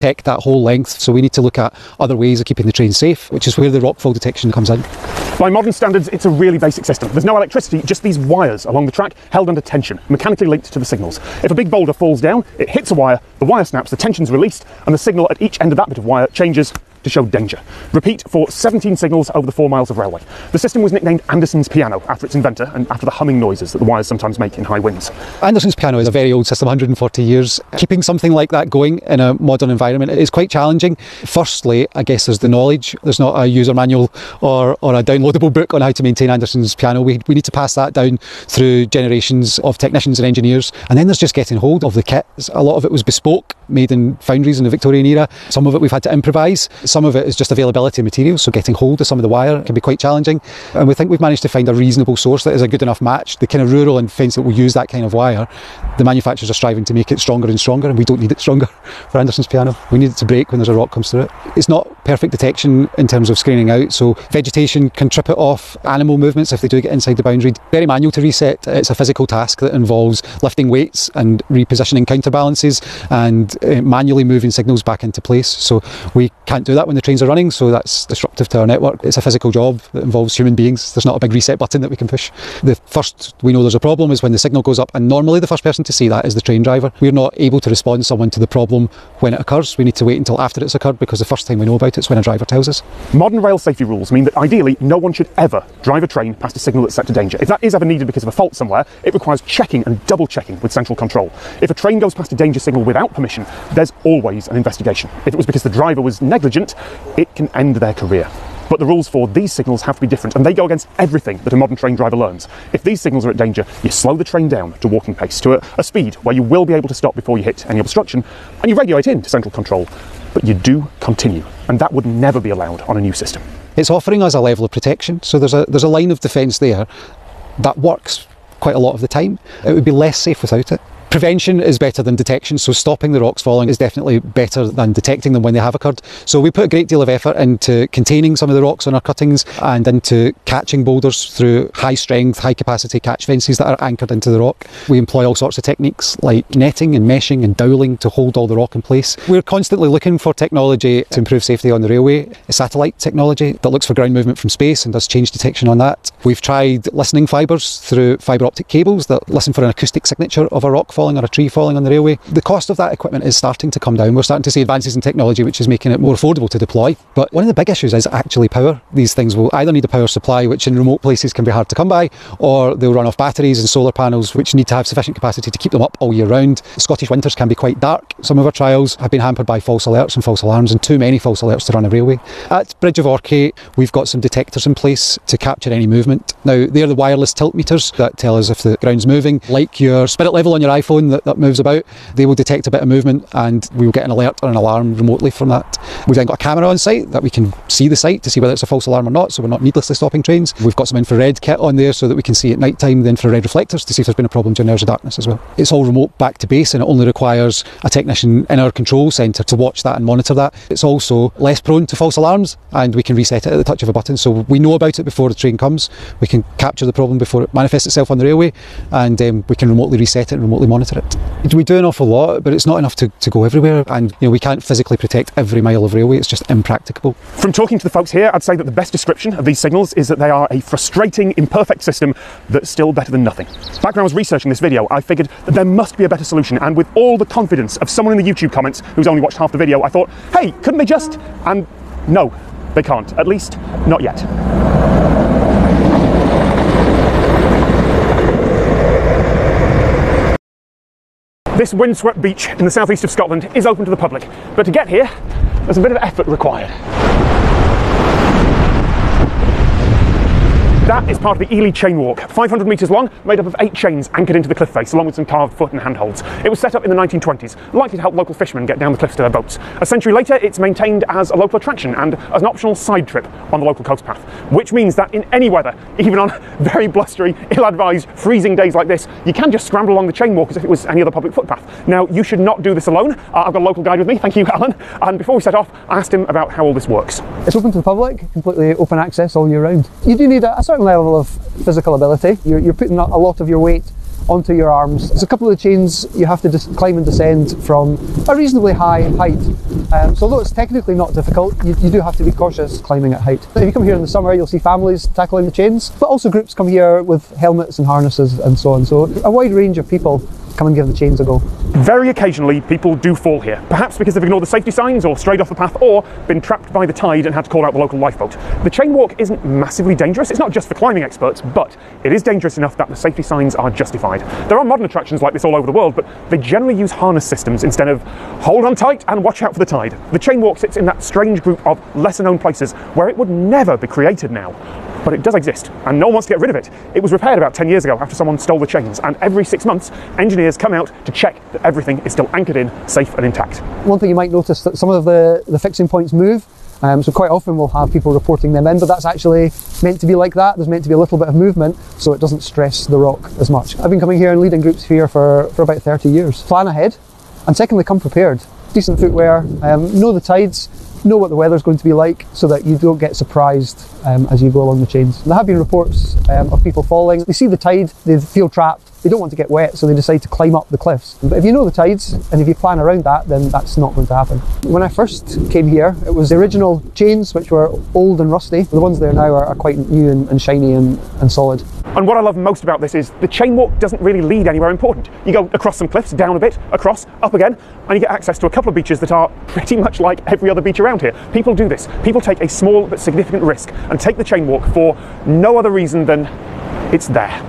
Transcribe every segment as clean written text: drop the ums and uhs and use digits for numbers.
protect that whole length, so we need to look at other ways of keeping the train safe, which is where the rockfall detection comes in. By modern standards, it's a really basic system. There's no electricity, just these wires along the track held under tension, mechanically linked to the signals. If a big boulder falls down, it hits a wire, the wire snaps, the tension's released, and the signal at each end of that bit of wire changes to show danger. Repeat for 17 signals over the 4 miles of railway. The system was nicknamed Anderson's piano after its inventor and after the humming noises that the wires sometimes make in high winds. Anderson's piano is a very old system, 140 years. Keeping something like that going in a modern environment is quite challenging. Firstly, I guess there's the knowledge. There's not a user manual or a downloadable book on how to maintain Anderson's piano. We need to pass that down through generations of technicians and engineers. And then there's just getting hold of the kit. A lot of it was bespoke, made in foundries in the Victorian era. Some of it we've had to improvise. Some of it is just availability of materials, so getting hold of some of the wire can be quite challenging. And we think we've managed to find a reasonable source that is a good enough match. The kind of rural and fence that will use that kind of wire, the manufacturers are striving to make it stronger and stronger, and we don't need it stronger for Anderson's piano. We need it to break when there's a rock comes through it. It's not perfect detection in terms of screening out, so vegetation can trip it off, animal movements if they do get inside the boundary. Very manual to reset. It's a physical task that involves lifting weights and repositioning counterbalances and manually moving signals back into place. So we can't do that when the trains are running, so that's disruptive to our network. It's a physical job that involves human beings. There's not a big reset button that we can push. The first we know there's a problem is when the signal goes up, and normally the first person to see that is the train driver. We're not able to respond someone to the problem when it occurs. We need to wait until after it's occurred, because the first time we know about it is when a driver tells us. Modern rail safety rules mean that ideally no one should ever drive a train past a signal that's set to danger. If that is ever needed because of a fault somewhere, it requires checking and double checking with central control. If a train goes past a danger signal without permission, there's always an investigation. If it was because the driver was negligent, it can end their career. But the rules for these signals have to be different, and they go against everything that a modern train driver learns. If these signals are at danger, you slow the train down to walking pace, to a speed where you will be able to stop before you hit any obstruction, and you regulate in to central control. But you do continue, and that would never be allowed on a new system. It's offering us a level of protection, so there's a line of defence there that works quite a lot of the time. It would be less safe without it. Prevention is better than detection, so stopping the rocks falling is definitely better than detecting them when they have occurred. So we put a great deal of effort into containing some of the rocks on our cuttings and into catching boulders through high strength, high capacity catch fences that are anchored into the rock. We employ all sorts of techniques like netting and meshing and doweling to hold all the rock in place. We're constantly looking for technology to improve safety on the railway. A satellite technology that looks for ground movement from space and does change detection on that. We've tried listening fibres through fibre optic cables that listen for an acoustic signature of a rock falling or a tree falling on the railway. The cost of that equipment is starting to come down. We're starting to see advances in technology which is making it more affordable to deploy. But one of the big issues is actually power. These things will either need a power supply, which in remote places can be hard to come by, or they'll run off batteries and solar panels which need to have sufficient capacity to keep them up all year round. Scottish winters can be quite dark. Some of our trials have been hampered by false alerts and false alarms, and too many false alerts to run a railway. At Bridge of Orkney, we've got some detectors in place to capture any movement. Now, they're the wireless tilt meters that tell us if the ground's moving. Like your spirit level on your iPhone that moves about, they will detect a bit of movement and we will get an alert or an alarm remotely from that. We've then got a camera on site that we can see the site to see whether it's a false alarm or not, so we're not needlessly stopping trains. We've got some infrared kit on there so that we can see at night time the infrared reflectors to see if there's been a problem during hours of darkness as well. It's all remote back to base, and it only requires a technician in our control centre to watch that and monitor that. It's also less prone to false alarms, and we can reset it at the touch of a button, so we know about it before the train comes. We can capture the problem before it manifests itself on the railway, and we can remotely reset it and remotely monitor it. We do an awful lot, but it's not enough to go everywhere, and we can't physically protect every mile of railway. It's just impracticable. From talking to the folks here, I'd say that the best description of these signals is that they are a frustrating, imperfect system that's still better than nothing. Back when I was researching this video, I figured that there must be a better solution, and with all the confidence of someone in the YouTube comments who's only watched half the video, I thought, hey, couldn't they just? And no, they can't. At least, not yet. This windswept beach in the southeast of Scotland is open to the public, but to get here, there's a bit of effort required. That is part of the Ely chain walk, 500 metres long, made up of 8 chains anchored into the cliff face, along with some carved foot and handholds. It was set up in the 1920s, likely to help local fishermen get down the cliffs to their boats. A century later, it's maintained as a local attraction and as an optional side trip on the local coast path, which means that in any weather, even on very blustery, ill-advised, freezing days like this, you can just scramble along the chain walk as if it was any other public footpath. Now, you should not do this alone. I've got a local guide with me, thank you, Alan, and before we set off, I asked him about how all this works. It's open to the public, completely open access all year round. You do need a certain level of physical ability. You're putting a lot of your weight onto your arms. There's a couple of the chains you have to climb and descend from a reasonably high height. So although it's technically not difficult, you do have to be cautious climbing at height. If you come here in the summer, you'll see families tackling the chains, but also groups come here with helmets and harnesses and so on. So a wide range of people come and give the chains a go. Very occasionally people do fall here, perhaps because they've ignored the safety signs or strayed off the path or been trapped by the tide and had to call out the local lifeboat. The chain walk isn't massively dangerous. It's not just for climbing experts, but it is dangerous enough that the safety signs are justified. There are modern attractions like this all over the world, but they generally use harness systems instead of hold on tight and watch out for the tide. The chain walk sits in that strange group of lesser known places where it would never be created now. But it does exist, and no one wants to get rid of it. It was repaired about 10 years ago after someone stole the chains, and every 6 months, engineers come out to check that everything is still anchored in, safe and intact. One thing you might notice that some of the fixing points move, so quite often we'll have people reporting them in, but that's actually meant to be like that. There's meant to be a little bit of movement, so it doesn't stress the rock as much. I've been coming here and leading groups here for about 30 years. Plan ahead, and secondly, come prepared. Decent footwear, know the tides, know what the weather's going to be like so that you don't get surprised as you go along the chains. There have been reports of people falling. They see the tide, they feel trapped, they don't want to get wet, so they decide to climb up the cliffs. But if you know the tides and if you plan around that, then that's not going to happen. When I first came here, it was the original chains, which were old and rusty. The ones there now are quite new and shiny and solid. And what I love most about this is the chain walk doesn't really lead anywhere important. You go across some cliffs, down a bit, across, up again, and you get access to a couple of beaches that are pretty much like every other beach around here. People do this. People take a small but significant risk and take the chain walk for no other reason than it's there.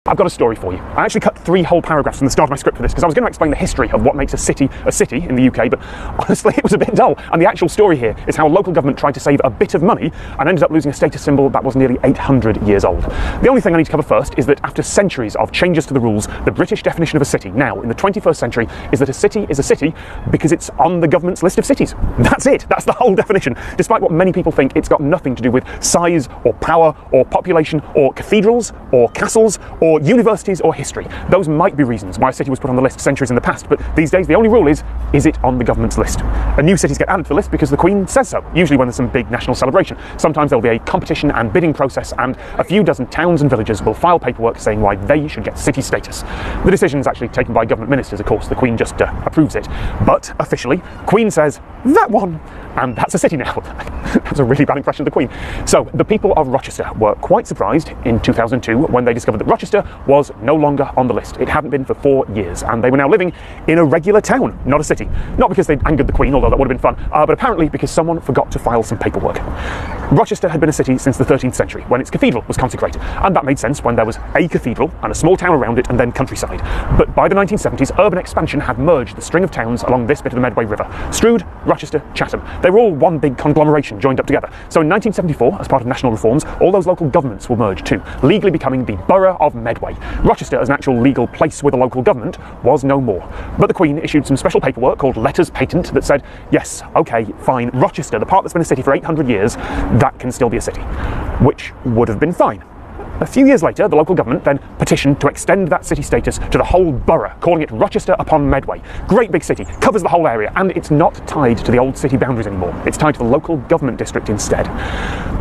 I've got a story for you. I actually cut 3 whole paragraphs from the start of my script for this because I was going to explain the history of what makes a city in the UK, but honestly it was a bit dull. And the actual story here is how local government tried to save a bit of money and ended up losing a status symbol that was nearly 800 years old. The only thing I need to cover first is that after centuries of changes to the rules, the British definition of a city now in the 21st century is that a city is a city because it's on the government's list of cities. That's it. That's the whole definition. Despite what many people think, it's got nothing to do with size or power or population or cathedrals or castles or universities or history. Those might be reasons why a city was put on the list centuries in the past, but these days the only rule is it on the government's list? And new cities get added to the list because the Queen says so, usually when there's some big national celebration. Sometimes there'll be a competition and bidding process, and a few dozen towns and villages will file paperwork saying why they should get city status. The decision is actually taken by government ministers, of course. The Queen just approves it. But officially, Queen says, that one, and that's a city now. That's a really bad impression of the Queen. So the people of Rochester were quite surprised in 2002 when they discovered that Rochester was no longer on the list. It hadn't been for 4 years, and they were now living in a regular town, not a city. Not because they'd angered the Queen, although that would have been fun, but apparently because someone forgot to file some paperwork. Rochester had been a city since the 13th century, when its cathedral was consecrated, and that made sense when there was a cathedral and a small town around it and then countryside. But by the 1970s, urban expansion had merged the string of towns along this bit of the Medway River. Strood, Rochester, Chatham. They were all one big conglomeration joined up together. So in 1974, as part of national reforms, all those local governments were merged too, legally becoming the Borough of Medway. Rochester, as an actual legal place with a local government, was no more. But the Queen issued some special paperwork called letters patent that said, yes, okay, fine, Rochester, the part that's been a city for 800 years, that can still be a city, which would have been fine. A few years later, the local government then petitioned to extend that city status to the whole borough, calling it Rochester upon Medway. Great big city, covers the whole area, and it's not tied to the old city boundaries anymore. It's tied to the local government district instead,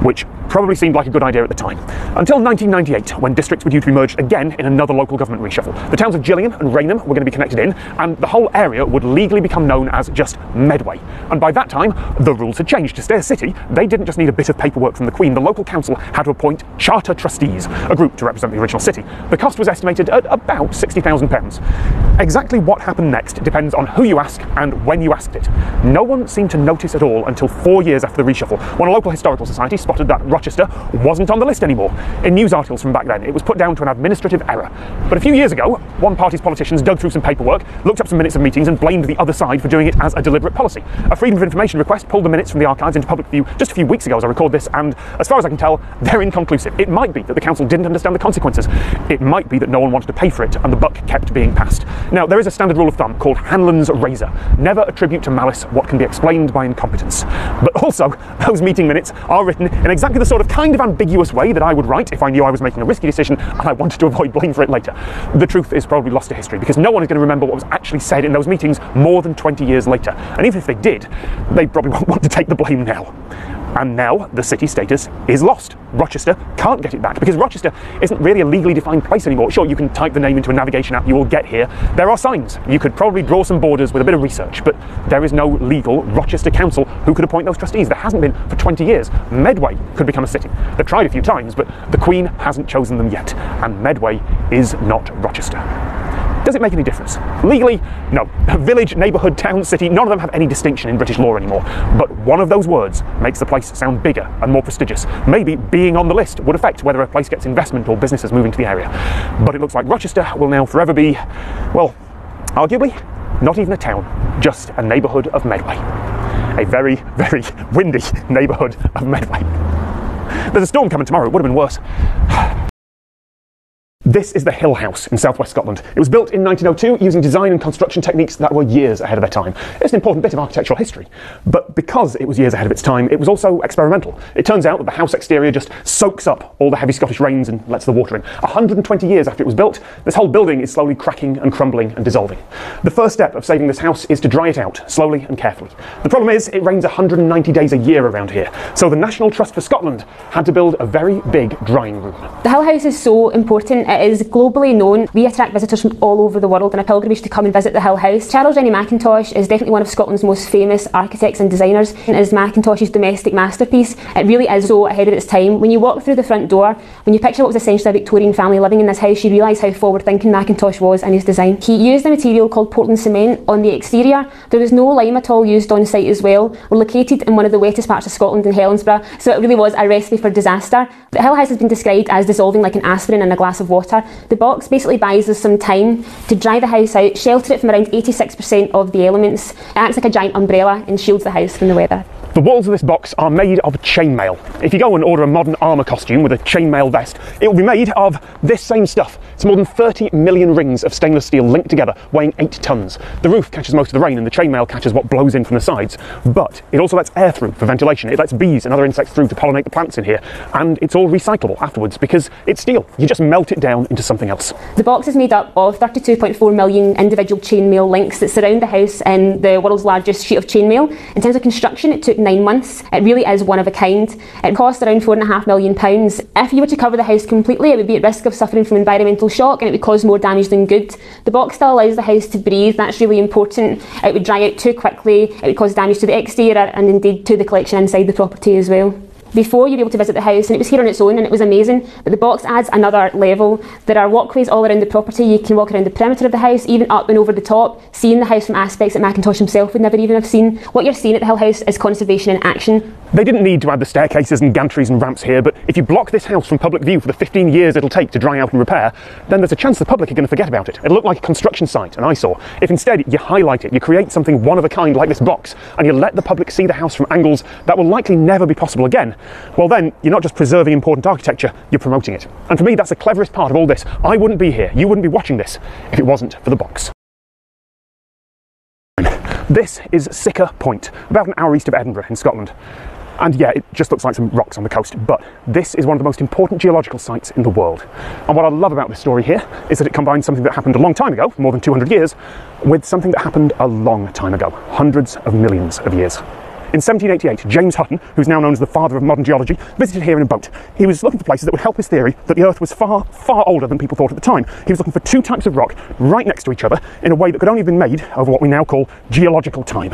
which probably seemed like a good idea at the time. Until 1998, when districts were due to be merged again in another local government reshuffle. The towns of Gillingham and Rainham were going to be connected in, and the whole area would legally become known as just Medway. And by that time, the rules had changed. To stay a city, they didn't just need a bit of paperwork from the Queen. The local council had to appoint charter trustees, a group to represent the original city. The cost was estimated at about £60,000. Exactly what happened next depends on who you ask and when you asked it. No one seemed to notice at all until 4 years after the reshuffle, when a local historical society spotted that Rochester wasn't on the list anymore. In news articles from back then, it was put down to an administrative error. But a few years ago, one party's politicians dug through some paperwork, looked up some minutes of meetings and blamed the other side for doing it as a deliberate policy. A Freedom of Information request pulled the minutes from the archives into public view just a few weeks ago as I record this, and as far as I can tell, they're inconclusive. It might be that the council didn't understand the consequences. It might be that no one wanted to pay for it and the buck kept being passed. Now, there is a standard rule of thumb called Hanlon's razor. Never attribute to malice what can be explained by incompetence. But also, those meeting minutes are written in exactly the sort of kind of ambiguous way that I would write if I knew I was making a risky decision and I wanted to avoid blame for it later. The truth is probably lost to history because no one is going to remember what was actually said in those meetings more than 20 years later. And even if they did, they probably won't want to take the blame now. And now the city status is lost. Rochester can't get it back because Rochester isn't really a legally defined place anymore. Sure, you can type the name into a navigation app, you will get here. There are signs. You could probably draw some borders with a bit of research, but there is no legal Rochester council who could appoint those trustees. There hasn't been for 20 years. Medway could become a city. They've tried a few times, but the Queen hasn't chosen them yet, and Medway is not Rochester. Does it make any difference? Legally, no. Village, neighbourhood, town, city, none of them have any distinction in British law anymore. But one of those words makes the place sound bigger and more prestigious. Maybe being on the list would affect whether a place gets investment or businesses moving to the area. But it looks like Rochester will now forever be, well, arguably, not even a town, just a neighbourhood of Medway. A very, very windy neighbourhood of Medway. There's a storm coming tomorrow, it would have been worse. This is the Hill House in southwest Scotland. It was built in 1902 using design and construction techniques that were years ahead of their time. It's an important bit of architectural history, but because it was years ahead of its time, it was also experimental. It turns out that the house exterior just soaks up all the heavy Scottish rains and lets the water in. 120 years after it was built, this whole building is slowly cracking and crumbling and dissolving. The first step of saving this house is to dry it out, slowly and carefully. The problem is, it rains 190 days a year around here, so the National Trust for Scotland had to build a very big drying room. The Hill House is so important. It is globally known. We attract visitors from all over the world on a pilgrimage to come and visit the Hill House. Charles Rennie Mackintosh is definitely one of Scotland's most famous architects and designers. It is Mackintosh's domestic masterpiece. It really is so ahead of its time. When you walk through the front door, when you picture what was essentially a Victorian family living in this house, you realise how forward-thinking Mackintosh was in his design. He used a material called Portland cement on the exterior. There was no lime at all used on site as well. We're located in one of the wettest parts of Scotland in Helensburgh, so it really was a recipe for disaster. The Hill House has been described as dissolving like an aspirin in a glass of water. The box basically buys us some time to dry the house out, shelter it from around 86% of the elements. It acts like a giant umbrella and shields the house from the weather. The walls of this box are made of chainmail. If you go and order a modern armour costume with a chainmail vest, it will be made of this same stuff. It's more than 30 million rings of stainless steel linked together, weighing 8 tonnes. The roof catches most of the rain and the chainmail catches what blows in from the sides, but it also lets air through for ventilation. It lets bees and other insects through to pollinate the plants in here, and it's all recyclable afterwards because it's steel. You just melt it down into something else. The box is made up of 32.4 million individual chainmail links that surround the house in the world's largest sheet of chainmail. In terms of construction, it took 9 months. It really is one of a kind. It cost around £4.5 million. If you were to cover the house completely, it would be at risk of suffering from environmental shock and it would cause more damage than good. The box still allows the house to breathe. That's really important. It would dry out too quickly. It would cause damage to the exterior and indeed to the collection inside the property as well. Before, you'd be able to visit the house and it was here on its own and it was amazing, but the box adds another level. There are walkways all around the property. You can walk around the perimeter of the house, even up and over the top, seeing the house from aspects that Mackintosh himself would never even have seen. What you're seeing at the Hill House is conservation in action. They didn't need to add the staircases and gantries and ramps here, but if you block this house from public view for the 15 years it'll take to dry out and repair, then there's a chance the public are going to forget about it. It'll look like a construction site, an eyesore. If instead you highlight it, you create something one of a kind like this box, and you let the public see the house from angles that will likely never be possible again, well then, you're not just preserving important architecture, you're promoting it. And for me, that's the cleverest part of all this. I wouldn't be here, you wouldn't be watching this, if it wasn't for the box. This is Sicker Point, about an hour east of Edinburgh in Scotland. And yeah, it just looks like some rocks on the coast, but this is one of the most important geological sites in the world. And what I love about this story here is that it combines something that happened a long time ago, more than 200 years, with something that happened a long time ago, hundreds of millions of years. In 1788, James Hutton, who's now known as the father of modern geology, visited here in a boat. He was looking for places that would help his theory that the Earth was far, far older than people thought at the time. He was looking for two types of rock right next to each other in a way that could only have been made over what we now call geological time.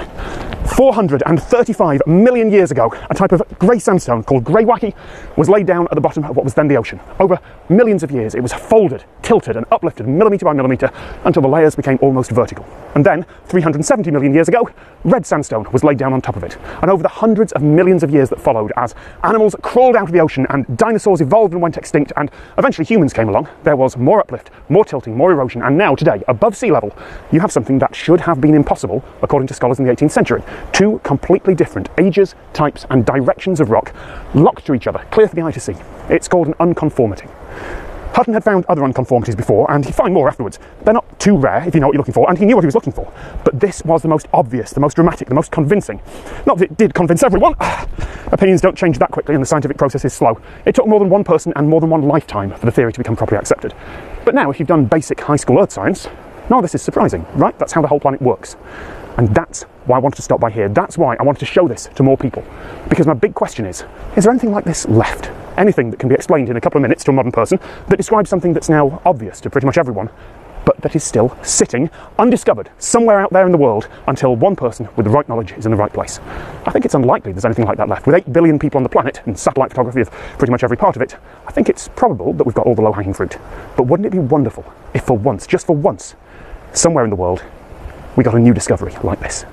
435 million years ago, a type of grey sandstone called greywacke was laid down at the bottom of what was then the ocean. Over millions of years, it was folded, tilted and uplifted millimetre by millimetre until the layers became almost vertical. And then, 370 million years ago, red sandstone was laid down on top of it. And over the hundreds of millions of years that followed, as animals crawled out of the ocean and dinosaurs evolved and went extinct and eventually humans came along, there was more uplift, more tilting, more erosion, and now today, above sea level, you have something that should have been impossible, according to scholars in the 18th century. Two completely different ages, types and directions of rock locked to each other, clear for the eye to see. It's called an unconformity. Hutton had found other unconformities before, and he'd find more afterwards. They're not too rare if you know what you're looking for, and he knew what he was looking for. But this was the most obvious, the most dramatic, the most convincing. Not that it did convince everyone. Opinions don't change that quickly, and the scientific process is slow. It took more than one person and more than one lifetime for the theory to become properly accepted. But now, if you've done basic high school earth science, none of this is surprising, right? That's how the whole planet works. And that's why I wanted to stop by here. That's why I wanted to show this to more people. Because my big question is there anything like this left? Anything that can be explained in a couple of minutes to a modern person that describes something that's now obvious to pretty much everyone, but that is still sitting undiscovered somewhere out there in the world until one person with the right knowledge is in the right place? I think it's unlikely there's anything like that left. With 8 billion people on the planet and satellite photography of pretty much every part of it, I think it's probable that we've got all the low-hanging fruit. But wouldn't it be wonderful if for once, just for once, somewhere in the world, we got a new discovery like this?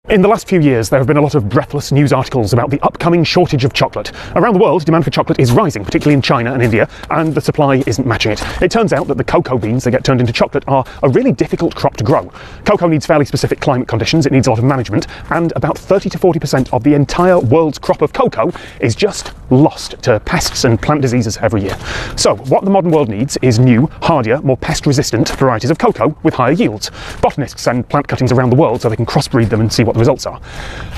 In the last few years, there have been a lot of breathless news articles about the upcoming shortage of chocolate. Around the world, demand for chocolate is rising, particularly in China and India, and the supply isn't matching it. It turns out that the cocoa beans that get turned into chocolate are a really difficult crop to grow. Cocoa needs fairly specific climate conditions, it needs a lot of management, and about 30 to 40% of the entire world's crop of cocoa is just lost to pests and plant diseases every year. So, what the modern world needs is new, hardier, more pest-resistant varieties of cocoa with higher yields. Botanists send plant cuttings around the world so they can crossbreed them and see what the results are.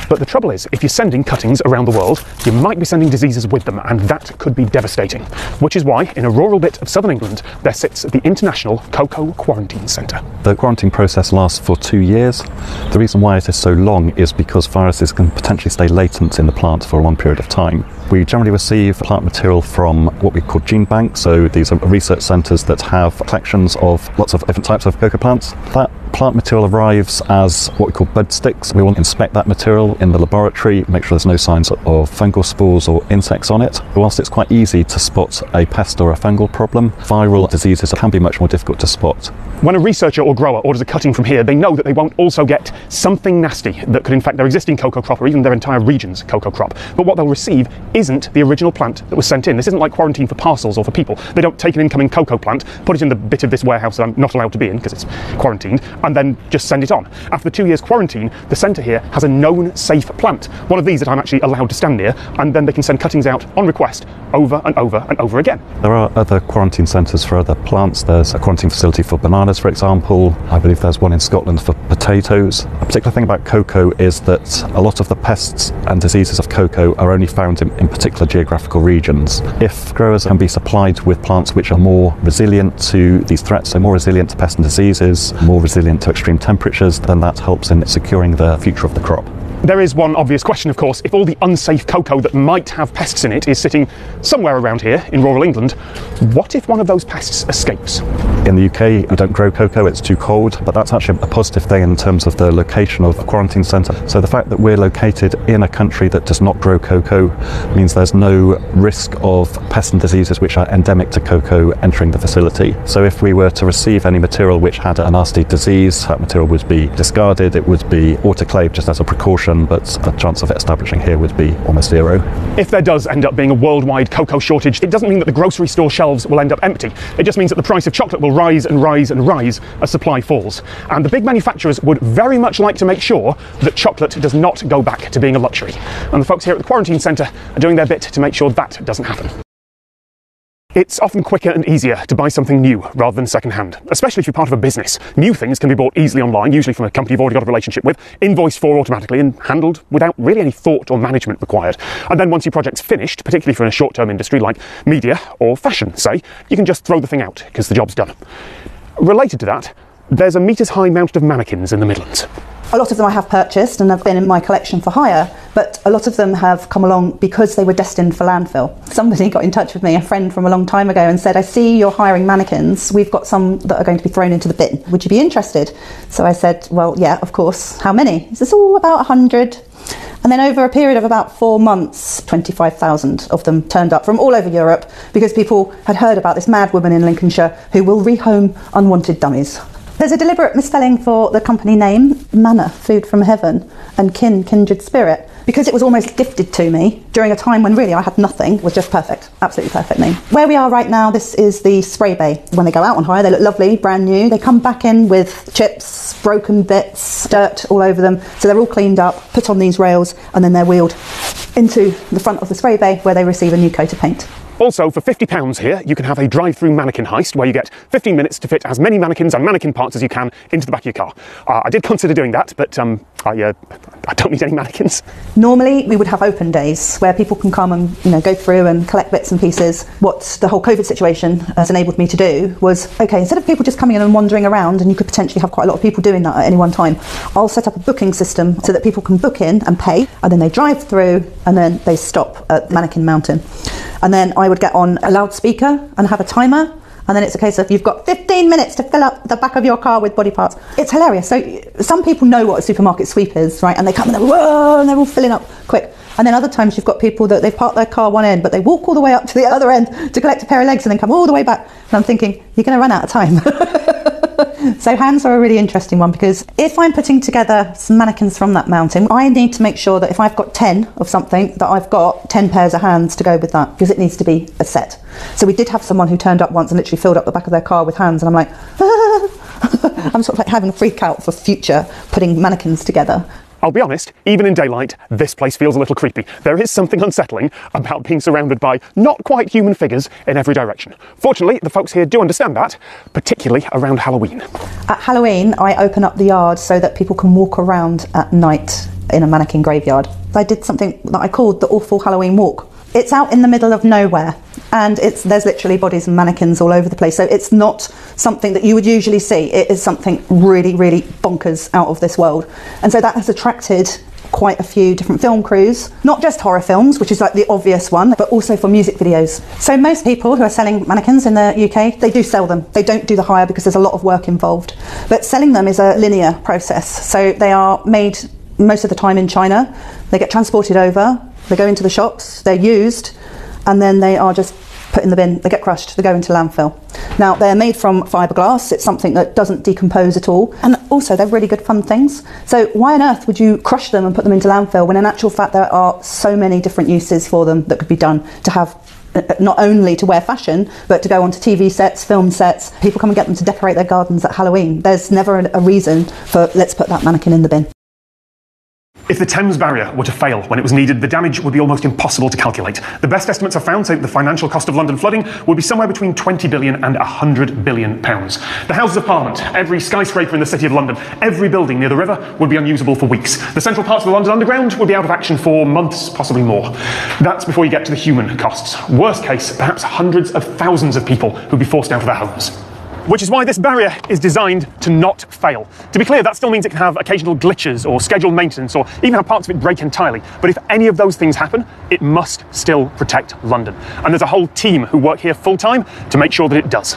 But the trouble is, if you're sending cuttings around the world, you might be sending diseases with them, and that could be devastating. Which is why, in a rural bit of southern England, there sits the International Cocoa Quarantine Centre. The quarantine process lasts for 2 years. The reason why it is so long is because viruses can potentially stay latent in the plant for a long period of time. We generally receive plant material from what we call gene banks, so these are research centres that have collections of lots of different types of cocoa plants. That plant material arrives as what we call bud sticks. We will inspect that material in the laboratory, make sure there's no signs of fungal spores or insects on it. Whilst it's quite easy to spot a pest or a fungal problem, viral diseases can be much more difficult to spot. When a researcher or grower orders a cutting from here, they know that they won't also get something nasty that could infect their existing cocoa crop or even their entire region's cocoa crop. But what they'll receive isn't the original plant that was sent in. This isn't like quarantine for parcels or for people. They don't take an incoming cocoa plant, put it in the bit of this warehouse that I'm not allowed to be in because it's quarantined, and then just send it on. After the 2 years quarantine, the centre here has a known safe plant, one of these that I'm actually allowed to stand near, and then they can send cuttings out on request over and over and over again. There are other quarantine centres for other plants. There's a quarantine facility for bananas, for example. I believe there's one in Scotland for potatoes. A particular thing about cocoa is that a lot of the pests and diseases of cocoa are only found in particular geographical regions. If growers can be supplied with plants which are more resilient to these threats, so more resilient to pests and diseases, more resilient to extreme temperatures, then that helps in securing the future of the crop. There is one obvious question, of course. If all the unsafe cocoa that might have pests in it is sitting somewhere around here in rural England, what if one of those pests escapes? In the UK, we don't grow cocoa, it's too cold, but that's actually a positive thing in terms of the location of a quarantine centre. So the fact that we're located in a country that does not grow cocoa means there's no risk of pests and diseases which are endemic to cocoa entering the facility. So if we were to receive any material which had a nasty disease, that material would be discarded, it would be autoclaved just as a precaution, but the chance of it establishing here would be almost zero. If there does end up being a worldwide cocoa shortage, it doesn't mean that the grocery store shelves will end up empty. It just means that the price of chocolate will rise and rise and rise as supply falls. And the big manufacturers would very much like to make sure that chocolate does not go back to being a luxury. And the folks here at the Quarantine Centre are doing their bit to make sure that doesn't happen. It's often quicker and easier to buy something new rather than second-hand, especially if you're part of a business. New things can be bought easily online, usually from a company you've already got a relationship with, invoiced for automatically and handled without really any thought or management required. And then once your project's finished, particularly for a short-term industry like media or fashion, say, you can just throw the thing out because the job's done. Related to that, there's a metres-high mounted of mannequins in the Midlands. A lot of them I have purchased and have been in my collection for hire, but a lot of them have come along because they were destined for landfill. Somebody got in touch with me, a friend from a long time ago, and said, I see you're hiring mannequins. We've got some that are going to be thrown into the bin. Would you be interested? So I said, well, yeah, of course. How many? He says, oh, about 100. And then over a period of about 4 months, 25,000 of them turned up from all over Europe because people had heard about this mad woman in Lincolnshire who will rehome unwanted dummies. There's a deliberate misspelling for the company name, manna, food from heaven, and kindred spirit, because it was almost gifted to me during a time when really I had nothing. It was just perfect, absolutely perfect name. Where we are right now, this is the spray bay. When they go out on hire, they look lovely, brand new. They come back in with chips, broken bits, dirt all over them. So they're all cleaned up, put on these rails, and then they're wheeled into the front of the spray bay where they receive a new coat of paint. Also, for £50 here, you can have a drive-through mannequin heist where you get 15 minutes to fit as many mannequins and mannequin parts as you can into the back of your car. I did consider doing that, but I don't need any mannequins. Normally, we would have open days where people can come and go through and collect bits and pieces. What the whole COVID situation has enabled me to do was, okay, instead of people just coming in and wandering around, and you could potentially have quite a lot of people doing that at any one time, I'll set up a booking system so that people can book in and pay, and then they drive through, and then they stop at Mannequin Mountain. And then I would get on a loudspeaker and have a timer, and then it's a case of you've got 15 minutes to fill up the back of your car with body parts. It's hilarious. So some people know what a supermarket sweep is, right? And they come and they're, whoa, and they're all filling up quick. And then other times you've got people that they've parked their car one end, but they walk all the way up to the other end to collect a pair of legs and then come all the way back. And I'm thinking, you're going to run out of time. So hands are a really interesting one, because if I'm putting together some mannequins from that mountain, I need to make sure that if I've got 10 of something, that I've got 10 pairs of hands to go with that, because it needs to be a set. So we did have someone who turned up once and literally filled up the back of their car with hands, and I'm like, I'm sort of like having a freak out for future putting mannequins together. I'll be honest, even in daylight, this place feels a little creepy. There is something unsettling about being surrounded by not quite human figures in every direction. Fortunately, the folks here do understand that, particularly around Halloween. At Halloween, I open up the yard so that people can walk around at night in a mannequin graveyard. I did something that I called the Awful Halloween Walk. It's out in the middle of nowhere, and there's literally bodies and mannequins all over the place. So it's not something that you would usually see. It is something really, really bonkers, out of this world. And so that has attracted quite a few different film crews, not just horror films, which is like the obvious one, but also for music videos. So most people who are selling mannequins in the UK, they do sell them. They don't do the hire because there's a lot of work involved. But selling them is a linear process. So they are made most of the time in China. They get transported over, they go into the shops, they're used, and then they are just put in the bin. They get crushed, they go into landfill. Now, they're made from fiberglass. It's something that doesn't decompose at all, and also they're really good fun things. So why on earth would you crush them and put them into landfill when in actual fact there are so many different uses for them that could be done to have, not only to wear fashion, but to go onto TV sets, film sets. People come and get them to decorate their gardens at Halloween. There's never a reason for, let's put that mannequin in the bin. If the Thames barrier were to fail when it was needed, the damage would be almost impossible to calculate. The best estimates I've found say that the financial cost of London flooding would be somewhere between 20 billion and 100 billion pounds. The Houses of Parliament, every skyscraper in the City of London, every building near the river would be unusable for weeks. The central parts of the London Underground would be out of action for months, possibly more. That's before you get to the human costs. Worst case, perhaps hundreds of thousands of people who'd be forced out of their homes. Which is why this barrier is designed to not fail. To be clear, that still means it can have occasional glitches or scheduled maintenance or even have parts of it break entirely. But if any of those things happen, it must still protect London. And there's a whole team who work here full time to make sure that it does.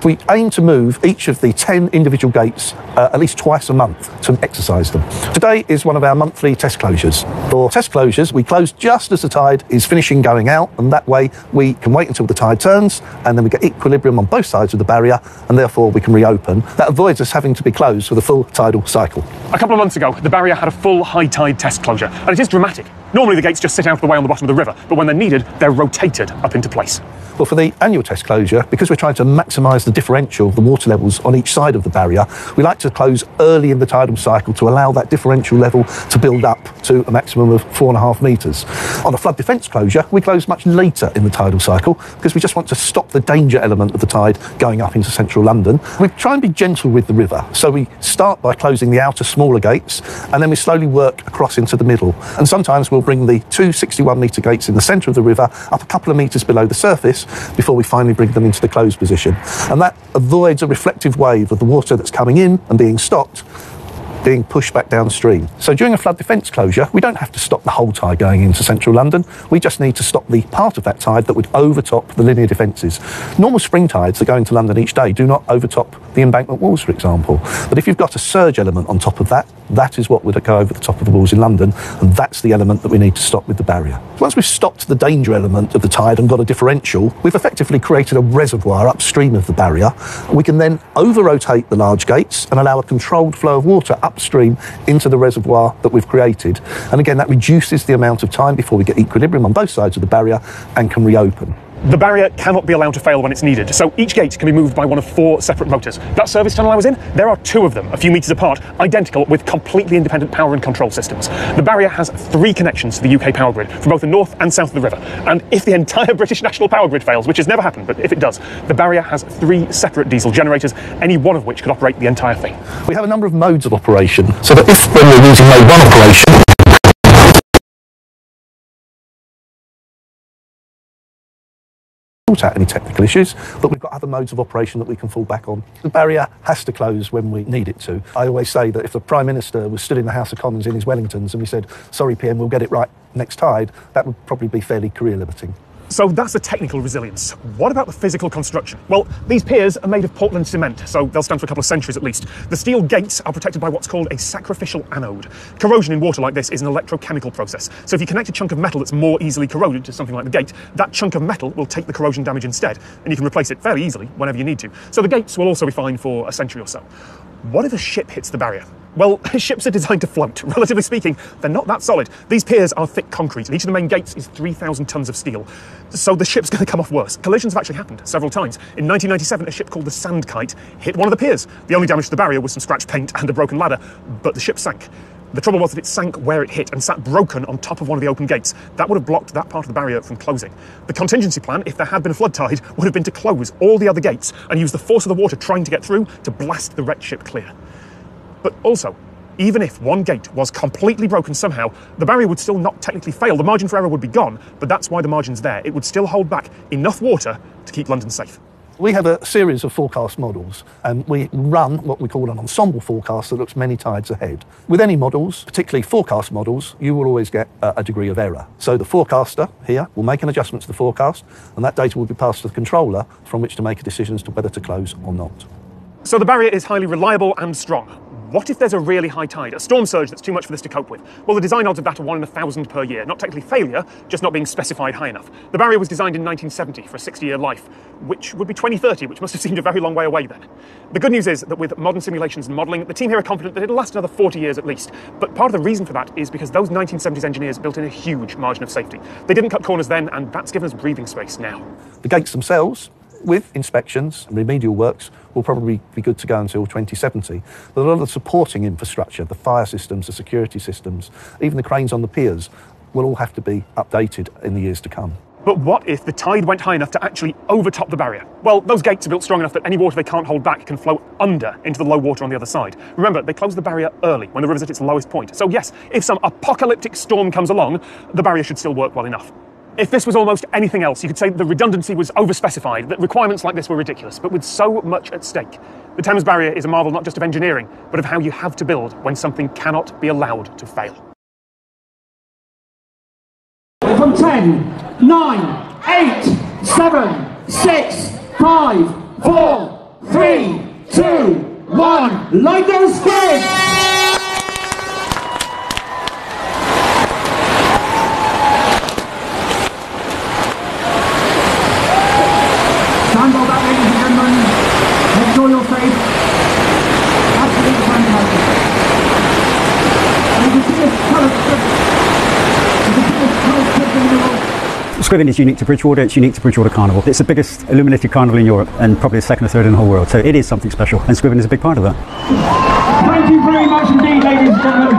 We aim to move each of the 10 individual gates at least twice a month to exercise them. Today is one of our monthly test closures. For test closures, we close just as the tide is finishing going out, and that way we can wait until the tide turns, and then we get equilibrium on both sides of the barrier, and therefore we can reopen. That avoids us having to be closed for the full tidal cycle. A couple of months ago, the barrier had a full high tide test closure, and it is dramatic. Normally the gates just sit out of the way on the bottom of the river, but when they're needed, they're rotated up into place. Well, for the annual test closure, because we're trying to maximise the differential of the water levels on each side of the barrier, we like to close early in the tidal cycle to allow that differential level to build up to a maximum of 4.5 metres. On a flood defence closure, we close much later in the tidal cycle because we just want to stop the danger element of the tide going up into central London. We try and be gentle with the river, so we start by closing the outer smaller gates, and then we slowly work across into the middle. And sometimes we'll bring the two 61-metre gates in the centre of the river up a couple of metres below the surface before we finally bring them into the closed position. And that avoids a reflective wave of the water that's coming in and being stopped being pushed back downstream. So during a flood defence closure, we don't have to stop the whole tide going into central London. We just need to stop the part of that tide that would overtop the linear defences. Normal spring tides that go into London each day do not overtop the embankment walls, for example. But if you've got a surge element on top of that, that is what would go over the top of the walls in London, and that's the element that we need to stop with the barrier. Once we've stopped the danger element of the tide and got a differential, we've effectively created a reservoir upstream of the barrier. We can then over-rotate the large gates and allow a controlled flow of water upstream into the reservoir that we've created. And again, that reduces the amount of time before we get equilibrium on both sides of the barrier and can reopen. The barrier cannot be allowed to fail when it's needed, so each gate can be moved by one of 4 separate motors. That service tunnel I was in, there are 2 of them, a few metres apart, identical with completely independent power and control systems. The barrier has 3 connections to the UK power grid, from both the north and south of the river. And if the entire British national power grid fails, which has never happened, but if it does, the barrier has 3 separate diesel generators, any one of which could operate the entire thing. We have a number of modes of operation, so that if when we're using mode 1 operation, out any technical issues, but we've got other modes of operation that we can fall back on. The barrier has to close when we need it to. I always say that if the Prime Minister was stood in the House of Commons in his Wellingtons and we said, sorry PM, we'll get it right next tide, that would probably be fairly career limiting. So that's the technical resilience. What about the physical construction? Well, these piers are made of Portland cement, so they'll stand for a couple of centuries at least. The steel gates are protected by what's called a sacrificial anode. Corrosion in water like this is an electrochemical process. So if you connect a chunk of metal that's more easily corroded to something like the gate, that chunk of metal will take the corrosion damage instead, and you can replace it fairly easily whenever you need to. So the gates will also be fine for a century or so. What if a ship hits the barrier? Well, ships are designed to float. Relatively speaking, they're not that solid. These piers are thick concrete, and each of the main gates is 3,000 tonnes of steel. So the ship's going to come off worse. Collisions have actually happened several times. In 1997, a ship called the Sandkite hit one of the piers. The only damage to the barrier was some scratched paint and a broken ladder, but the ship sank. The trouble was that it sank where it hit and sat broken on top of one of the open gates. That would have blocked that part of the barrier from closing. The contingency plan, if there had been a flood tide, would have been to close all the other gates and use the force of the water trying to get through to blast the wrecked ship clear. But also, even if one gate was completely broken somehow, the barrier would still not technically fail. The margin for error would be gone, but that's why the margin's there. It would still hold back enough water to keep London safe. We have a series of forecast models, and we run what we call an ensemble forecast that looks many tides ahead. With any models, particularly forecast models, you will always get a degree of error. So the forecaster here will make an adjustment to the forecast, and that data will be passed to the controller from which to make a decision as to whether to close or not. So the barrier is highly reliable and strong. What if there's a really high tide, a storm surge that's too much for this to cope with? Well, the design odds of that are 1 in 1,000 per year. Not technically failure, just not being specified high enough. The barrier was designed in 1970 for a 60-year life, which would be 2030, which must have seemed a very long way away then. The good news is that with modern simulations and modelling, the team here are confident that it'll last another 40 years at least. But part of the reason for that is because those 1970s engineers built in a huge margin of safety. They didn't cut corners then, and that's given us breathing space now. The gates themselves, with inspections and remedial works, will probably be good to go until 2070. But a lot of the supporting infrastructure, the fire systems, the security systems, even the cranes on the piers, will all have to be updated in the years to come. But what if the tide went high enough to actually overtop the barrier? Well, those gates are built strong enough that any water they can't hold back can flow under into the low water on the other side. Remember, they close the barrier early, when the river's at its lowest point. So yes, if some apocalyptic storm comes along, the barrier should still work well enough. If this was almost anything else, you could say that the redundancy was overspecified, that requirements like this were ridiculous, but with so much at stake. The Thames Barrier is a marvel not just of engineering, but of how you have to build when something cannot be allowed to fail. From 10, 9, 8, 7, 6, 5, 4, 3, 2, 1, light those skids! Stand by that, ladies and gentlemen. Make sure you're safe. Absolutely fantastic. And you can see this colour strip. You can see this colour strip in the middle. Scriven is unique to Bridgewater, it's unique to Bridgewater Carnival. It's the biggest illuminated carnival in Europe and probably the second or third in the whole world. So it is something special, and Scriven is a big part of that. Thank you very much indeed, ladies and gentlemen.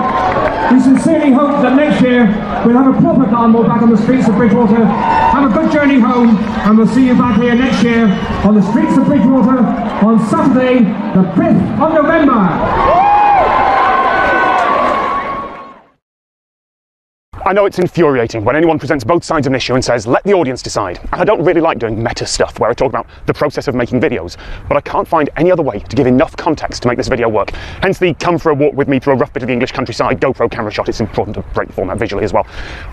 We sincerely hope that next year we'll have a proper carnival back on the streets of Bridgewater. Have a good journey home, and we'll see you back here next year on the streets of Bridgewater on Saturday, the 5th of November. I know it's infuriating when anyone presents both sides of an issue and says, let the audience decide. And I don't really like doing meta stuff where I talk about the process of making videos, but I can't find any other way to give enough context to make this video work. Hence the come for a walk with me through a rough bit of the English countryside GoPro camera shot. It's important to break the format visually as well.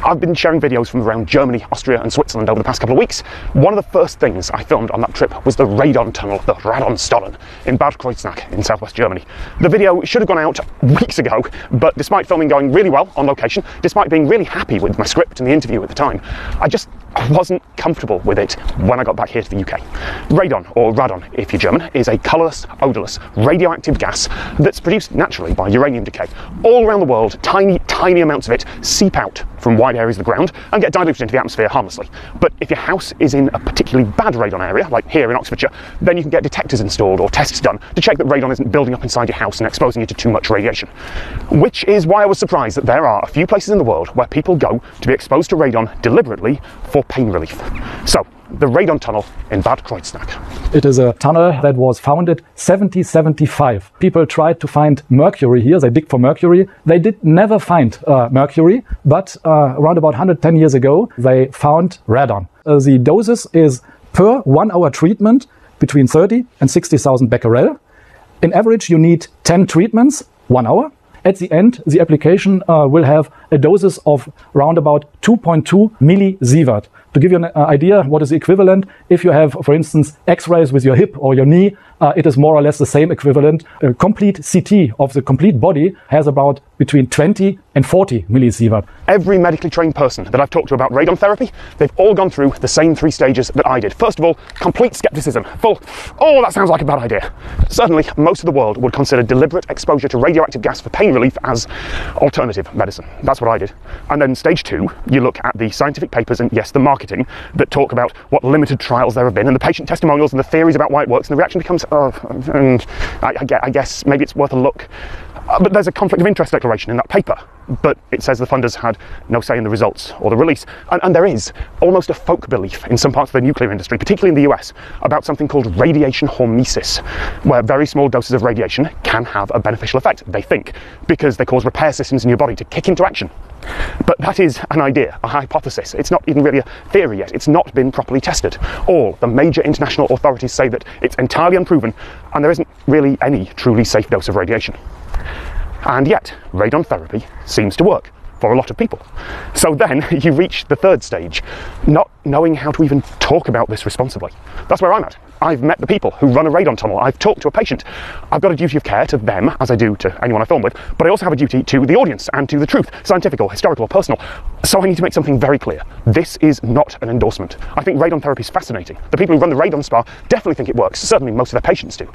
I've been sharing videos from around Germany, Austria and Switzerland over the past couple of weeks. One of the first things I filmed on that trip was the radon tunnel, the Radonstollen, in Bad Kreuznach in southwest Germany. The video should have gone out weeks ago, but despite filming going really well on location, despite being really happy with my script and the interview at the time, I just wasn't comfortable with it when I got back here to the UK. Radon, or radon if you're German, is a colourless, odourless, radioactive gas that's produced naturally by uranium decay. All around the world, tiny amounts of it seep out from wide areas of the ground and get diluted into the atmosphere harmlessly. But if your house is in a particularly bad radon area, like here in Oxfordshire, then you can get detectors installed or tests done to check that radon isn't building up inside your house and exposing you to too much radiation. Which is why I was surprised that there are a few places in the world where people go to be exposed to radon deliberately for pain relief. So, the radon tunnel in Bad Kreuznach. It is a tunnel that was founded 1775. People tried to find mercury here. They dig for mercury. They did never find mercury, but around about 110 years ago, they found radon. The doses is per 1 hour treatment between 30 and 60,000 becquerel. In average, you need 10 treatments, 1 hour. At the end, the application will have a doses of around about 2.2 millisievert. To give you an idea what is the equivalent, if you have, for instance, x-rays with your hip or your knee, it is more or less the same equivalent. A complete CT of the complete body has about between 20 and 40 millisievert. Every medically trained person that I've talked to about radon therapy, they've all gone through the same 3 stages that I did. First of all, complete skepticism. Full, oh, that sounds like a bad idea. Certainly, most of the world would consider deliberate exposure to radioactive gas for pain relief as alternative medicine. That's what I did. And then stage 2, you look at the scientific papers and, yes, the marketing that talk about what limited trials there have been and the patient testimonials and the theories about why it works, and the reaction becomes, and I guess maybe it's worth a look. But there's a conflict of interest declaration in that paper, but it says the funders had no say in the results or the release. And there is almost a folk belief in some parts of the nuclear industry, particularly in the US, about something called radiation hormesis, where very small doses of radiation can have a beneficial effect, they think, because they cause repair systems in your body to kick into action. But that is an idea, a hypothesis. It's not even really a theory yet. It's not been properly tested. All the major international authorities say that it's entirely unproven, and there isn't really any truly safe dose of radiation. And yet, radon therapy seems to work for a lot of people. So then you reach the 3rd stage, not knowing how to even talk about this responsibly. That's where I'm at. I've met the people who run a radon tunnel. I've talked to a patient. I've got a duty of care to them, as I do to anyone I film with, but I also have a duty to the audience and to the truth, scientific or historical or personal. So I need to make something very clear. This is not an endorsement. I think radon therapy is fascinating. The people who run the radon spa definitely think it works. Certainly most of their patients do.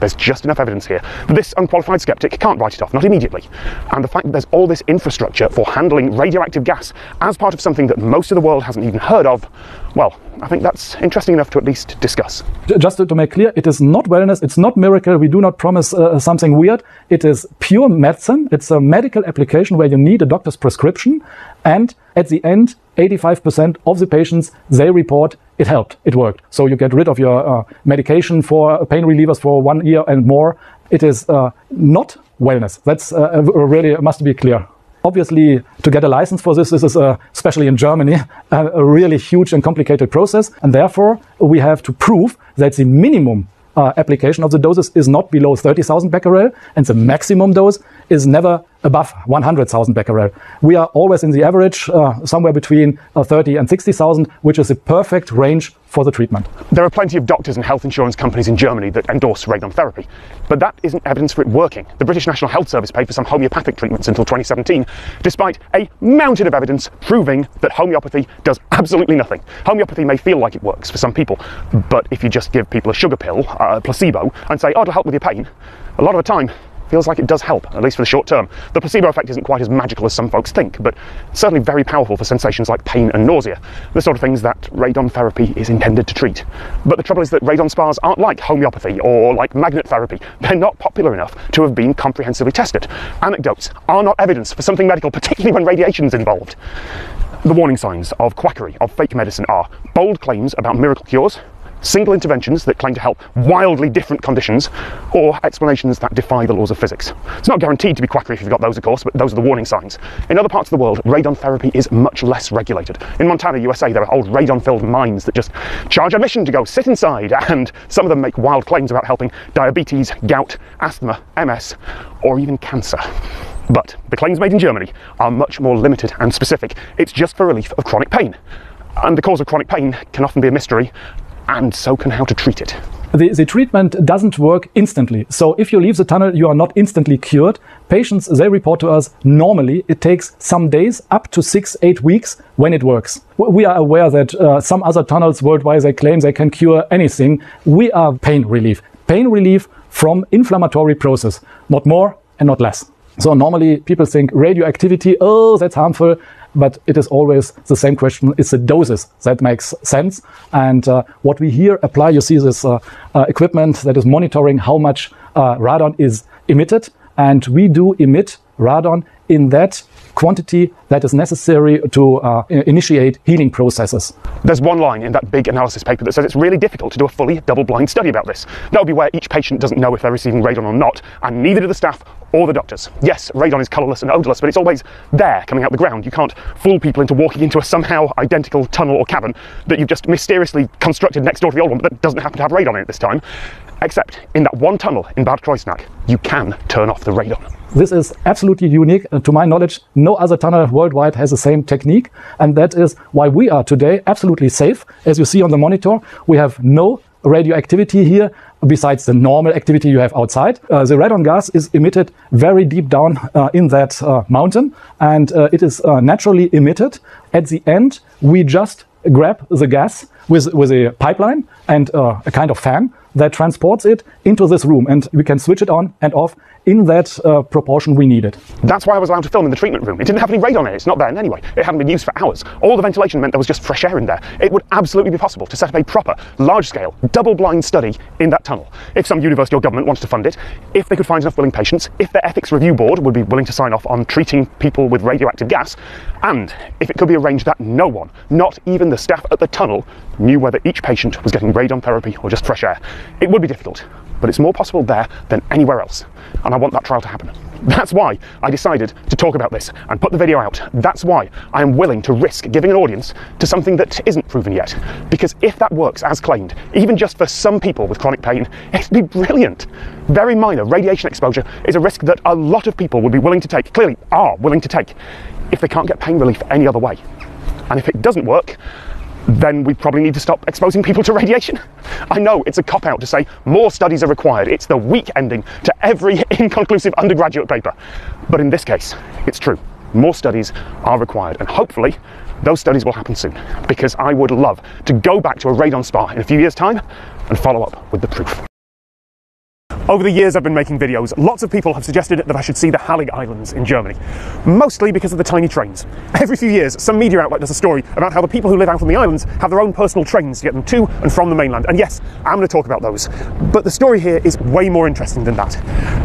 There's just enough evidence here. But this unqualified skeptic can't write it off, not immediately. And the fact that there's all this infrastructure for handling radioactive gas as part of something that most of the world hasn't even heard of, well, I think that's interesting enough to at least discuss. Just to make clear, it is not wellness, it's not miracle, we do not promise something weird. It is pure medicine. It's a medical application where you need a doctor's prescription, and at the end, 85% of the patients, they report it helped, it worked. So you get rid of your medication for pain relievers for 1 year and more. It is not wellness. That's really must be clear. Obviously, to get a license for this is, especially in Germany, a really huge and complicated process. And therefore, we have to prove that the minimum application of the doses is not below 30,000 becquerel, and the maximum dose is never above 100,000 becquerel. We are always in the average, somewhere between 30 and 60,000, which is the perfect range for the treatment. There are plenty of doctors and health insurance companies in Germany that endorse radon therapy, but that isn't evidence for it working. The British National Health Service paid for some homeopathic treatments until 2017, despite a mountain of evidence proving that homeopathy does absolutely nothing. Homeopathy may feel like it works for some people, but if you just give people a sugar pill, a placebo, and say, oh, it'll help with your pain, a lot of the time, feels like it does help, at least for the short term. The placebo effect isn't quite as magical as some folks think, but certainly very powerful for sensations like pain and nausea, the sort of things that radon therapy is intended to treat. But the trouble is that radon spas aren't like homeopathy or like magnet therapy. They're not popular enough to have been comprehensively tested. Anecdotes are not evidence for something medical, particularly when radiation is involved. The warning signs of quackery, of fake medicine, are bold claims about miracle cures, single interventions that claim to help wildly different conditions, or explanations that defy the laws of physics. It's not guaranteed to be quackery if you've got those, of course, but those are the warning signs. In other parts of the world, radon therapy is much less regulated. In Montana, USA, there are old radon-filled mines that just charge admission to go sit inside, and some of them make wild claims about helping diabetes, gout, asthma, MS, or even cancer. But the claims made in Germany are much more limited and specific. It's just for relief of chronic pain. And the cause of chronic pain can often be a mystery, and so can how to treat it. The treatment doesn't work instantly. So if you leave the tunnel, you are not instantly cured. Patients, they report to us, normally it takes some days, up to 6-8 weeks, when it works. We are aware that some other tunnels worldwide, they claim they can cure anything. We are pain relief. Pain relief from inflammatory process, not more and not less. So normally people think radioactivity, oh, that's harmful. But it is always the same question. It's the doses that makes sense. And what we here apply, you see this equipment that is monitoring how much radon is emitted. And we do emit radon in that quantity that is necessary to initiate healing processes. There's one line in that big analysis paper that says it's really difficult to do a fully double-blind study about this. That would be where each patient doesn't know if they're receiving radon or not, and neither do the staff or the doctors. Yes, radon is colourless and odourless, but it's always there coming out the ground. You can't fool people into walking into a somehow identical tunnel or cavern that you've just mysteriously constructed next door to the old one, but that doesn't happen to have radon in it this time. Except in that one tunnel in Bad Kreuznach, you can turn off the radon. This is absolutely unique. To my knowledge, no other tunnel worldwide has the same technique. And that is why we are today absolutely safe. As you see on the monitor, we have no radioactivity here besides the normal activity you have outside. The radon gas is emitted very deep down in that mountain, and it is naturally emitted. At the end, we just grab the gas with a pipeline and a kind of fan that transports it into this room, and we can switch it on and off in that proportion we need it. That's why I was allowed to film in the treatment room. It didn't have any radon in it, it's not there anyway. It hadn't been used for hours. All the ventilation meant there was just fresh air in there. It would absolutely be possible to set up a proper, large-scale, double-blind study in that tunnel. If some university or government wants to fund it, if they could find enough willing patients, if their ethics review board would be willing to sign off on treating people with radioactive gas, and if it could be arranged that no one, not even the staff at the tunnel, knew whether each patient was getting radon therapy or just fresh air. It would be difficult, but it's more possible there than anywhere else. And I want that trial to happen. That's why I decided to talk about this and put the video out. That's why I am willing to risk giving an audience to something that isn't proven yet. Because if that works as claimed, even just for some people with chronic pain, it'd be brilliant. Very minor radiation exposure is a risk that a lot of people would be willing to take, clearly are willing to take, if they can't get pain relief any other way. And if it doesn't work, then we probably need to stop exposing people to radiation. I know it's a cop-out to say more studies are required. It's the weak ending to every inconclusive undergraduate paper. But in this case, it's true. More studies are required, and hopefully those studies will happen soon, because I would love to go back to a radon spa in a few years' time and follow up with the proof. Over the years I've been making videos, lots of people have suggested that I should see the Hallig Islands in Germany, mostly because of the tiny trains. Every few years, some media outlet does a story about how the people who live out on the islands have their own personal trains to get them to and from the mainland. And yes, I'm going to talk about those. But the story here is way more interesting than that.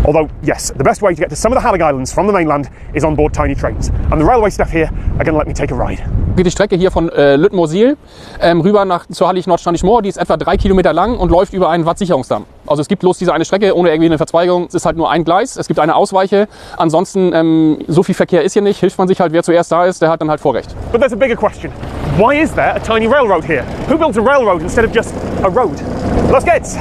Although, yes, the best way to get to some of the Hallig Islands from the mainland is on board tiny trains. And the railway staff here are going to let me take a ride. Geht die Strecke hier von Lüttmoor-Siel rüber zur Hallig-Nordstrandig-Moor. Die ist etwa 3 Kilometer lang und läuft über einen Watt-Sicherungsdamm. Also es gibt bloß diese eine Strecke ohne irgendwie eine Verzweigung. Es ist halt nur ein Gleis, es gibt eine Ausweiche. Ansonsten, so viel Verkehr ist hier nicht. Hilft man sich halt, wer zuerst da ist, der hat dann halt Vorrecht. But there's a bigger question. Why is there a tiny railroad here? Who built a railroad instead of just a road? Los geht's!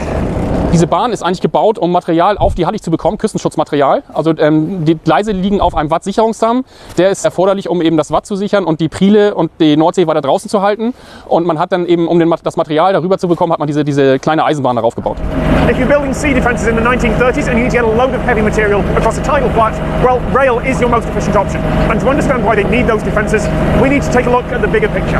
Diese Bahn ist eigentlich gebaut, um Material auf die Hallig zu bekommen, Küstenschutzmaterial. Also die Gleise liegen auf einem Watt-Sicherungsdamm. Der ist erforderlich, um eben das Watt zu sichern und die Priele und die Nordsee weiter draußen zu halten. Und man hat dann eben, um das Material darüber zu bekommen, hat man diese kleine Eisenbahn darauf gebaut. If you're building sea defences in the 1930s and you need to get a load of heavy material across a tidal flat, well, rail is your most efficient option. And to understand why they need those defences, we need to take a look at the bigger picture.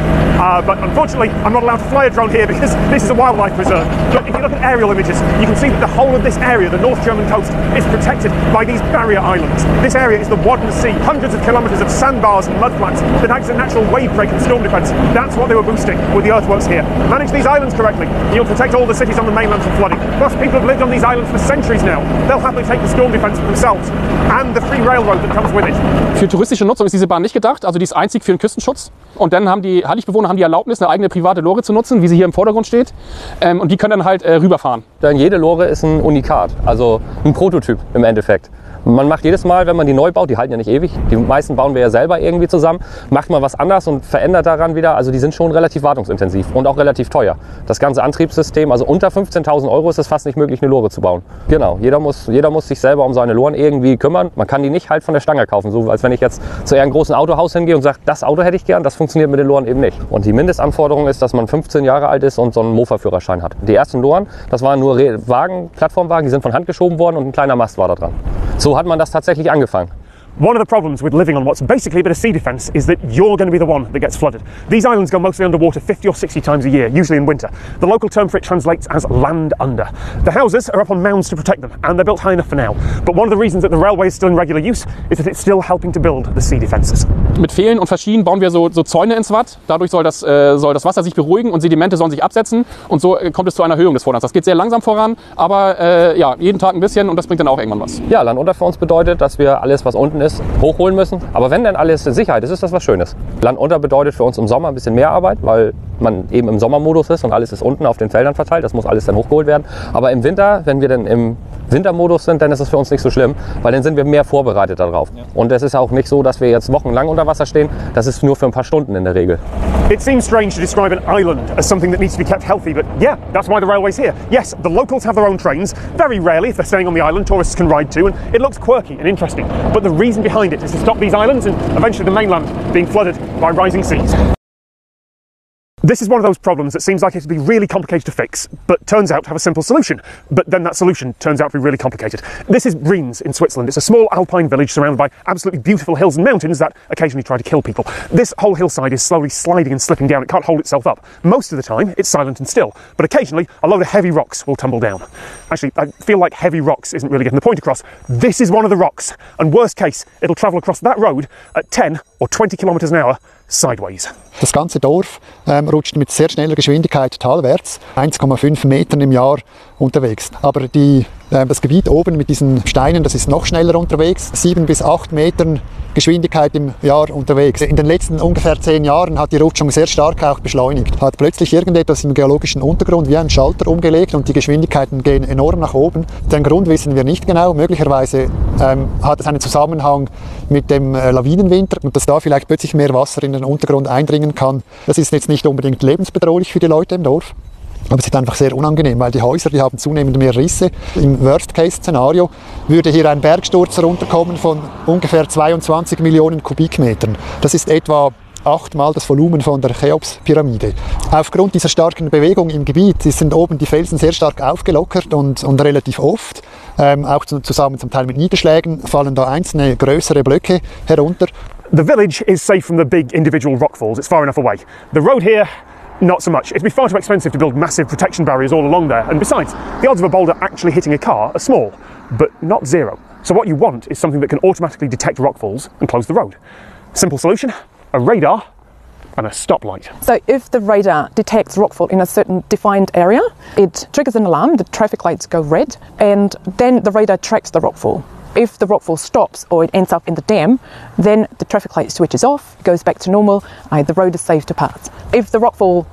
But unfortunately, I'm not allowed to fly a drone here because this is a wildlife preserve. But if you look at aerial images, you can see that the whole of this area, the North German coast, is protected by these barrier islands. This area is the Wadden Sea, hundreds of kilometres of sandbars and mudflats that act as a natural wave break and storm defence. That's what they were boosting with the earthworks here. Manage these islands correctly, and you'll protect all the cities on the mainland from flooding. Plus, people have lived on these islands for centuries now. They'll happily take the storm defence for themselves and the free railroad that comes with it. Für touristische Nutzung ist diese Bahn nicht gedacht, also die ist einzig für den Küstenschutz. Und dann haben die Halligbewohner die Erlaubnis, eine eigene private Lore zu nutzen, wie sie hier im Vordergrund steht. Und die können dann halt rüberfahren. Denn jede Lore ist ein Unikat, also ein Prototyp im Endeffekt. Man macht jedes Mal, wenn man die neu baut, die halten ja nicht ewig, die meisten bauen wir ja selber irgendwie zusammen, macht mal was anders und verändert daran wieder. Also die sind schon relativ wartungsintensiv und auch relativ teuer. Das ganze Antriebssystem, also unter 15.000 € ist es fast nicht möglich, eine Lore zu bauen. Genau, jeder muss sich selber um seine Loren irgendwie kümmern. Man kann die nicht halt von der Stange kaufen, so als wenn ich jetzt zu irgendeinem großen Autohaus hingehe und sage, das Auto hätte ich gern, das funktioniert mit den Loren eben nicht. Und die Mindestanforderung ist, dass man 15 Jahre alt ist und so einen Mofa-Führerschein hat. Die ersten Loren, das waren nur Wagen, Plattformwagen, die sind von Hand geschoben worden und ein kleiner Mast war da dran. So hat man das tatsächlich angefangen. One of the problems with living on what's basically a bit of sea defence is that you're going to be the one that gets flooded. These islands go mostly underwater 50 or 60 times a year, usually in winter. The local term for it translates as land under. The houses are up on mounds to protect them, and they're built high enough for now. But one of the reasons that the railway is still in regular use is that it's still helping to build the sea defences. Mit Pfählen und Verschienen bauen wir so Zäune ins Watt. Dadurch soll das Wasser sich beruhigen und Sedimente sollen sich absetzen. Und so kommt es zu einer Erhöhung des Vorlands. Das geht sehr langsam voran, aber ja, jeden Tag ein bisschen und das bringt dann auch irgendwann was. Ja, Land unter für uns bedeutet, dass wir alles, was unten ist, hochholen müssen. Aber wenn dann alles in Sicherheit ist, ist das was Schönes. Land unter bedeutet für uns im Sommer ein bisschen mehr Arbeit, weil man eben im Sommermodus ist und alles ist unten auf den Feldern verteilt. Das muss alles dann hochgeholt werden. Aber im Winter, wenn wir dann im Wintermodus sind, dann ist es für uns nicht so schlimm, weil dann sind wir mehr vorbereitet darauf. Ja. Und es ist auch nicht so, dass wir jetzt wochenlang unter Wasser stehen. Das ist nur für ein paar Stunden in der Regel. It seems strange to describe an island as something that needs to be kept healthy, but yeah, that's why the railway's here. Yes, the locals have their own trains. Very rarely, if they're staying on the island, tourists can ride too, and it looks quirky and interesting. But the reason behind it is to stop these islands and eventually the mainland being flooded by rising seas. This is one of those problems that seems like it would be really complicated to fix, but turns out to have a simple solution. But then that solution turns out to be really complicated. This is Rheims in Switzerland. It's a small alpine village surrounded by absolutely beautiful hills and mountains that occasionally try to kill people. This whole hillside is slowly sliding and slipping down. It can't hold itself up. Most of the time, it's silent and still, but occasionally a load of heavy rocks will tumble down. Actually, I feel like heavy rocks isn't really getting the point across. This is one of the rocks, and worst case, it'll travel across that road at 10 or 20 kilometers an hour sideways. Das ganze Dorf rutscht mit sehr schneller Geschwindigkeit talwärts, 1,5 Metern im Jahr unterwegs. Aber das Gebiet oben mit diesen Steinen, das ist noch schneller unterwegs, 7 bis 8 Metern Geschwindigkeit im Jahr unterwegs. In den letzten ungefähr 10 Jahren hat die Rutschung sehr stark auch beschleunigt. Hat plötzlich irgendetwas im geologischen Untergrund wie ein Schalter umgelegt und die Geschwindigkeiten gehen enorm nach oben. Den Grund wissen wir nicht genau. Möglicherweise hat es einen Zusammenhang mit dem Lawinenwinter und dass da vielleicht plötzlich mehr Wasser in den Untergrund eindringen kann. Das ist jetzt nicht unbedingt lebensbedrohlich für die Leute im Dorf. Aber es ist einfach sehr unangenehm, weil die Häuser, die haben zunehmend mehr Risse. Im Worst-Case-Szenario würde hier ein Bergsturz runterkommen von ungefähr 22 Millionen Kubikmetern. Das ist etwa 8-mal das Volumen von der Cheops-Pyramide. Aufgrund dieser starken Bewegung im Gebiet sind oben die Felsen sehr stark aufgelockert und relativ oft, auch zusammen zum Teil mit Niederschlägen, fallen da einzelne größere Blöcke herunter. The village is safe from the big individual rockfalls. It's far enough away. The road here, not so much. It'd be far too expensive to build massive protection barriers all along there, and besides, the odds of a boulder actually hitting a car are small, but not zero. So what you want is something that can automatically detect rockfalls and close the road. Simple solution, a radar and a stoplight. So if the radar detects rockfall in a certain defined area, it triggers an alarm, the traffic lights go red, and then the radar tracks the rockfall. If the rockfall stops or it ends up in the dam, then the traffic light switches off, goes back to normal, the road is safe to pass. If the rockfall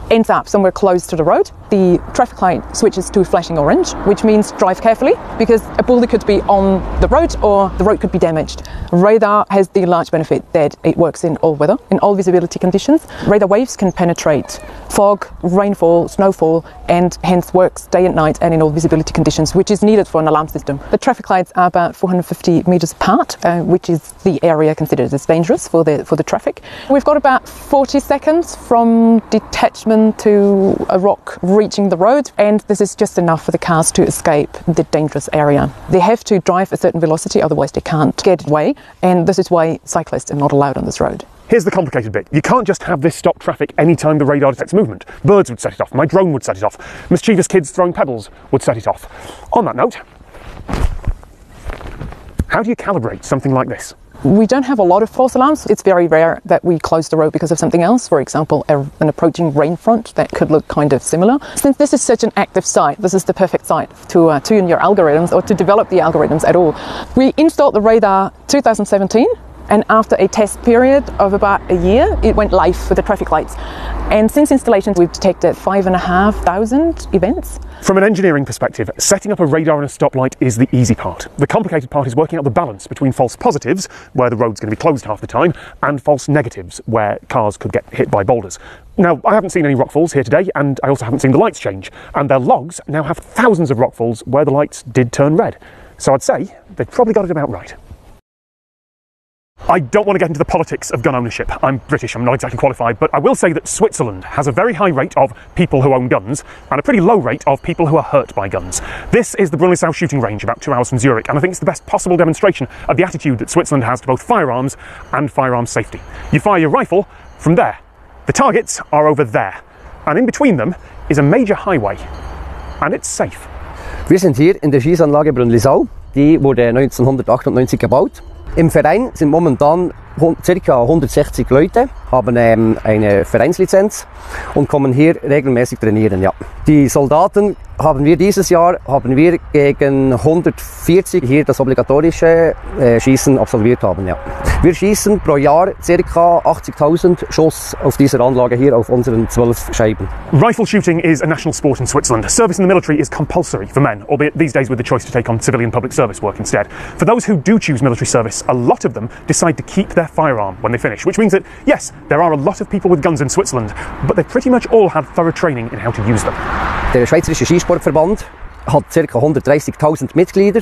ends up somewhere close to the road, the traffic light switches to flashing orange, which means drive carefully because a boulder could be on the road or the road could be damaged. Radar has the large benefit that it works in all weather, in all visibility conditions. Radar waves can penetrate fog, rainfall, snowfall, and hence works day and night and in all visibility conditions, which is needed for an alarm system. The traffic lights are about 450 metres apart, which is the area considered as dangerous for the traffic. We've got about 40 seconds from detachment to a rock reaching the road, and this is just enough for the cars to escape the dangerous area. They have to drive a certain velocity, otherwise they can't get away, and this is why cyclists are not allowed on this road. Here's the complicated bit. You can't just have this stop traffic anytime the radar detects movement. Birds would set it off, my drone would set it off, mischievous kids throwing pebbles would set it off. On that note, how do you calibrate something like this? We don't have a lot of false alarms. It's very rare that we close the road because of something else, for example, an approaching rain front that could look kind of similar. Since this is such an active site, this is the perfect site to tune your algorithms or to develop the algorithms at all. We installed the radar 2017. And after a test period of about a year, it went live with the traffic lights. And since installation, we've detected 5,500 events. From an engineering perspective, setting up a radar and a stoplight is the easy part. The complicated part is working out the balance between false positives, where the road's going to be closed half the time, and false negatives, where cars could get hit by boulders. Now, I haven't seen any rockfalls here today, and I also haven't seen the lights change. And their logs now have thousands of rockfalls where the lights did turn red. So I'd say they've probably got it about right. I don't want to get into the politics of gun ownership. I'm British, I'm not exactly qualified, but I will say that Switzerland has a very high rate of people who own guns and a pretty low rate of people who are hurt by guns. This is the Brunelsau shooting range, about 2 hours from Zurich, and I think it's the best possible demonstration of the attitude that Switzerland has to both firearms and firearms safety. You fire your rifle from there. The targets are over there, and in between them is a major highway, and it's safe. Wir sind hier in der Schießanlage Brunelsau. Die wurde 1998 gebaut. Im Verein sind momentan ca. 160 Leute, haben eine Vereinslizenz und kommen hier regelmäßig trainieren. Ja. Die Soldaten haben wir dieses Jahr gegen 140 hier das obligatorische Schießen absolviert haben. Ja. Wir schießen pro Jahr ca. 80.000 Schuss auf dieser Anlage hier auf unseren 12 Scheiben. Rifle shooting is a national sport in Switzerland. Service in the military is compulsory for men, albeit these days with the choice to take on civilian public service work instead. For those who do choose military service, a lot of them decide to keep their firearm when they finish, which means that, yes, there are a lot of people with guns in Switzerland, but they pretty much all had thorough training in how to use them. Der Schweizerische Skisportverband hat ca. 130.000 Mitglieder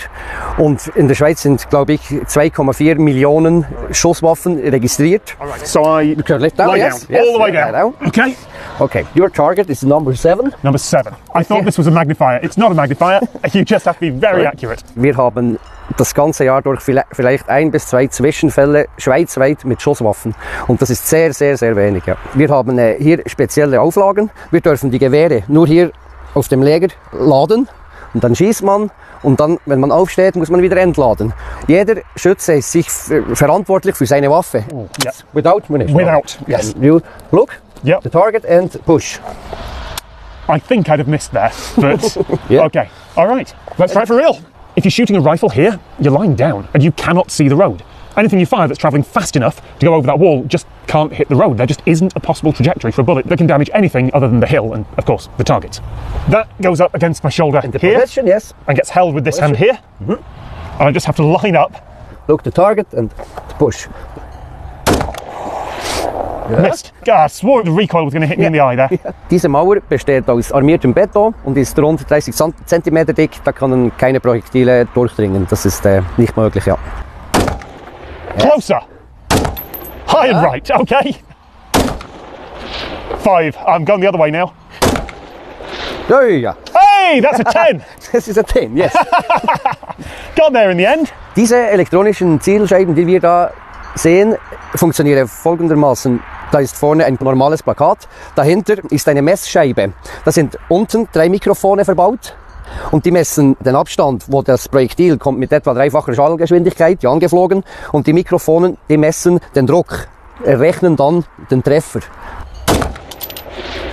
und in der Schweiz sind, glaube ich, 2,4 Millionen Schusswaffen registriert. Alright, so I lie down, yes, all the way down. Okay. Okay, your target is number 7. Number 7. I thought this was a magnifier. It's not a magnifier. You just have to be very accurate. Wir haben das ganze Jahr durch vielleicht 1 bis 2 Zwischenfälle schweizweit mit Schusswaffen. Und das ist sehr, sehr, sehr wenig. Ja. Wir haben hier spezielle Auflagen. Wir dürfen die Gewehre nur hier auf dem Lager laden. Und dann schießt man und dann, wenn man aufsteht, muss man wieder entladen. Jeder Schütze ist sich verantwortlich für seine Waffe. Oh, yeah. Without munition. Without, yes. And you look, yep. the target and push. I think I'd have missed there, but yeah. Okay. All right, let's try it for real. If you're shooting a rifle here, you're lying down and you cannot see the road. Anything you fire that's travelling fast enough to go over that wall just can't hit the road. There just isn't a possible trajectory for a bullet that can damage anything other than the hill and, of course, the target. That goes up against my shoulder in the here, position, yes, and gets held with this hand here. Mm-hmm. And I just have to line up. Look the target and push. Yeah. Missed. God, I swore the recoil was going to hit me in the eye there. Diese Mauer besteht aus armiertem Beton und ist rund 30 cm dick. Da können keine Projektile durchdringen. Das ist nicht möglich, ja. Closer. High and right, okay. 5. I'm going the other way now. Yeah. Hey, that's a 10. This is a 10, yes. Got there in the end. Diese elektronischen Zielscheiben, die wir da sehen, funktionieren folgendermaßen. Da ist vorne ein normales Plakat, dahinter ist eine Messscheibe. Da sind unten 3 Mikrofone verbaut und die messen den Abstand, wo das Projektil kommt mit etwa 3-facher Schallgeschwindigkeit, die angeflogen, und die Mikrofone, die messen den Druck, errechnen dann den Treffer.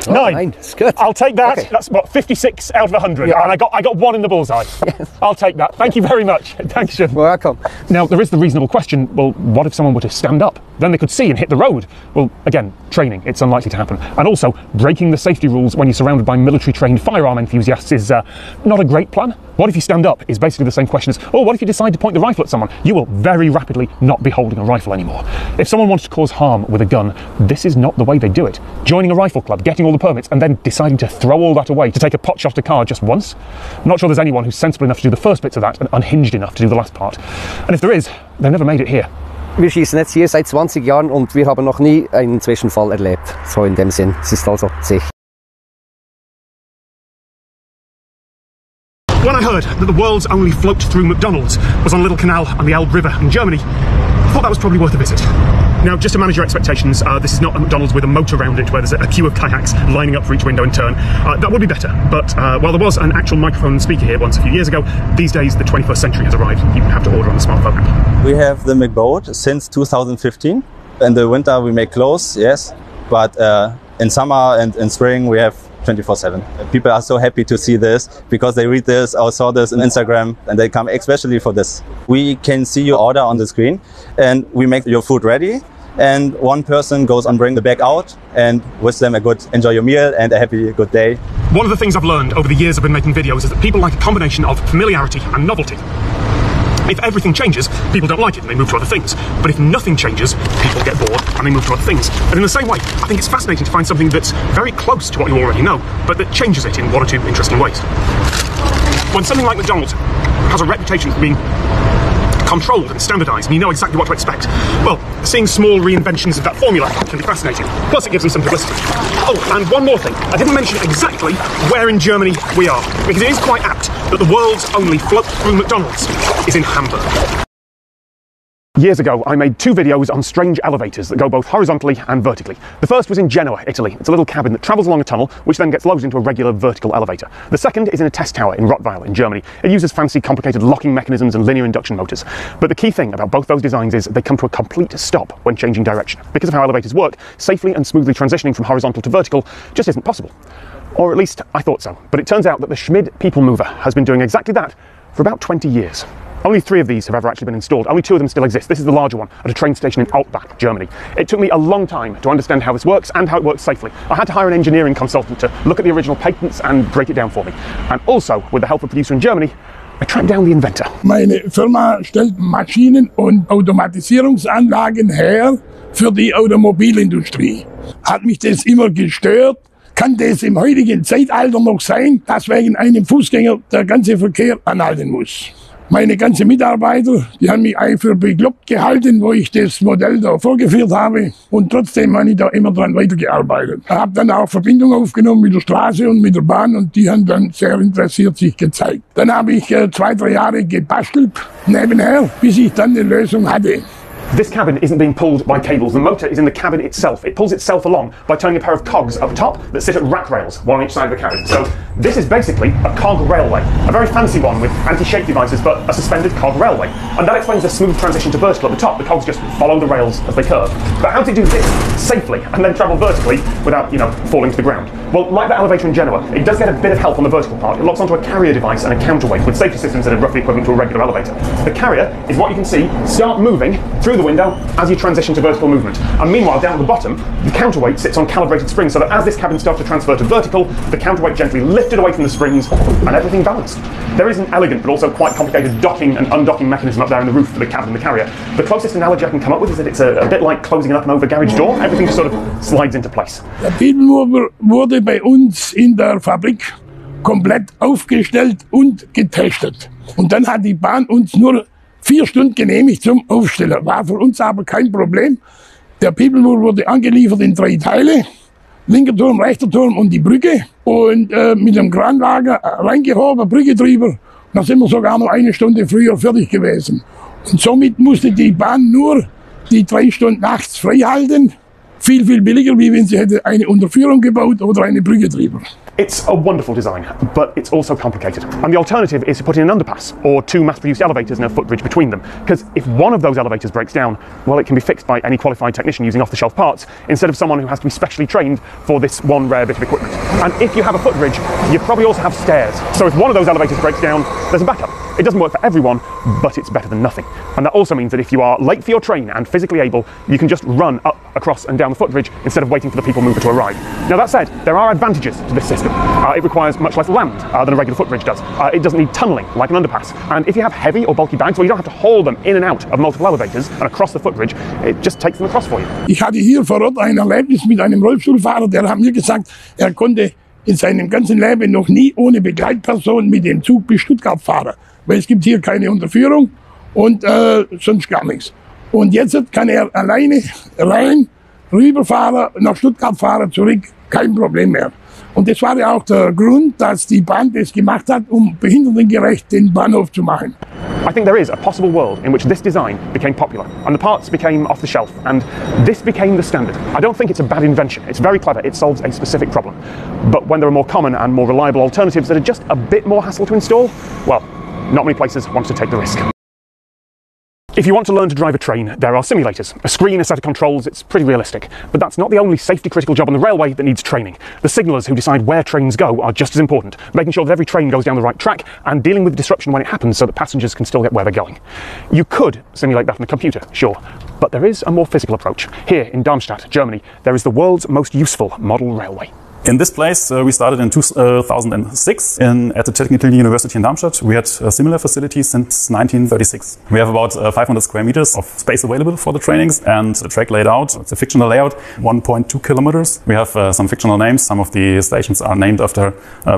9. It's good. I'll take that. Okay. That's what, 56 out of 100. Yeah. And I got 1 in the bullseye. Yes. I'll take that. Thank you very much. Thanks, Sean. Welcome. Now, there is the reasonable question, well, what if someone were to stand up? Then they could see and hit the road. Well, again, training, it's unlikely to happen. And also, breaking the safety rules when you're surrounded by military-trained firearm enthusiasts is not a great plan. What if you stand up is basically the same question as, oh, what if you decide to point the rifle at someone? You will very rapidly not be holding a rifle anymore. If someone wants to cause harm with a gun, this is not the way they do it. Joining a rifle club, getting all the permits, and then deciding to throw all that away to take a pot-shot car just once? I'm not sure there's anyone who's sensible enough to do the first bits of that and unhinged enough to do the last part. And if there is, they've never made it here. Wir schießen jetzt hier seit 20 Jahren und wir haben noch nie einen Zwischenfall erlebt. So in dem Sinn. Es ist also sicher. When I heard that the world's only float through McDonald's was on a little canal on the Elbe River in Germany, I thought that was probably worth a visit. Now, just to manage your expectations, this is not a McDonald's with a moat around it where there's a queue of kayaks lining up for each window in turn. That would be better, but while there was an actual microphone speaker here once a few years ago, these days the 21st century has arrived. You have to order on the smartphone app. We have the McBoat since 2015. In the winter we make clothes, yes, but in summer and in spring we have 24/7. People are so happy to see this because they read this or saw this on Instagram and they come especially for this. We can see your order on the screen and we make your food ready and one person goes and bring the bag out and wish them a good enjoy your meal and a happy good day. One of the things I've learned over the years I've been making videos is that people like a combination of familiarity and novelty. If everything changes, people don't like it and they move to other things. But if nothing changes, people get bored and they move to other things. And in the same way, I think it's fascinating to find something that's very close to what you already know, but that changes it in 1 or 2 interesting ways. When something like McDonald's has a reputation for being controlled and standardised, and you know exactly what to expect. Well, seeing small reinventions of that formula can be fascinating. Plus, it gives them some publicity. Oh, and one more thing. I didn't mention exactly where in Germany we are, because it is quite apt that the world's only float-through McDonald's is in Hamburg. Years ago, I made 2 videos on strange elevators that go both horizontally and vertically. The first was in Genoa, Italy. It's a little cabin that travels along a tunnel, which then gets loaded into a regular vertical elevator. The second is in a test tower in Rottweil in Germany. It uses fancy, complicated locking mechanisms and linear induction motors. But the key thing about both those designs is they come to a complete stop when changing direction. Because of how elevators work, safely and smoothly transitioning from horizontal to vertical just isn't possible. Or at least I thought so. But it turns out that the Schmid People Mover has been doing exactly that for about 20 years. Only 3 of these have ever actually been installed. Only 2 of them still exist. This is the larger one at a train station in Altbach, Germany. It took me a long time to understand how this works and how it works safely. I had to hire an engineering consultant to look at the original patents and break it down for me. And also, with the help of a producer in Germany, I tracked down the inventor. Meine Firma stellt Maschinen und Automatisierungsanlagen her für die Automobilindustrie. Hat mich das immer gestört? Kann das im heutigen Zeitalter noch sein, dass wegen einem Fußgänger der ganze Verkehr anhalten muss? Meine ganzen Mitarbeiter, die haben mich eigentlich für bekloppt gehalten, wo ich das Modell da vorgeführt habe. Und trotzdem habe ich da immer dran weitergearbeitet. Ich habe dann auch Verbindung aufgenommen mit der Straße und mit der Bahn und die haben dann sehr interessiert sich gezeigt. Dann habe ich 2-3 Jahre gebastelt nebenher, bis ich dann eine Lösung hatte. This cabin isn't being pulled by cables. The motor is in the cabin itself. It pulls itself along by turning a pair of cogs up top that sit at rack rails, one on each side of the cabin. So this is basically a cog railway, a very fancy one with anti-shake devices, but a suspended cog railway. And that explains the smooth transition to vertical at the top. The cogs just follow the rails as they curve. But how to do this safely and then travel vertically without, falling to the ground? Well, like the elevator in Genoa, it does get a bit of help on the vertical part. It locks onto a carrier device and a counterweight with safety systems that are roughly equivalent to a regular elevator. The carrier is what you can see start moving through the window as you transition to vertical movement. And meanwhile, down at the bottom, the counterweight sits on calibrated springs so that as this cabin starts to transfer to vertical, the counterweight gently lifted away from the springs and everything balanced. There is an elegant but also quite complicated docking and undocking mechanism up there in the roof for the cabin and the carrier. The closest analogy I can come up with is that it's a bit like closing an up and over garage door. Everything just sort of slides into place. Der People wurde bei uns in der Fabrik komplett aufgestellt und getestet. Und dann hat die Bahn uns nur 4 Stunden genehmigt zum Aufstellen. War für uns aber kein Problem. Der People wurde angeliefert in 3 Teile. Linker Turm, rechter Turm und die Brücke. Und mit dem Kranlager reingehoben, Brücke drüber. Da sind wir sogar noch 1 Stunde früher fertig gewesen. Und somit musste die Bahn nur die 3 Stunden nachts frei halten. Viel, viel billiger, wie wenn sie hätte eine Unterführung gebaut oder eine Brücke drüber. It's a wonderful design, but it's also complicated. And the alternative is to put in an underpass or 2 mass-produced elevators and a footbridge between them. Because if one of those elevators breaks down, well, it can be fixed by any qualified technician using off-the-shelf parts, instead of someone who has to be specially trained for this one rare bit of equipment. And if you have a footbridge, you probably also have stairs. So if one of those elevators breaks down, there's a backup. It doesn't work for everyone, but it's better than nothing. And that also means that if you are late for your train and physically able, you can just run up, across and down the footbridge instead of waiting for the people mover to arrive. Now that said, there are advantages to this system. It requires much less land than a regular footbridge does. It doesn't need tunnelling like an underpass. And if you have heavy or bulky bags, well, you don't have to haul them in and out of multiple elevators and across the footbridge. It just takes them across for you. Ich hatte hier vor Ort ein Erlebnis mit einem Rollstuhlfahrer, der hat mir gesagt, er konnte in seinem ganzen Leben noch nie ohne Begleitperson mit dem Zug bis Stuttgart fahren. Weil es gibt hier keine Unterführung und sonst gar nichts. Und jetzt kann er alleine rein, rüberfahren, nach Stuttgart fahren, zurück, kein Problem mehr. Und das war ja auch der Grund, dass die Bahn das gemacht hat, behindertengerecht den Bahnhof zu machen. I think there is a possible world in which this design became popular and the parts became off the shelf and this became the standard. I don't think it's a bad invention. It's very clever. It solves a specific problem. But when there are more common and more reliable alternatives that are just a bit more hassle to install, well, not many places want to take the risk. If you want to learn to drive a train, there are simulators. A screen, a set of controls, it's pretty realistic. But that's not the only safety-critical job on the railway that needs training. The signallers who decide where trains go are just as important, making sure that every train goes down the right track and dealing with disruption when it happens so that passengers can still get where they're going. You could simulate that on a computer, sure, but there is a more physical approach. Here in Darmstadt, Germany, there is the world's most useful model railway. In this place, we started in 2006 at the Technical University in Darmstadt. We had similar facilities since 1936. We have about 500 square meters of space available for the trainings and the track laid out. It's a fictional layout, 1.2 kilometers. We have some fictional names. Some of the stations are named after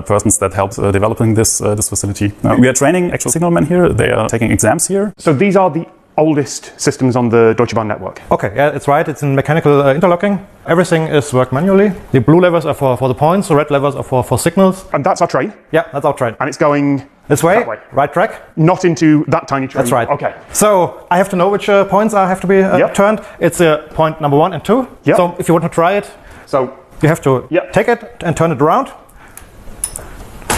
persons that helped developing this facility. We are training actual signalmen here. They are taking exams here. So these are the oldest systems on the Deutsche Bahn network. Okay, yeah, it's right. It's in mechanical interlocking. Everything is worked manually. The blue levers are for the points, the red levers are for signals. And that's our train? Yeah, that's our train. And it's going this way, that way? Right track. Not into that tiny train? That's right. Okay. So I have to know which points have to be turned. It's point number 1 and 2. Yep. So if you want to try it, so you have to take it and turn it around.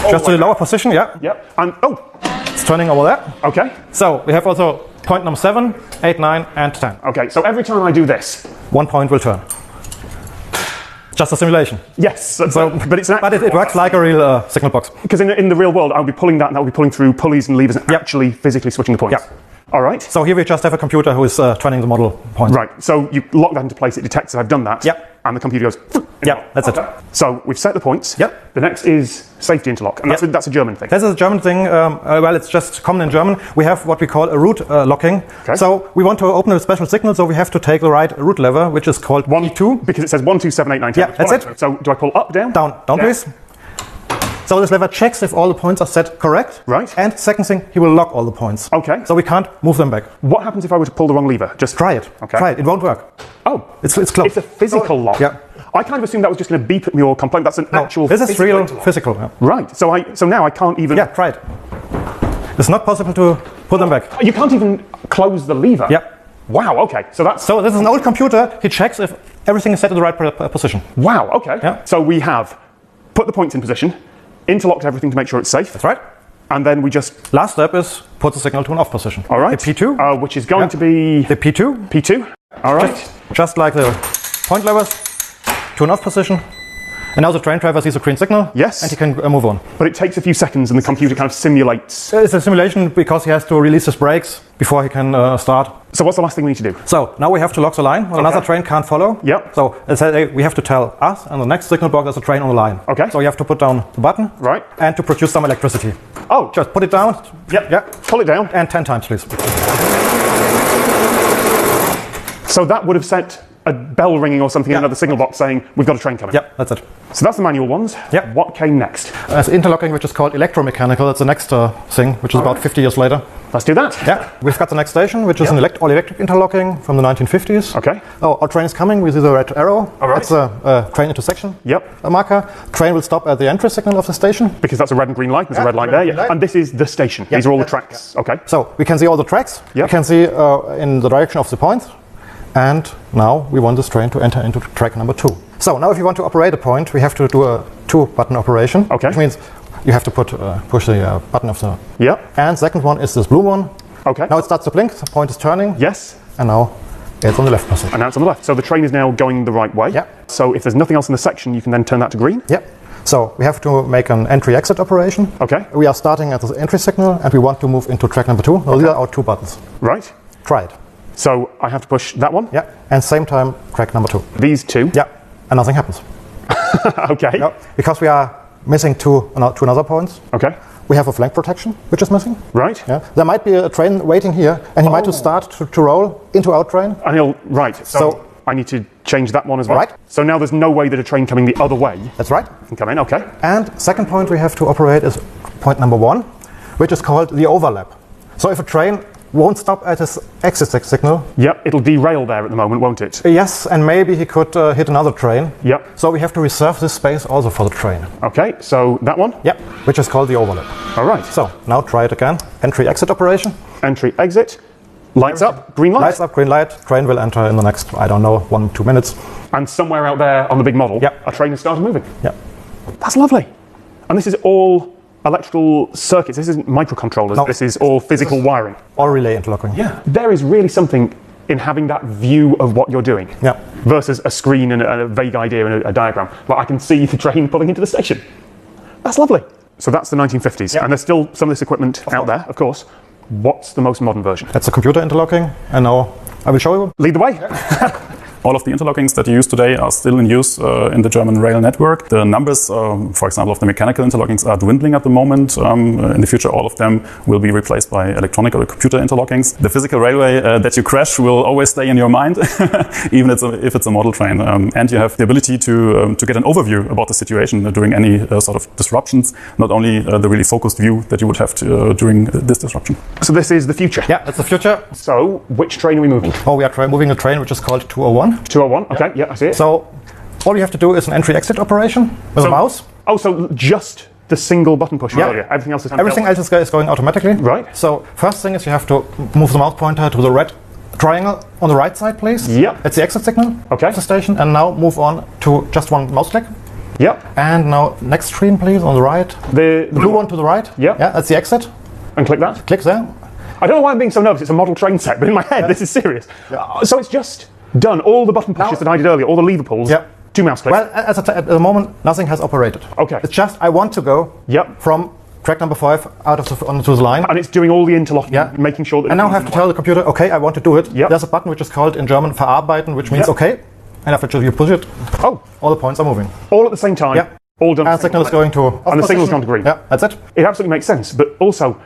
Just to the lower position, Yep. And it's turning over there. Okay. So we have also point number 7, 8, 9, and 10. Okay, so every time I do this, 1 point will turn. Just a simulation. Yes, but it's it works like a real signal box. Because in the real world, I'll be pulling that, and I'll be pulling through pulleys and levers and actually physically switching the points. Yeah. All right. So here we just have a computer who is turning the model points. Right. So you lock that into place. It detects that I've done that. Yep. And the computer goes. Yep. That's it. So we've set the points. Yep. The next is safety interlock, and that's a German thing. This is a German thing. Well, it's just common in German. We have what we call a root locking. Okay. So we want to open a special signal, so we have to take the right root lever, which is called 1, 2, because it says 1, 2, 7, 8, 9, 10. Yeah, that's it. So do I pull up, down? Down, please. So this lever checks if all the points are set correct. Right. And second thing, he will lock all the points. Okay. So we can't move them back. What happens if I were to pull the wrong lever? Just try it. Okay. Try it. It won't work. Oh. It's closed. It's a physical lock. Yeah. I kind of assumed that was just going to beep at me or complain. That's an actual. This is real physical. Yeah. Right. So now I can't even. Yeah. Try it. It's not possible to put them back. You can't even close the lever. Yeah. Wow. Okay. So this is an old computer. He checks if everything is set in the right position. Wow. Okay. Yeah. So we have put the points in position, interlocked everything to make sure it's safe. That's right. And then we just. Last step is put the signal to an off position. All right. The P2. Which is going to be. The P2. P2. All right. Just like the point levers to an off position. And now the train driver sees a green signal. Yes. And he can move on. But it takes a few seconds and the computer kind of simulates. It's a simulation because he has to release his brakes before he can start. So what's the last thing we need to do? So now we have to lock the line. Another train can't follow. Yep. So we have to tell us, and the next signal box is a train on the line. Okay. So you have to put down the button. Right. And to produce some electricity. Oh. Just put it down. Yep. Yeah. Pull it down. And 10 times, please. So that would have set a bell ringing or something in another signal box saying, we've got a train coming. Yep, that's it. So that's the manual ones. Yep. What came next? Interlocking, which is called electromechanical. That's the next thing, which is about 50 years later. Let's do that. Yeah. We've got the next station, which is an all-electric interlocking from the 1950s. Okay. Oh, our train is coming. We see the red arrow. All right. That's a train intersection. Yep. A marker. Train will stop at the entry signal of the station. Because that's a red and green light. There's a red light there. Yeah. And this is the station. These are all the tracks. Okay. So we can see all the tracks. Yep. We can see in the direction of the points. And now we want this train to enter into track number 2. So now if you want to operate a point, we have to do a 2-button operation. Okay. Which means you have to push the button of the... Yeah. And second one is this blue one. Okay. Now it starts to blink, the point is turning. Yes. And now it's on the left position. And now it's on the left. So the train is now going the right way. Yeah. So if there's nothing else in the section, you can then turn that to green. Yeah. So we have to make an entry-exit operation. Okay. We are starting at the entry signal and we want to move into track number 2. Now these are our 2 buttons. Right. Try it. So I have to push that one? Yeah. And same time, track number 2. These 2? Yeah. And nothing happens. Okay. No, because we are missing two another points. Okay. We have a flank protection, which is missing. Right. Yeah. There might be a train waiting here, and he might start to roll into our train. And he'll... Right. So I need to change that one as well. Right. So now there's no way that a train coming the other way... That's right. ...can come in. Okay. And second point we have to operate is point number 1, which is called the overlap. So if a train won't stop at his exit signal. Yep, it'll derail there at the moment, won't it? Yes, and maybe he could hit another train. Yep. So we have to reserve this space also for the train. Okay, so that one? Yep, which is called the overlap. All right. So now try it again. Entry-exit operation. Entry-exit. Lights up, green light. Lights up, green light. Train will enter in the next, I don't know, 1-2 minutes. And somewhere out there on the big model, a train has started moving. Yep. That's lovely. And this is all electrical circuits. This isn't microcontrollers. No. This is all physical wiring. Or relay interlocking. Yeah. There is really something in having that view of what you're doing. Yeah. Versus a screen and a vague idea and a diagram. Like I can see the train pulling into the station. That's lovely. So that's the 1950s. Yeah. And there's still some of this equipment out there, of course. What's the most modern version? That's a computer interlocking. And now I will show you. Lead the way. All of the interlockings that you use today are still in use in the German rail network. The numbers, for example, of the mechanical interlockings are dwindling at the moment. In the future, all of them will be replaced by electronic or computer interlockings. The physical railway that you crash will always stay in your mind, even if it's a model train. And you have the ability to get an overview about the situation during any sort of disruptions, not only the really focused view that you would have during this disruption. So this is the future? Yeah, that's the future. So which train are we moving? Oh, we are moving a train which is called 201. 201, okay, yeah, I see it. So all you have to do is an entry-exit operation with a mouse. Oh, so just the single button push earlier. Everything else is Everything else is going automatically. Right. So first thing is you have to move the mouse pointer to the red triangle on the right side, please. Yeah. That's the exit signal. Okay. Of the station, and now move on to just one mouse click. Yep. And now next screen, please, on the right. The blue one to the right. Yeah. Yeah, that's the exit. And click that. Click there. I don't know why I'm being so nervous. It's a model train set, but in my head, this is serious. Yeah. So it's just done. All the button pushes that I did earlier, all the lever pulls. Yeah. 2 mouse clicks. Well, at the moment, nothing has operated. Okay. It's just I want to go from track number 5 out of onto the line. And it's doing all the interlocking, making sure that... And now I have to tell the computer, okay, I want to do it. There's a button which is called in German verarbeiten, which means okay. And after you push it, all the points are moving. All at the same time. Yeah. All done. And the signal is going to... And the signal's gone to green. Yeah, that's it. It absolutely makes sense, but also...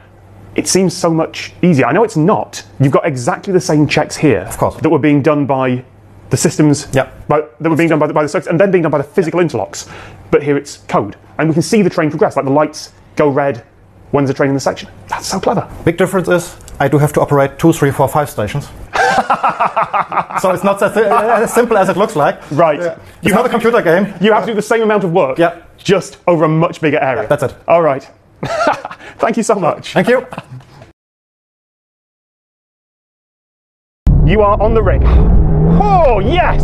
It seems so much easier. I know it's not. You've got exactly the same checks here, of course, that were being done by the systems, that were being done by the circuits, and then being done by the physical interlocks. But here it's code, and we can see the train progress. Like the lights go red when there's a train in the section. That's so clever. Big difference is I do have to operate 2, 3, 4, 5 stations. So it's not as simple as it looks like. Right. You have a computer game. You have to do the same amount of work. Just over a much bigger area. That's it. All right. Thank you so much. Thank you. You are on the ring. Oh, yes!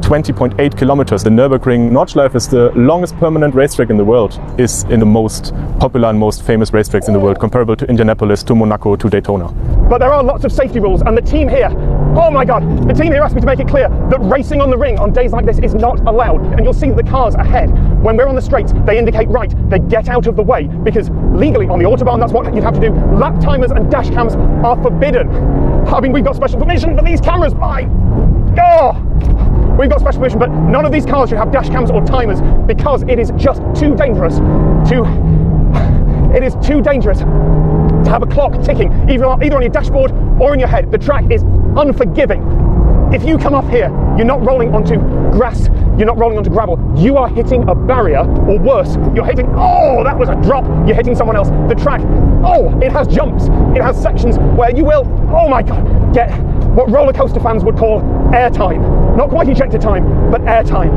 20.8 kilometers. The Nürburgring Nordschleife is the longest permanent racetrack in the world. Is in the most popular and most famous racetracks in the world, comparable to Indianapolis, to Monaco, to Daytona. But there are lots of safety rules, and the team here, oh my God, the team here asked me to make it clear that racing on the ring on days like this is not allowed. And you'll see that the cars ahead, when we're on the straights, they indicate right, they get out of the way, because legally on the Autobahn, that's what you'd have to do. Lap timers and dash cams are forbidden. I mean, we've got special permission for these cameras, we've got special permission, but none of these cars should have dash cams or timers because it is just too dangerous to have a clock ticking either on your dashboard or in your head. The track is unforgiving. If you come off here, you're not rolling onto grass, you're not rolling onto gravel, you are hitting a barrier, or worse, you're hitting, oh, that was a drop, you're hitting someone else. The track, oh, it has jumps, it has sections where you will, oh my God, get what roller coaster fans would call airtime. Not quite ejector time, but airtime.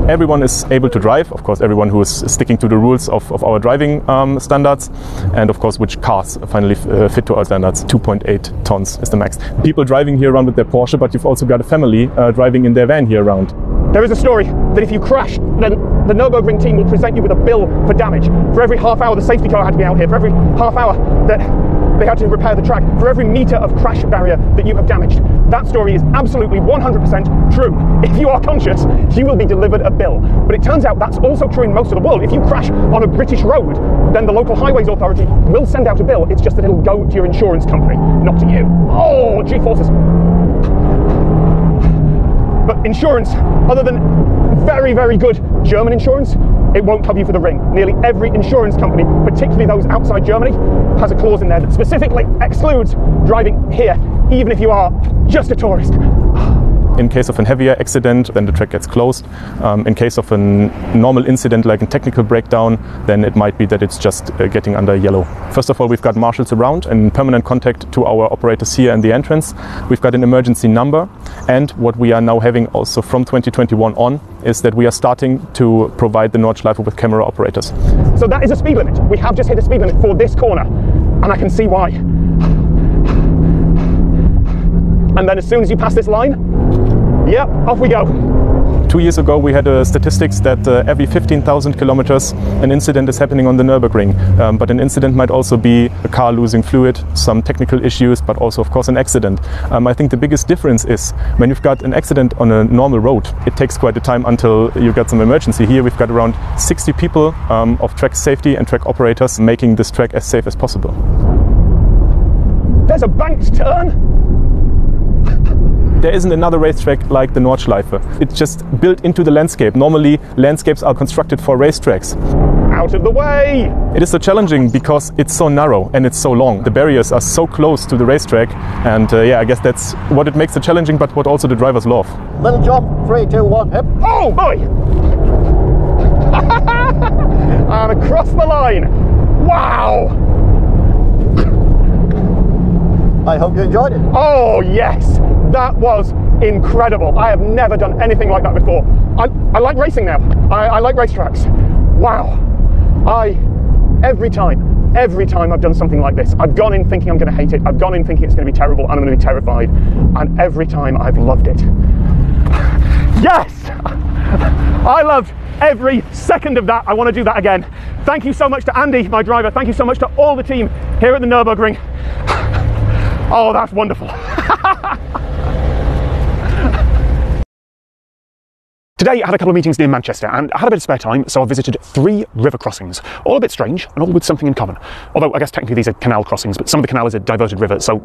Everyone is able to drive, of course everyone who is sticking to the rules of our driving standards, and of course which cars finally fit to our standards. 2.8 tons is the max. People driving here around with their Porsche, but you've also got a family driving in their van here around. There is a story that if you crash, then the Nürburgring team will present you with a bill for damage. For every half hour the safety car had to be out here, for every half hour that they had to repair the track, for every metre of crash barrier that you have damaged. That story is absolutely 100% true. If you are conscious, you will be delivered a bill. But it turns out that's also true in most of the world. If you crash on a British road, then the local highways authority will send out a bill. It's just that it'll go to your insurance company, not to you. Oh, G-forces. But insurance, other than very, very good German insurance, it won't cover you for the ring. Nearly every insurance company, particularly those outside Germany, has a clause in there that specifically excludes driving here, even if you are just a tourist. In case of a heavier accident, then the track gets closed. In case of a normal incident like a technical breakdown, then it might be that it's just getting under yellow. First of all, we've got marshals around and permanent contact to our operators here in the entrance. We've got an emergency number, and what we are now having also from 2021 on is that we are starting to provide the Nordschleife with camera operators. So that is a speed limit. We have just hit a speed limit for this corner, and I can see why. And then as soon as you pass this line, yep, off we go. 2 years ago we had statistics that every 15,000 kilometers an incident is happening on the Nürburgring. But an incident might also be a car losing fluid, some technical issues, but also of course an accident. I think the biggest difference is when you've got an accident on a normal road, it takes quite a time until you get some emergency. Here we've got around 60 people of track safety and track operators making this track as safe as possible. There's a banked turn. There isn't another racetrack like the Nordschleife. It's just built into the landscape. Normally, landscapes are constructed for racetracks. Out of the way! It is so challenging because it's so narrow and it's so long. The barriers are so close to the racetrack, and yeah, I guess that's what it makes it challenging, but what also the drivers love. Little jump, 3, 2, 1, hip. Oh boy! And across the line. Wow! I hope you enjoyed it. Oh yes, that was incredible. I have never done anything like that before. I like racing now. I like racetracks. Wow. Every time I've done something like this, I've gone in thinking I'm going to hate it. I've gone in thinking it's going to be terrible and I'm going to be terrified. And every time I've loved it. Yes! I loved every second of that. I want to do that again. Thank you so much to Andy, my driver. Thank you so much to all the team here at the Nürburgring. Oh, that's wonderful. Today I had a couple of meetings near Manchester and I had a bit of spare time, so I visited 3 river crossings, all a bit strange and all with something in common. Although I guess technically these are canal crossings, but some of the canal is a diverted river, so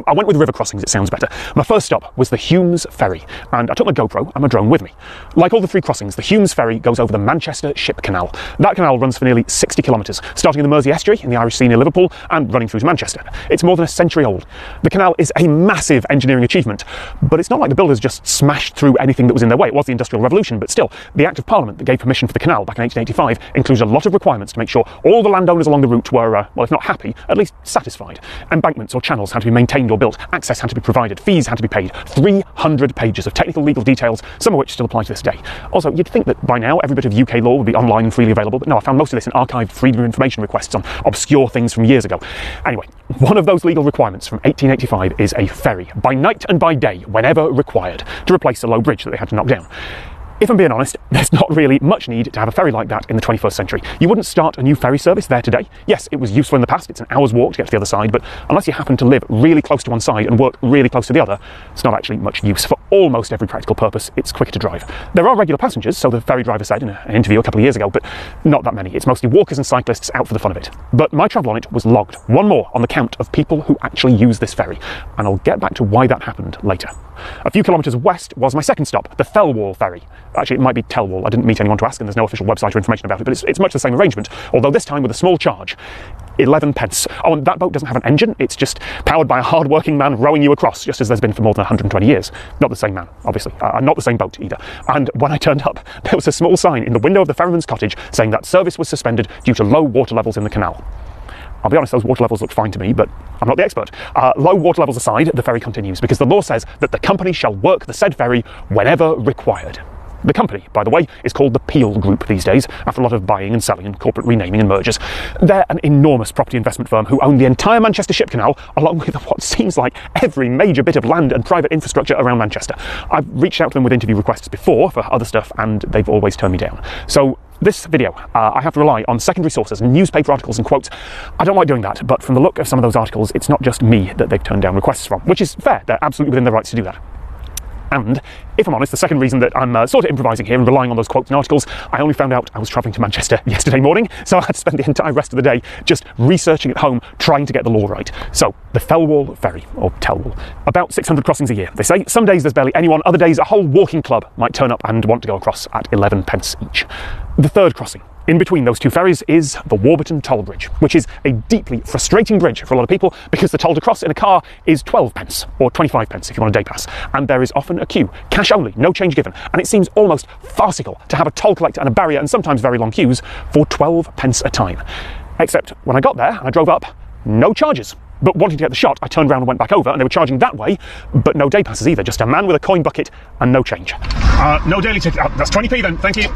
I went with river crossings, it sounds better. My first stop was the Humes Ferry, and I took my GoPro and my drone with me. Like all the 3 crossings, the Humes Ferry goes over the Manchester Ship Canal. That canal runs for nearly 60 kilometres, starting in the Mersey Estuary in the Irish Sea near Liverpool and running through to Manchester. It's more than a century old. The canal is a massive engineering achievement, but it's not like the builders just smashed through anything that was in their way. It was the Industrial Revolution, but still, the Act of Parliament that gave permission for the canal back in 1885 included a lot of requirements to make sure all the landowners along the route were, well, if not happy, at least satisfied. Embankments or channels had to be maintained or built, access had to be provided, fees had to be paid, 300 pages of technical legal details, some of which still apply to this day. Also, you'd think that by now every bit of UK law would be online and freely available, but no, I found most of this in archived freedom of information requests on obscure things from years ago. Anyway, one of those legal requirements from 1885 is a ferry, by night and by day, whenever required, to replace a low bridge that they had to knock down. If I'm being honest, there's not really much need to have a ferry like that in the 21st century. You wouldn't start a new ferry service there today. Yes, it was useful in the past, it's an hour's walk to get to the other side, but unless you happen to live really close to one side and work really close to the other, it's not actually much use. For almost every practical purpose, it's quicker to drive. There are regular passengers, so the ferry driver said in an interview a couple of years ago, but not that many. It's mostly walkers and cyclists out for the fun of it. But my travel on it was logged, one more on the count of people who actually use this ferry, and I'll get back to why that happened later. A few kilometres west was my second stop, the Fellwall ferry. Actually, it might be Tellwall. I didn't meet anyone to ask, and there's no official website or information about it, but it's much the same arrangement, although this time with a small charge. 11 pence. Oh, and that boat doesn't have an engine, it's just powered by a hard-working man rowing you across, just as there's been for more than 120 years. Not the same man, obviously, not the same boat either. And when I turned up, there was a small sign in the window of the ferryman's cottage saying that service was suspended due to low water levels in the canal. I'll be honest, those water levels look fine to me, but I'm not the expert. Low water levels aside, the ferry continues, because the law says that the company shall work the said ferry whenever required. The company, by the way, is called the Peel Group these days, after a lot of buying and selling and corporate renaming and mergers. They're an enormous property investment firm who own the entire Manchester Ship Canal, along with what seems like every major bit of land and private infrastructure around Manchester. I've reached out to them with interview requests before for other stuff, and they've always turned me down. So this video, I have to rely on secondary sources, newspaper articles and quotes. I don't like doing that, but from the look of some of those articles, it's not just me that they've turned down requests from, which is fair. They're absolutely within their rights to do that. And if I'm honest, the second reason that I'm sort of improvising here and relying on those quotes and articles, I only found out I was travelling to Manchester yesterday morning, so I had to spend the entire rest of the day just researching at home, trying to get the law right. So, the Fellwall Ferry, or Tellwall, about 600 crossings a year. They say some days there's barely anyone, other days a whole walking club might turn up and want to go across at 11 pence each. The third crossing, in between those two ferries, is the Warburton Toll Bridge, which is a deeply frustrating bridge for a lot of people because the toll to cross in a car is 12 pence, or 25 pence if you want a day pass, and there is often a queue, cash only, no change given, and it seems almost farcical to have a toll collector and a barrier and sometimes very long queues for 12 pence a time. Except when I got there and I drove up, no charges. But wanting to get the shot, I turned around and went back over, and they were charging that way, but no day passes either, just a man with a coin bucket and no change. No daily ticket. That's 20p then, thank you.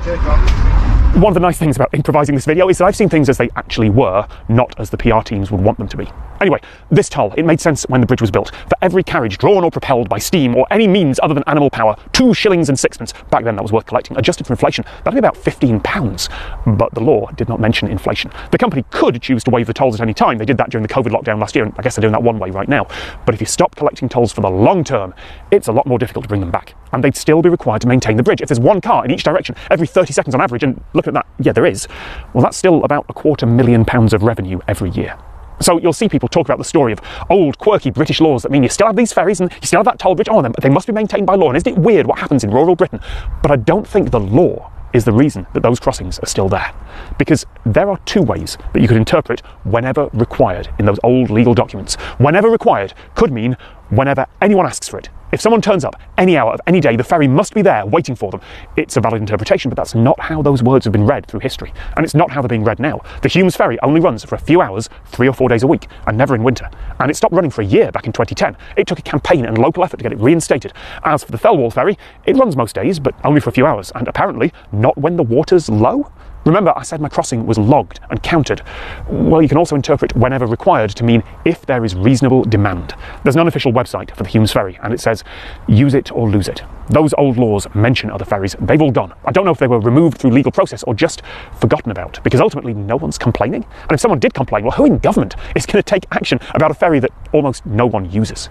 One of the nice things about improvising this video is that I've seen things as they actually were, not as the PR teams would want them to be. Anyway, this toll, it made sense when the bridge was built. For every carriage drawn or propelled by steam or any means other than animal power, 2 shillings and sixpence. Back then that was worth collecting. Adjusted for inflation, that'd be about £15. But the law did not mention inflation. The company could choose to waive the tolls at any time. They did that during the COVID lockdown last year, and I guess they're doing that one way right now. But if you stop collecting tolls for the long term, it's a lot more difficult to bring them back. And they'd still be required to maintain the bridge. If there's one car in each direction every 30 seconds on average, and look at that, yeah, there is, well, that's still about £250,000 of revenue every year. So you'll see people talk about the story of old, quirky British laws that mean you still have these ferries and you still have that toll bridge. Oh, they must be maintained by law. And isn't it weird what happens in rural Britain? But I don't think the law is the reason that those crossings are still there. Because there are two ways that you could interpret whenever required in those old legal documents. Whenever required could mean whenever anyone asks for it. If someone turns up any hour of any day, the ferry must be there waiting for them. It's a valid interpretation, but that's not how those words have been read through history. And it's not how they're being read now. The Humes ferry only runs for a few hours, 3 or 4 days a week, and never in winter. And it stopped running for a year back in 2010. It took a campaign and local effort to get it reinstated. As for the Thelwall ferry, it runs most days, but only for a few hours, and apparently not when the water's low. Remember, I said my crossing was logged and counted. Well, you can also interpret whenever required to mean if there is reasonable demand. There's an unofficial website for the Humes ferry, and it says, use it or lose it. Those old laws mention other ferries. They've all gone. I don't know if they were removed through legal process or just forgotten about, because ultimately no one's complaining. And if someone did complain, well, who in government is going to take action about a ferry that almost no one uses?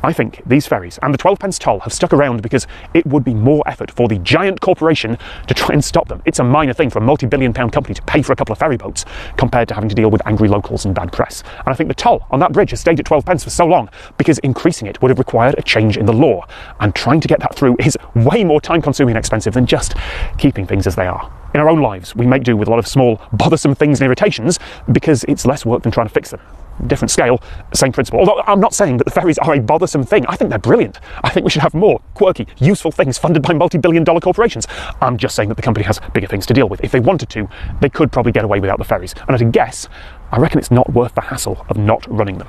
I think these ferries and the 12p toll have stuck around because it would be more effort for the giant corporation to try and stop them. It's a minor thing for a multi-billion-pound company to pay for a couple of ferry boats compared to having to deal with angry locals and bad press. And I think the toll on that bridge has stayed at 12p for so long because increasing it would have required a change in the law. And trying to get that through is way more time-consuming and expensive than just keeping things as they are. In our own lives, we make do with a lot of small, bothersome things and irritations because it's less work than trying to fix them. Different scale, same principle. Although I'm not saying that the ferries are a bothersome thing. I think they're brilliant. I think we should have more quirky, useful things funded by multi-billion-dollar corporations. I'm just saying that the company has bigger things to deal with. If they wanted to, they could probably get away without the ferries. And at a guess, I reckon it's not worth the hassle of not running them.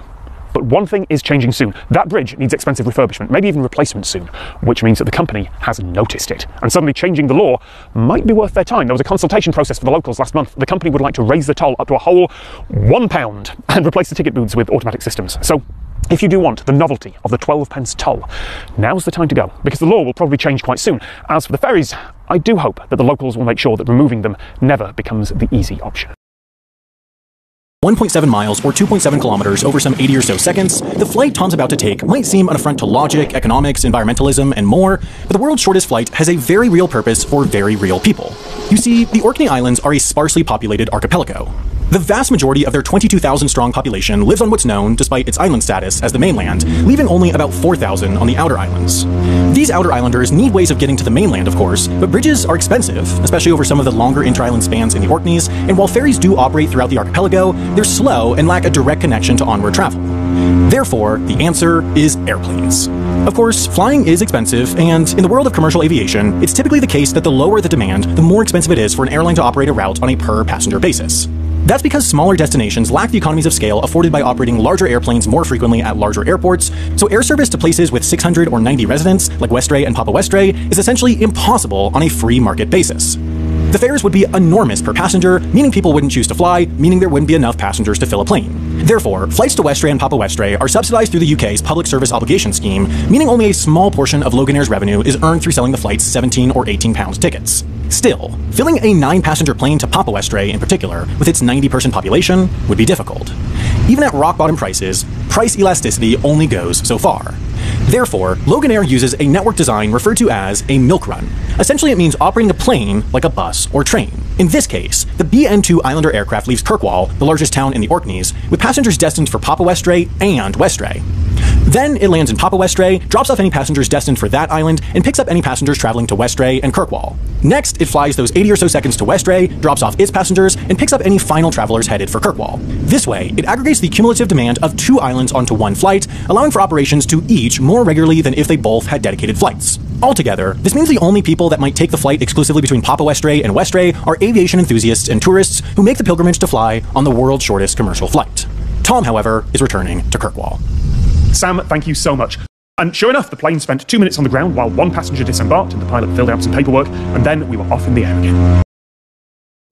But one thing is changing soon. That bridge needs expensive refurbishment, maybe even replacement soon, which means that the company has noticed it. And suddenly changing the law might be worth their time. There was a consultation process for the locals last month. The company would like to raise the toll up to a whole £1 and replace the ticket booths with automatic systems. So if you do want the novelty of the 12p toll, now's the time to go, because the law will probably change quite soon. As for the ferries, I do hope that the locals will make sure that removing them never becomes the easy option. 1.7 miles or 2.7 kilometers over some 80 or so seconds, the flight Tom's about to take might seem an affront to logic, economics, environmentalism, and more, but the world's shortest flight has a very real purpose for very real people. You see, the Orkney Islands are a sparsely populated archipelago. The vast majority of their 22,000 strong population lives on what's known, despite its island status, as the mainland, leaving only about 4,000 on the outer islands. These outer islanders need ways of getting to the mainland, of course, but bridges are expensive, especially over some of the longer inter-island spans in the Orkneys, and while ferries do operate throughout the archipelago, they're slow and lack a direct connection to onward travel. Therefore, the answer is airplanes. Of course, flying is expensive, and in the world of commercial aviation, it's typically the case that the lower the demand, the more expensive it is for an airline to operate a route on a per-passenger basis. That's because smaller destinations lack the economies of scale afforded by operating larger airplanes more frequently at larger airports, so air service to places with 600 or 90 residents, like Westray and Papa Westray, is essentially impossible on a free market basis. The fares would be enormous per passenger, meaning people wouldn't choose to fly, meaning there wouldn't be enough passengers to fill a plane. Therefore, flights to Westray and Papa Westray are subsidized through the UK's Public Service Obligation Scheme, meaning only a small portion of Loganair's revenue is earned through selling the flight's £17 or £18 tickets. Still, filling a 9-passenger plane to Papa Westray in particular, with its 90-person population, would be difficult. Even at rock-bottom prices, price elasticity only goes so far. Therefore, Loganair uses a network design referred to as a milk run. Essentially, it means operating a plane like a bus or train. In this case, the BN2 Islander aircraft leaves Kirkwall, the largest town in the Orkneys, with passengers destined for Papa Westray and Westray. Then it lands in Papa Westray, drops off any passengers destined for that island, and picks up any passengers traveling to Westray and Kirkwall. Next, it flies those 80 or so seconds to Westray, drops off its passengers, and picks up any final travelers headed for Kirkwall. This way, it aggregates the cumulative demand of 2 islands onto one flight, allowing for operations to each more regularly than if they both had dedicated flights. Altogether, this means the only people that might take the flight exclusively between Papa Westray and Westray are aviation enthusiasts and tourists who make the pilgrimage to fly on the world's shortest commercial flight. Tom, however, is returning to Kirkwall. Sam, thank you so much. And sure enough, the plane spent 2 minutes on the ground while 1 passenger disembarked and the pilot filled out some paperwork, and then we were off in the air again.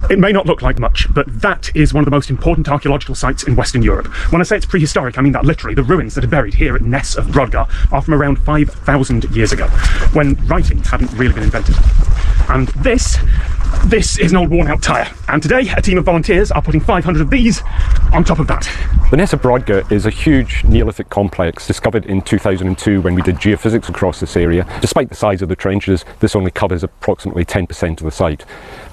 It may not look like much, but that is one of the most important archaeological sites in Western Europe. When I say it's prehistoric, I mean that literally. The ruins that are buried here at Ness of Brodgar are from around 5,000 years ago, when writing hadn't really been invented. And this is an old worn-out tyre. And today, a team of volunteers are putting 500 of these on top of that. The Nessa Brodga is a huge Neolithic complex discovered in 2002 when we did geophysics across this area. Despite the size of the trenches, this only covers approximately 10% of the site.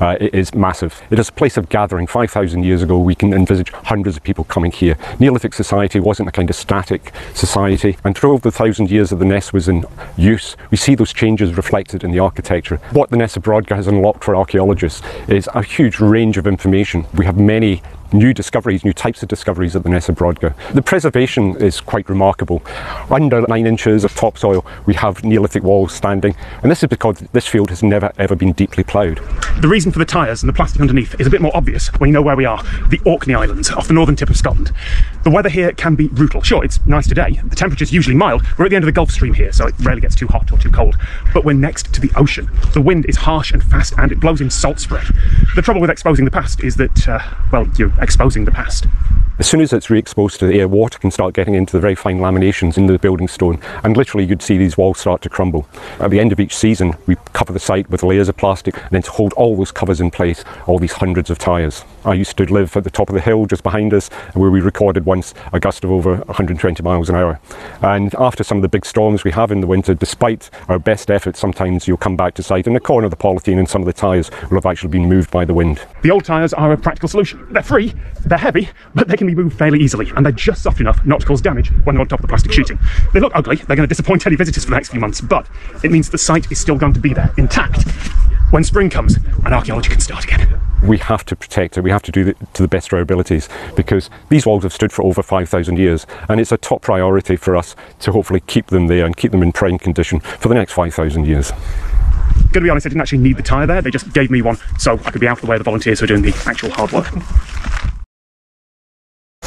It is massive. It is a place of gathering. 5,000 years ago, we can envisage hundreds of people coming here. Neolithic society wasn't a kind of static society, and through over the 1,000 years that the Ness was in use, we see those changes reflected in the architecture. What the Nessa Brodga has unlocked for archaeologists is a huge range of information. We have many new discoveries, new types of discoveries at the Nessa Brodga. The preservation is quite remarkable. Under 9 inches of topsoil, we have Neolithic walls standing, and this is because this field has never ever been deeply ploughed. The reason for the tyres and the plastic underneath is a bit more obvious when you know where we are, the Orkney Islands, off the northern tip of Scotland. The weather here can be brutal. Sure, it's nice today, the temperature's usually mild, we're at the end of the Gulf Stream here, so it rarely gets too hot or too cold, but we're next to the ocean. The wind is harsh and fast, and it blows in salt spray. The trouble with exposing the past is that, well, you're exposing the past. As soon as it's re-exposed to the air, water can start getting into the very fine laminations in the building stone, and literally you'd see these walls start to crumble. At the end of each season, we cover the site with layers of plastic, and then to hold all those covers in place, all these hundreds of tyres. I used to live at the top of the hill just behind us, where we recorded once a gust of over 120 miles an hour. And after some of the big storms we have in the winter, despite our best efforts, sometimes you'll come back to site and the corner of the polythene and some of the tyres will have actually been moved by the wind. The old tyres are a practical solution. They're free, they're heavy, but they can be moved fairly easily, and they're just soft enough not to cause damage when they're on top of the plastic sheeting. They look ugly, they're going to disappoint any visitors for the next few months, but it means the site is still going to be there, intact, when spring comes and archaeology can start again. We have to protect it, we have to do it to the best of our abilities, because these walls have stood for over 5,000 years, and it's a top priority for us to hopefully keep them there and keep them in prime condition for the next 5,000 years. Going to be honest, I didn't actually need the tyre there, they just gave me one so I could be out of the way of the volunteers who are doing the actual hard work.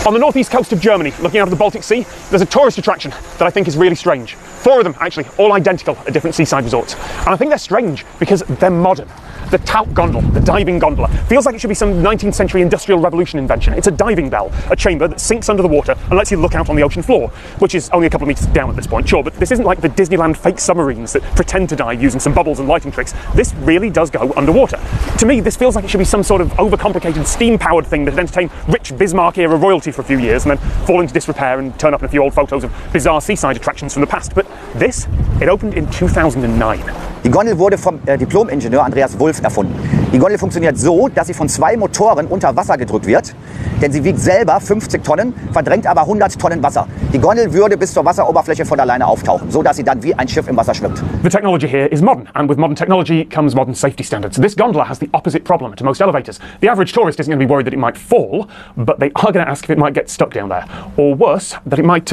On the northeast coast of Germany, looking out of the Baltic Sea, there's a tourist attraction that I think is really strange. 4 of them, actually, all identical at different seaside resorts. And I think they're strange because they're modern. The Taut Gondel, the diving gondola, feels like it should be some 19th century Industrial Revolution invention. It's a diving bell, a chamber that sinks under the water and lets you look out on the ocean floor, which is only a couple of metres down at this point, sure, but this isn't like the Disneyland fake submarines that pretend to dive using some bubbles and lighting tricks. This really does go underwater. To me, this feels like it should be some sort of overcomplicated steam-powered thing that would entertain rich Bismarck-era royalty for a few years and then fall into disrepair and turn up in a few old photos of bizarre seaside attractions from the past. But this, it opened in 2009. Die Gondel wurde vom Diplom-Ingenieur Andreas Wulff erfunden. Die Gondel funktioniert so, dass sie von 2 Motoren unter Wasser gedrückt wird, denn sie wiegt selber 50 Tonnen, verdrängt aber 100 Tonnen Wasser. Die Gondel würde bis zur Wasseroberfläche von alleine auftauchen, so dass sie dann wie ein Schiff im Wasser schwimmt. The technology here is modern, and with modern technology comes modern safety standards. This gondola has the opposite problem to most elevators. The average tourist isn't going to be worried that it might fall, but they are going to ask if it might get stuck down there, or worse, that it might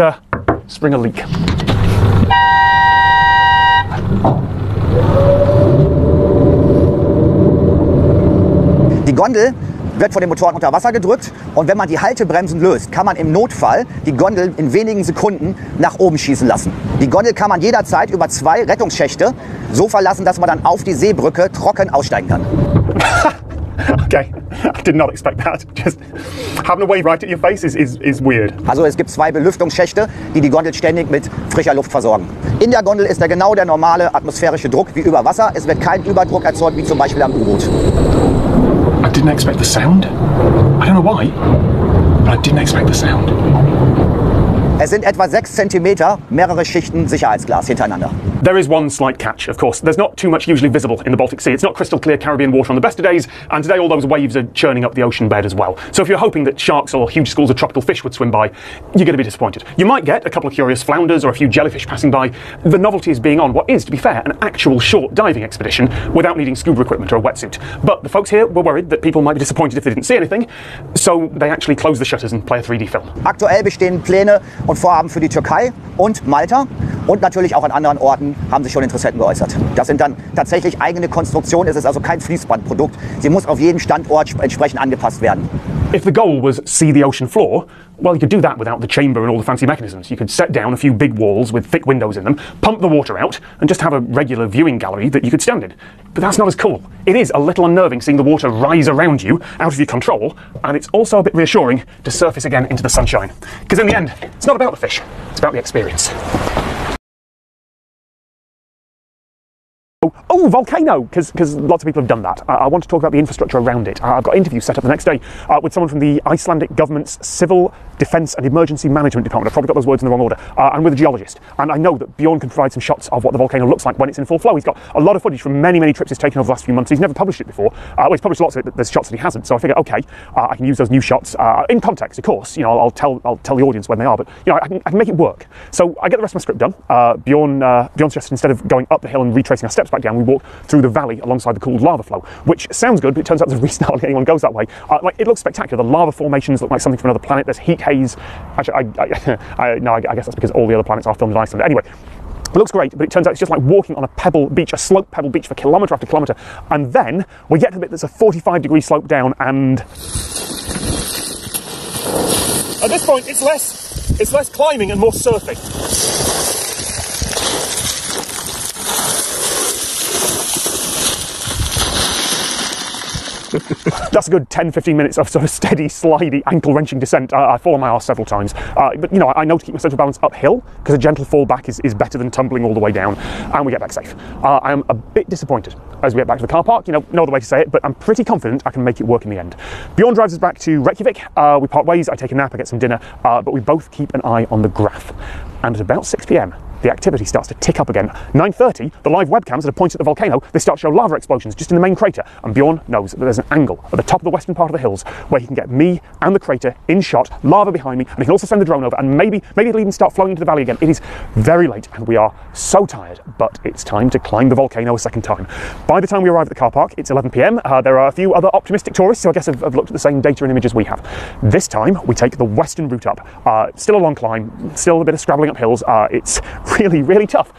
spring a leak. Die Gondel wird von den Motoren unter Wasser gedrückt und wenn man die Haltebremsen löst, kann man im Notfall die Gondel in wenigen Sekunden nach oben schießen lassen. Die Gondel kann man jederzeit über 2 Rettungsschächte so verlassen, dass man dann auf die Seebrücke trocken aussteigen kann. Okay, I did not expect that. Just having a wave right at your face is weird. Also es gibt 2 Belüftungsschächte, die die Gondel ständig mit frischer Luft versorgen. In der Gondel ist genau der normale atmosphärische Druck wie über Wasser. Es wird kein Überdruck erzeugt, wie zum Beispiel am U-Boot. I didn't expect the sound. I don't know why, but I didn't expect the sound. Es sind etwa 6 cm, mehrere Schichten Sicherheitsglas hintereinander. There is one slight catch, of course. There's not too much usually visible in the Baltic Sea. It's not crystal clear Caribbean water on the best of days, and today all those waves are churning up the ocean bed as well. So if you're hoping that sharks or huge schools of tropical fish would swim by, you're going to be disappointed. You might get a couple of curious flounders or a few jellyfish passing by. The novelty is being on what is, to be fair, an actual short diving expedition without needing scuba equipment or a wetsuit. But the folks here were worried that people might be disappointed if they didn't see anything, so they actually closed the shutters and play a 3D film. Aktuell bestehen Pläne und Vorhaben für die Türkei und Malta und natürlich auch an anderen Orten haben sich schon Interessenten geäußert. Das sind dann tatsächlich eigene Konstruktionen, es ist also kein Fließbandprodukt. Sie muss auf jeden Standort entsprechend angepasst werden. If the goal was see the ocean floor, well, you could do that without the chamber and all the fancy mechanisms. You could set down a few big walls with thick windows in them, pump the water out, and just have a regular viewing gallery that you could stand in. But that's not as cool. It is a little unnerving seeing the water rise around you, out of your control, and it's also a bit reassuring to surface again into the sunshine. Because in the end, it's not about the fish, it's about the experience. Oh, volcano, because lots of people have done that. I want to talk about the infrastructure around it. I've got interviews set up the next day with someone from the Icelandic government's Civil Defence and Emergency Management Department. I've probably got those words in the wrong order. And with a geologist. And I know that Bjorn can provide some shots of what the volcano looks like when it's in full flow. He's got a lot of footage from many trips he's taken over the last few months. He's never published it before. Well, he's published lots of it, but there's shots that he hasn't. So I figure, okay, I can use those new shots in context, of course. You know, I'll tell the audience when they are, but you know, I can make it work. So I get the rest of my script done. Bjorn suggested instead of going up the hill and retracing our steps back down, we walk through the valley alongside the cooled lava flow, which sounds good, but it turns out there's a reason hardly anyone goes that way. Like, it looks spectacular. The lava formations look like something from another planet. There's heat haze. Actually, I guess that's because all the other planets are filmed in Iceland. Anyway, it looks great, but it turns out it's just like walking on a pebble beach, a sloped pebble beach for kilometre after kilometre. And then we get to the bit that's a 45-degree slope down, and at this point it's less climbing and more surfing. That's a good 10-15 minutes of sort of steady, slidey, ankle-wrenching descent. I fall on my arse several times. But, you know, I know to keep my central balance uphill, because a gentle fall back is better than tumbling all the way down, and we get back safe. I am a bit disappointed as we get back to the car park. You know, no other way to say it, but I'm pretty confident I can make it work in the end. Bjorn drives us back to Reykjavik. We part ways, I take a nap, I get some dinner, but we both keep an eye on the graph. And at about 6 p.m, the activity starts to tick up again. 9:30, the live webcams that are pointed at the volcano, they start to show lava explosions just in the main crater, and Bjorn knows that there's an angle at the top of the western part of the hills where he can get me and the crater in shot, lava behind me, and he can also send the drone over, and maybe it'll even start flowing into the valley again. It is very late, and we are so tired, but it's time to climb the volcano a second time. By the time we arrive at the car park, it's 11 p.m. There are a few other optimistic tourists who I guess have looked at the same data and images we have. This time, we take the western route up. Still a long climb, still a bit of scrabbling up hills. It's really tough.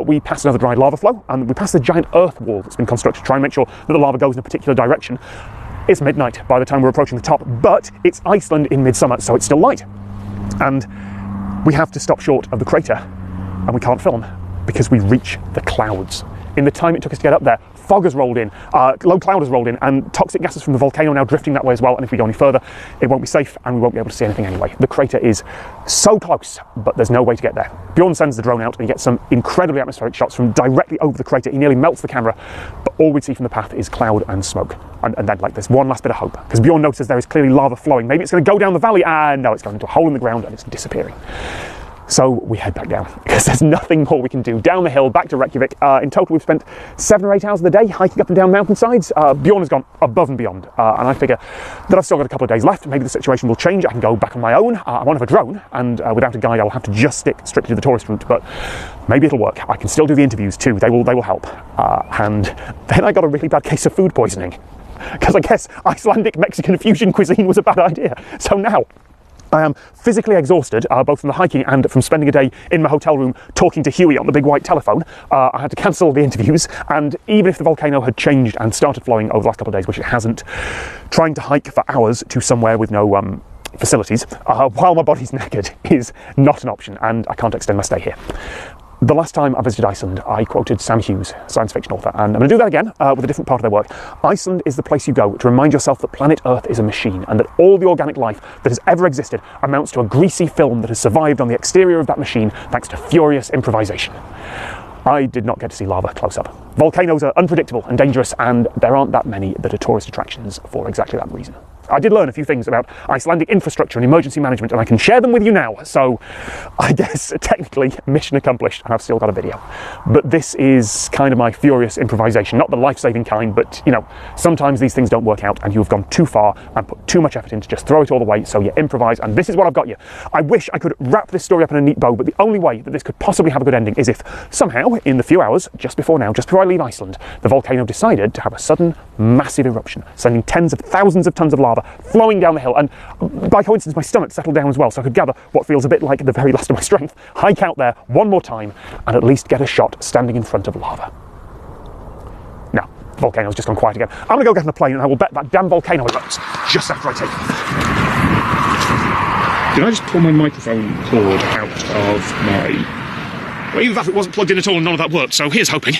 We pass another dry lava flow, and we pass the giant earth wall that's been constructed to try and make sure that the lava goes in a particular direction. It's midnight by the time we're approaching the top, but it's Iceland in midsummer, so it's still light. And we have to stop short of the crater, and we can't film because we reach the clouds. In the time it took us to get up there, fog has rolled in, low cloud has rolled in, and toxic gases from the volcano are now drifting that way as well, and if we go any further, it won't be safe, and we won't be able to see anything anyway. The crater is so close, but there's no way to get there. Bjorn sends the drone out, and he gets some incredibly atmospheric shots from directly over the crater. He nearly melts the camera, but all we see from the path is cloud and smoke. And then, like, there's one last bit of hope, because Bjorn notices there is clearly lava flowing. Maybe it's going to go down the valley, and no, it's going into a hole in the ground, and it's disappearing. So we head back down, because there's nothing more we can do. Down the hill, back to Reykjavik. In total, we've spent 7 or 8 hours of the day hiking up and down mountainsides. Bjorn has gone above and beyond, and I figure that I've still got a couple of days left. Maybe the situation will change. I can go back on my own. I won't have a drone, and without a guide, I'll have to just stick strictly to the tourist route, but maybe it'll work. I can still do the interviews too. They will help. And then I got a really bad case of food poisoning, because I guess Icelandic Mexican fusion cuisine was a bad idea. So now I am physically exhausted, both from the hiking and from spending a day in my hotel room talking to Huey on the big white telephone. I had to cancel the interviews, and even if the volcano had changed and started flowing over the last couple of days, which it hasn't, trying to hike for hours to somewhere with no facilities while my body's knackered is not an option, and I can't extend my stay here. The last time I visited Iceland, I quoted Sam Hughes, science fiction author, and I'm going to do that again with a different part of their work. Iceland is the place you go to remind yourself that planet Earth is a machine, and that all the organic life that has ever existed amounts to a greasy film that has survived on the exterior of that machine thanks to furious improvisation. I did not get to see lava close up. Volcanoes are unpredictable and dangerous, and there aren't that many that are tourist attractions for exactly that reason. I did learn a few things about Icelandic infrastructure and emergency management, and I can share them with you now, so I guess technically mission accomplished, and I've still got a video. But this is kind of my furious improvisation, not the life-saving kind, but you know, sometimes these things don't work out and you've gone too far and put too much effort in to just throw it all away, so you improvise, and this is what I've got you. I wish I could wrap this story up in a neat bow, but the only way that this could possibly have a good ending is if somehow, in the few hours just before now, just before I leave Iceland, the volcano decided to have a sudden massive eruption, sending tens of thousands of tons of lava flowing down the hill, and by coincidence my stomach settled down as well, so I could gather what feels a bit like the very last of my strength, hike out there one more time and at least get a shot standing in front of lava. Now, the volcano's just gone quiet again. I'm gonna go get on a plane and I will bet that damn volcano erupts just after I take off. Did I just pull my microphone cord out of my... Well, even if it wasn't plugged in at all and none of that worked, so here's hoping.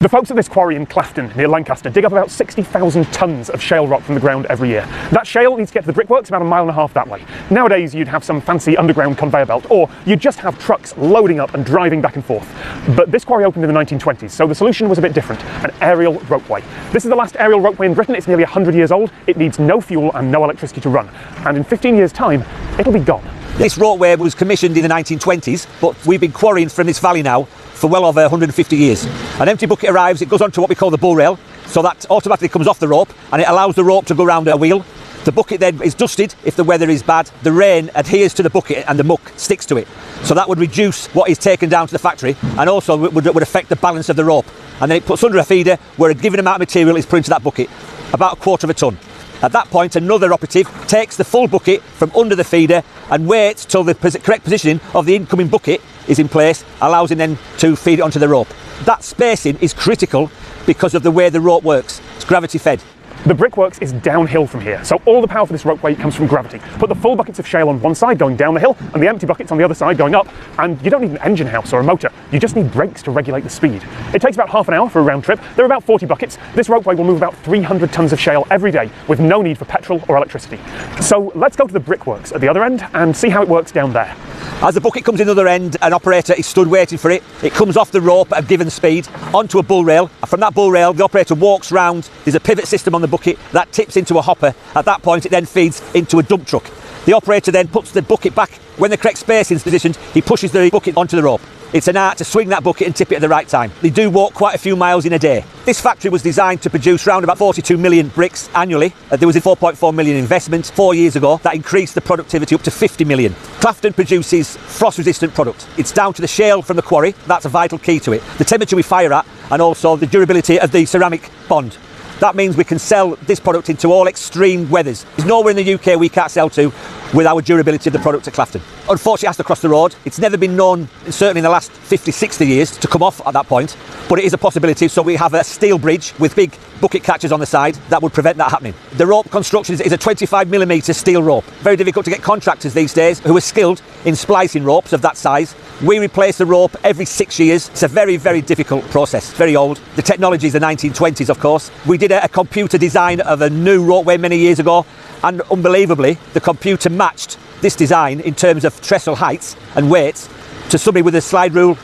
The folks at this quarry in Clafton, near Lancaster, dig up about 60,000 tonnes of shale rock from the ground every year. That shale needs to get to the brickworks about 1.5 miles that way. Nowadays, you'd have some fancy underground conveyor belt, or you'd just have trucks loading up and driving back and forth. But this quarry opened in the 1920s, so the solution was a bit different: an aerial ropeway. This is the last aerial ropeway in Britain. It's nearly 100 years old. It needs no fuel and no electricity to run. And in 15 years' time, it'll be gone. This ropeway was commissioned in the 1920s, but we've been quarrying from this valley now for well over 150 years. An empty bucket arrives, it goes onto what we call the bull rail, so that automatically comes off the rope, and it allows the rope to go around a wheel. The bucket then is dusted if the weather is bad. The rain adheres to the bucket and the muck sticks to it. So that would reduce what is taken down to the factory, and also would affect the balance of the rope. And then it puts under a feeder where a given amount of material is put into that bucket, about 1/4 ton. At that point, another operative takes the full bucket from under the feeder and waits till the correct positioning of the incoming bucket is in place, allows him then to feed it onto the rope. That spacing is critical because of the way the rope works. It's gravity fed. The brickworks is downhill from here, so all the power for this ropeway comes from gravity. Put the full buckets of shale on one side going down the hill, and the empty buckets on the other side going up, and you don't need an engine house or a motor. You just need brakes to regulate the speed. It takes about half an hour for a round trip. There are about 40 buckets. This ropeway will move about 300 tonnes of shale every day with no need for petrol or electricity. So let's go to the brickworks at the other end and see how it works down there. As the bucket comes in the other end, an operator is stood waiting for it. It comes off the rope at a given speed onto a bull rail. From that bull rail, the operator walks round. There's a pivot system on the bucket that tips into a hopper. At that point, it then feeds into a dump truck. The operator then puts the bucket back. When the correct spacing is positioned, he pushes the bucket onto the rope. It's an art to swing that bucket and tip it at the right time. They do walk quite a few miles in a day. This factory was designed to produce around about 42 million bricks annually. There was a 4.4 million investment 4 years ago that increased the productivity up to 50 million. Clafton produces frost-resistant product. It's down to the shale from the quarry. That's a vital key to it. The temperature we fire at, and also the durability of the ceramic bond. That means we can sell this product into all extreme weathers. There's nowhere in the UK we can't sell to with our durability of the product at Clafton. Unfortunately, it has to cross the road. It's never been known, certainly in the last 50, 60 years, to come off at that point, but it is a possibility. So we have a steel bridge with big bucket catchers on the side that would prevent that happening. The rope construction is a 25mm steel rope. Very difficult to get contractors these days who are skilled in splicing ropes of that size. We replace the rope every 6 years. It's a very, very difficult process, very old. The technology is the 1920s, of course. We did a computer design of a new ropeway many years ago, and unbelievably, the computer matched this design in terms of trestle heights and weights to somebody with a slide rule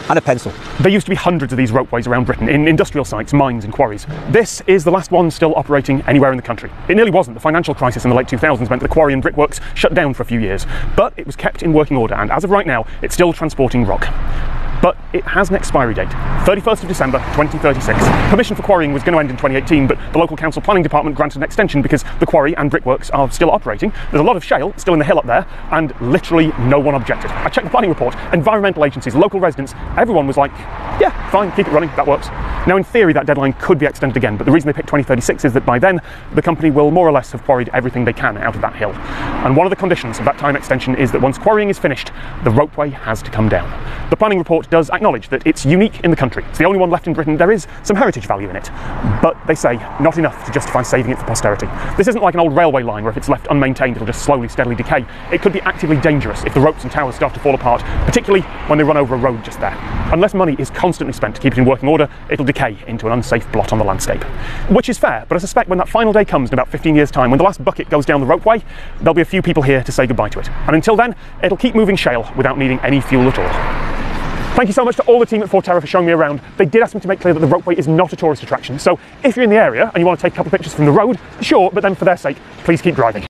and a pencil. There used to be hundreds of these ropeways around Britain, in industrial sites, mines and quarries. This is the last one still operating anywhere in the country. It nearly wasn't. The financial crisis in the late 2000s meant that the quarry and brickworks shut down for a few years, but it was kept in working order, and as of right now, it's still transporting rock. But it has an expiry date, 31st of December 2036. Permission for quarrying was going to end in 2018, but the local council planning department granted an extension because the quarry and brickworks are still operating. There's a lot of shale still in the hill up there, and literally no one objected. I checked the planning report, environmental agencies, local residents, everyone was like, yeah, fine, keep it running, that works. Now in theory that deadline could be extended again, but the reason they picked 2036 is that by then the company will more or less have quarried everything they can out of that hill. And one of the conditions of that time extension is that once quarrying is finished, the ropeway has to come down. The planning report does acknowledge that it's unique in the country. It's the only one left in Britain. There is some heritage value in it, but they say not enough to justify saving it for posterity. This isn't like an old railway line where if it's left unmaintained it'll just slowly, steadily decay. It could be actively dangerous if the ropes and towers start to fall apart, particularly when they run over a road just there. Unless money is constantly spent to keep it in working order, it'll decay into an unsafe blot on the landscape. Which is fair, but I suspect when that final day comes in about 15 years' time, when the last bucket goes down the ropeway, there'll be a few people here to say goodbye to it. And until then, it'll keep moving shale without needing any fuel at all. Thank you so much to all the team at Forterra for showing me around. They did ask me to make clear that the ropeway is not a tourist attraction, so if you're in the area and you want to take a couple of pictures from the road, sure, but then for their sake, please keep driving.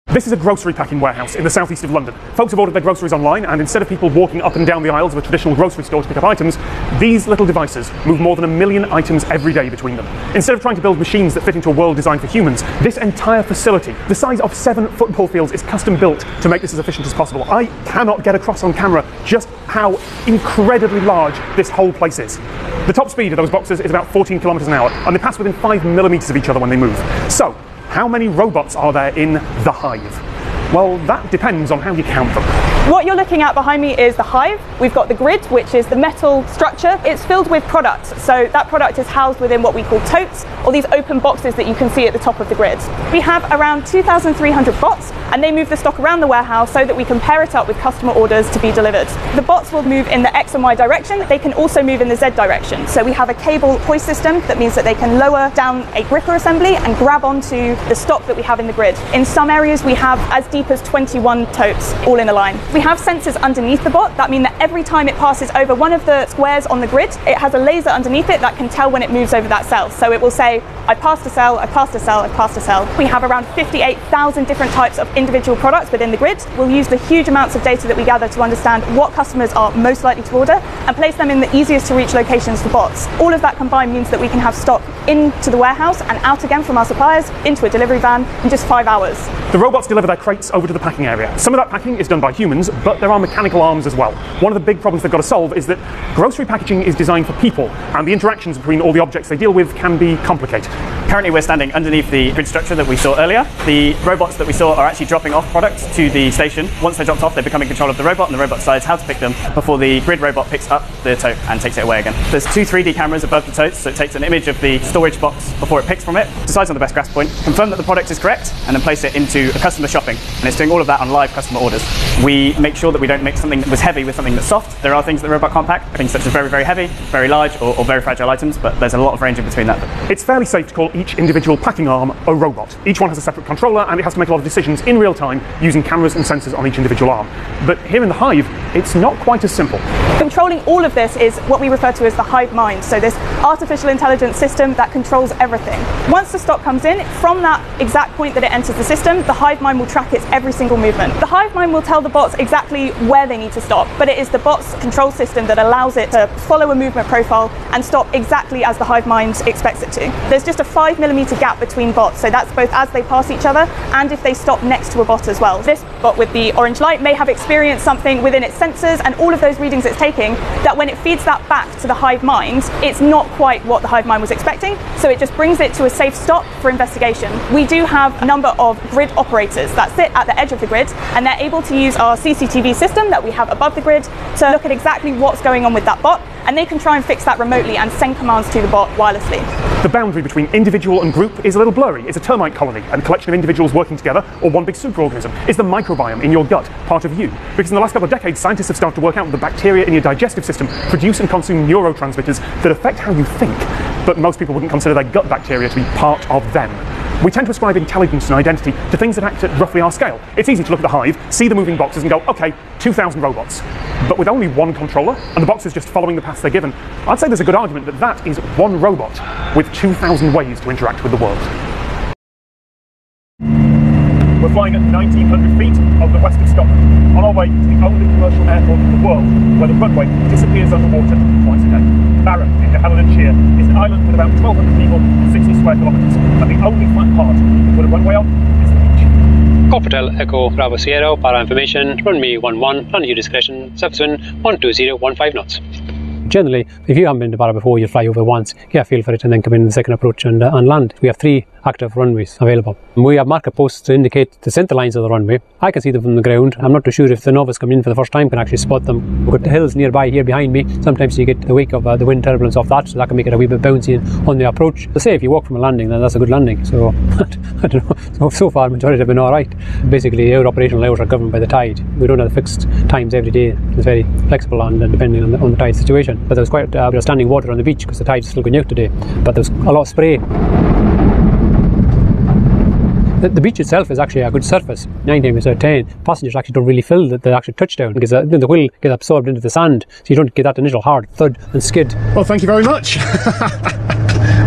This is a grocery packing warehouse in the southeast of London. Folks have ordered their groceries online, and instead of people walking up and down the aisles of a traditional grocery store to pick up items, these little devices move more than 1 million items every day between them. Instead of trying to build machines that fit into a world designed for humans, this entire facility, the size of 7 football fields, is custom built to make this as efficient as possible. I cannot get across on camera just how incredibly large this whole place is. The top speed of those boxes is about 14 kilometers an hour, and they pass within 5 millimeters of each other when they move. So, how many robots are there in the hive? Well, that depends on how you count them. What you're looking at behind me is the hive. We've got the grid, which is the metal structure. It's filled with products. So that product is housed within what we call totes, or these open boxes that you can see at the top of the grid. We have around 2,300 bots, and they move the stock around the warehouse so that we can pair it up with customer orders to be delivered. The bots will move in the X and Y direction. They can also move in the Z direction. So we have a cable hoist system that means that they can lower down a gripper assembly and grab onto the stock that we have in the grid. In some areas we have as deep as 21 totes all in a line. We have sensors underneath the bot that mean that every time it passes over one of the squares on the grid, it has a laser underneath it that can tell when it moves over that cell. So it will say, I passed a cell, I passed a cell, I passed a cell. We have around 58,000 different types of individual products within the grid. We'll use the huge amounts of data that we gather to understand what customers are most likely to order and place them in the easiest to reach locations for bots. All of that combined means that we can have stock into the warehouse and out again from our suppliers into a delivery van in just 5 hours. The robots deliver their crates over to the packing area. Some of that packing is done by humans, but there are mechanical arms as well. One of the big problems they've got to solve is that grocery packaging is designed for people, and the interactions between all the objects they deal with can be complicated. Currently we're standing underneath the grid structure that we saw earlier. The robots that we saw are actually dropping off products to the station. Once they're dropped off, they become in control of the robot, and the robot decides how to pick them before the grid robot picks up the tote and takes it away again. There's 2 3D cameras above the totes, so it takes an image of the storage box before it picks from it, decides on the best grasp point, confirm that the product is correct, and then place it into a customer shopping. And it's doing all of that on live customer orders. We make sure that we don't mix something that was heavy with something that's soft. There are things that the robot can't pack, things such as very, very heavy, very large, or very fragile items, but there's a lot of range in between that. It's fairly safe to call each individual packing arm a robot. Each one has a separate controller, and it has to make a lot of decisions in real time using cameras and sensors on each individual arm. But here in the hive, it's not quite as simple. Controlling all of this is what we refer to as the hive mind, so this artificial intelligence system that controls everything. Once the stock comes in, from that exact point that it enters the system, the hive mind will track its every single movement. The hive mind will tell the bots exactly where they need to stop, but it is the bot's control system that allows it to follow a movement profile and stop exactly as the hive mind expects it to. There's just a 5mm gap between bots, so that's both as they pass each other and if they stop next to a bot as well. This bot with the orange light may have experienced something within its sensors and all of those readings it's taking that when it feeds that back to the hive mind, it's not quite what the hive mind was expecting, so it just brings it to a safe stop for investigation. We do have a number of grid operators that sit at the edge of the grid, and they're able to use our CCTV system that we have above the grid to look at exactly what's going on with that bot, and they can try and fix that remotely and send commands to the bot wirelessly. The boundary between individual and group is a little blurry. Is a termite colony and a collection of individuals working together, or one big superorganism? Is the microbiome in your gut part of you? Because in the last couple of decades, scientists have started to work out that the bacteria in your digestive system produce and consume neurotransmitters that affect how you think, but most people wouldn't consider their gut bacteria to be part of them. We tend to ascribe intelligence and identity to things that act at roughly our scale. It's easy to look at the hive, see the moving boxes and go, okay, 2,000 robots. But with only one controller, and the boxes just following the paths they're given, I'd say there's a good argument that that is one robot with 2,000 ways to interact with the world. We're flying at 1,900 feet over the west of Scotland, on our way to the only commercial airport in the world where the runway disappears underwater twice a day. Barrow, in the Highlandshire, is an island with about 1,200 people and 60 square kilometres, and the only flat part you can put a runway on is the beach. Hotel Echo Bravo Sierra, para information, runway 11, land at your discretion, surface wind 12015 knots. Generally, if you haven't been to Barra before, you fly over once, get a feel for it and then come in the second approach and land. We have 3 active runways available. We have marker posts to indicate the centre lines of the runway. I can see them from the ground. I'm not too sure if the novice coming in for the first time can actually spot them. We've got the hills nearby here behind me. Sometimes you get the wake of the wind turbulence off that, so that can make it a wee bit bouncy on the approach. To say if you walk from a landing, then that's a good landing. So, I don't know. So far, the majority have been alright. Basically, our operational hours are governed by the tide. We don't have fixed times every day. It's very flexible and depending on the tide situation. But there was quite a bit of standing water on the beach because the tide's still going out today. But there's a lot of spray. The beach itself is actually a good surface. 9 times out of 10, passengers actually don't really feel the actual touchdown because the wheel gets absorbed into the sand, so you don't get that initial hard thud and skid. Well, thank you very much.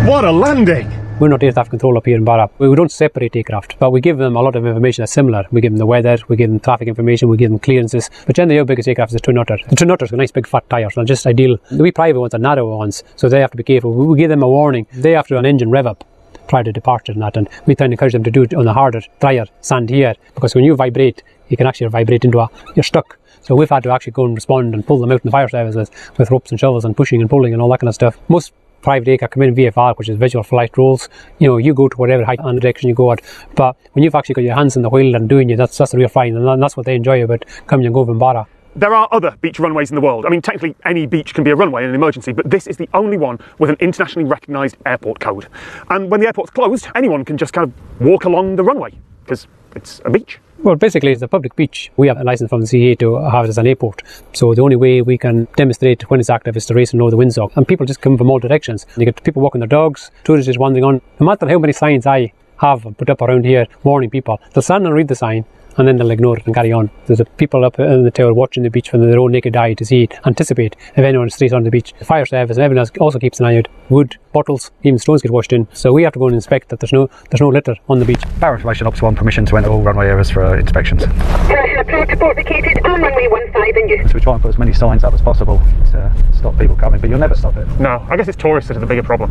What a landing! We're not air traffic control up here in Barra. We don't separate aircraft, but we give them a lot of information that's similar. We give them the weather, we give them traffic information, we give them clearances. But generally our biggest aircraft is a twin otter. The twin otter's got nice big fat tyres, and just ideal. The wee private ones are narrow ones, so they have to be careful. We give them a warning. They have to do an engine rev up prior to departure and that, and we try and encourage them to do it on the harder, drier sand here, because when you vibrate, you can actually vibrate into you're stuck. So we've had to actually go and respond and pull them out in the fire service with ropes and shovels and pushing and pulling and all that kind of stuff. Most private aircraft come in VFR, which is visual flight rules. You know, you go to whatever height and direction you go at. But when you've actually got your hands in the wheel and doing it, that's the real flying, and that's what they enjoy about coming and going from Barra. There are other beach runways in the world. I mean, technically any beach can be a runway in an emergency, but this is the only one with an internationally recognised airport code. And when the airport's closed, anyone can just kind of walk along the runway, because it's a beach. Well, basically, it's a public beach. We have a licence from the CAA to have it as an airport. So the only way we can demonstrate when it's active is to race and know the winds up. And people just come from all directions. You get people walking their dogs, tourists just wandering on. No matter how many signs I have put up around here warning people, they'll stand and read the sign, and then they'll ignore it and carry on. There's people up in the tower watching the beach from their own naked eye to see, anticipate if anyone stays on the beach. The fire service and everyone else also keeps an eye out. Wood, bottles, even stones get washed in. So we have to go and inspect that there's no litter on the beach. Power information up to 1, permission to enter all runway areas for inspections. Approach port located on runway 15 in use. So we try and put as many signs up as possible to stop people coming, but you'll never stop it. No, I guess it's tourists that are the bigger problem.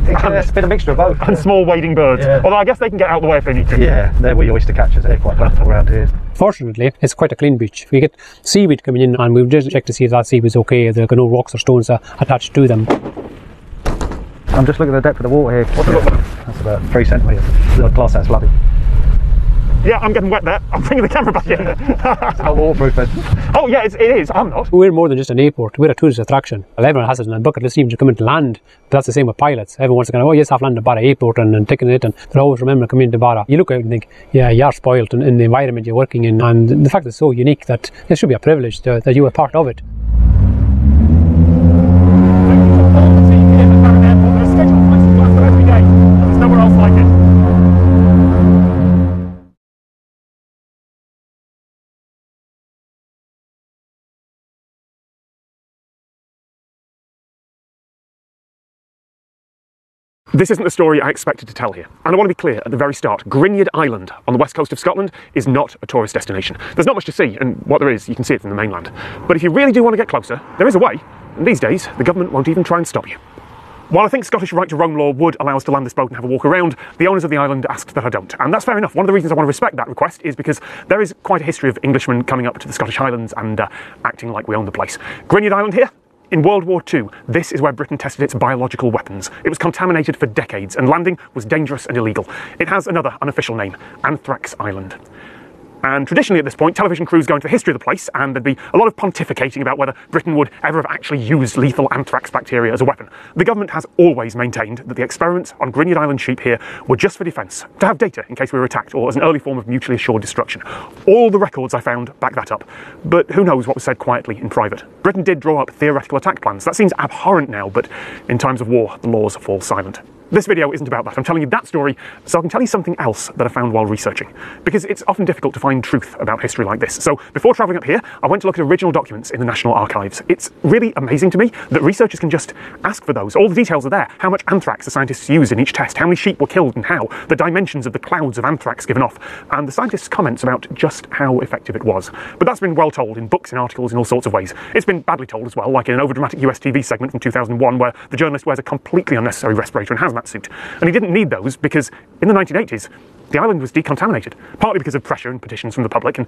It's been a mixture of both. And small wading birds. Yeah. Although I guess they can get out of the way if they need to. Yeah, they're wee oyster catchers. They're quite plentiful around here. Fortunately, it's quite a clean beach. We get seaweed coming in, and we've just checked to see if that seaweed's okay. There are no rocks or stones attached to them. I'm just looking at the depth of the water here. What's it look like? That's about 3 centimetres. The glass house flooded. Yeah, I'm getting wet there. I'm bringing the camera back in. It's not waterproof then. Oh yeah, it is. I'm not. We're more than just an airport. We're a tourist attraction. Everyone has it in a bucket list even to come into land. But that's the same with pilots. Everyone wants to go, oh yes, I've landed at Barra Airport and taken it, and they'll always remember coming into Barra. You look out and think, yeah, you're spoiled in the environment you're working in, and the fact it's so unique that it should be a privilege that you are part of it. There's nowhere else like it. This isn't the story I expected to tell here, and I want to be clear at the very start. Gwynedd Island on the west coast of Scotland is not a tourist destination. There's not much to see, and what there is, you can see it from the mainland. But if you really do want to get closer, there is a way, and these days, the government won't even try and stop you. While I think Scottish right to roam law would allow us to land this boat and have a walk around, the owners of the island asked that I don't. And that's fair enough. One of the reasons I want to respect that request is because there is quite a history of Englishmen coming up to the Scottish Highlands and acting like we own the place. Gwynedd Island here? In World War II, this is where Britain tested its biological weapons. It was contaminated for decades, and landing was dangerous and illegal. It has another unofficial name, Anthrax Island. And traditionally at this point, television crews go into the history of the place, and there'd be a lot of pontificating about whether Britain would ever have actually used lethal anthrax bacteria as a weapon. The government has always maintained that the experiments on Gwynedd Island sheep here were just for defence, to have data in case we were attacked, or as an early form of mutually assured destruction. All the records I found back that up, but who knows what was said quietly in private. Britain did draw up theoretical attack plans. That seems abhorrent now, but in times of war, the laws fall silent. This video isn't about that. I'm telling you that story so I can tell you something else that I found while researching. Because it's often difficult to find truth about history like this. So before travelling up here, I went to look at original documents in the National Archives. It's really amazing to me that researchers can just ask for those. All the details are there. How much anthrax the scientists used in each test, how many sheep were killed and how, the dimensions of the clouds of anthrax given off, and the scientists' comments about just how effective it was. But that's been well told in books, in articles, in all sorts of ways. It's been badly told as well, like in an overdramatic US TV segment from 2001 where the journalist wears a completely unnecessary respirator and hazmat suit. And he didn't need those because in the 1980s, the island was decontaminated, partly because of pressure and petitions from the public, and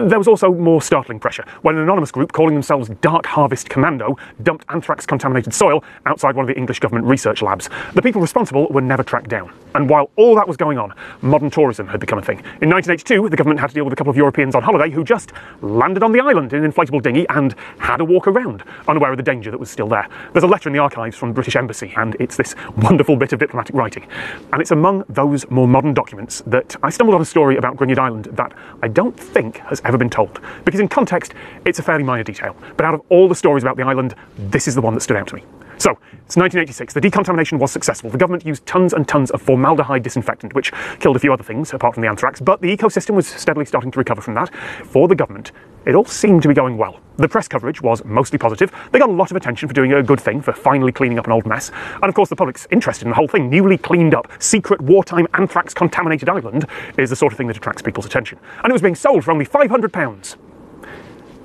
there was also more startling pressure when an anonymous group calling themselves Dark Harvest Commando dumped anthrax-contaminated soil outside one of the English government research labs. The people responsible were never tracked down. And while all that was going on, modern tourism had become a thing. In 1982, the government had to deal with a couple of Europeans on holiday who just landed on the island in an inflatable dinghy and had a walk around, unaware of the danger that was still there. There's a letter in the archives from the British Embassy, and it's this wonderful bit of diplomatic writing. And it's among those more modern documents that I stumbled on a story about Gwynedd Island that I don't think has ever been told. Because in context, it's a fairly minor detail. But out of all the stories about the island, this is the one that stood out to me. So, it's 1986. The decontamination was successful. The government used tons and tons of formaldehyde disinfectant, which killed a few other things apart from the anthrax, but the ecosystem was steadily starting to recover from that. For the government, it all seemed to be going well. The press coverage was mostly positive. They got a lot of attention for doing a good thing, for finally cleaning up an old mess. And of course, the public's interested in the whole thing. Newly cleaned up, secret wartime anthrax-contaminated island is the sort of thing that attracts people's attention. And it was being sold for only £500.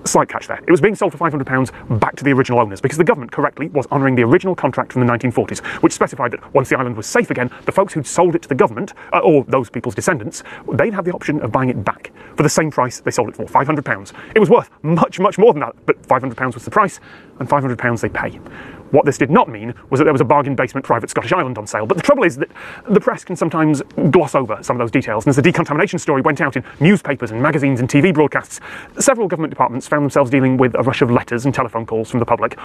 Slight catch there. It was being sold for £500 back to the original owners because the government correctly was honouring the original contract from the 1940s, which specified that once the island was safe again, the folks who'd sold it to the government, or those people's descendants, they'd have the option of buying it back for the same price they sold it for, £500. It was worth much, much more than that, but £500 was the price, and £500 they pay. What this did not mean was that there was a bargain basement private Scottish island on sale. But the trouble is that the press can sometimes gloss over some of those details. And as the decontamination story went out in newspapers and magazines and TV broadcasts, several government departments found themselves dealing with a rush of letters and telephone calls from the public,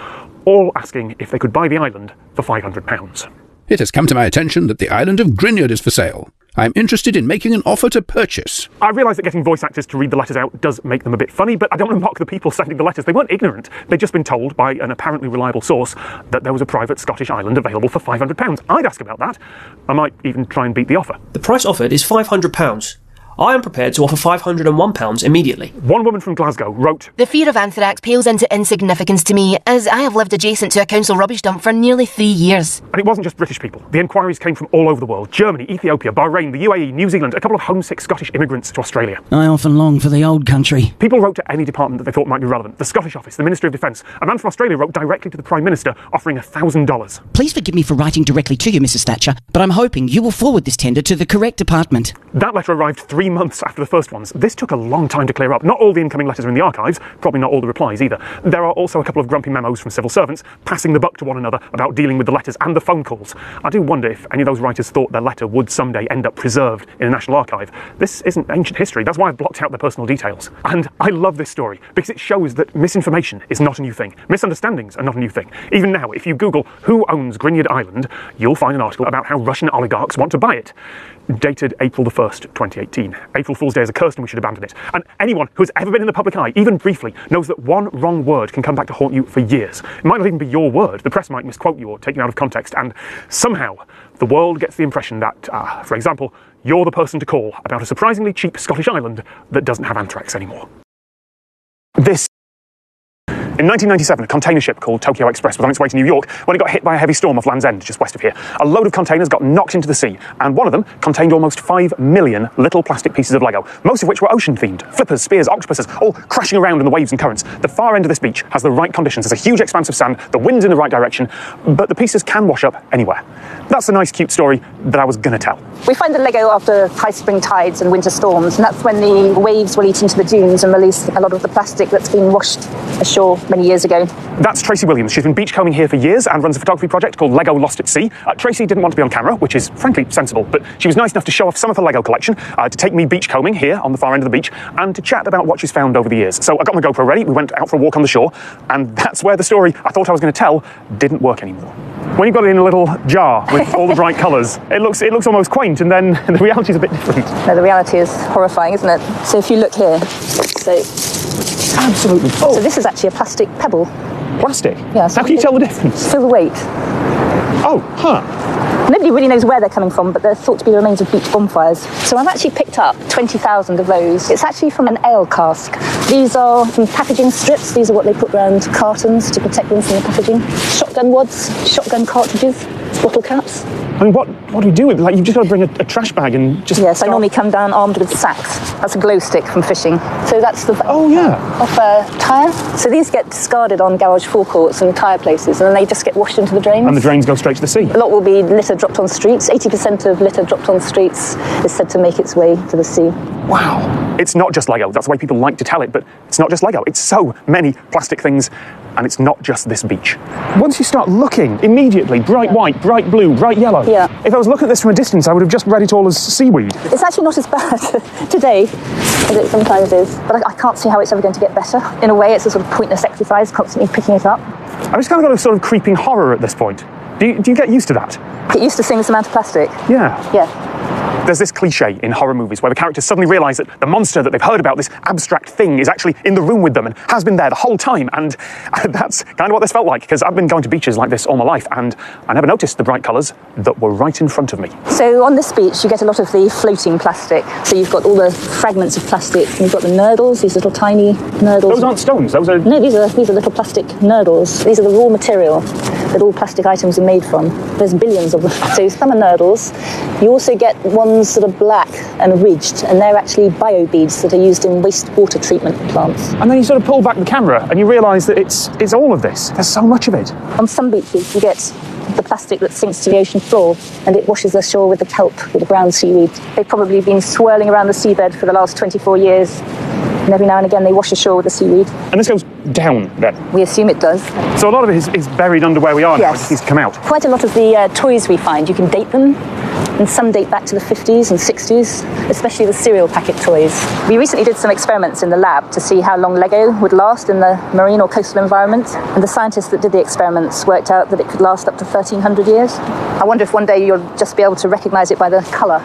all asking if they could buy the island for £500. It has come to my attention that the island of Grinyard is for sale. I am interested in making an offer to purchase. I realise that getting voice actors to read the letters out does make them a bit funny, but I don't want to mock the people sending the letters. They weren't ignorant. They'd just been told by an apparently reliable source that there was a private Scottish island available for £500. I'd ask about that. I might even try and beat the offer. The price offered is £500. I am prepared to offer £501 immediately. One woman from Glasgow wrote, "The fear of anthrax pales into insignificance to me, as I have lived adjacent to a council rubbish dump for nearly 3 years. And it wasn't just British people. The inquiries came from all over the world. Germany, Ethiopia, Bahrain, the UAE, New Zealand, a couple of homesick Scottish immigrants to Australia. I often long for the old country. People wrote to any department that they thought might be relevant. The Scottish Office, the Ministry of Defence. A man from Australia wrote directly to the Prime Minister offering $1,000. Please forgive me for writing directly to you, Mrs. Thatcher, but I'm hoping you will forward this tender to the correct department." That letter arrived 3 months after the first ones. This took a long time to clear up. Not all the incoming letters are in the archives, probably not all the replies either. There are also a couple of grumpy memos from civil servants passing the buck to one another about dealing with the letters and the phone calls. I do wonder if any of those writers thought their letter would someday end up preserved in a national archive. This isn't ancient history, that's why I've blocked out their personal details. And I love this story because it shows that misinformation is not a new thing. Misunderstandings are not a new thing. Even now, if you Google who owns Grinyard Island, you'll find an article about how Russian oligarchs want to buy it. Dated April the 1st, 2018. April Fool's Day is a curse and we should abandon it. And anyone who has ever been in the public eye, even briefly, knows that one wrong word can come back to haunt you for years. It might not even be your word. The press might misquote you or take you out of context. And somehow, the world gets the impression that, for example, you're the person to call about a surprisingly cheap Scottish island that doesn't have anthrax anymore. In 1997, a container ship called Tokyo Express was on its way to New York when it got hit by a heavy storm off Land's End, just west of here. A load of containers got knocked into the sea, and one of them contained almost 5 million little plastic pieces of Lego, most of which were ocean-themed. Flippers, spears, octopuses, all crashing around in the waves and currents. The far end of this beach has the right conditions. There's a huge expanse of sand, the wind's in the right direction, but the pieces can wash up anywhere. That's a nice, cute story that I was going to tell. We find the Lego after high spring tides and winter storms, and that's when the waves will eat into the dunes and release a lot of the plastic that's been washed ashore many years ago. That's Tracy Williams. She's been beachcombing here for years and runs a photography project called Lego Lost at Sea. Tracy didn't want to be on camera, which is frankly sensible, but she was nice enough to show off some of her Lego collection, to take me beachcombing here on the far end of the beach, and to chat about what she's found over the years. So I got my GoPro ready, we went out for a walk on the shore, and that's where the story I thought I was going to tell didn't work anymore. When you've got it in a little jar with all the bright colours, it looks almost quaint, and then the reality is a bit different. No, the reality is horrifying, isn't it? So if you look here, absolutely. So this is actually a plastic pebble. Plastic? Yeah. So how can you tell the difference? Feel the weight. Oh, huh. Nobody really knows where they're coming from, but they're thought to be the remains of beach bonfires. So I've actually picked up 20,000 of those. It's actually from an ale cask. These are from packaging strips. These are what they put around cartons to protect them from the packaging. Shotgun wads, shotgun cartridges, bottle caps. I mean, what do you do with it? Like, you've just got to bring a trash bag and just... Yes, I normally come down armed with sacks. That's a glow stick from fishing. So that's the... Oh, yeah. Off a tyre. So these get discarded on garage forecourts and tyre places, and then they just get washed into the drains. And the drains go straight to the sea? A lot will be litter dropped on streets. 80% of litter dropped on streets is said to make its way to the sea. Wow. It's not just Lego. That's the way people like to tell it, but it's not just Lego. It's so many plastic things, and it's not just this beach. Once you start looking, immediately, bright white, bright blue, bright yellow. Yeah. If I was looking at this from a distance, I would have just read it all as seaweed. It's actually not as bad today as it sometimes is, but I can't see how it's ever going to get better. In a way, it's a sort of pointless exercise, constantly picking it up. I've just kind of got a sort of creeping horror at this point. Do you get used to that? Get used to seeing this amount of plastic? Yeah. Yeah. There's this cliche in horror movies where the characters suddenly realise that the monster that they've heard about, this abstract thing, is actually in the room with them and has been there the whole time. And that's kind of what this felt like, because I've been going to beaches like this all my life, and I never noticed the bright colours that were right in front of me. So on this beach, you get a lot of the floating plastic. So you've got all the fragments of plastic. You've got the nurdles, these little tiny nurdles. Those aren't stones, those are... No, these are little plastic nurdles. These are the raw material that all plastic items are made from. There's billions of them. So some are nurdles. You also get ones that are black and ridged, and they're actually biobeads that are used in wastewater treatment plants. And then you sort of pull back the camera and you realise that it's all of this. There's so much of it. On some beaches, you get the plastic that sinks to the ocean floor, and it washes ashore with the kelp, with the brown seaweed. They've probably been swirling around the seabed for the last 24 years, And every now and again they wash ashore with the seaweed. And this goes down then? We assume it does. So a lot of it is buried under where we are now. Yes. It just needs to come out. Quite a lot of the toys we find, you can date them. And some date back to the 50s and 60s, especially the cereal packet toys. We recently did some experiments in the lab to see how long Lego would last in the marine or coastal environment. And the scientists that did the experiments worked out that it could last up to 1,300 years. I wonder if one day you'll just be able to recognise it by the colour.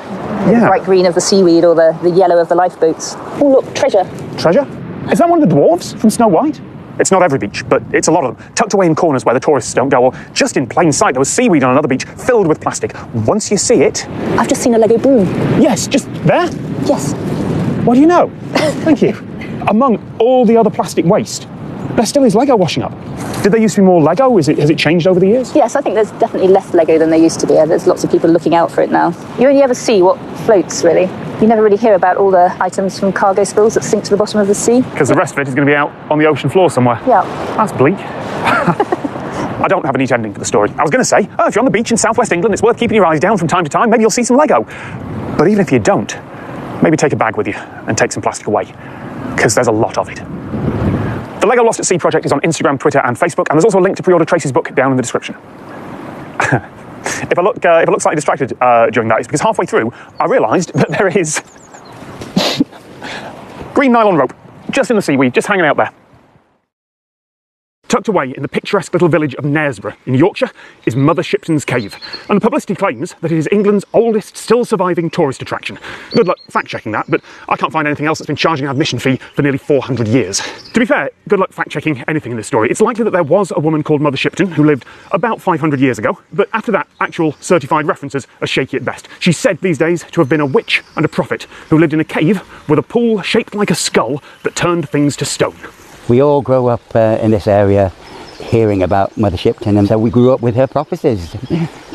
The bright green of the seaweed or the yellow of the lifeboats. Oh look, treasure. Treasure? Is that one of the dwarves from Snow White? It's not every beach, but it's a lot of them. Tucked away in corners where the tourists don't go, or just in plain sight. There was seaweed on another beach filled with plastic. Once you see it... I've just seen a Lego broom. Yes, just there? Yes. What do you know? Thank you. Among all the other plastic waste, there still is Lego washing up. Did there used to be more Lego? Has it changed over the years? Yes, I think there's definitely less Lego than there used to be. There's lots of people looking out for it now. You only ever see what floats, really. You never really hear about all the items from cargo spills that sink to the bottom of the sea. Because the rest of it is going to be out on the ocean floor somewhere. Yeah. That's bleak. I don't have a neat ending for the story. I was going to say, if you're on the beach in southwest England, it's worth keeping your eyes down from time to time. Maybe you'll see some Lego. But even if you don't, maybe take a bag with you and take some plastic away. Because there's a lot of it. The Lego Lost at Sea project is on Instagram, Twitter and Facebook, and there's also a link to pre-order Tracy's book down in the description. If I look slightly distracted during that, it's because halfway through I realised that there is green nylon rope just in the seaweed, just hanging out there. Tucked away in the picturesque little village of Knaresborough in Yorkshire is Mother Shipton's Cave, and the publicity claims that it is England's oldest still surviving tourist attraction. Good luck fact-checking that, but I can't find anything else that's been charging an admission fee for nearly 400 years. To be fair, good luck fact-checking anything in this story. It's likely that there was a woman called Mother Shipton who lived about 500 years ago, but after that, actual certified references are shaky at best. She's said these days to have been a witch and a prophet who lived in a cave with a pool shaped like a skull that turned things to stone. We all grow up in this area hearing about Mother Shipton, and so we grew up with her prophecies.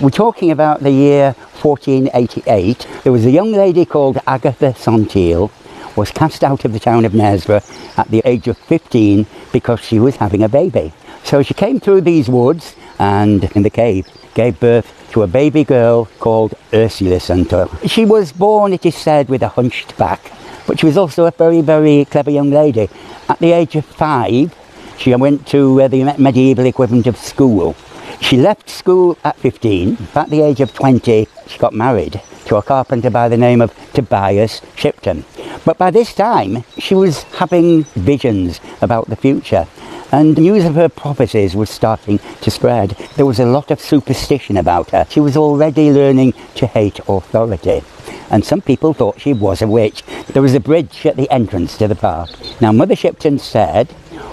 We're talking about the year 1488. There was a young lady called Agatha Sontiel, was cast out of the town of Knaresborough at the age of 15 because she was having a baby. So she came through these woods and in the cave gave birth to a baby girl called Ursula Sontiel. She was born, it is said, with a hunched back, but she was also a very, very clever young lady. At the age of 5, she went to the medieval equivalent of school. She left school at 15. At the age of 20, she got married to a carpenter by the name of Tobias Shipton. But by this time, she was having visions about the future, and news of her prophecies was starting to spread. There was a lot of superstition about her. She was already learning to hate authority, and some people thought she was a witch. There was a bridge at the entrance to the park. Now, Mother Shipton said,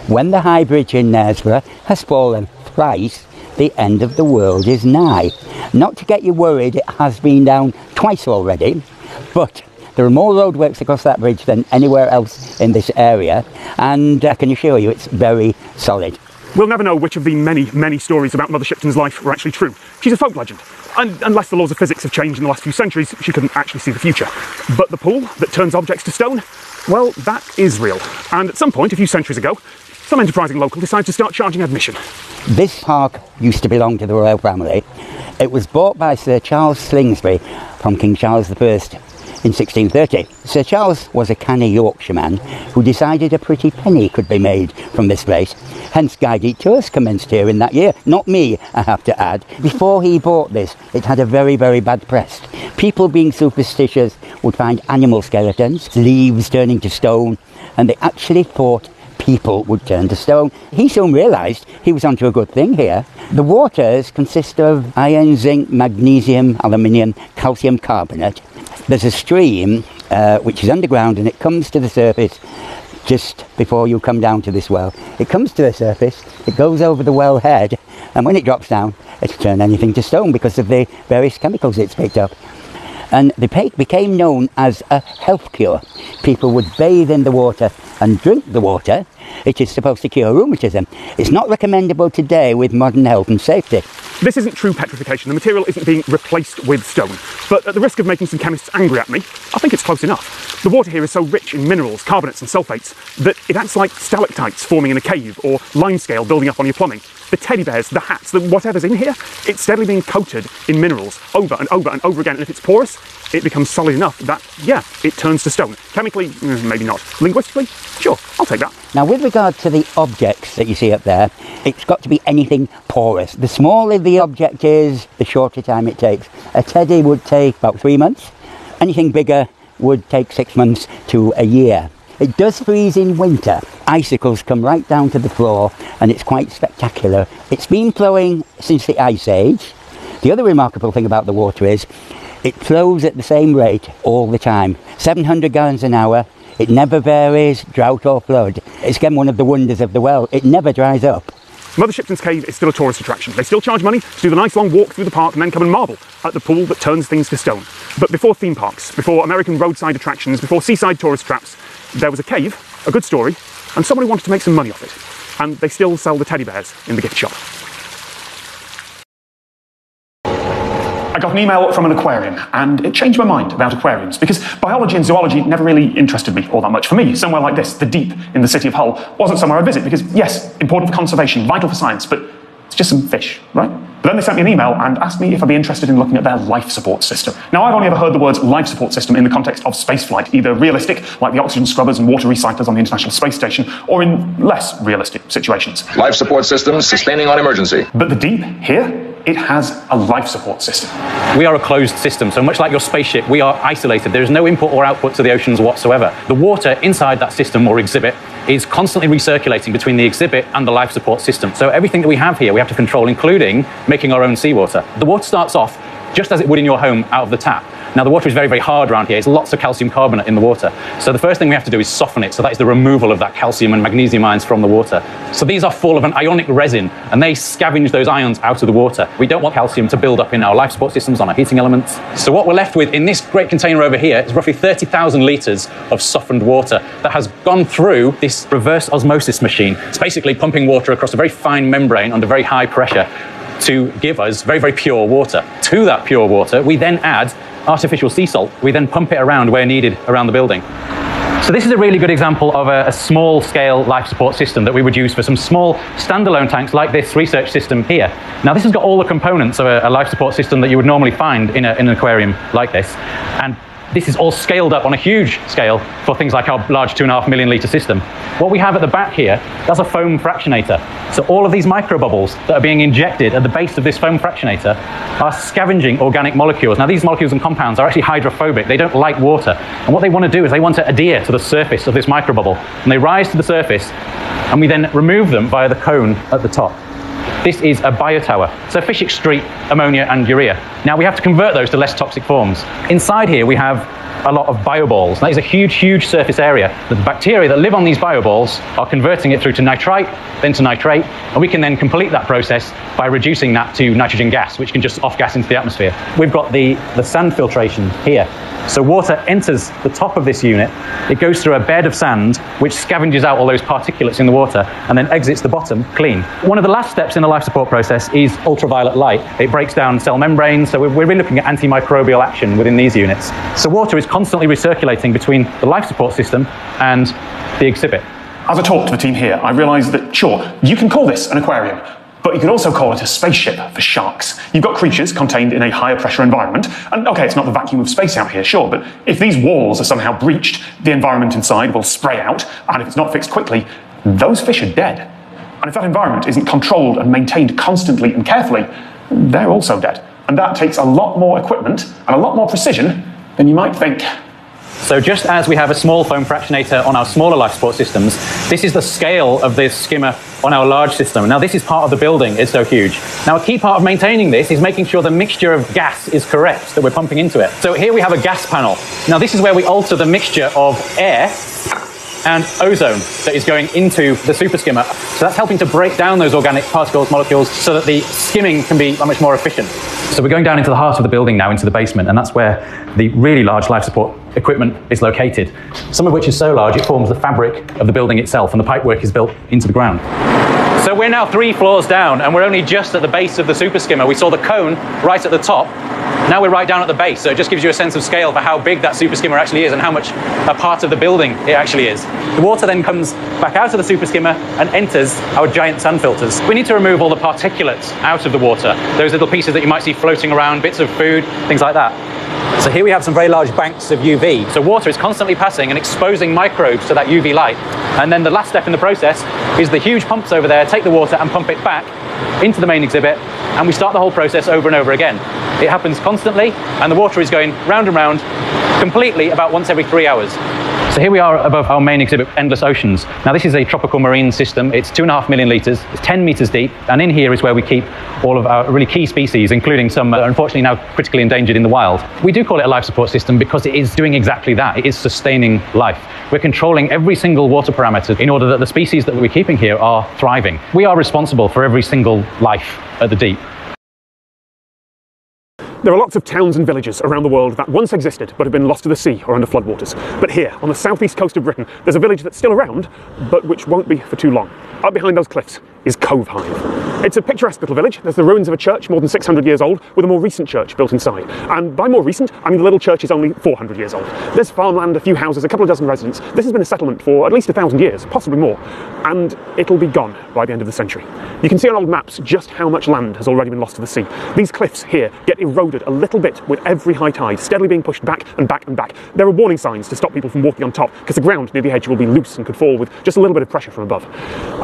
when the high bridge in Knaresborough has fallen thrice, the end of the world is nigh. Not to get you worried, it has been down twice already, but there are more roadworks across that bridge than anywhere else in this area, and I can assure you it's very solid. We'll never know which of the many, many stories about Mother Shipton's life were actually true. She's a folk legend, and unless the laws of physics have changed in the last few centuries, she couldn't actually see the future. But the pool that turns objects to stone, well, that is real. And at some point, a few centuries ago, some enterprising local decided to start charging admission. This park used to belong to the royal family. It was bought by Sir Charles Slingsby from King Charles I in 1630. Sir Charles was a canny Yorkshireman who decided a pretty penny could be made from this place. Hence guided tours commenced here in that year. Not me, I have to add. Before he bought this, it had a very, very bad press. People being superstitious would find animal skeletons, leaves turning to stone, and they actually thought people would turn to stone. He soon realised he was onto a good thing here. The waters consist of iron, zinc, magnesium, aluminium, calcium carbonate. There's a stream which is underground, and it comes to the surface just before you come down to this well. It comes to the surface, it goes over the well head, and when it drops down, it'll turn anything to stone because of the various chemicals it's picked up. And the became known as a health cure. People would bathe in the water and drink the water. It is supposed to cure rheumatism. It's not recommendable today with modern health and safety. This isn't true petrification. The material isn't being replaced with stone. But at the risk of making some chemists angry at me, I think it's close enough. The water here is so rich in minerals, carbonates and sulfates that it acts like stalactites forming in a cave or limescale building up on your plumbing. The teddy bears, the hats, whatever's in here, it's steadily being coated in minerals over and over and over again. And if it's porous, it becomes solid enough that, yeah, it turns to stone. Chemically, maybe not. Linguistically, sure, I'll take that. Now, with regard to the objects that you see up there, it's got to be anything porous. The smaller the object is, the shorter time it takes. A teddy would take about 3 months. Anything bigger would take 6 months to a year. It does freeze in winter. Icicles come right down to the floor, and it's quite spectacular. It's been flowing since the Ice Age. The other remarkable thing about the water is it flows at the same rate all the time. 700 gallons an hour. It never varies, drought or flood. It's again one of the wonders of the well. It never dries up. Mother Shipton's Cave is still a tourist attraction. They still charge money to do the nice long walk through the park and then come and marvel at the pool that turns things to stone. But before theme parks, before American roadside attractions, before seaside tourist traps, there was a cave, a good story, and someone who wanted to make some money off it. And they still sell the teddy bears in the gift shop. I got an email from an aquarium, and it changed my mind about aquariums, because biology and zoology never really interested me all that much. For me, somewhere like this, the Deep in the city of Hull, wasn't somewhere I'd visit, because yes, important for conservation, vital for science, but it's just some fish, right? But then they sent me an email and asked me if I'd be interested in looking at their life support system. Now, I've only ever heard the words life support system in the context of spaceflight, either realistic, like the oxygen scrubbers and water recyclers on the International Space Station, or in less realistic situations. Life support systems sustaining on emergency. But the Deep, here, it has a life support system. We are a closed system, so much like your spaceship, we are isolated. There is no input or output to the oceans whatsoever. The water inside that system or exhibit is constantly recirculating between the exhibit and the life support system. So everything that we have here, we have to control, including making our own seawater. The water starts off just as it would in your home out of the tap. Now, the water is very, very hard around here. There's lots of calcium carbonate in the water. So the first thing we have to do is soften it. So that is the removal of that calcium and magnesium ions from the water. So these are full of an ionic resin, and they scavenge those ions out of the water. We don't want calcium to build up in our life support systems, on our heating elements. So what we're left with in this great container over here is roughly 30,000 litres of softened water that has gone through this reverse osmosis machine. It's basically pumping water across a very fine membrane under very high pressure to give us very, very pure water. To that pure water, we then add artificial sea salt. We then pump it around where needed around the building. So this is a really good example of a small-scale life support system that we would use for some small standalone tanks like this research system here. Now, this has got all the components of a life support system that you would normally find in an aquarium like this. And this is all scaled up on a huge scale for things like our large 2.5 million litre system. What we have at the back here, that's a foam fractionator. So all of these microbubbles that are being injected at the base of this foam fractionator are scavenging organic molecules. Now, these molecules and compounds are actually hydrophobic. They don't like water. And what they want to do is they want to adhere to the surface of this microbubble. And they rise to the surface, and we then remove them via the cone at the top. This is a biotower. So fish excrete ammonia and urea. Now we have to convert those to less toxic forms. Inside here we have a lot of bioballs. That is a huge, huge surface area. The bacteria that live on these bioballs are converting it through to nitrite, then to nitrate, and we can then complete that process by reducing that to nitrogen gas, which can just off-gas into the atmosphere. We've got the sand filtration here. So water enters the top of this unit, it goes through a bed of sand, which scavenges out all those particulates in the water, and then exits the bottom clean. One of the last steps in the life support process is ultraviolet light. It breaks down cell membranes, so we're really looking at antimicrobial action within these units. So water is constantly recirculating between the life support system and the exhibit. As I talked to the team here, I realised that, sure, you can call this an aquarium, but you could also call it a spaceship for sharks. You've got creatures contained in a higher pressure environment, and okay, it's not the vacuum of space out here, sure, but if these walls are somehow breached, the environment inside will spray out, and if it's not fixed quickly, those fish are dead. And if that environment isn't controlled and maintained constantly and carefully, they're also dead. And that takes a lot more equipment and a lot more precision than you might think. So just as we have a small foam fractionator on our smaller life support systems, this is the scale of this skimmer on our large system. Now, this is part of the building, it's so huge. Now, a key part of maintaining this is making sure the mixture of gas is correct that we're pumping into it. So here we have a gas panel. Now, this is where we alter the mixture of air and ozone that is going into the super skimmer. So that's helping to break down those organic particles, molecules, so that the skimming can be much more efficient. So we're going down into the heart of the building now, into the basement, and that's where the really large life support equipment is located, some of which is so large it forms the fabric of the building itself, and the pipework is built into the ground. So we're now 3 floors down, and we're only just at the base of the super skimmer. We saw the cone right at the top. Now we're right down at the base, so it just gives you a sense of scale for how big that super skimmer actually is and how much a part of the building it actually is. The water then comes back out of the super skimmer and enters our giant sand filters. We need to remove all the particulates out of the water, those little pieces that you might see floating around, bits of food, things like that. So here we have some very large banks of UV. So water is constantly passing and exposing microbes to that UV light. And then the last step in the process is the huge pumps over there take the water and pump it back into the main exhibit, and we start the whole process over and over again. It happens constantly, and the water is going round and round completely about once every 3 hours. So here we are above our main exhibit, Endless Oceans. Now this is a tropical marine system. It's 2.5 million litres, it's 10 metres deep, and in here is where we keep all of our really key species, including some that are unfortunately now critically endangered in the wild. We do call it a life support system because it is doing exactly that. It is sustaining life. We're controlling every single water parameter in order that the species that we're keeping here are thriving. We are responsible for every single life at the deep. There are lots of towns and villages around the world that once existed but have been lost to the sea or under floodwaters. But here, on the southeast coast of Britain, there's a village that's still around, but which won't be for too long. Up behind those cliffs is Cove Hythe. It's a picturesque little village. There's the ruins of a church more than 600 years old, with a more recent church built inside. And by more recent, I mean the little church is only 400 years old. There's farmland, a few houses, a couple of dozen residents. This has been a settlement for at least 1,000 years, possibly more. And it'll be gone by the end of the century. You can see on old maps just how much land has already been lost to the sea. These cliffs here get eroded a little bit with every high tide, steadily being pushed back and back and back. There are warning signs to stop people from walking on top, because the ground near the edge will be loose and could fall with just a little bit of pressure from above.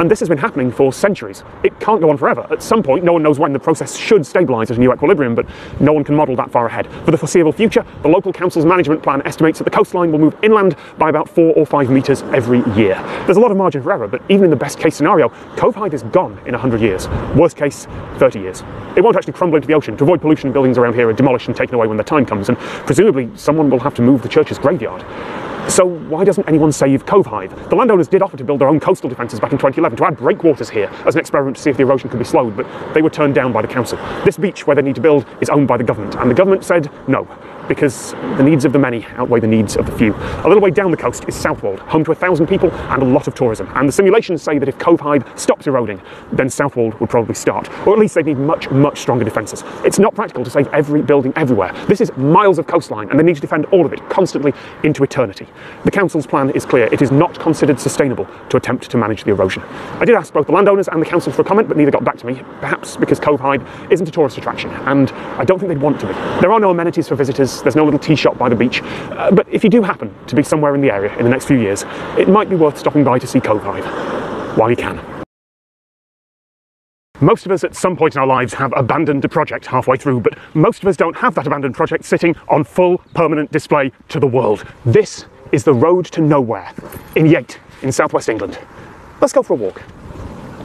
And this has been happening for centuries. It can't go on forever. At some point, no one knows when the process should stabilise at a new equilibrium, but no one can model that far ahead. For the foreseeable future, the local council's management plan estimates that the coastline will move inland by about 4 or 5 metres every year. There's a lot of margin for error, but even in the best case scenario, Cove Hythe is gone in 100 years. Worst case, 30 years. It won't actually crumble into the ocean. To avoid pollution, buildings around here are demolished and taken away when the time comes, and presumably someone will have to move the church's graveyard. So why doesn't anyone save Cove Hythe? The landowners did offer to build their own coastal defences back in 2011 to add breakwaters here as an experiment to see if the erosion could be slowed, but they were turned down by the council. This beach where they need to build is owned by the government, and the government said no, because the needs of the many outweigh the needs of the few. A little way down the coast is Southwold, home to 1,000 people and a lot of tourism. And the simulations say that if Cove Hythe stops eroding, then Southwold would probably start. Or at least they'd need much, much stronger defences. It's not practical to save every building everywhere. This is miles of coastline, and they need to defend all of it constantly into eternity. The council's plan is clear. It is not considered sustainable to attempt to manage the erosion. I did ask both the landowners and the council for a comment, but neither got back to me, perhaps because Cove Hythe isn't a tourist attraction, and I don't think they'd want it to be. There are no amenities for visitors. There's no little tea shop by the beach, but if you do happen to be somewhere in the area in the next few years, it might be worth stopping by to see Cove Hythe while you can. Most of us at some point in our lives have abandoned a project halfway through, but most of us don't have that abandoned project sitting on full permanent display to the world. This is the road to nowhere in Yate in southwest England. Let's go for a walk.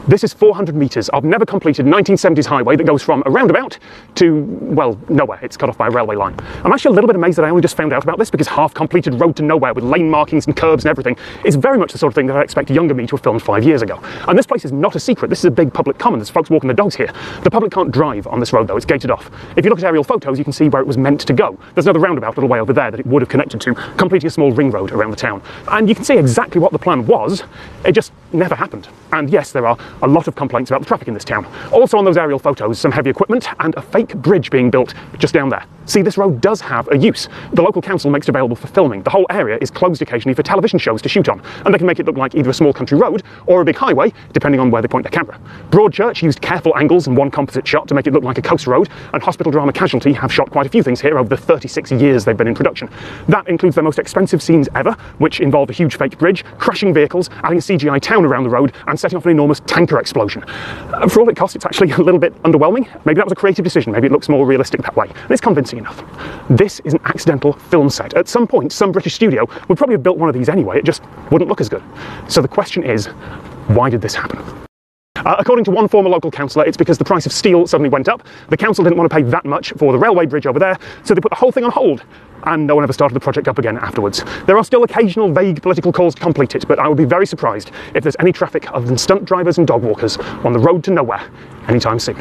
This is 400 metres of never completed 1970s highway that goes from a roundabout to, well, nowhere. It's cut off by a railway line. I'm actually a little bit amazed that I only just found out about this, because half-completed road to nowhere with lane markings and curbs and everything is very much the sort of thing that I expect younger me to have filmed 5 years ago. And this place is not a secret. This is a big public common. There's folks walking their dogs here. The public can't drive on this road, though. It's gated off. If you look at aerial photos, you can see where it was meant to go. There's another roundabout a little way over there that it would have connected to, completing a small ring road around the town. And you can see exactly what the plan was. It just never happened. And yes, there are a lot of complaints about the traffic in this town. Also on those aerial photos, some heavy equipment and a fake bridge being built just down there. See, this road does have a use. The local council makes it available for filming. The whole area is closed occasionally for television shows to shoot on, and they can make it look like either a small country road or a big highway, depending on where they point their camera. Broadchurch used careful angles and one composite shot to make it look like a coast road, and Hospital Drama Casualty have shot quite a few things here over the 36 years they've been in production. That includes their most expensive scenes ever, which involve a huge fake bridge, crashing vehicles, adding a CGI town around the road, and setting off an enormous tanker explosion. For all it costs, it's actually a little bit underwhelming. Maybe that was a creative decision. Maybe it looks more realistic that way. And it's convincing enough. This is an accidental film set. At some point, some British studio would probably have built one of these anyway. It just wouldn't look as good. So the question is, why did this happen? According to one former local councillor, it's because the price of steel suddenly went up. The council didn't want to pay that much for the railway bridge over there, so they put the whole thing on hold. And no one ever started the project up again afterwards. There are still occasional vague political calls to complete it, but I would be very surprised if there's any traffic other than stunt drivers and dog walkers on the road to nowhere anytime soon.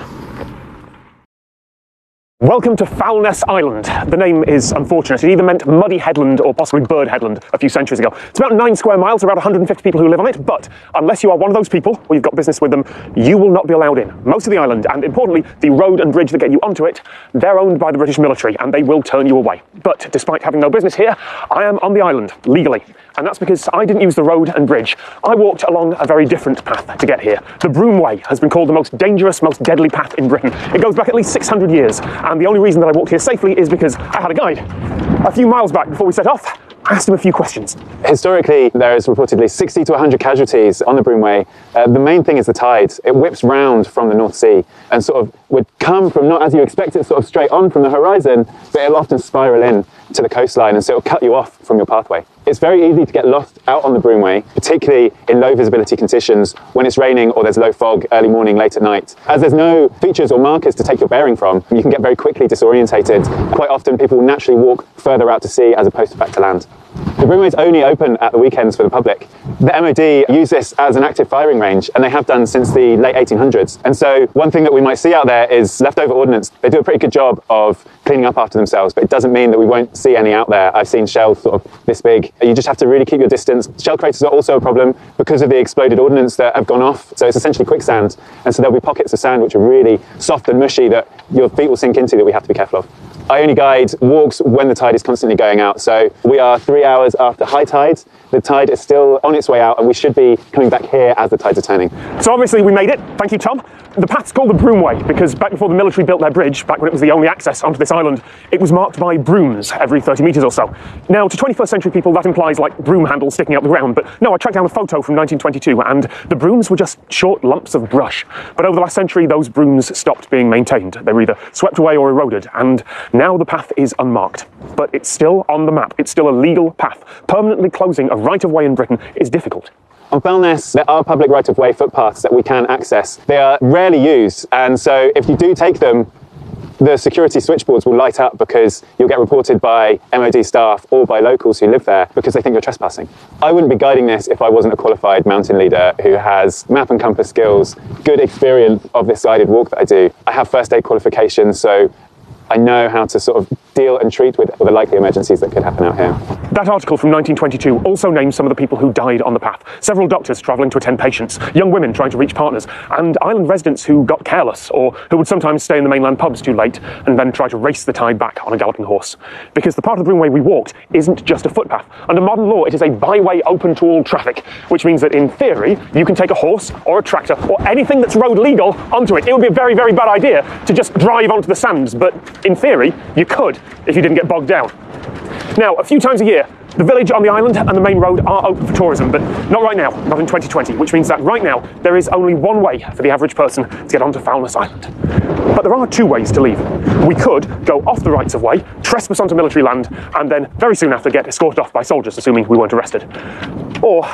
Welcome to Foulness Island. The name is unfortunate. It either meant Muddy Headland or possibly Bird Headland a few centuries ago. It's about 9 square miles, about 150 people who live on it, but unless you are one of those people or you've got business with them, you will not be allowed in. Most of the island, and importantly, the road and bridge that get you onto it, they're owned by the British military and they will turn you away. But despite having no business here, I am on the island, legally. and that's because I didn't use the road and bridge. I walked along a very different path to get here. The Broom Way has been called the most dangerous, most deadly path in Britain. It goes back at least 600 years, and the only reason that I walked here safely is because I had a guide. A few miles back before we set off, I asked him a few questions. Historically, there is reportedly 60 to 100 casualties on the Broomway. The main thing is the tide. It whips round from the North Sea and sort of would come from, not as you expect it, sort of straight on from the horizon, but it'll often spiral in to the coastline, and so it'll cut you off from your pathway. It's very easy to get lost out on the Broomway, particularly in low visibility conditions when it's raining or there's low fog early morning, late at night. As there's no features or markers to take your bearing from, you can get very quickly disorientated. Quite often people will naturally walk further out to sea as opposed to back to land. The Broomway is only open at the weekends for the public. The MOD use this as an active firing range, and they have done since the late 1800s. And so one thing that we might see out there is leftover ordnance. They do a pretty good job of cleaning up after themselves, but it doesn't mean that we won't see any out there. I've seen shells sort of this big. You just have to really keep your distance. Shell craters are also a problem because of the exploded ordnance that have gone off. So it's essentially quicksand. And so there'll be pockets of sand which are really soft and mushy that your feet will sink into that we have to be careful of. I only guide walks when the tide is constantly going out. So we are 3 hours after high tide. The tide is still on its way out, and we should be coming back here as the tides are turning. So obviously we made it. Thank you, Tom. The path's called the Broomway because back before the military built their bridge, back when it was the only access onto this island, it was marked by brooms every 30 metres or so. Now, to 21st century people, that implies like broom handles sticking out the ground, but no, I tracked down a photo from 1922, and the brooms were just short lumps of brush. But over the last century, those brooms stopped being maintained. They were either swept away or eroded, and now the path is unmarked. But it's still on the map. It's still a legal path. Permanently closing a right-of-way in Britain is difficult. On Fellness, there are public right-of-way footpaths that we can access. They are rarely used, and so if you do take them, the security switchboards will light up because you'll get reported by MOD staff or by locals who live there because they think you're trespassing. I wouldn't be guiding this if I wasn't a qualified mountain leader who has map and compass skills, good experience of this guided walk that I do. I have first aid qualifications, so I know how to sort of deal and treat with the likely emergencies that could happen out here. That article from 1922 also names some of the people who died on the path. Several doctors travelling to attend patients, young women trying to reach partners, and island residents who got careless or who would sometimes stay in the mainland pubs too late and then try to race the tide back on a galloping horse. Because the part of the Broomway we walked isn't just a footpath. Under modern law, it is a byway open to all traffic, which means that in theory, you can take a horse or a tractor or anything that's road legal onto it. It would be a very, very bad idea to just drive onto the sands, but in theory, you could if you didn't get bogged down. Now, a few times a year, the village on the island and the main road are open for tourism, but not right now, not in 2020, which means that right now there is only one way for the average person to get onto Fellness Island. But there are two ways to leave. We could go off the rights of way, trespass onto military land, and then very soon after get escorted off by soldiers, assuming we weren't arrested. Or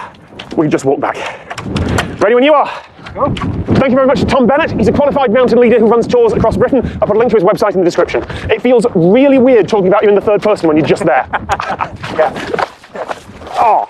we could just walk back. Ready when you are. Thank you very much to Tom Bennett. He's a qualified mountain leader who runs tours across Britain. I'll put a link to his website in the description. It feels really weird talking about you in the third person when you're just there. Yeah. Oh.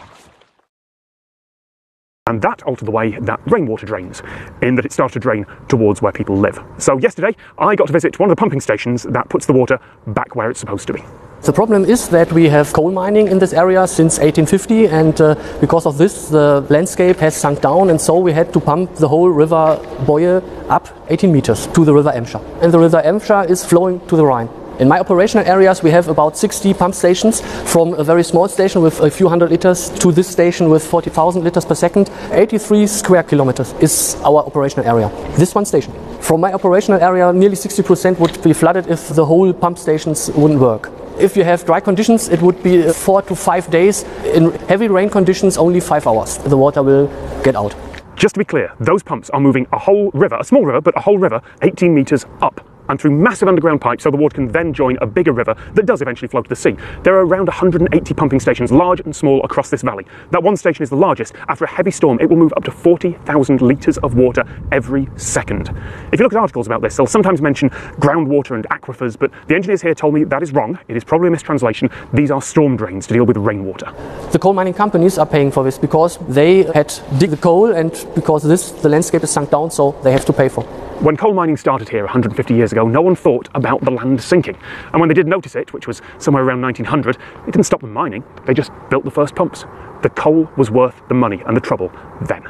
And that altered the way that rainwater drains, in that it started to drain towards where people live. So yesterday, I got to visit one of the pumping stations that puts the water back where it's supposed to be. The problem is that we have coal mining in this area since 1850, and because of this the landscape has sunk down, and so we had to pump the whole river Boye up 18 meters to the river Emscher. And the river Emscher is flowing to the Rhine. In my operational areas we have about 60 pump stations, from a very small station with a few hundred liters to this station with 40,000 liters per second. 83 square kilometers is our operational area. This one station. From my operational area, nearly 60% would be flooded if the whole pump stations wouldn't work. If you have dry conditions, it would be 4 to 5 days. In heavy rain conditions, only 5 hours. The water will get out. Just to be clear, those pumps are moving a whole river, a small river, but a whole river, 18 metres up, and through massive underground pipes so the water can then join a bigger river that does eventually flow to the sea. There are around 180 pumping stations, large and small, across this valley. That one station is the largest. After a heavy storm, it will move up to 40,000 litres of water every second. If you look at articles about this, they'll sometimes mention groundwater and aquifers, but the engineers here told me that is wrong. It is probably a mistranslation. These are storm drains to deal with rainwater. The coal mining companies are paying for this because they had dig the coal, and because the landscape is sunk down, so they have to pay for. When coal mining started here 150 years ago, no one thought about the land sinking. And when they did notice it, which was somewhere around 1900, it didn't stop them mining. They just built the first pumps. The coal was worth the money and the trouble then.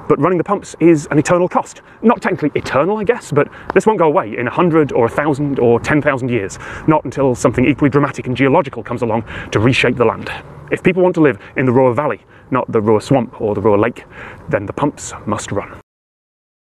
but running the pumps is an eternal cost. Not technically eternal, I guess, but this won't go away in 100 or 1,000 or 10,000 years. Not until something equally dramatic and geological comes along to reshape the land. If people want to live in the Ruhr Valley, not the Ruhr Swamp or the Ruhr Lake, then the pumps must run.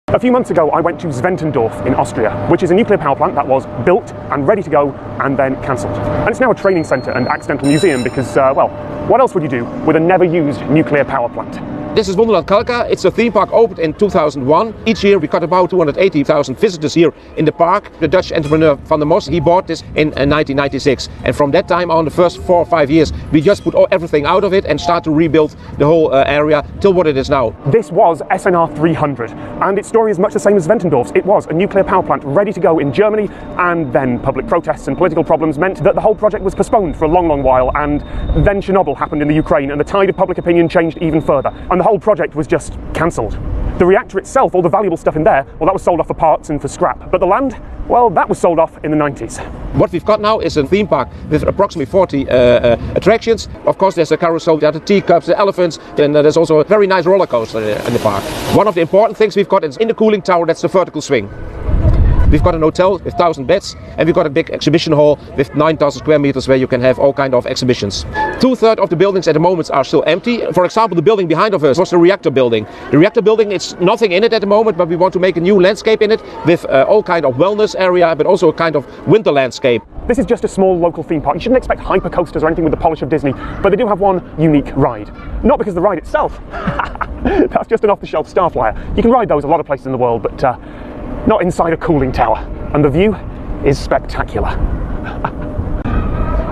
A few months ago, I went to Zwentendorf in Austria, which is a nuclear power plant that was built and ready to go and then cancelled. And it's now a training centre and accidental museum because, well, what else would you do with a never-used nuclear power plant? This is Wonderland Kalka. It's a theme park opened in 2001. Each year we got about 280,000 visitors here in the park. The Dutch entrepreneur Van der Mos, he bought this in 1996. And from that time on, the first 4 or 5 years, we just put everything out of it and start to rebuild the whole area till what it is now. This was SNR 300, and its story is much the same as Zwentendorf's. It was a nuclear power plant ready to go in Germany, and then public protests and political problems meant that the whole project was postponed for a long, long while, and then Chernobyl happened in the Ukraine, and the tide of public opinion changed even further, and the whole project was just cancelled. The reactor itself, all the valuable stuff in there, well, that was sold off for parts and for scrap. But the land, well, that was sold off in the 90s. What we've got now is a theme park with approximately 40 attractions. Of course, there's a carousel, there are the teacups, the elephants, and there's also a very nice roller coaster in the park. One of the important things we've got is in the cooling tower, that's the vertical swing. We've got an hotel with 1,000 beds, and we've got a big exhibition hall with 9,000 square meters where you can have all kinds of exhibitions. 2/3 of the buildings at the moment are still empty. For example, the building behind of us was the reactor building. The reactor building, it's nothing in it at the moment, but we want to make a new landscape in it with all kind of wellness area, but also a kind of winter landscape. This is just a small local theme park. You shouldn't expect hyper coasters or anything with the polish of Disney, but they do have one unique ride. Not because the ride itself, that's just an off-the-shelf Starflyer. You can ride those a lot of places in the world, but not inside a cooling tower. And the view is spectacular.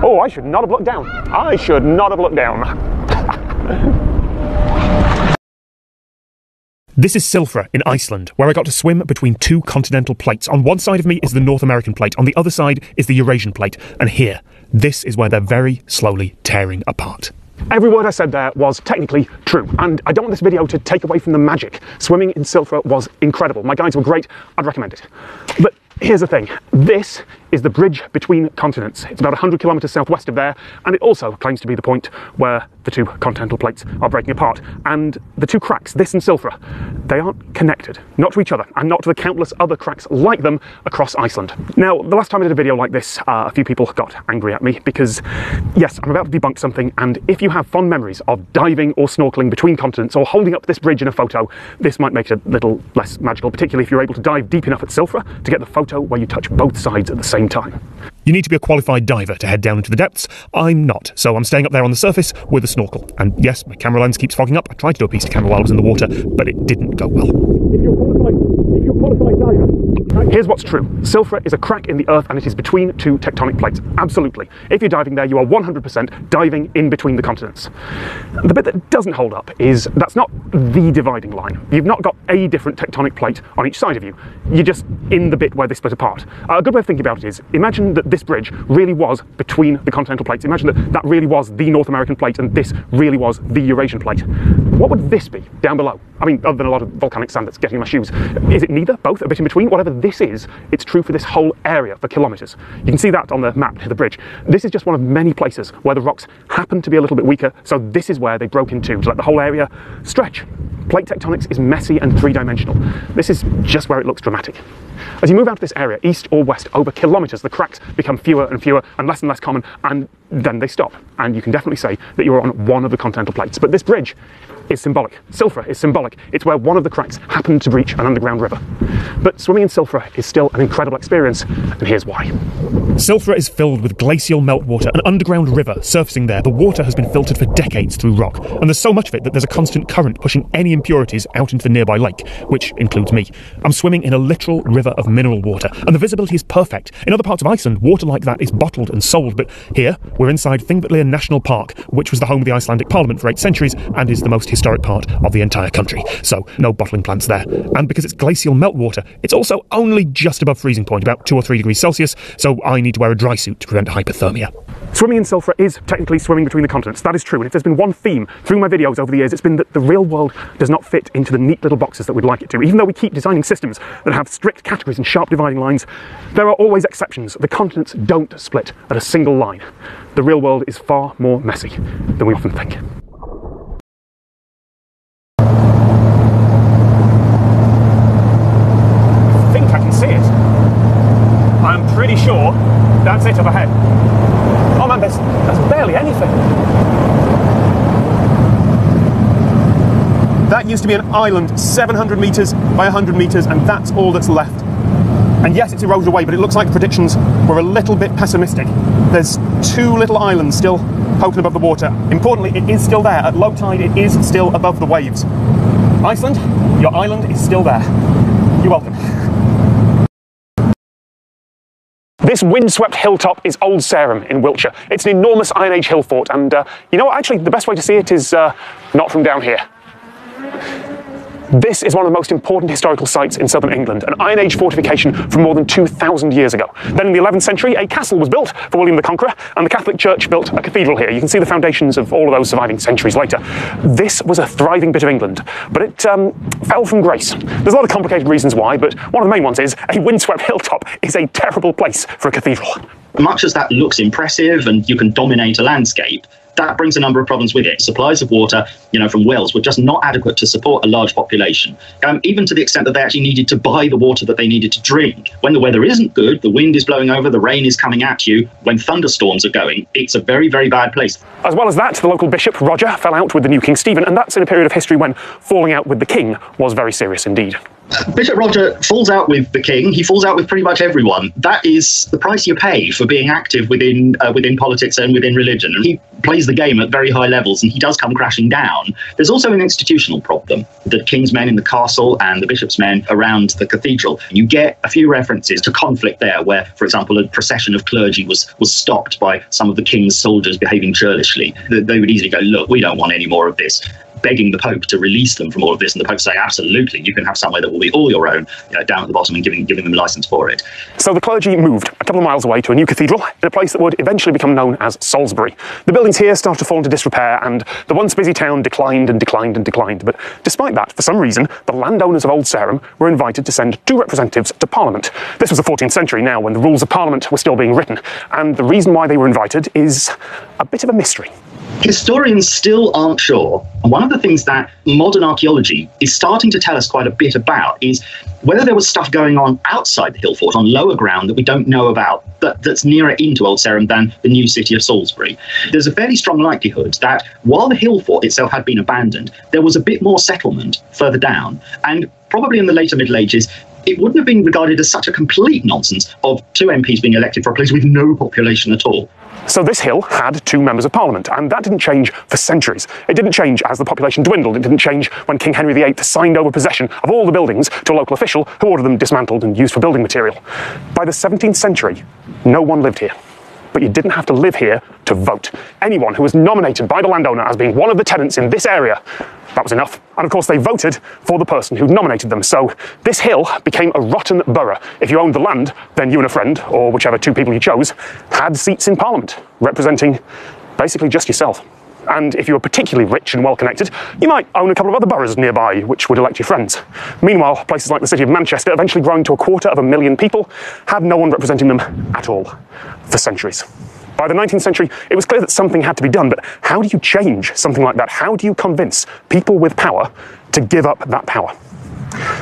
Oh, I should not have looked down. I should not have looked down. This is Silfra in Iceland, where I got to swim between 2 continental plates. On one side of me is the North American plate, on the other side is the Eurasian plate. And here, this is where they're very slowly tearing apart. Every word I said there was technically true, and I don't want this video to take away from the magic. Swimming in Silfra was incredible. My guides were great. I'd recommend it. But here's the thing. This is the bridge between continents. It's about 100 kilometers southwest of there, and it also claims to be the point where the 2 continental plates are breaking apart. And the 2 cracks, this and Silfra, they aren't connected, not to each other, and not to the countless other cracks like them across Iceland. Now, the last time I did a video like this, a few people got angry at me because, yes, I'm about to debunk something, and if you have fond memories of diving or snorkeling between continents or holding up this bridge in a photo, this might make it a little less magical, particularly if you're able to dive deep enough at Silfra to get the photo where you touch both sides at the same time. You need to be a qualified diver to head down into the depths. I'm not, so I'm staying up there on the surface with a snorkel. And yes, my camera lens keeps fogging up. I tried to do a piece of camera while I was in the water, but it didn't go well. If you're a qualified diver, here's what's true. Silfra is a crack in the earth and it is between 2 tectonic plates. Absolutely. If you're diving there, you are 100% diving in between the continents. The bit that doesn't hold up is that's not the dividing line. You've not got a different tectonic plate on each side of you. You're just in the bit where they split apart. A good way of thinking about it is, imagine that this bridge really was between the continental plates. Imagine that that really was the North American plate and this really was the Eurasian plate. What would this be down below? I mean, other than a lot of volcanic sand that's getting in my shoes. Is it neither? Both? A bit in between? Whatever this is, it's true for this whole area for kilometres. You can see that on the map near the bridge. This is just one of many places where the rocks happen to be a little bit weaker, so this is where they broke in two to let the whole area stretch. Plate tectonics is messy and three-dimensional. This is just where it looks dramatic. As you move out of this area, east or west, over kilometres, the cracks become fewer and fewer and less common, and then they stop. And you can definitely say that you're on one of the continental plates. But this bridge is symbolic. Silfra is symbolic. It's where one of the cracks happened to breach an underground river. But swimming in Silfra is still an incredible experience, and here's why. Silfra is filled with glacial meltwater, an underground river surfacing there. The water has been filtered for decades through rock, and there's so much of it that there's a constant current pushing any impurities out into the nearby lake, which includes me. I'm swimming in a literal river of mineral water, and the visibility is perfect. In other parts of Iceland, water like that is bottled and sold, but here we're inside Thingvellir National Park, which was the home of the Icelandic Parliament for 8 centuries and is the most historic part of the entire country. So no bottling plants there. And because it's glacial meltwater, it's also only just above freezing point, about 2 or 3 degrees Celsius, so I need to wear a dry suit to prevent hypothermia. Swimming in Silfra is technically swimming between the continents. That is true, and if there's been one theme through my videos over the years, it's been that the real world does not fit into the neat little boxes that we'd like it to. Even though we keep designing systems that have strict categories and sharp dividing lines, there are always exceptions. The continents don't split at a single line. The real world is far more messy than we often think. That used to be an island 700 metres by 100 metres, and that's all that's left. And yes, it's eroded away, but it looks like the predictions were a little bit pessimistic. There's 2 little islands still poking above the water. Importantly, it is still there. At low tide, it is still above the waves. Iceland, your island is still there. You're welcome. This windswept hilltop is Old Sarum in Wiltshire. It's an enormous Iron Age hill fort, and you know what, actually the best way to see it is not from down here. This is one of the most important historical sites in southern England, an Iron Age fortification from more than 2,000 years ago. Then in the 11th century, a castle was built for William the Conqueror, and the Catholic Church built a cathedral here. You can see the foundations of all of those surviving centuries later. This was a thriving bit of England, but it fell from grace. There's a lot of complicated reasons why, but one of the main ones is a windswept hilltop is a terrible place for a cathedral. Much as that looks impressive and you can dominate a landscape, that brings a number of problems with it. Supplies of water, from wells were just not adequate to support a large population, even to the extent that they actually needed to buy the water that they needed to drink. When the weather isn't good, the wind is blowing over, the rain is coming at you, when thunderstorms are going, it's a very, very bad place. As well as that, the local bishop, Roger, fell out with the new King Stephen, and that's in a period of history when falling out with the king was very serious indeed. Bishop Roger falls out with the king. He falls out with pretty much everyone. That is the price you pay for being active within politics and within religion. And he plays the game at very high levels, and he does come crashing down. There's also an institutional problem. The king's men in the castle and the bishop's men around the cathedral. You get a few references to conflict there, where, for example, a procession of clergy was stopped by some of the king's soldiers behaving churlishly. They would easily go, look, we don't want any more of this, begging the Pope to release them from all of this, and the Pope saying, absolutely, you can have somewhere that will be all your own, down at the bottom, and giving them license for it. So the clergy moved a couple of miles away to a new cathedral in a place that would eventually become known as Salisbury. The buildings here started to fall into disrepair, and the once busy town declined and declined and declined. But despite that, for some reason, the landowners of Old Sarum were invited to send 2 representatives to Parliament. This was the 14th century now, when the rules of Parliament were still being written, and the reason why they were invited is a bit of a mystery. Historians still aren't sure. And one of the things that modern archaeology is starting to tell us quite a bit about is whether there was stuff going on outside the hill fort, on lower ground, that we don't know about, that's nearer into Old Sarum than the new city of Salisbury. There's a fairly strong likelihood that while the hill fort itself had been abandoned, there was a bit more settlement further down. And probably in the later Middle Ages, it wouldn't have been regarded as such a complete nonsense of 2 MPs being elected for a place with no population at all. So this hill had 2 members of Parliament, and that didn't change for centuries. It didn't change as the population dwindled. It didn't change when King Henry VIII signed over possession of all the buildings to a local official who ordered them dismantled and used for building material. By the 17th century, no one lived here. But you didn't have to live here to vote. Anyone who was nominated by the landowner as being one of the tenants in this area, that was enough. And of course they voted for the person who nominated them. So this hill became a rotten borough. If you owned the land, then you and a friend, or whichever 2 people you chose, had seats in Parliament, representing basically just yourself. And if you were particularly rich and well-connected, you might own a couple of other boroughs nearby, which would elect your friends. Meanwhile, places like the city of Manchester, eventually growing to 250,000 people, had no one representing them at all for centuries. By the 19th century, it was clear that something had to be done, but how do you change something like that? How do you convince people with power to give up that power?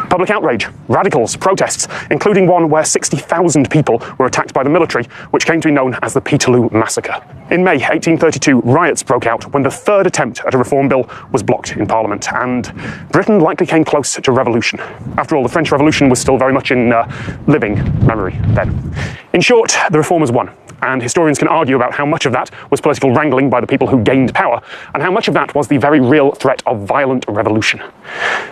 Public outrage, radicals, protests, including one where 60,000 people were attacked by the military, which came to be known as the Peterloo Massacre. In May 1832, riots broke out when the 3rd attempt at a reform bill was blocked in Parliament, and Britain likely came close to revolution. After all, the French Revolution was still very much in living memory then. In short, the reformers won. And historians can argue about how much of that was political wrangling by the people who gained power, and how much of that was the very real threat of violent revolution.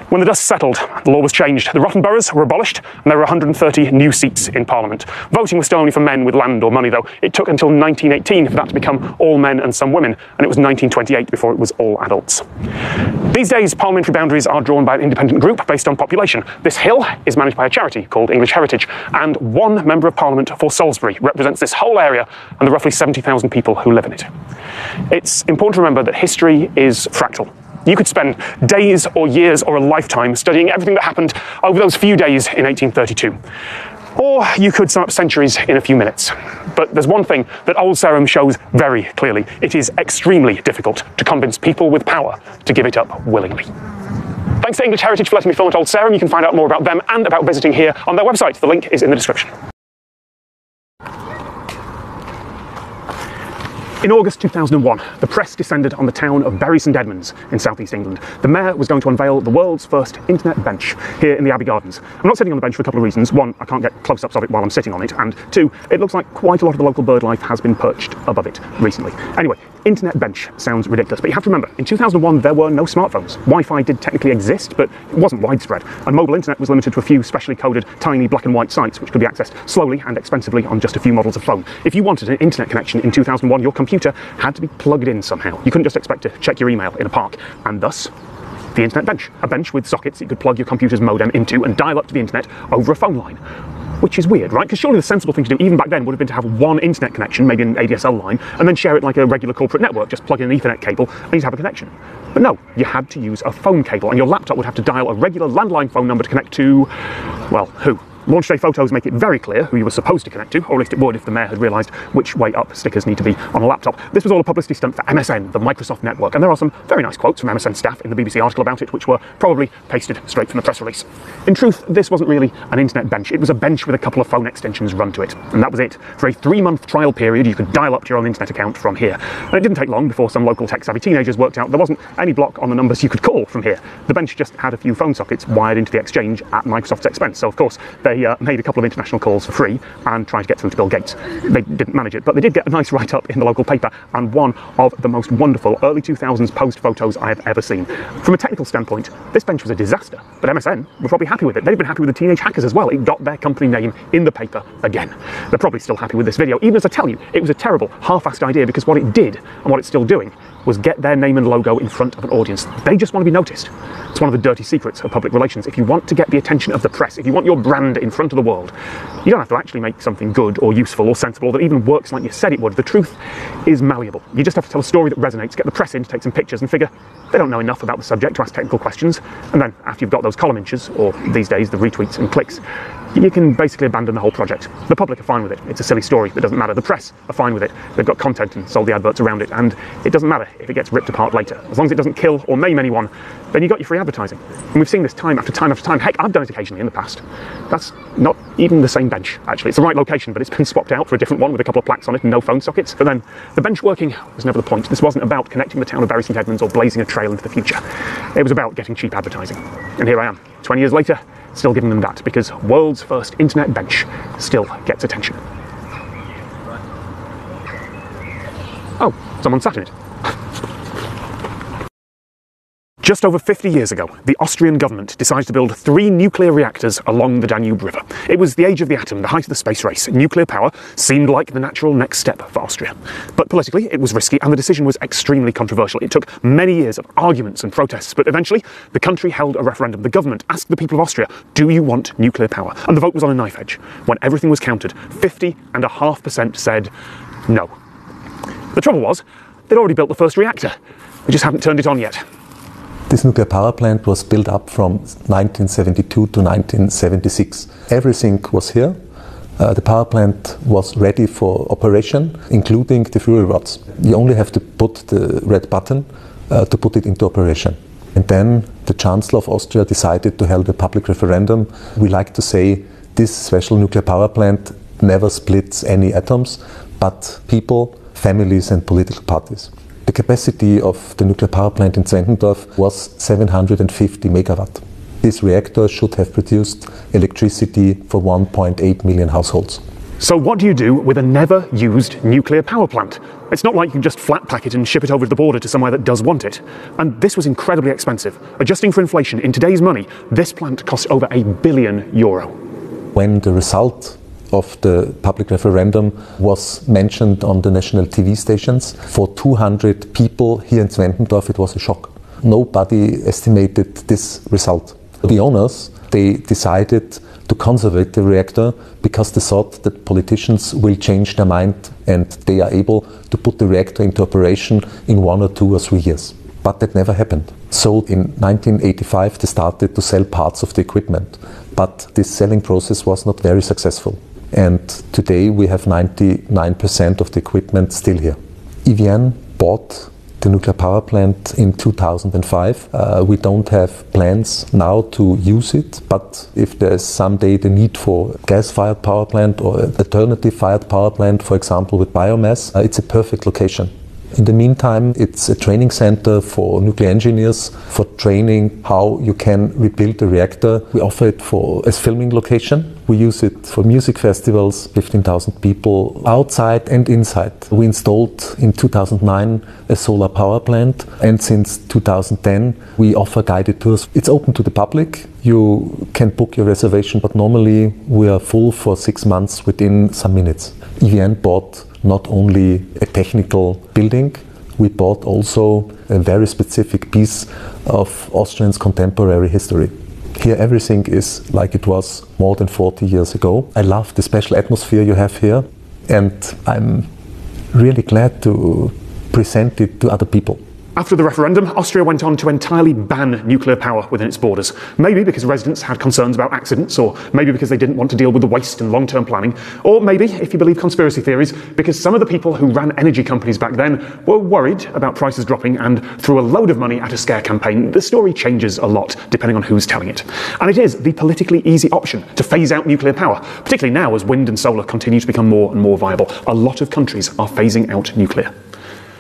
When the dust settled, the law was changed. The rotten boroughs were abolished, and there were 130 new seats in Parliament. Voting was still only for men with land or money, though. It took until 1918 for that to become all men and some women, and it was 1928 before it was all adults. These days, parliamentary boundaries are drawn by an independent group based on population. This hill is managed by a charity called English Heritage, and 1 member of Parliament for Salisbury represents this whole area and the roughly 70,000 people who live in it. It's important to remember that history is fractal. You could spend days or years or a lifetime studying everything that happened over those few days in 1832. Or you could sum up centuries in a few minutes. But there's one thing that Old Sarum shows very clearly. It is extremely difficult to convince people with power to give it up willingly. Thanks to English Heritage for letting me film at Old Sarum. You can find out more about them and about visiting here on their website. The link is in the description. In August 2001, the press descended on the town of Bury St Edmunds in southeast England. The mayor was going to unveil the world's first internet bench here in the Abbey Gardens. I'm not sitting on the bench for a couple of reasons. One, I can't get close-ups of it while I'm sitting on it, and two, it looks like quite a lot of the local bird life has been perched above it recently. Anyway, internet bench sounds ridiculous, but you have to remember, in 2001 there were no smartphones. Wi-Fi did technically exist, but it wasn't widespread, and mobile internet was limited to a few specially coded tiny black and white sites which could be accessed slowly and expensively on just a few models of phone. If you wanted an internet connection in 2001, your computer had to be plugged in somehow. You couldn't just expect to check your email in a park, and thus the internet bench. A bench with sockets that you could plug your computer's modem into and dial up to the internet over a phone line. Which is weird, right? Because surely the sensible thing to do, even back then, would have been to have one internet connection, maybe an ADSL line, and then share it like a regular corporate network. Just plug in an Ethernet cable and you'd have a connection. But no, you had to use a phone cable, and your laptop would have to dial a regular landline phone number to connect to, well, who? Launch day photos make it very clear who you were supposed to connect to, or at least it would if the mayor had realised which way up stickers need to be on a laptop. This was all a publicity stunt for MSN, the Microsoft network, and there are some very nice quotes from MSN staff in the BBC article about it, which were probably pasted straight from the press release. In truth, this wasn't really an internet bench. It was a bench with a couple of phone extensions run to it, and that was it. For a 3-month trial period, you could dial up to your own internet account from here. And it didn't take long before some local tech-savvy teenagers worked out there wasn't any block on the numbers you could call from here. The bench just had a few phone sockets wired into the exchange at Microsoft's expense, so of course they made a couple of international calls for free and tried to get through to Bill Gates. They didn't manage it, but they did get a nice write-up in the local paper, and one of the most wonderful early 2000s post photos I have ever seen. From a technical standpoint, this bench was a disaster, but MSN were probably happy with it. They'd been happy with the teenage hackers as well. It got their company name in the paper again. They're probably still happy with this video, even as I tell you, it was a terrible, half-assed idea, because what it did, and what it's still doing, was get their name and logo in front of an audience. They just want to be noticed. It's one of the dirty secrets of public relations. If you want to get the attention of the press, if you want your brand in front of the world, you don't have to actually make something good or useful or sensible that even works like you said it would. The truth is malleable. You just have to tell a story that resonates, get the press in to take some pictures and figure they don't know enough about the subject to ask technical questions, and then after you've got those column inches, or these days the retweets and clicks, you can basically abandon the whole project. The public are fine with it. It's a silly story that doesn't matter. The press are fine with it. They've got content and sold the adverts around it, and it doesn't matter if it gets ripped apart later. As long as it doesn't kill or maim anyone, then you got your free advertising. And we've seen this time after time after time. Heck, I've done it occasionally in the past. That's not even the same bench, actually. It's the right location, but it's been swapped out for a different one with a couple of plaques on it and no phone sockets. But then, the bench working was never the point. This wasn't about connecting the town of Bury St Edmunds or blazing a trail into the future. It was about getting cheap advertising. And here I am, 20 years later, still giving them that, because world's first internet bench still gets attention. Oh, someone sat in it. Just over 50 years ago, the Austrian government decided to build 3 nuclear reactors along the Danube River. It was the age of the atom, the height of the space race. Nuclear power seemed like the natural next step for Austria. But politically, it was risky, and the decision was extremely controversial. It took many years of arguments and protests, but eventually, the country held a referendum. The government asked the people of Austria, do you want nuclear power? And the vote was on a knife edge. When everything was counted, 50.5% said no. The trouble was, they'd already built the first reactor. They just hadn't turned it on yet. This nuclear power plant was built up from 1972 to 1976. Everything was here. The power plant was ready for operation, including the fuel rods. You only have to put the red button to put it into operation. And then the Chancellor of Austria decided to hold a public referendum. We like to say this special nuclear power plant never splits any atoms, but people, families and political parties. The capacity of the nuclear power plant in Zwentendorf was 750 megawatt. This reactor should have produced electricity for 1.8 million households. So what do you do with a never-used nuclear power plant? It's not like you can just flat pack it and ship it over the border to somewhere that does want it. And this was incredibly expensive. Adjusting for inflation, in today's money, this plant cost over €1 billion. When the result of the public referendum was mentioned on the national TV stations, for 200 people here in Zwentendorf it was a shock. Nobody estimated this result. The owners, they decided to conserve the reactor because they thought that politicians will change their mind and they are able to put the reactor into operation in 1 or 2 or 3 years. But that never happened. So in 1985 they started to sell parts of the equipment, but this selling process was not very successful. And today we have 99% of the equipment still here. EVN bought the nuclear power plant in 2005. We don't have plans now to use it, but if there's someday the need for gas-fired power plant or alternative-fired power plant, for example with biomass, it's a perfect location. In the meantime, it's a training center for nuclear engineers for training how you can rebuild a reactor. We offer it as filming location. We use it for music festivals, 15,000 people outside and inside. We installed in 2009 a solar power plant, and since 2010 we offer guided tours. It's open to the public. You can book your reservation, but normally we are full for 6 months within some minutes. EVN bought not only a technical building, we bought also a very specific piece of Austrian's contemporary history. Here everything is like it was more than 40 years ago. I love the special atmosphere you have here, and I'm really glad to present it to other people. After the referendum, Austria went on to entirely ban nuclear power within its borders. Maybe because residents had concerns about accidents, or maybe because they didn't want to deal with the waste and long-term planning, or maybe, if you believe conspiracy theories, because some of the people who ran energy companies back then were worried about prices dropping and threw a load of money at a scare campaign. The story changes a lot depending on who's telling it. And it is the politically easy option to phase out nuclear power, particularly now as wind and solar continue to become more and more viable. A lot of countries are phasing out nuclear.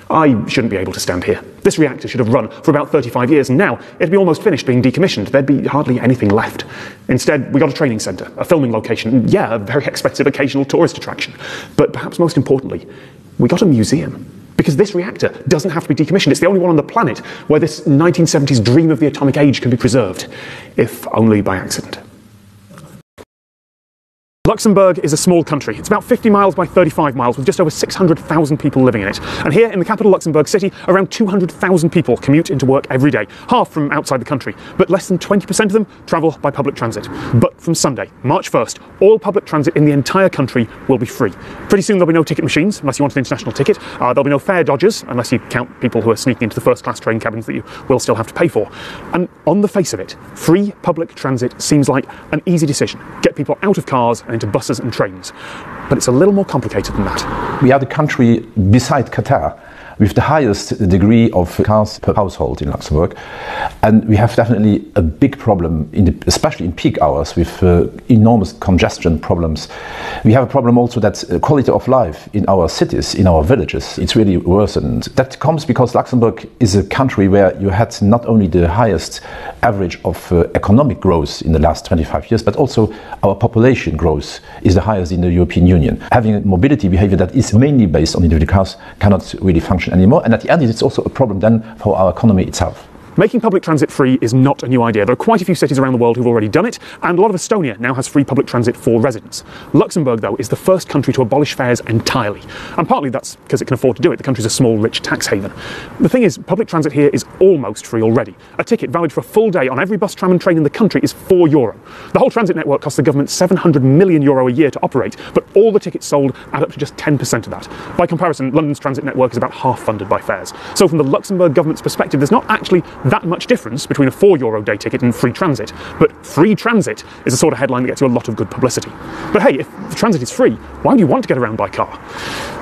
I shouldn't be able to stand here. This reactor should have run for about 35 years, and now it'd be almost finished being decommissioned. There'd be hardly anything left. Instead, we got a training centre, a filming location, and yeah, a very expensive occasional tourist attraction. But perhaps most importantly, we got a museum. Because this reactor doesn't have to be decommissioned. It's the only one on the planet where this 1970s dream of the atomic age can be preserved, if only by accident. Luxembourg is a small country. It's about 50 miles by 35 miles with just over 600,000 people living in it. And here in the capital Luxembourg City, around 200,000 people commute into work every day, half from outside the country. But less than 20% of them travel by public transit. But from Sunday, March 1st, all public transit in the entire country will be free. Pretty soon there'll be no ticket machines unless you want an international ticket. There'll be no fare dodgers unless you count people who are sneaking into the first-class train cabins that you will still have to pay for. And on the face of it, free public transit seems like an easy decision. Get people out of cars and into buses and trains. But it's a little more complicated than that. We are the country beside Qatar with the highest degree of cars per household in Luxembourg, and we have definitely a big problem, especially in peak hours, with enormous congestion problems. We have a problem also that quality of life in our cities, in our villages, it's really worsened. That comes because Luxembourg is a country where you had not only the highest average of economic growth in the last 25 years, but also our population growth is the highest in the European Union. Having a mobility behavior that is mainly based on individual cars cannot really function anymore, and at the end it's also a problem then for our economy itself. Making public transit free is not a new idea. There are quite a few cities around the world who've already done it, and a lot of Estonia now has free public transit for residents. Luxembourg, though, is the first country to abolish fares entirely. And partly that's because it can afford to do it. The country's a small, rich tax haven. The thing is, public transit here is almost free already. A ticket valid for a full day on every bus, tram and train in the country is €4. The whole transit network costs the government €700 million a year to operate, but all the tickets sold add up to just 10% of that. By comparison, London's transit network is about half funded by fares. So from the Luxembourg government's perspective, there's not actually that much difference between a €4 day ticket and free transit. But free transit is a sort of headline that gets you a lot of good publicity. But hey, if the transit is free, why do you want to get around by car?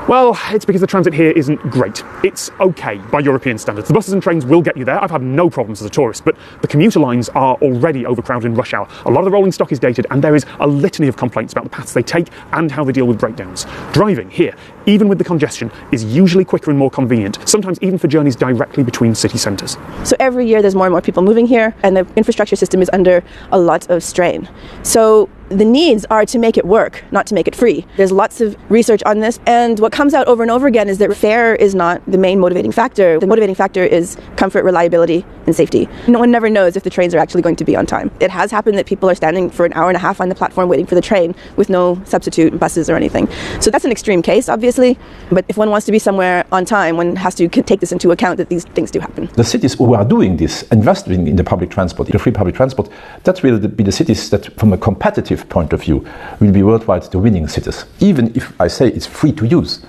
Well, it's because the transit here isn't great. It's okay by European standards. The buses and trains will get you there. I've had no problems as a tourist, but the commuter lines are already overcrowded in rush hour. A lot of the rolling stock is dated, and there is a litany of complaints about the paths they take and how they deal with breakdowns. Driving here, even with the congestion, is usually quicker and more convenient, sometimes even for journeys directly between city centres. So every year there's more and more people moving here, and the infrastructure system is under a lot of strain. So the needs are to make it work, not to make it free. There's lots of research on this, and what comes out over and over again is that fare is not the main motivating factor. The motivating factor is comfort, reliability, and safety. No one never knows if the trains are actually going to be on time. It has happened that people are standing for an hour and a half on the platform waiting for the train with no substitute buses or anything. So that's an extreme case, obviously, but if one wants to be somewhere on time, one has to take this into account that these things do happen. The cities who are doing this, investing in the public transport, the free public transport, that will be the cities that, from a competitive point of view, will be worldwide the winning cities. Even if I say it's free to use,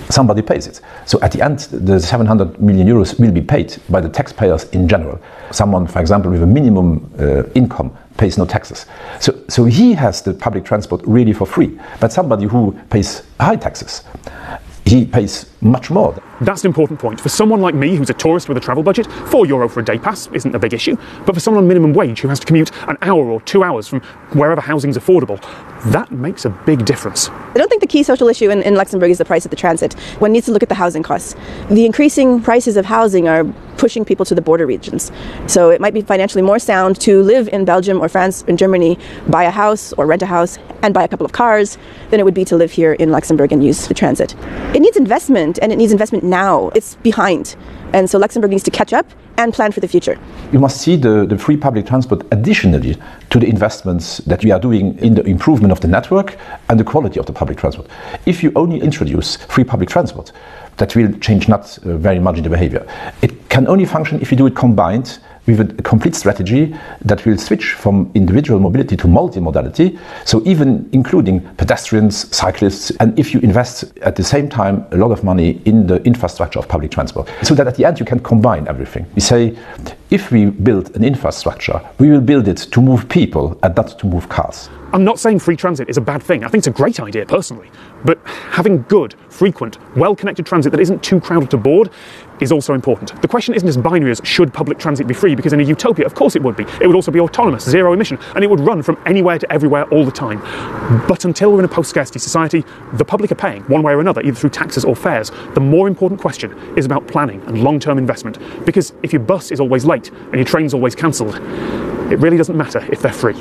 somebody pays it. So at the end, the 700 million euros will be paid by the taxpayers in general. Someone, for example, with a minimum income pays no taxes. So he has the public transport really for free. But somebody who pays high taxes, he pays much more. That's an important point. For someone like me, who's a tourist with a travel budget, €4 for a day pass isn't a big issue. But for someone on minimum wage who has to commute an hour or 2 hours from wherever housing's affordable, that makes a big difference. I don't think the key social issue in Luxembourg is the price of the transit. One needs to look at the housing costs. The increasing prices of housing are pushing people to the border regions. So it might be financially more sound to live in Belgium or France and Germany, buy a house or rent a house and buy a couple of cars than it would be to live here in Luxembourg and use the transit. It needs investment, and it needs investment now. It's behind. And so Luxembourg needs to catch up and plan for the future. You must see the free public transport additionally to the investments that we are doing in the improvement of the network and the quality of the public transport. If you only introduce free public transport, that will change not very much in the behavior. It can only function if you do it combined with a complete strategy that will switch from individual mobility to multimodality, so even including pedestrians, cyclists, and if you invest at the same time a lot of money in the infrastructure of public transport, so that at the end you can combine everything. We say, if we build an infrastructure, we will build it to move people and not to move cars. I'm not saying free transit is a bad thing. I think it's a great idea personally. But having good, frequent, well-connected transit that isn't too crowded to board is also important. The question isn't as binary as should public transit be free, because in a utopia, of course it would be. It would also be autonomous, zero emission, and it would run from anywhere to everywhere all the time. But until we're in a post-scarcity society, the public are paying, one way or another, either through taxes or fares. The more important question is about planning and long-term investment, because if your bus is always late and your train's always cancelled, it really doesn't matter if they're free.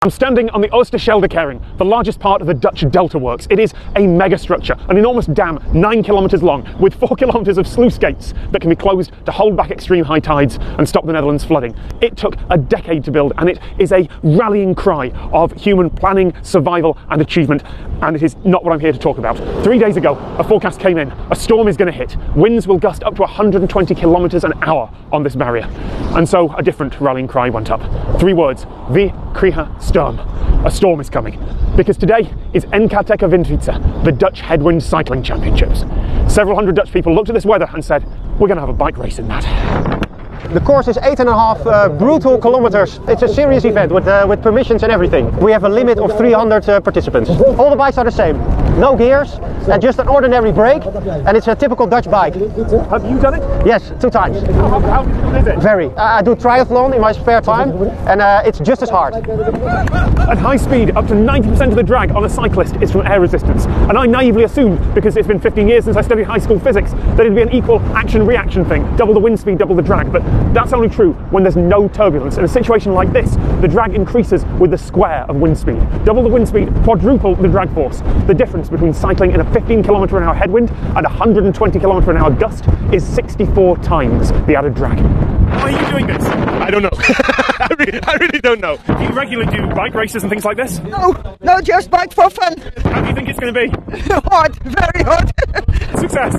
I'm standing on the Oosterscheldekering, the largest part of the Dutch Delta Works. It is a mega structure, an enormous dam 9 kilometres long, with 4 kilometres of sluice gates that can be closed to hold back extreme high tides and stop the Netherlands flooding. It took a decade to build, and it is a rallying cry of human planning, survival and achievement, and it is not what I'm here to talk about. 3 days ago, a forecast came in. A storm is going to hit. Winds will gust up to 120 kilometres an hour on this barrier. And so a different rallying cry went up. 3 words: Vi krijgen storm. A storm is coming. Because today is NKTK Windfietsen, the Dutch Headwind Cycling Championships. Several hundred Dutch people looked at this weather and said, we're going to have a bike race in that. The course is 8.5 brutal kilometers. It's a serious event with permissions and everything. We have a limit of 300 participants. All the bikes are the same. No gears and just an ordinary brake, and it's a typical Dutch bike. Have you done it? Yes, 2 times. How difficult is it? Very. I do triathlon in my spare time, and it's just as hard. At high speed, up to 90% of the drag on a cyclist is from air resistance. And I naively assumed, because it's been 15 years since I studied high school physics, that it'd be an equal action-reaction thing. Double the wind speed, double the drag. But that's only true when there's no turbulence. In a situation like this, the drag increases with the square of wind speed. Double the wind speed, quadruple the drag force. The difference between cycling in a 15 km/h headwind and 120 km/h gust is 64 times the added drag. Why are you doing this? I don't know. I really don't know. Do you regularly do bike races and things like this? No, just bike for fun. How do you think it's going to be? Hard, very hard. Success.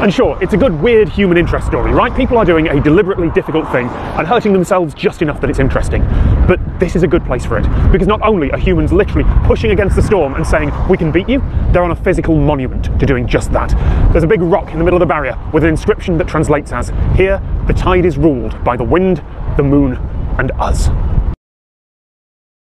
And sure, it's a good, weird human interest story, right? People are doing a deliberately difficult thing and hurting themselves just enough that it's interesting. But this is a good place for it, because not only are humans literally pushing against the storm and saying, we can beat you, they're on a physical monument to doing just that. There's a big rock in the middle of the barrier with an inscription that translates as, here, the tide is ruled by the wind, the moon, and us.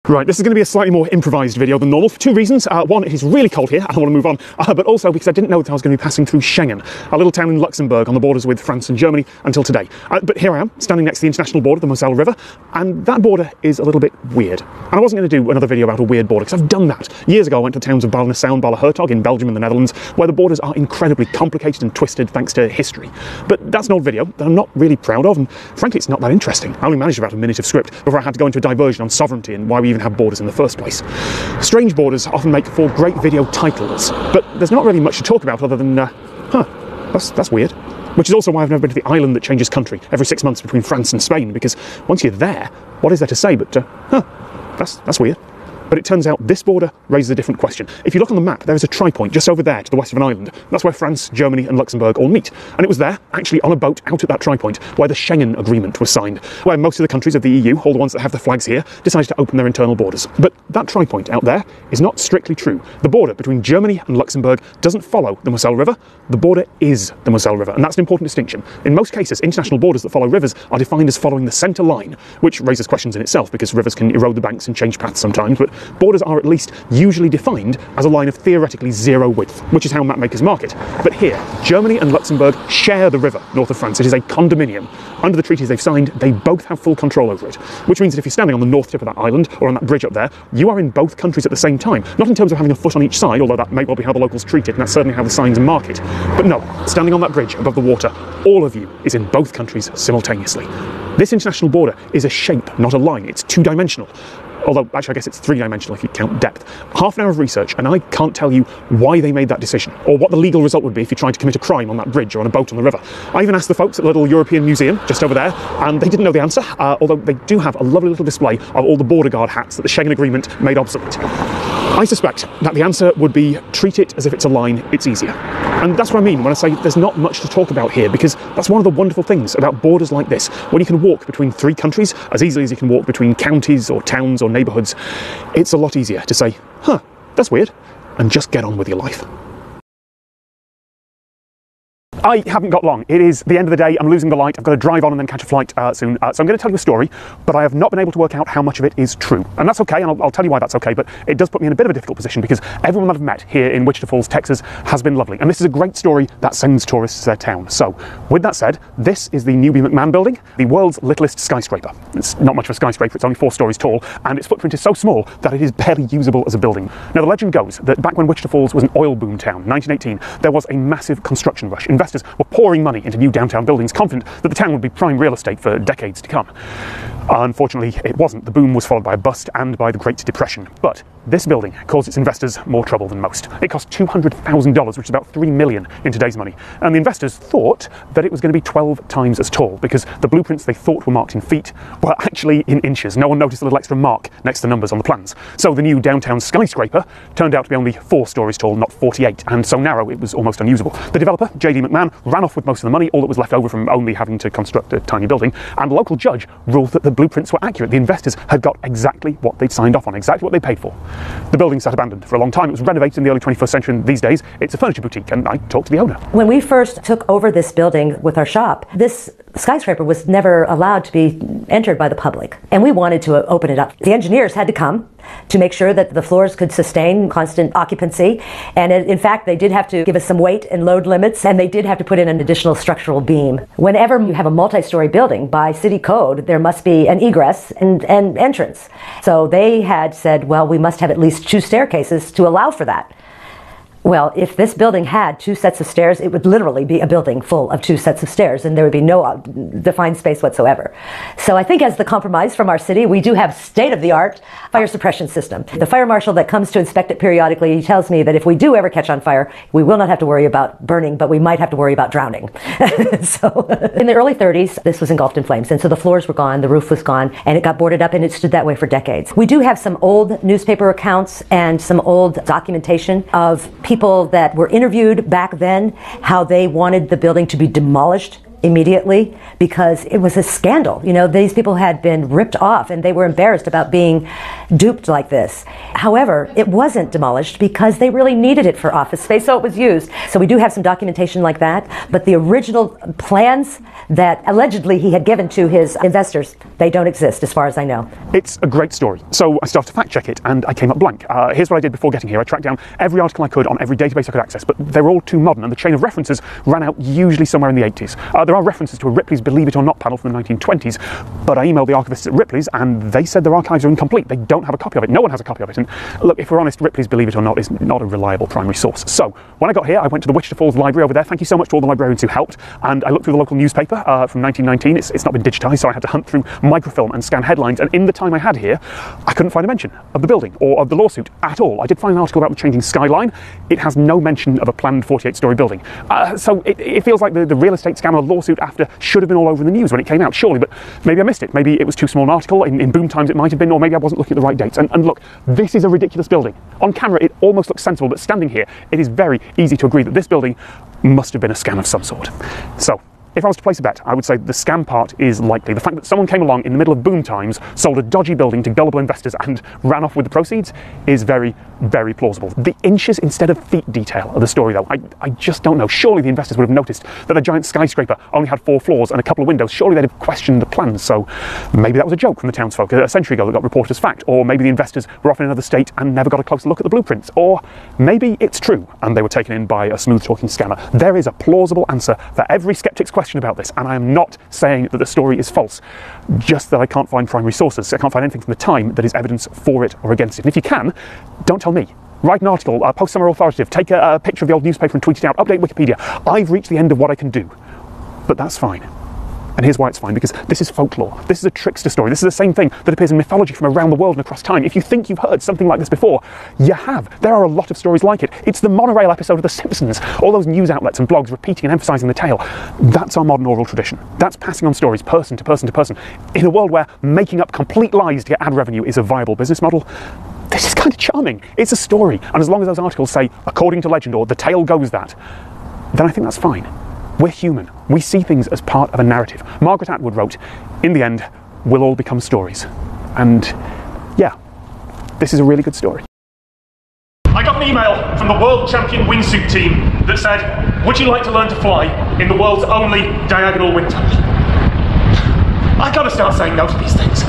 Right, this is going to be a slightly more improvised video than normal for 2 reasons. One, it is really cold here, I don't want to move on, but also because I didn't know that I was going to be passing through Schengen, a little town in Luxembourg on the borders with France and Germany until today. But here I am, standing next to the international border, the Moselle River, and that border is a little bit weird. And I wasn't going to do another video about a weird border, because I've done that. Years ago I went to the towns of Balen-Nassau and Bala-Hertog in Belgium and the Netherlands, where the borders are incredibly complicated and twisted thanks to history. But that's an old video that I'm not really proud of, and frankly it's not that interesting. I only managed about a minute of script before I had to go into a diversion on sovereignty and why we even have borders in the first place. Strange borders often make for great video titles, but there's not really much to talk about other than, that's weird. Which is also why I've never been to the island that changes country every 6 months between France and Spain, because once you're there, what is there to say but, that's weird. But it turns out this border raises a different question. If you look on the map, there is a tri-point just over there to the west of an island. That's where France, Germany and Luxembourg all meet. And it was there, actually on a boat out at that tri-point, where the Schengen Agreement was signed, where most of the countries of the EU, all the ones that have the flags here, decided to open their internal borders. But that that tri-point out there is not strictly true. The border between Germany and Luxembourg doesn't follow the Moselle River. The border is the Moselle River, and that's an important distinction. In most cases, international borders that follow rivers are defined as following the centre line, which raises questions in itself because rivers can erode the banks and change paths sometimes, but borders are at least usually defined as a line of theoretically zero width, which is how mapmakers mark it. But here, Germany and Luxembourg share the river north of France. It is a condominium. Under the treaties they've signed, they both have full control over it, which means that if you're standing on the north tip of that island or on that bridge up there, you are in both countries at the same time. Not in terms of having a foot on each side, although that may well be how the locals treat it, and that's certainly how the signs mark it. But no, standing on that bridge above the water, all of you is in both countries simultaneously. This international border is a shape, not a line. It's two-dimensional. Although, actually, I guess it's three-dimensional if you count depth. Half an hour of research, and I can't tell you why they made that decision, or what the legal result would be if you tried to commit a crime on that bridge or on a boat on the river. I even asked the folks at the little European Museum just over there, and they didn't know the answer, although they do have a lovely little display of all the border guard hats that the Schengen Agreement made obsolete. I suspect that the answer would be treat it as if it's a line, it's easier. And that's what I mean when I say there's not much to talk about here, because that's one of the wonderful things about borders like this. When you can walk between three countries as easily as you can walk between counties or towns or neighbourhoods, it's a lot easier to say, huh, that's weird, and just get on with your life. I haven't got long. It is the end of the day. I'm losing the light. I've got to drive on and then catch a flight soon. So I'm going to tell you a story, but I have not been able to work out how much of it is true. And that's okay, and I'll tell you why that's okay, but it does put me in a bit of a difficult position because everyone that I've met here in Wichita Falls, Texas has been lovely. And this is a great story that sends tourists to their town. So with that said, this is the New B. McMahon building, the world's littlest skyscraper. It's not much of a skyscraper. It's only 4 stories tall, and its footprint is so small that it is barely usable as a building. Now, the legend goes that back when Wichita Falls was an oil boom town, 1918, there was a massive construction rush. Investors were pouring money into new downtown buildings, confident that the town would be prime real estate for decades to come. Unfortunately, it wasn't. The boom was followed by a bust and by the Great Depression. But this building caused its investors more trouble than most. It cost $200,000, which is about $3 million in today's money. And the investors thought that it was going to be 12 times as tall because the blueprints they thought were marked in feet were actually in inches. No one noticed the little extra mark next to the numbers on the plans. So the new downtown skyscraper turned out to be only 4 stories tall, not 48, and so narrow it was almost unusable. The developer, J.D. McMahon, ran off with most of the money, all that was left over from only having to construct a tiny building, and a local judge ruled that the blueprints were accurate. The investors had got exactly what they'd signed off on, exactly what they paid for. The building sat abandoned for a long time. It was renovated in the early 21st century, and these days it's a furniture boutique, and I talked to the owner. When we first took over this building with our shop, this skyscraper was never allowed to be entered by the public, and we wanted to open it up. The engineers had to come to make sure that the floors could sustain constant occupancy, and in fact they did have to give us some weight and load limits, and they did have to put in an additional structural beam. Whenever you have a multi-story building, by city code there must be an egress and entrance. So they had said, well, we must have at least 2 staircases to allow for that. Well, if this building had 2 sets of stairs, it would literally be a building full of 2 sets of stairs, and there would be no defined space whatsoever. So I think as the compromise from our city, we do have state-of-the-art fire suppression system. The fire marshal that comes to inspect it periodically, he tells me that if we do ever catch on fire, we will not have to worry about burning, but we might have to worry about drowning. So in the early 30s, this was engulfed in flames, and so the floors were gone, the roof was gone, and it got boarded up, and it stood that way for decades. We do have some old newspaper accounts and some old documentation of people that were interviewed back then, how they wanted the building to be demolished immediately because it was a scandal. You know, these people had been ripped off and they were embarrassed about being duped like this. However, it wasn't demolished because they really needed it for office space, so it was used. So we do have some documentation like that, but the original plans that allegedly he had given to his investors, they don't exist as far as I know. It's a great story. So I started to fact check it and I came up blank. Here's what I did before getting here. I tracked down every article I could on every database I could access, but they were all too modern and the chain of references ran out usually somewhere in the 80s. There are references to a Ripley's Believe It or Not panel from the 1920s, but I emailed the archivists at Ripley's and they said their archives are incomplete. They don't have a copy of it. No one has a copy of it. And look, if we're honest, Ripley's Believe It or Not is not a reliable primary source. So when I got here, I went to the Wichita Falls Library over there. Thank you so much to all the librarians who helped. And I looked through the local newspaper from 1919. It's not been digitized, so I had to hunt through microfilm and scan headlines. And in the time I had here, I couldn't find a mention of the building or of the lawsuit at all. I did find an article about the changing Skyline. It has no mention of a planned 48-story building. So it feels like the real estate scam lawsuit after should have been all over the news when it came out, surely, but maybe I missed it. Maybe it was too small an article. In boom times it might have been, or maybe I wasn't looking at the right dates. And look, this is a ridiculous building. On camera it almost looks sensible, but standing here, it is very easy to agree that this building must have been a scam of some sort. So, If I was to place a bet, I would say the scam part is likely. The fact that someone came along in the middle of boom times, sold a dodgy building to gullible investors and ran off with the proceeds is very, very plausible. The inches instead of feet detail of the story, though, I just don't know. Surely the investors would have noticed that the giant skyscraper only had 4 floors and a couple of windows. Surely they'd have questioned the plans. So maybe that was a joke from the townsfolk a century ago that got reported as fact. Or maybe the investors were off in another state and never got a closer look at the blueprints. Or maybe it's true and they were taken in by a smooth-talking scammer. There is a plausible answer for every skeptic's question about this, and I am not saying that the story is false, just that I can't find primary sources. I can't find anything from the time that is evidence for it or against it. And if you can, don't tell me. Write an article, post somewhere authoritative, take a picture of the old newspaper and tweet it out, update Wikipedia. I've reached the end of what I can do, but that's fine. And here's why it's fine, because this is folklore. This is a trickster story. This is the same thing that appears in mythology from around the world and across time. If you think you've heard something like this before, you have. There are a lot of stories like it. It's the monorail episode of The Simpsons. All those news outlets and blogs repeating and emphasising the tale. That's our modern oral tradition. That's passing on stories person to person to person. In a world where making up complete lies to get ad revenue is a viable business model, this is kind of charming. It's a story. And as long as those articles say, according to legend, or the tale goes that, then I think that's fine. We're human. We see things as part of a narrative. Margaret Atwood wrote, in the end, we'll all become stories. And yeah, this is a really good story. I got an email from the world champion wingsuit team that said, would you like to learn to fly in the world's only diagonal wind tunnel? I gotta start saying no to these things.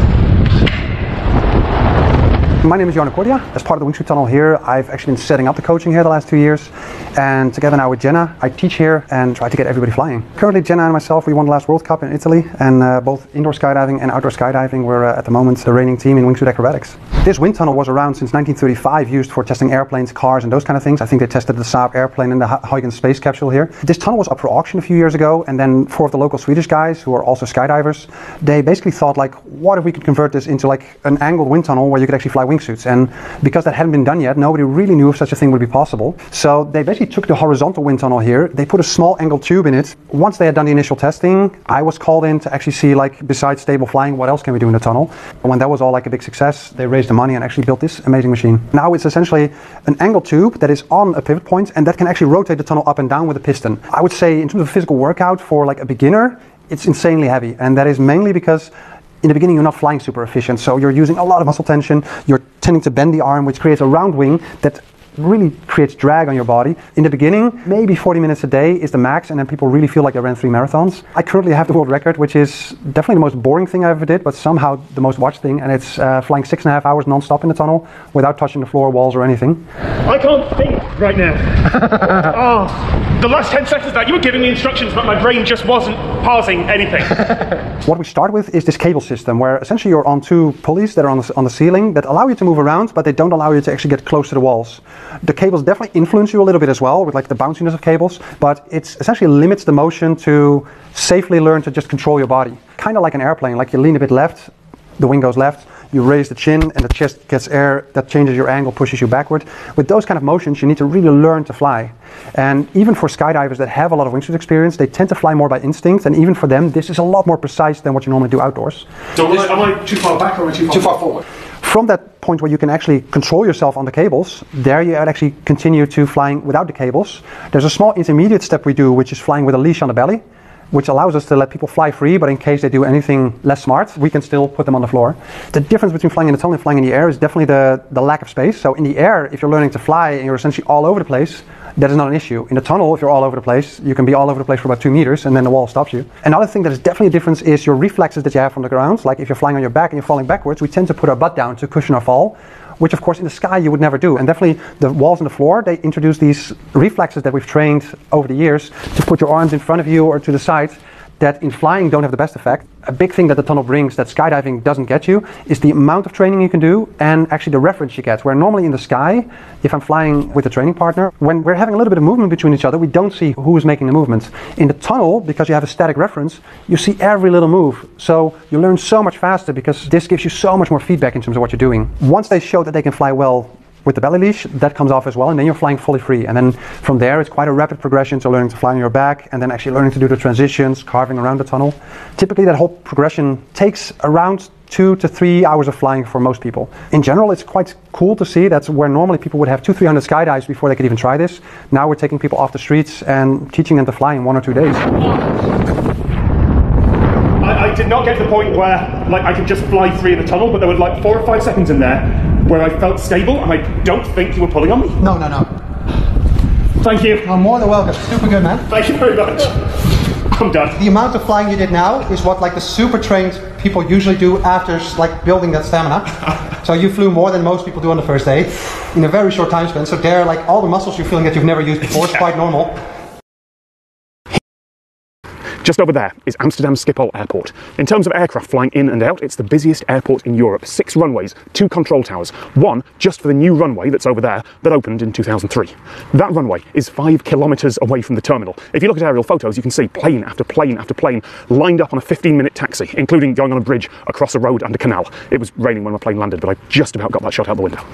My name is Jarno Cordia. As part of the wingsuit tunnel here, I've actually been setting up the coaching here the last 2 years. And together now with Jenna, I teach here and try to get everybody flying. Currently, Jenna and myself, we won the last World Cup in Italy. And both indoor skydiving and outdoor skydiving, we're at the moment the reigning team in wingsuit acrobatics. This wind tunnel was around since 1935, used for testing airplanes, cars, and those kind of things. I think they tested the Saab airplane and the Huygens space capsule here. This tunnel was up for auction a few years ago, and then 4 of the local Swedish guys, who are also skydivers, they basically thought, like, what if we could convert this into like an angled wind tunnel where you could actually fly wingsuits? And because that hadn't been done yet, nobody really knew if such a thing would be possible. So they basically took the horizontal wind tunnel here, they put a small angled tube in it. Once they had done the initial testing, I was called in to actually see, like, besides stable flying, what else can we do in the tunnel? And when that was all like a big success, they raised the money and actually built this amazing machine. Now it's essentially an angled tube that is on a pivot point and that can actually rotate the tunnel up and down with a piston. I would say in terms of physical workout for like a beginner, it's insanely heavy, and that is mainly because in the beginning you're not flying super efficient, so you're using a lot of muscle tension, you're tending to bend the arm, which creates a round wing that really creates drag on your body. In the beginning, maybe 40 minutes a day is the max, and then people really feel like they ran 3 marathons. I currently have the world record, which is definitely the most boring thing I ever did, but somehow the most watched thing, and it's flying 6.5 hours non-stop in the tunnel without touching the floor, walls, or anything. I can't think right now. Oh, the last 10 seconds that you were giving me instructions, but my brain just wasn't parsing anything. What we start with is this cable system, where essentially you're on 2 pulleys that are on the ceiling that allow you to move around, but they don't allow you to actually get close to the walls. The cables definitely influence you a little bit as well, with like the bounciness of cables, but it essentially limits the motion to safely learn to just control your body. Kind of like an airplane, like you lean a bit left, the wing goes left, you raise the chin and the chest gets air, that changes your angle, pushes you backward. With those kind of motions, you need to really learn to fly. And even for skydivers that have a lot of wingsuit experience, they tend to fly more by instinct, and even for them, this is a lot more precise than what you normally do outdoors. So am I too far back or am I too far forward? From that point where you can actually control yourself on the cables, there you actually continue to flying without the cables. There's a small intermediate step we do, which is flying with a leash on the belly, which allows us to let people fly free, but in case they do anything less smart, we can still put them on the floor. The difference between flying in the tunnel and flying in the air is definitely the lack of space. So in the air, if you're learning to fly and you're essentially all over the place, that is not an issue. In the tunnel, if you're all over the place, you can be all over the place for about 2 meters and then the wall stops you. Another thing that is definitely a difference is your reflexes that you have from the ground. Like if you're flying on your back and you're falling backwards, we tend to put our butt down to cushion our fall, which of course in the sky you would never do. And definitely the walls and the floor, they introduce these reflexes that we've trained over the years to put your arms in front of you or to the side, that in flying don't have the best effect. A big thing that the tunnel brings that skydiving doesn't get you is the amount of training you can do and actually the reference you get. Where normally in the sky, if I'm flying with a training partner, when we're having a little bit of movement between each other, we don't see who is making the movements. In the tunnel, because you have a static reference, you see every little move. So you learn so much faster because this gives you so much more feedback in terms of what you're doing. Once they show that they can fly well with the belly leash, that comes off as well, and then you're flying fully free. And then from there, it's quite a rapid progression to learning to fly on your back, and then actually learning to do the transitions, carving around the tunnel. Typically, that whole progression takes around 2 to 3 hours of flying for most people. In general, it's quite cool to see. That's where normally people would have 200-300 skydives before they could even try this. Now we're taking people off the streets and teaching them to fly in 1 or 2 days. I did not get to the point where I could just fly free in the tunnel, but there were 4 or 5 seconds in there where I felt stable, and I don't think you were pulling on me. No. Thank you. You're more than welcome. Super good, man. Thank you very much. I'm done. The amount of flying you did now is what the super trained people usually do after building that stamina. So you flew more than most people do on the first day in a very short time span. So there, all the muscles you're feeling that you've never used before is quite normal. Just over there is Amsterdam Schiphol Airport. In terms of aircraft flying in and out, it's the busiest airport in Europe. 6 runways, 2 control towers, 1 just for the new runway that's over there that opened in 2003. That runway is 5 kilometres away from the terminal. If you look at aerial photos, you can see plane after plane after plane lined up on a 15-minute taxi, including going on a bridge across a road and a canal. It was raining when my plane landed, but I just about got that shot out the window.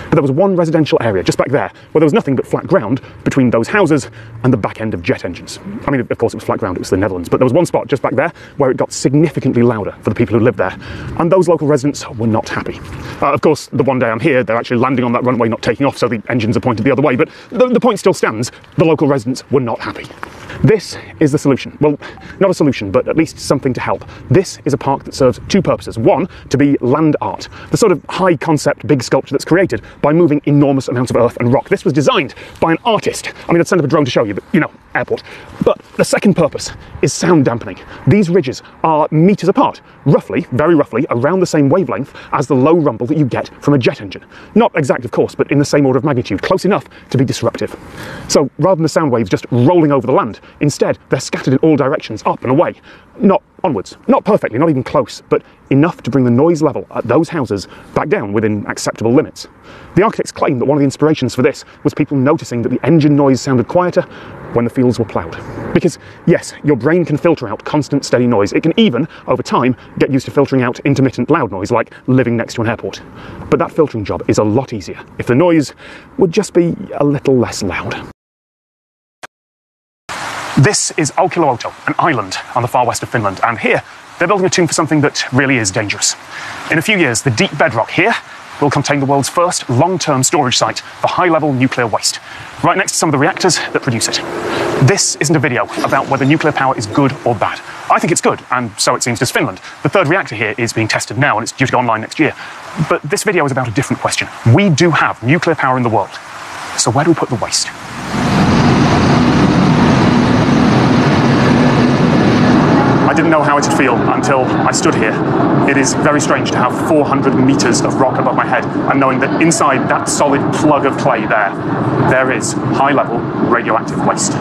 But there was one residential area just back there where there was nothing but flat ground between those houses and the back end of jet engines. I mean, of course it was flat ground, it was the Netherlands, but there was one spot just back there where it got significantly louder for the people who lived there, and those local residents were not happy. Of course, the one day I'm here, they're actually landing on that runway, not taking off, so the engines are pointed the other way, but the point still stands. The local residents were not happy. This is the solution. Well, not a solution, but at least something to help. This is a park that serves 2 purposes. 1, to be land art, the sort of high concept big sculpture that's created by moving enormous amounts of earth and rock. This was designed by an artist. I mean, I'd send up a drone to show you, but airport. But the second purpose is sound dampening. These ridges are meters apart, roughly, very roughly, around the same wavelength as the low rumble that you get from a jet engine. Not exact, of course, but in the same order of magnitude, close enough to be disruptive. So rather than the sound waves just rolling over the land, instead they're scattered in all directions, up and away. Not onwards, not perfectly, not even close, but enough to bring the noise level at those houses back down within acceptable limits. The architects claim that one of the inspirations for this was people noticing that the engine noise sounded quieter when the fields were ploughed. Because, yes, your brain can filter out constant, steady noise. It can even, over time, get used to filtering out intermittent loud noise, like living next to an airport. But that filtering job is a lot easier if the noise would just be a little less loud. This is Olkiluoto, an island on the far west of Finland, and here they're building a tomb for something that really is dangerous. In a few years, the deep bedrock here will contain the world's first long-term storage site for high-level nuclear waste, right next to some of the reactors that produce it. This isn't a video about whether nuclear power is good or bad. I think it's good, and so it seems does Finland. The 3rd reactor here is being tested now, and it's due to go online next year. But this video is about a different question. We do have nuclear power in the world, so where do we put the waste? I didn't know how it would feel until I stood here. It is very strange to have 400 meters of rock above my head and knowing that inside that solid plug of clay there is high-level radioactive waste.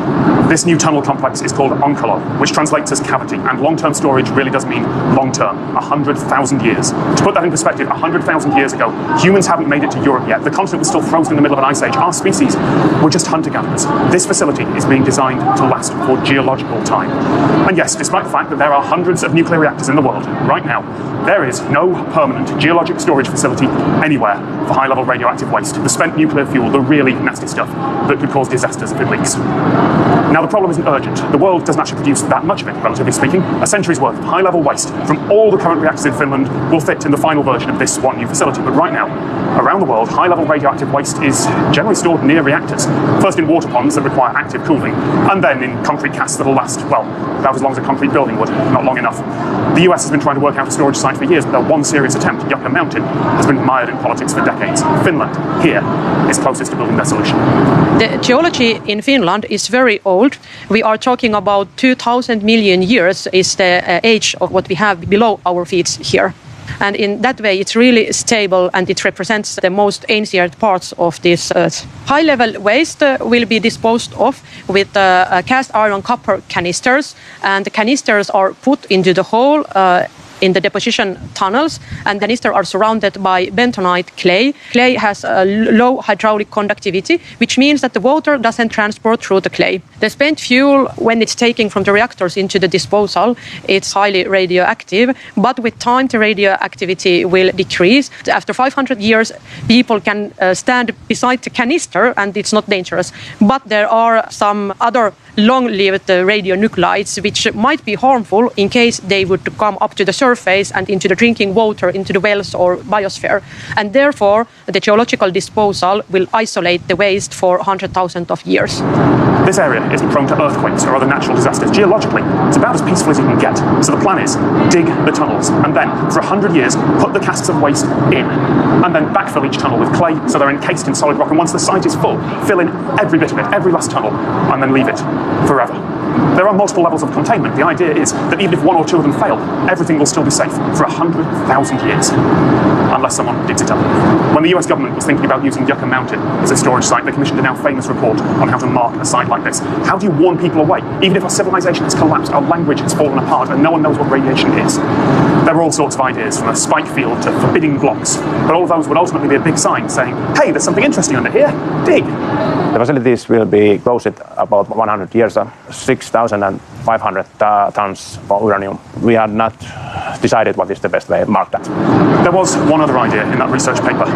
This new tunnel complex is called Onkalo, which translates as cavity, and long-term storage really does mean long-term, 100,000 years. To put that in perspective, 100,000 years ago, humans haven't made it to Europe yet. The continent was still frozen in the middle of an ice age. Our species were just hunter-gatherers. This facility is being designed to last for geological time. And yes, despite the fact that there are hundreds of nuclear reactors in the world right now, there is no permanent geologic storage facility anywhere for high-level radioactive waste, the spent nuclear fuel, the really nasty stuff that could cause disasters if it leaks. Now, the problem isn't urgent. The world doesn't actually produce that much of it, relatively speaking. A century's worth of high-level waste from all the current reactors in Finland will fit in the final version of this one new facility. But right now, around the world, high-level radioactive waste is generally stored near reactors. First in water ponds that require active cooling, and then in concrete casts that'll last, well, about as long as a concrete building would, not long enough. The US has been trying to work out a storage site for years, but their one serious attempt, Yucca Mountain, has been mired in politics for decades. Finland, here, is closest to building their solution. The geology in Finland is very old. We are talking about 2,000 million years is the age of what we have below our feet here. And in that way, it's really stable and it represents the most ancient parts of this earth. High-level waste will be disposed of with cast iron copper canisters, and the canisters are put into the hole in the deposition tunnels, and the canisters are surrounded by bentonite clay. Clay has a low hydraulic conductivity, which means that the water doesn't transport through the clay. The spent fuel, when it's taken from the reactors into the disposal, it's highly radioactive, but with time the radioactivity will decrease. After 500 years, people can stand beside the canister and it's not dangerous. But there are some other long-lived radionuclides, which might be harmful in case they would come up to the surface and into the drinking water, into the wells or biosphere. And therefore, the geological disposal will isolate the waste for 100,000 of years. This area isn't prone to earthquakes or other natural disasters. Geologically, it's about as peaceful as you can get. So the plan is, dig the tunnels, and then, for 100 years, put the casks of waste in, and then backfill each tunnel with clay so they're encased in solid rock. And once the site is full, fill in every bit of it, every last tunnel, and then leave it forever. There are multiple levels of containment. The idea is that even if one or two of them fail, everything will still be safe for 100,000 years, unless someone digs it up. When the US government was thinking about using Yucca Mountain as a storage site, they commissioned a now famous report on how to mark a site like this. How do you warn people away? Even if our civilization has collapsed, our language has fallen apart, and no one knows what radiation is. There are all sorts of ideas, from a spike field to forbidding blocks, but all of those would ultimately be a big sign saying, hey, there's something interesting under here, dig. The facilities will be closed about 100 years, 6,500 tons of uranium. We have not decided what is the best way to mark that. There was one other idea in that research paper.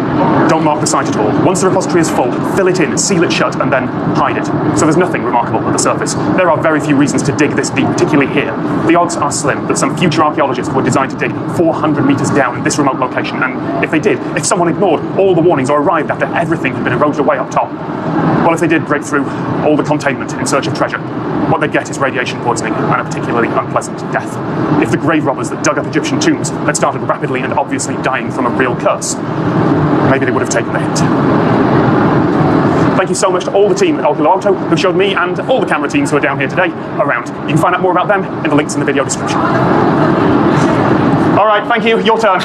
Don't mark the site at all. Once the repository is full, fill it in, seal it shut, and then hide it. So there's nothing remarkable at the surface. There are very few reasons to dig this deep, particularly here. The odds are slim that some future archaeologists would decide to dig 400 meters down in this remote location. And if they did, if someone ignored all the warnings or arrived after everything had been eroded away up top, well, if they did break through all the containment in search of treasure, what they get is radiation poisoning and a particularly unpleasant death. If the grave robbers that dug up Egyptian tombs had started rapidly and obviously dying from a real curse, maybe they would have taken the hint. Thank you so much to all the team at El Kilo Auto who showed me and all the camera teams who are down here today around. You can find out more about them in the links in the video description. All right, thank you. Your turn.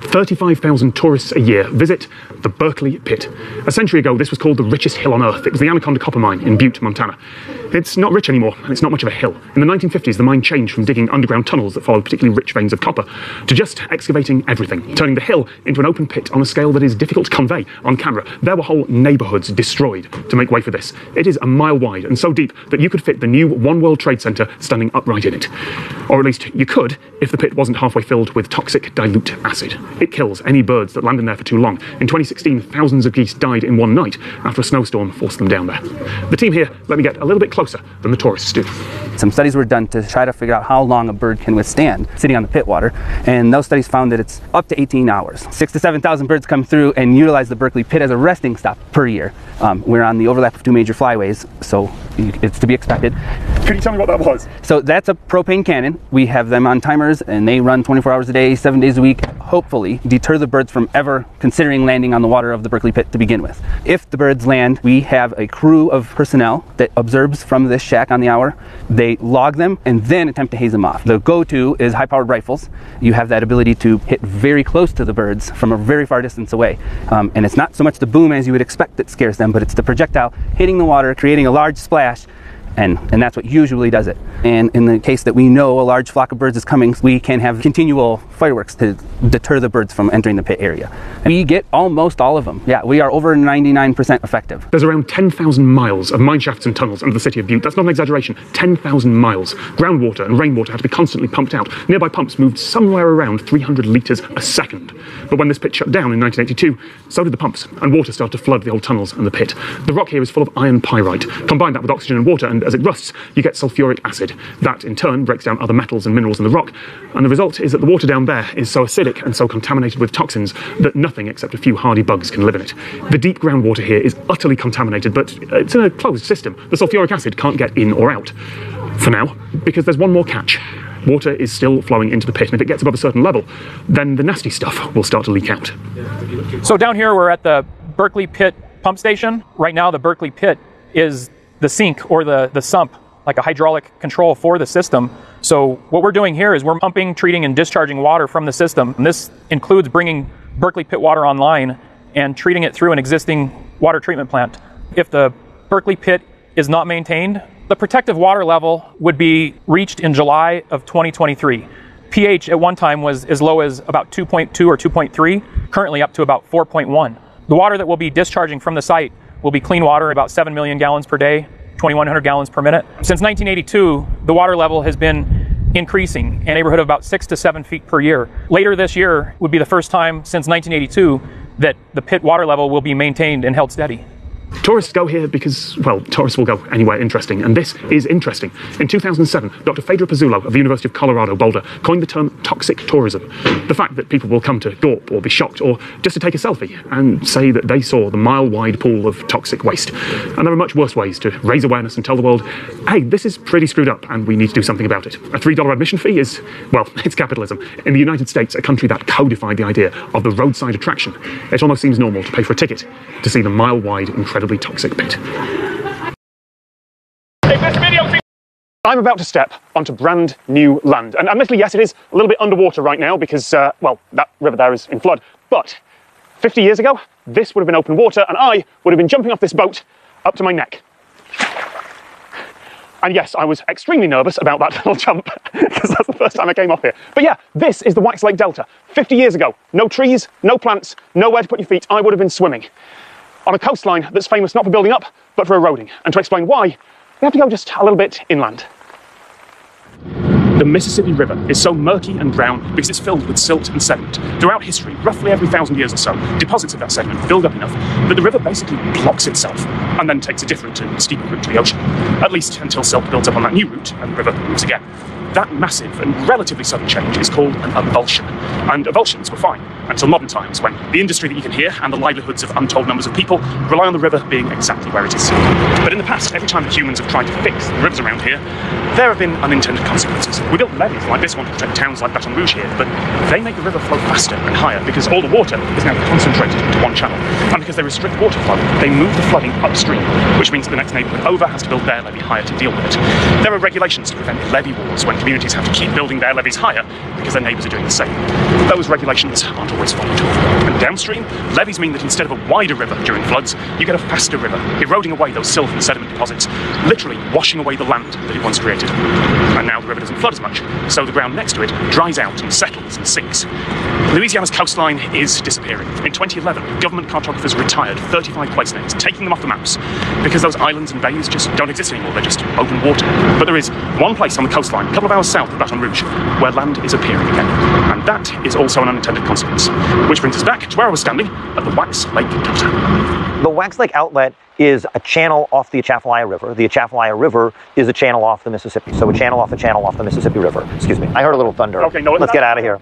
35,000 tourists a year visit the Berkeley Pit. A century ago, this was called the richest hill on Earth. It was the Anaconda Copper Mine in Butte, Montana. It's not rich anymore, and it's not much of a hill. In the 1950s, the mine changed from digging underground tunnels that followed particularly rich veins of copper to just excavating everything, turning the hill into an open pit on a scale that is difficult to convey on camera. There were whole neighborhoods destroyed to make way for this. It is a mile wide and so deep that you could fit the new One World Trade Center standing upright in it. Or at least you could if the pit wasn't halfway filled with toxic dilute acid. It kills any birds that land in there for too long. In 2016, thousands of geese died in one night after a snowstorm forced them down there. The team here let me get a little bit closer than the tourists do. Some studies were done to try to figure out how long a bird can withstand sitting on the pit water, and those studies found that it's up to 18 hours. 6,000 to 7,000 birds come through and utilize the Berkeley Pit as a resting stop per year. We're on the overlap of two major flyways, so it's to be expected. Can you tell me what that was? So that's a propane cannon. We have them on timers, and they run 24 hours a day, 7 days a week, hopefully deter the birds from ever considering landing on the water of the Berkeley Pit to begin with. If the birds land, we have a crew of personnel that observes from this shack on the hour. They log them and then attempt to haze them off. The go-to is high-powered rifles. You have that ability to hit very close to the birds from a very far distance away. And it's not so much the boom as you would expect that scares them, but it's the projectile hitting the water, creating a large splash, and that's what usually does it. And in the case that we know a large flock of birds is coming, we can have continual fireworks to deter the birds from entering the pit area. We get almost all of them. Yeah, we are over 99% effective. There's around 10,000 miles of mine shafts and tunnels under the city of Butte. That's not an exaggeration. 10,000 miles. Groundwater and rainwater had to be constantly pumped out. Nearby pumps moved somewhere around 300 litres a second. But when this pit shut down in 1982, so did the pumps, and water started to flood the old tunnels and the pit. The rock here is full of iron pyrite. Combine that with oxygen and water, and as it rusts, you get sulfuric acid. That, in turn, breaks down other metals and minerals in the rock, and the result is that the water down there is so acidic and so contaminated with toxins that nothing except a few hardy bugs can live in it. The deep groundwater here is utterly contaminated, but it's in a closed system. The sulfuric acid can't get in or out. For now, because there's one more catch. Water is still flowing into the pit, and if it gets above a certain level, then the nasty stuff will start to leak out. So down here we're at the Berkeley Pit pump station. Right now the Berkeley Pit is the sink or the sump, like a hydraulic control for the system. So what we're doing here is we're pumping, treating, and discharging water from the system. And this includes bringing Berkeley Pit water online and treating it through an existing water treatment plant. If the Berkeley Pit is not maintained, the protective water level would be reached in July of 2023. pH at one time was as low as about 2.2 or 2.3, currently up to about 4.1. The water that we'll be discharging from the site will be clean water, about 7 million gallons per day, 2,100 gallons per minute. Since 1982, the water level has been increasing in a neighborhood of about 6 to 7 feet per year. Later this year would be the first time since 1982 that the pit water level will be maintained and held steady. Tourists go here because, well, tourists will go anywhere interesting, and this is interesting. In 2007, Dr. Phaedra Pizzulo of the University of Colorado Boulder coined the term toxic tourism. The fact that people will come to gawp or be shocked or just to take a selfie and say that they saw the mile-wide pool of toxic waste. And there are much worse ways to raise awareness and tell the world, hey, this is pretty screwed up and we need to do something about it. A $3 admission fee is, well, it's capitalism. In the United States, a country that codified the idea of the roadside attraction, it almost seems normal to pay for a ticket to see the mile-wide, incredibly toxic pit. I'm about to step onto brand new land, and admittedly, yes, it is a little bit underwater right now because, well, that river there is in flood, but 50 years ago, this would have been open water, and I would have been jumping off this boat up to my neck. And yes, I was extremely nervous about that little jump, because that's the first time I came off here. But yeah, this is the Wax Lake Delta. 50 years ago, no trees, no plants, nowhere to put your feet, I would have been swimming on a coastline that's famous not for building up, but for eroding. And to explain why, we have to go just a little bit inland. The Mississippi River is so murky and brown because it's filled with silt and sediment. Throughout history, roughly every 1,000 years or so, deposits of that sediment build up enough that the river basically blocks itself and then takes a different and steeper route to the ocean. At least until silt builds up on that new route and the river moves again. That massive and relatively sudden change is called an avulsion. And avulsions were fine until modern times, when the industry that you can hear and the livelihoods of untold numbers of people rely on the river being exactly where it is. But in the past, every time that humans have tried to fix the rivers around here, there have been unintended consequences. We built levees like this one to protect towns like Baton Rouge here, but they make the river flow faster and higher because all the water is now concentrated into one channel. And because they restrict water flow, they move the flooding upstream, which means that the next neighbourhood over has to build their levee higher to deal with it. There are regulations to prevent levee wars when communities have to keep building their levees higher because their neighbours are doing the same. Those regulations aren't always followed. And downstream, levees mean that instead of a wider river during floods, you get a faster river, eroding away those silt and sediment deposits, literally washing away the land that it once created. And now the river doesn't flood as much, so the ground next to it dries out and settles and sinks. Louisiana's coastline is disappearing. In 2011, government cartographers retired 35 place names, taking them off the maps, because those islands and bays just don't exist anymore, they're just open water. But there is one place on the coastline, a couple of hours south of Baton Rouge, where land is appearing again. And that is also an unintended consequence. Which brings us back to where I was standing at the Wax Lake Delta. The Wax Lake Outlet is a channel off the Atchafalaya River. The Atchafalaya River is a channel off the Mississippi. So a channel off the Mississippi River. Excuse me. I heard a little thunder. Okay, no, let's get out of here.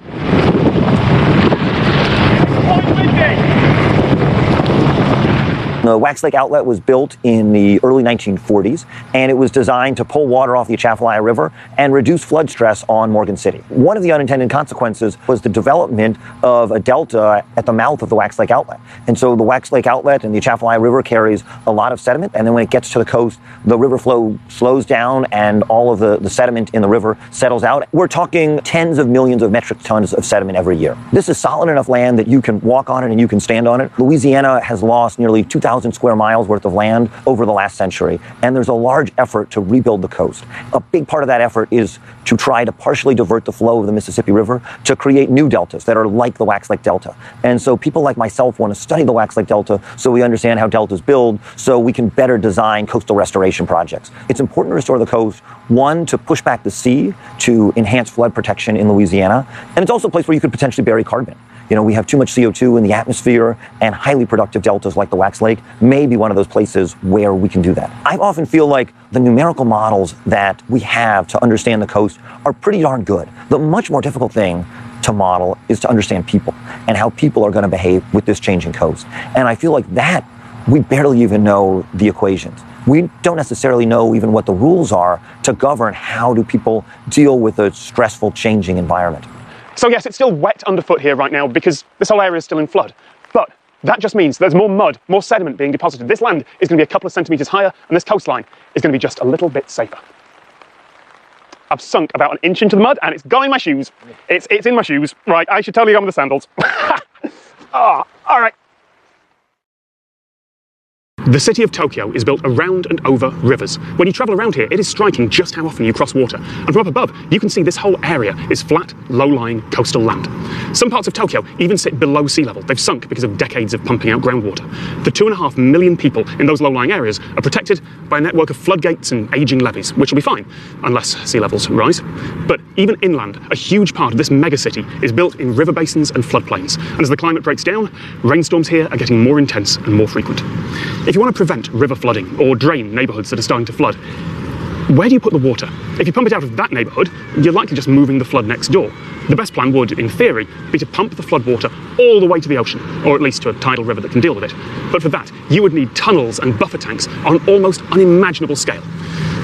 The Wax Lake Outlet was built in the early 1940s, and it was designed to pull water off the Atchafalaya River and reduce flood stress on Morgan City. One of the unintended consequences was the development of a delta at the mouth of the Wax Lake Outlet. And so the Wax Lake Outlet and the Atchafalaya River carries a lot of sediment, and then when it gets to the coast, the river flow slows down and all of the sediment in the river settles out. We're talking tens of millions of metric tons of sediment every year. This is solid enough land that you can walk on it and you can stand on it. Louisiana has lost nearly 2,000 square miles worth of land over the last century, and there's a large effort to rebuild the coast. A big part of that effort is to try to partially divert the flow of the Mississippi River to create new deltas that are like the Wax Lake Delta. And so people like myself want to study the Wax Lake Delta so we understand how deltas build, so we can better design coastal restoration projects. It's important to restore the coast, one, to push back the sea, to enhance flood protection in Louisiana, and it's also a place where you could potentially bury carbon. You know, we have too much CO2 in the atmosphere, and highly productive deltas like the Wax Lake may be one of those places where we can do that. I often feel like the numerical models that we have to understand the coast are pretty darn good. The much more difficult thing to model is to understand people and how people are going to behave with this changing coast. And I feel like that we barely even know the equations. We don't necessarily know even what the rules are to govern how do people deal with a stressful, changing environment. So yes, it's still wet underfoot here right now because this whole area is still in flood. But that just means there's more mud, more sediment being deposited. This land is going to be a couple of centimetres higher, and this coastline is going to be just a little bit safer. I've sunk about an inch into the mud, and it's gone in my shoes. It's in my shoes. Right, I should totally go with the sandals. All right. The city of Tokyo is built around and over rivers. When you travel around here, it is striking just how often you cross water. And from up above, you can see this whole area is flat, low-lying coastal land. Some parts of Tokyo even sit below sea level. They've sunk because of decades of pumping out groundwater. The 2.5 million people in those low-lying areas are protected by a network of floodgates and aging levees, which will be fine, unless sea levels rise. But even inland, a huge part of this megacity is built in river basins and floodplains. And as the climate breaks down, rainstorms here are getting more intense and more frequent. If you want to prevent river flooding or drain neighbourhoods that are starting to flood, where do you put the water? If you pump it out of that neighbourhood, you're likely just moving the flood next door. The best plan would, in theory, be to pump the flood water all the way to the ocean, or at least to a tidal river that can deal with it. But for that, you would need tunnels and buffer tanks on an almost unimaginable scale.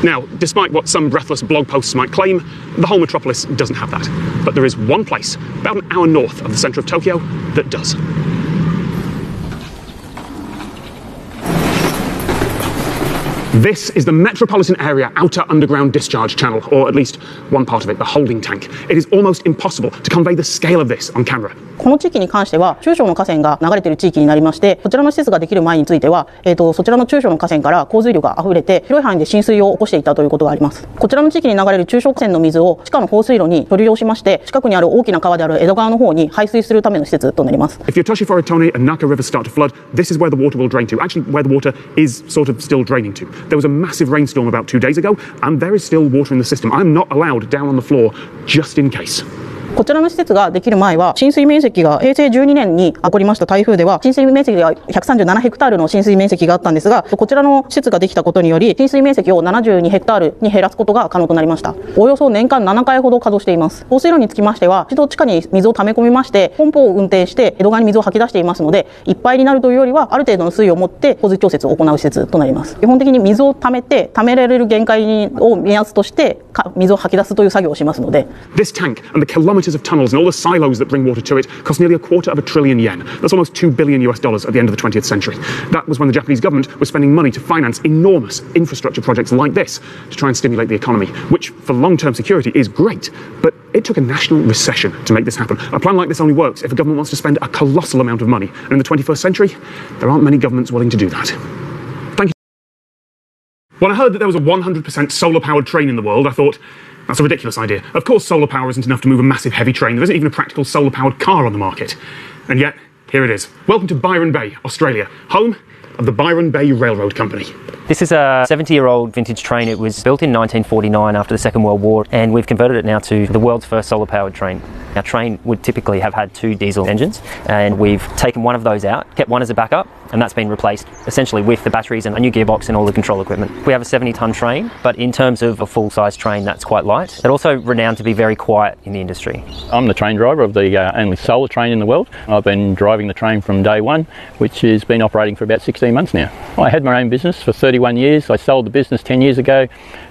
Now, despite what some breathless blog posts might claim, the whole metropolis doesn't have that. But there is one place, about an hour north of the centre of Tokyo, that does. This is the metropolitan area outer underground discharge channel, or at least one part of it, the holding tank. It is almost impossible to convey the scale of this on camera. この地域に関しては中小の河川が流れている地域になりまして、こちらの施設ができる前については、そちらの中小の河川から洪水量が溢れて広い範囲で浸水を起こしていたということがあります。こちらの地域に流れる中小河川の水を地下の放水路に取りをしまして、近くにある大きな川である江戸川の方に排水するための施設となります。If Yotoshi Foritone and Naka rivers start to flood, this is where the water will drain to. Actually, where the water is sort of still draining to. There was a massive rainstorm about 2 days ago, and there is still water in the system. I'm not allowed down on the floor just in case. こちらの施設ができる前は浸水面積が平成12年に起こりました台風では浸水面積が137ヘクタールの浸水面積があったんですが、こちらの施設ができたことにより浸水面積を72ヘクタールに減らすことが可能となりました。およそ年間7回ほど稼働しています。放水路につきましては一度地下に水を溜め込みましてポンプを運転して江戸川に水を吐き出していますので、いっぱいになるというよりはある程度の水位を持って洪水調節を行う施設となります。基本的に水を溜められる限界を目安として水を吐き出すという作業をしますので。 This tank and the kilometers of tunnels and all the silos that bring water to it cost nearly $250 billion yen. That's almost $2 billion at the end of the 20th century. That was when the Japanese government was spending money to finance enormous infrastructure projects like this to try and stimulate the economy, which for long-term security is great, but it took a national recession to make this happen. A plan like this only works if a government wants to spend a colossal amount of money, and in the 21st century, there aren't many governments willing to do that. Thank you. When I heard that there was a 100% solar-powered train in the world, I thought, that's a ridiculous idea. Of course solar power isn't enough to move a massive heavy train. There isn't even a practical solar-powered car on the market. And yet, here it is. Welcome to Byron Bay, Australia, home of the Byron Bay Railroad Company. This is a 70-year-old vintage train. It was built in 1949 after the Second World War, and we've converted it now to the world's first solar-powered train. Our train would typically have had 2 diesel engines, and we've taken one of those out, kept one as a backup, and that's been replaced essentially with the batteries and a new gearbox and all the control equipment. We have a 70-ton train, but in terms of a full-size train, that's quite light. It's also renowned to be very quiet in the industry. I'm the train driver of the only solar train in the world. I've been driving the train from day one, which has been operating for about 16 months now. I had my own business for 31 years. I sold the business 10 years ago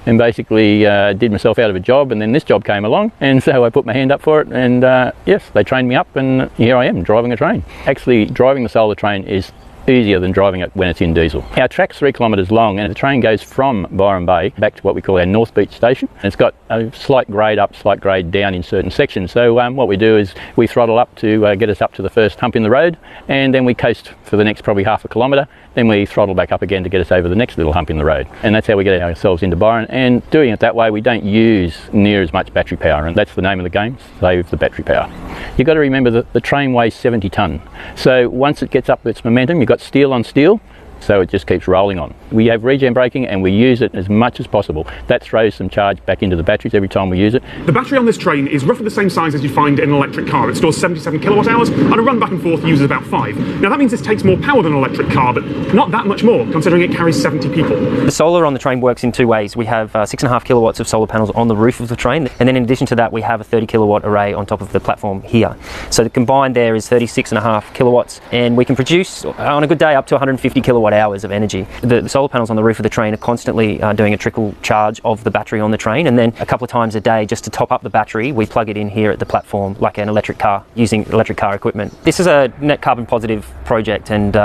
and basically did myself out of a job, and then this job came along, and so I put my hand up for it, and yes, they trained me up, and here I am driving a train. Actually, driving the solar train is easier than driving it when it's in diesel. Our track's 3 kilometres long, and the train goes from Byron Bay back to what we call our North Beach station. It's got a slight grade up, slight grade down in certain sections. So what we do is we throttle up to get us up to the first hump in the road, and then we coast for the next probably half a kilometre. Then we throttle back up again to get us over the next little hump in the road. And that's how we get ourselves into Byron. And doing it that way, we don't use near as much battery power. And that's the name of the game, save the battery power. You've got to remember that the train weighs 70 tonne. So once it gets up its momentum, you've got steel on steel. So it just keeps rolling on. We have regen braking and we use it as much as possible. That throws some charge back into the batteries every time we use it. The battery on this train is roughly the same size as you find in an electric car. It stores 77 kilowatt hours and a run back and forth uses about 5. Now that means this takes more power than an electric car, but not that much more considering it carries 70 people. The solar on the train works in 2 ways. We have 6.5 kilowatts of solar panels on the roof of the train, and then in addition to that we have a 30 kilowatt array on top of the platform here. So the combined there is 36.5 kilowatts, and we can produce on a good day up to 150 kilowatt hours of energy. The solar panels on the roof of the train are constantly doing a trickle charge of the battery on the train, and then a couple of times a day, just to top up the battery, we plug it in here at the platform like an electric car, using electric car equipment. This is a net carbon positive project, and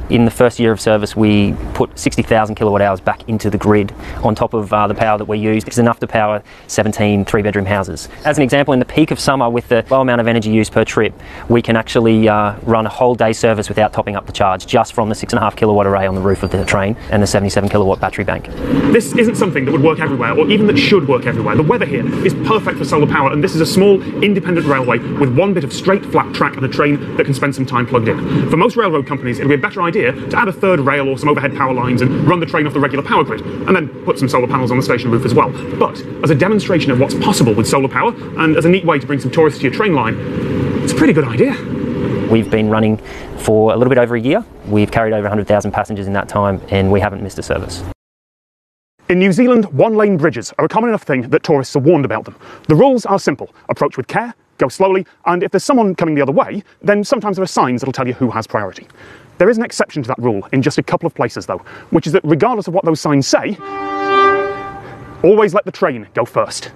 in the first year of service we put 60,000 kilowatt hours back into the grid on top of the power that we used. It's enough to power 17 3-bedroom houses. As an example, in the peak of summer with the low amount of energy used per trip, we can actually run a whole day service without topping up the charge, just from the 6.5 kilowatt array on the roof of the train and the 77 kilowatt battery bank. This isn't something that would work everywhere, or even that should work everywhere. The weather here is perfect for solar power, and this is a small independent railway with one bit of straight flat track and a train that can spend some time plugged in. For most railroad companies it would be a better idea idea to add a third rail or some overhead power lines and run the train off the regular power grid, and then put some solar panels on the station roof as well. But as a demonstration of what's possible with solar power, and as a neat way to bring some tourists to your train line, it's a pretty good idea. We've been running for a little bit over a year. We've carried over 100,000 passengers in that time, and we haven't missed a service. In New Zealand, one-lane bridges are a common enough thing that tourists are warned about them. The rules are simple: approach with care, go slowly, and if there's someone coming the other way, then sometimes there are signs that'll tell you who has priority. There is an exception to that rule in just a couple of places though, which is that regardless of what those signs say, always let the train go first.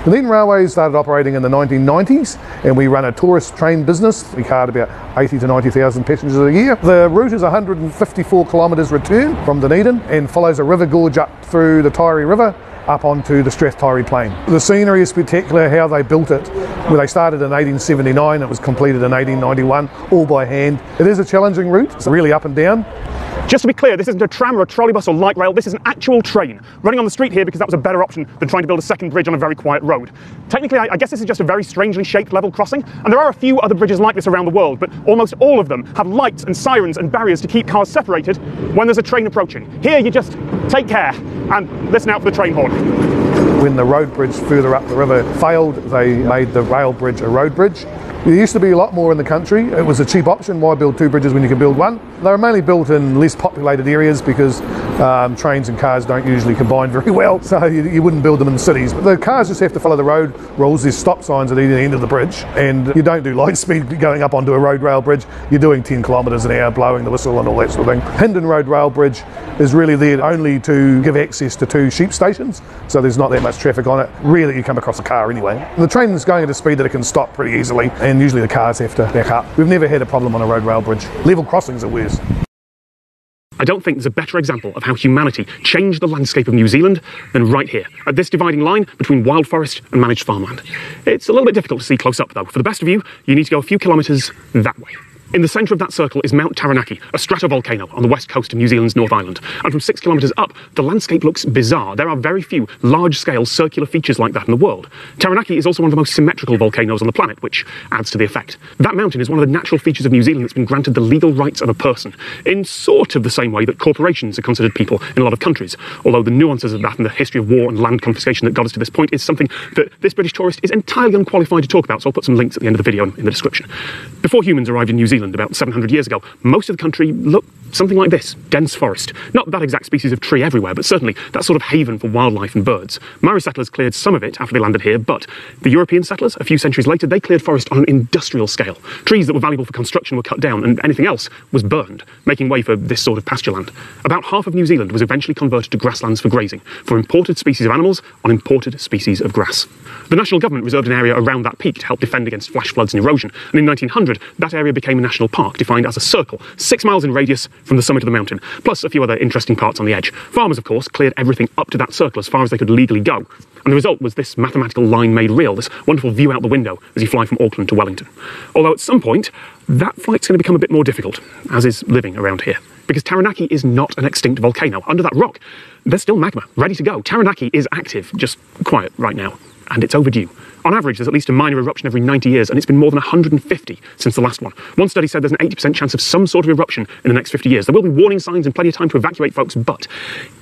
The Dunedin Railway started operating in the 1990s, and we run a tourist train business. We cart about 80 to 90,000 passengers a year. The route is 154 kilometres return from Dunedin and follows a river gorge up through the Taieri River up onto the Strathtyre Plain. The scenery is spectacular, how they built it. Where they started in 1879, it was completed in 1891, all by hand. It is a challenging route, it's really up and down. Just to be clear, this isn't a tram or a trolleybus or light rail, this is an actual train running on the street here because that was a better option than trying to build a second bridge on a very quiet road. Technically, I guess this is just a very strangely shaped level crossing, and there are a few other bridges like this around the world, but almost all of them have lights and sirens and barriers to keep cars separated when there's a train approaching. Here you just take care and listen out for the train horn. When the road bridge further up the river failed, they made the rail bridge a road bridge. There used to be a lot more in the country. It was a cheap option. Why build two bridges when you can build one? They were mainly built in less populated areas because trains and cars don't usually combine very well, so you wouldn't build them in the cities. But the cars just have to follow the road rules. There's stop signs at either end of the bridge, and you don't do light speed going up onto a road rail bridge. You're doing 10 kilometres an hour, blowing the whistle and all that sort of thing. Hindon Road Rail Bridge is really there only to give access to two sheep stations, so there's not that much traffic on it. Rarely you come across a car anyway. The train is going at a speed that it can stop pretty easily, and usually the cars have to back up. We've never had a problem on a road rail bridge. Level crossings are worse. I don't think there's a better example of how humanity changed the landscape of New Zealand than right here, at this dividing line between wild forest and managed farmland. It's a little bit difficult to see close up though. For the best view, you need to go a few kilometres that way. In the centre of that circle is Mount Taranaki, a stratovolcano on the west coast of New Zealand's North Island. And from 6 kilometres up, the landscape looks bizarre. There are very few large-scale circular features like that in the world. Taranaki is also one of the most symmetrical volcanoes on the planet, which adds to the effect. That mountain is one of the natural features of New Zealand that's been granted the legal rights of a person, in sort of the same way that corporations are considered people in a lot of countries. Although the nuances of that and the history of war and land confiscation that got us to this point is something that this British tourist is entirely unqualified to talk about, so I'll put some links at the end of the video in the description. Before humans arrived in New Zealand about 700 years ago, most of the country looked something like this: dense forest. Not that exact species of tree everywhere, but certainly that sort of haven for wildlife and birds. Maori settlers cleared some of it after they landed here, but the European settlers, a few centuries later, they cleared forest on an industrial scale. Trees that were valuable for construction were cut down, and anything else was burned, making way for this sort of pasture land. About half of New Zealand was eventually converted to grasslands for grazing, for imported species of animals on imported species of grass. The national government reserved an area around that peak to help defend against flash floods and erosion, and in 1900, that area became a national park, defined as a circle 6 miles in radius from the summit of the mountain, plus a few other interesting parts on the edge. Farmers, of course, cleared everything up to that circle as far as they could legally go, and the result was this mathematical line made real, this wonderful view out the window as you fly from Auckland to Wellington. Although at some point, that flight's going to become a bit more difficult, as is living around here. Because Taranaki is not an extinct volcano. Under that rock, there's still magma, ready to go. Taranaki is active, just quiet right now, and it's overdue. On average, there's at least a minor eruption every 90 years, and it's been more than 150 since the last one. One study said there's an 80% chance of some sort of eruption in the next 50 years. There will be warning signs and plenty of time to evacuate folks, but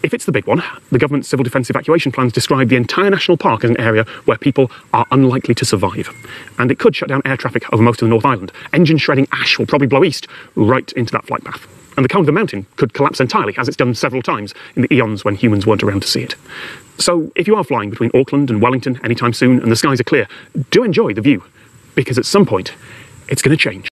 if it's the big one, the government's civil defence evacuation plans describe the entire national park as an area where people are unlikely to survive. And it could shut down air traffic over most of the North Island. Engine shredding ash will probably blow east right into that flight path. And the cone of the mountain could collapse entirely, as it's done several times in the eons when humans weren't around to see it. So if you are flying between Auckland and Wellington anytime soon and the skies are clear, do enjoy the view, because at some point, it's going to change.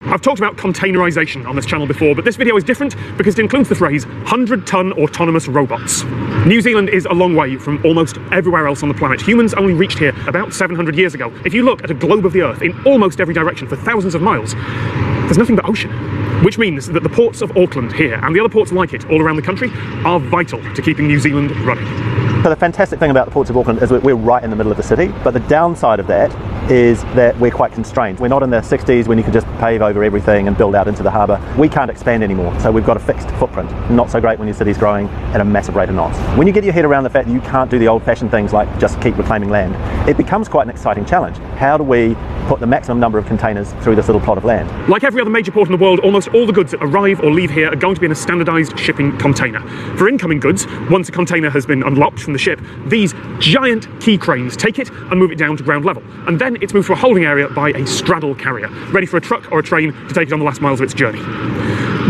I've talked about containerisation on this channel before, but this video is different because it includes the phrase 100-ton autonomous robots. New Zealand is a long way from almost everywhere else on the planet. Humans only reached here about 700 years ago. If you look at a globe of the Earth in almost every direction for thousands of miles, there's nothing but ocean. Which means that the ports of Auckland here, and the other ports like it all around the country, are vital to keeping New Zealand running. So the fantastic thing about the ports of Auckland is we're right in the middle of the city, but the downside of that is that we're quite constrained. We're not in the 60s when you could just pave over everything and build out into the harbour. We can't expand anymore, so we've got a fixed footprint. Not so great when your city's growing at a massive rate of knots. When you get your head around the fact that you can't do the old-fashioned things like just keep reclaiming land, it becomes quite an exciting challenge. How do we put the maximum number of containers through this little plot of land. Like every other major port in the world, almost all the goods that arrive or leave here are going to be in a standardised shipping container. For incoming goods, once a container has been unlocked from the ship, these giant key cranes take it and move it down to ground level. And then it's moved to a holding area by a straddle carrier, ready for a truck or a train to take it on the last miles of its journey.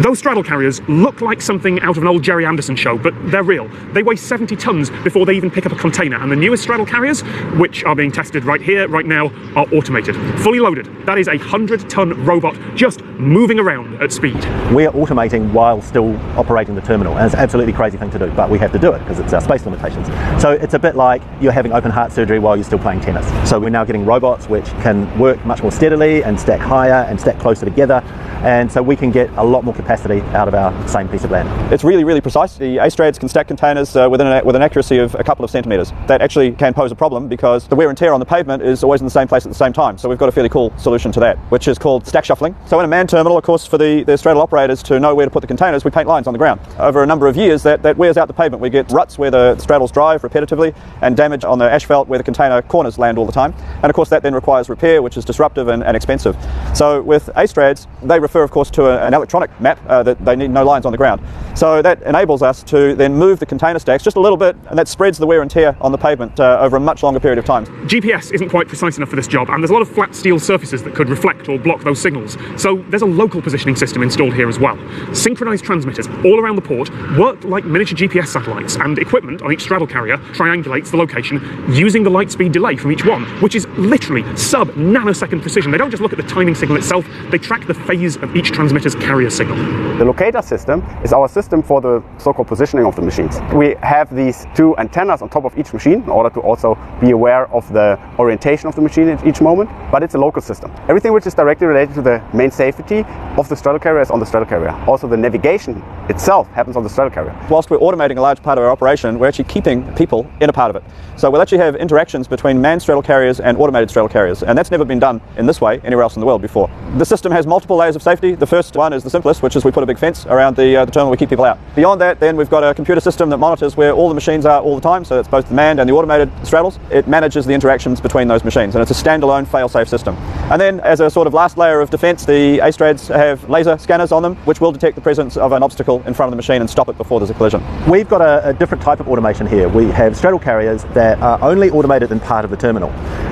Those straddle carriers look like something out of an old Jerry Anderson show, but they're real. They weigh 70 tons before they even pick up a container, and the newest straddle carriers, which are being tested right here, right now, are automated. Fully loaded. That is a 100-ton robot just moving around at speed. We're automating while still operating the terminal, and it's an absolutely crazy thing to do, but we have to do it because it's our space limitations. So it's a bit like you're having open heart surgery while you're still playing tennis. So we're now getting robots which can work much more steadily and stack higher and stack closer together, and so we can get a lot more capacity out of our same piece of land. It's really, really precise. The A-Strads can stack containers with an accuracy of a couple of centimetres. That actually can pose a problem because the wear and tear on the pavement is always in the same place at the same time. So we've got a fairly cool solution to that, which is called stack shuffling. So in a manned terminal, of course, for the straddle operators to know where to put the containers, we paint lines on the ground. Over a number of years, that wears out the pavement. We get ruts where the straddles drive repetitively and damage on the asphalt where the container corners land all the time. And of course, that then requires repair, which is disruptive and expensive. So with A-Strads, they refer, of course, to an electronic map that they need no lines on the ground. So that enables us to then move the container stacks just a little bit, and that spreads the wear and tear on the pavement over a much longer period of time. GPS isn't quite precise enough for this job, and there's a lot of flat steel surfaces that could reflect or block those signals. So there's a local positioning system installed here as well. Synchronized transmitters all around the port work like miniature GPS satellites, and equipment on each straddle carrier triangulates the location using the light speed delay from each one, which is literally sub-nanosecond precision. They don't just look at the timing signal itself, they track the phase of each transmitter's carrier signal. The locator system is our system for the so-called positioning of the machines. We have these two antennas on top of each machine in order to also be aware of the orientation of the machine at each moment, but it's a local system. Everything which is directly related to the main safety of the straddle carrier is on the straddle carrier. Also the navigation itself happens on the straddle carrier. Whilst we're automating a large part of our operation, we're actually keeping people in a part of it. So we'll actually have interactions between manned straddle carriers and automated straddle carriers, and that's never been done in this way anywhere else in the world before. The system has multiple layers of safety. The first one is the simplest, which is we put a big fence around the terminal, we keep people out. Beyond that, then we've got a computer system that monitors where all the machines are all the time, so it's both the manned and the automated straddles. It manages the interactions between those machines, and it's a standalone fail-safe system. And then as a sort of last layer of defence, the A-Strads have laser scanners on them, which will detect the presence of an obstacle in front of the machine and stop it before there's a collision. We've got a different type of automation here. We have straddle carriers that are only automated in part of the terminal.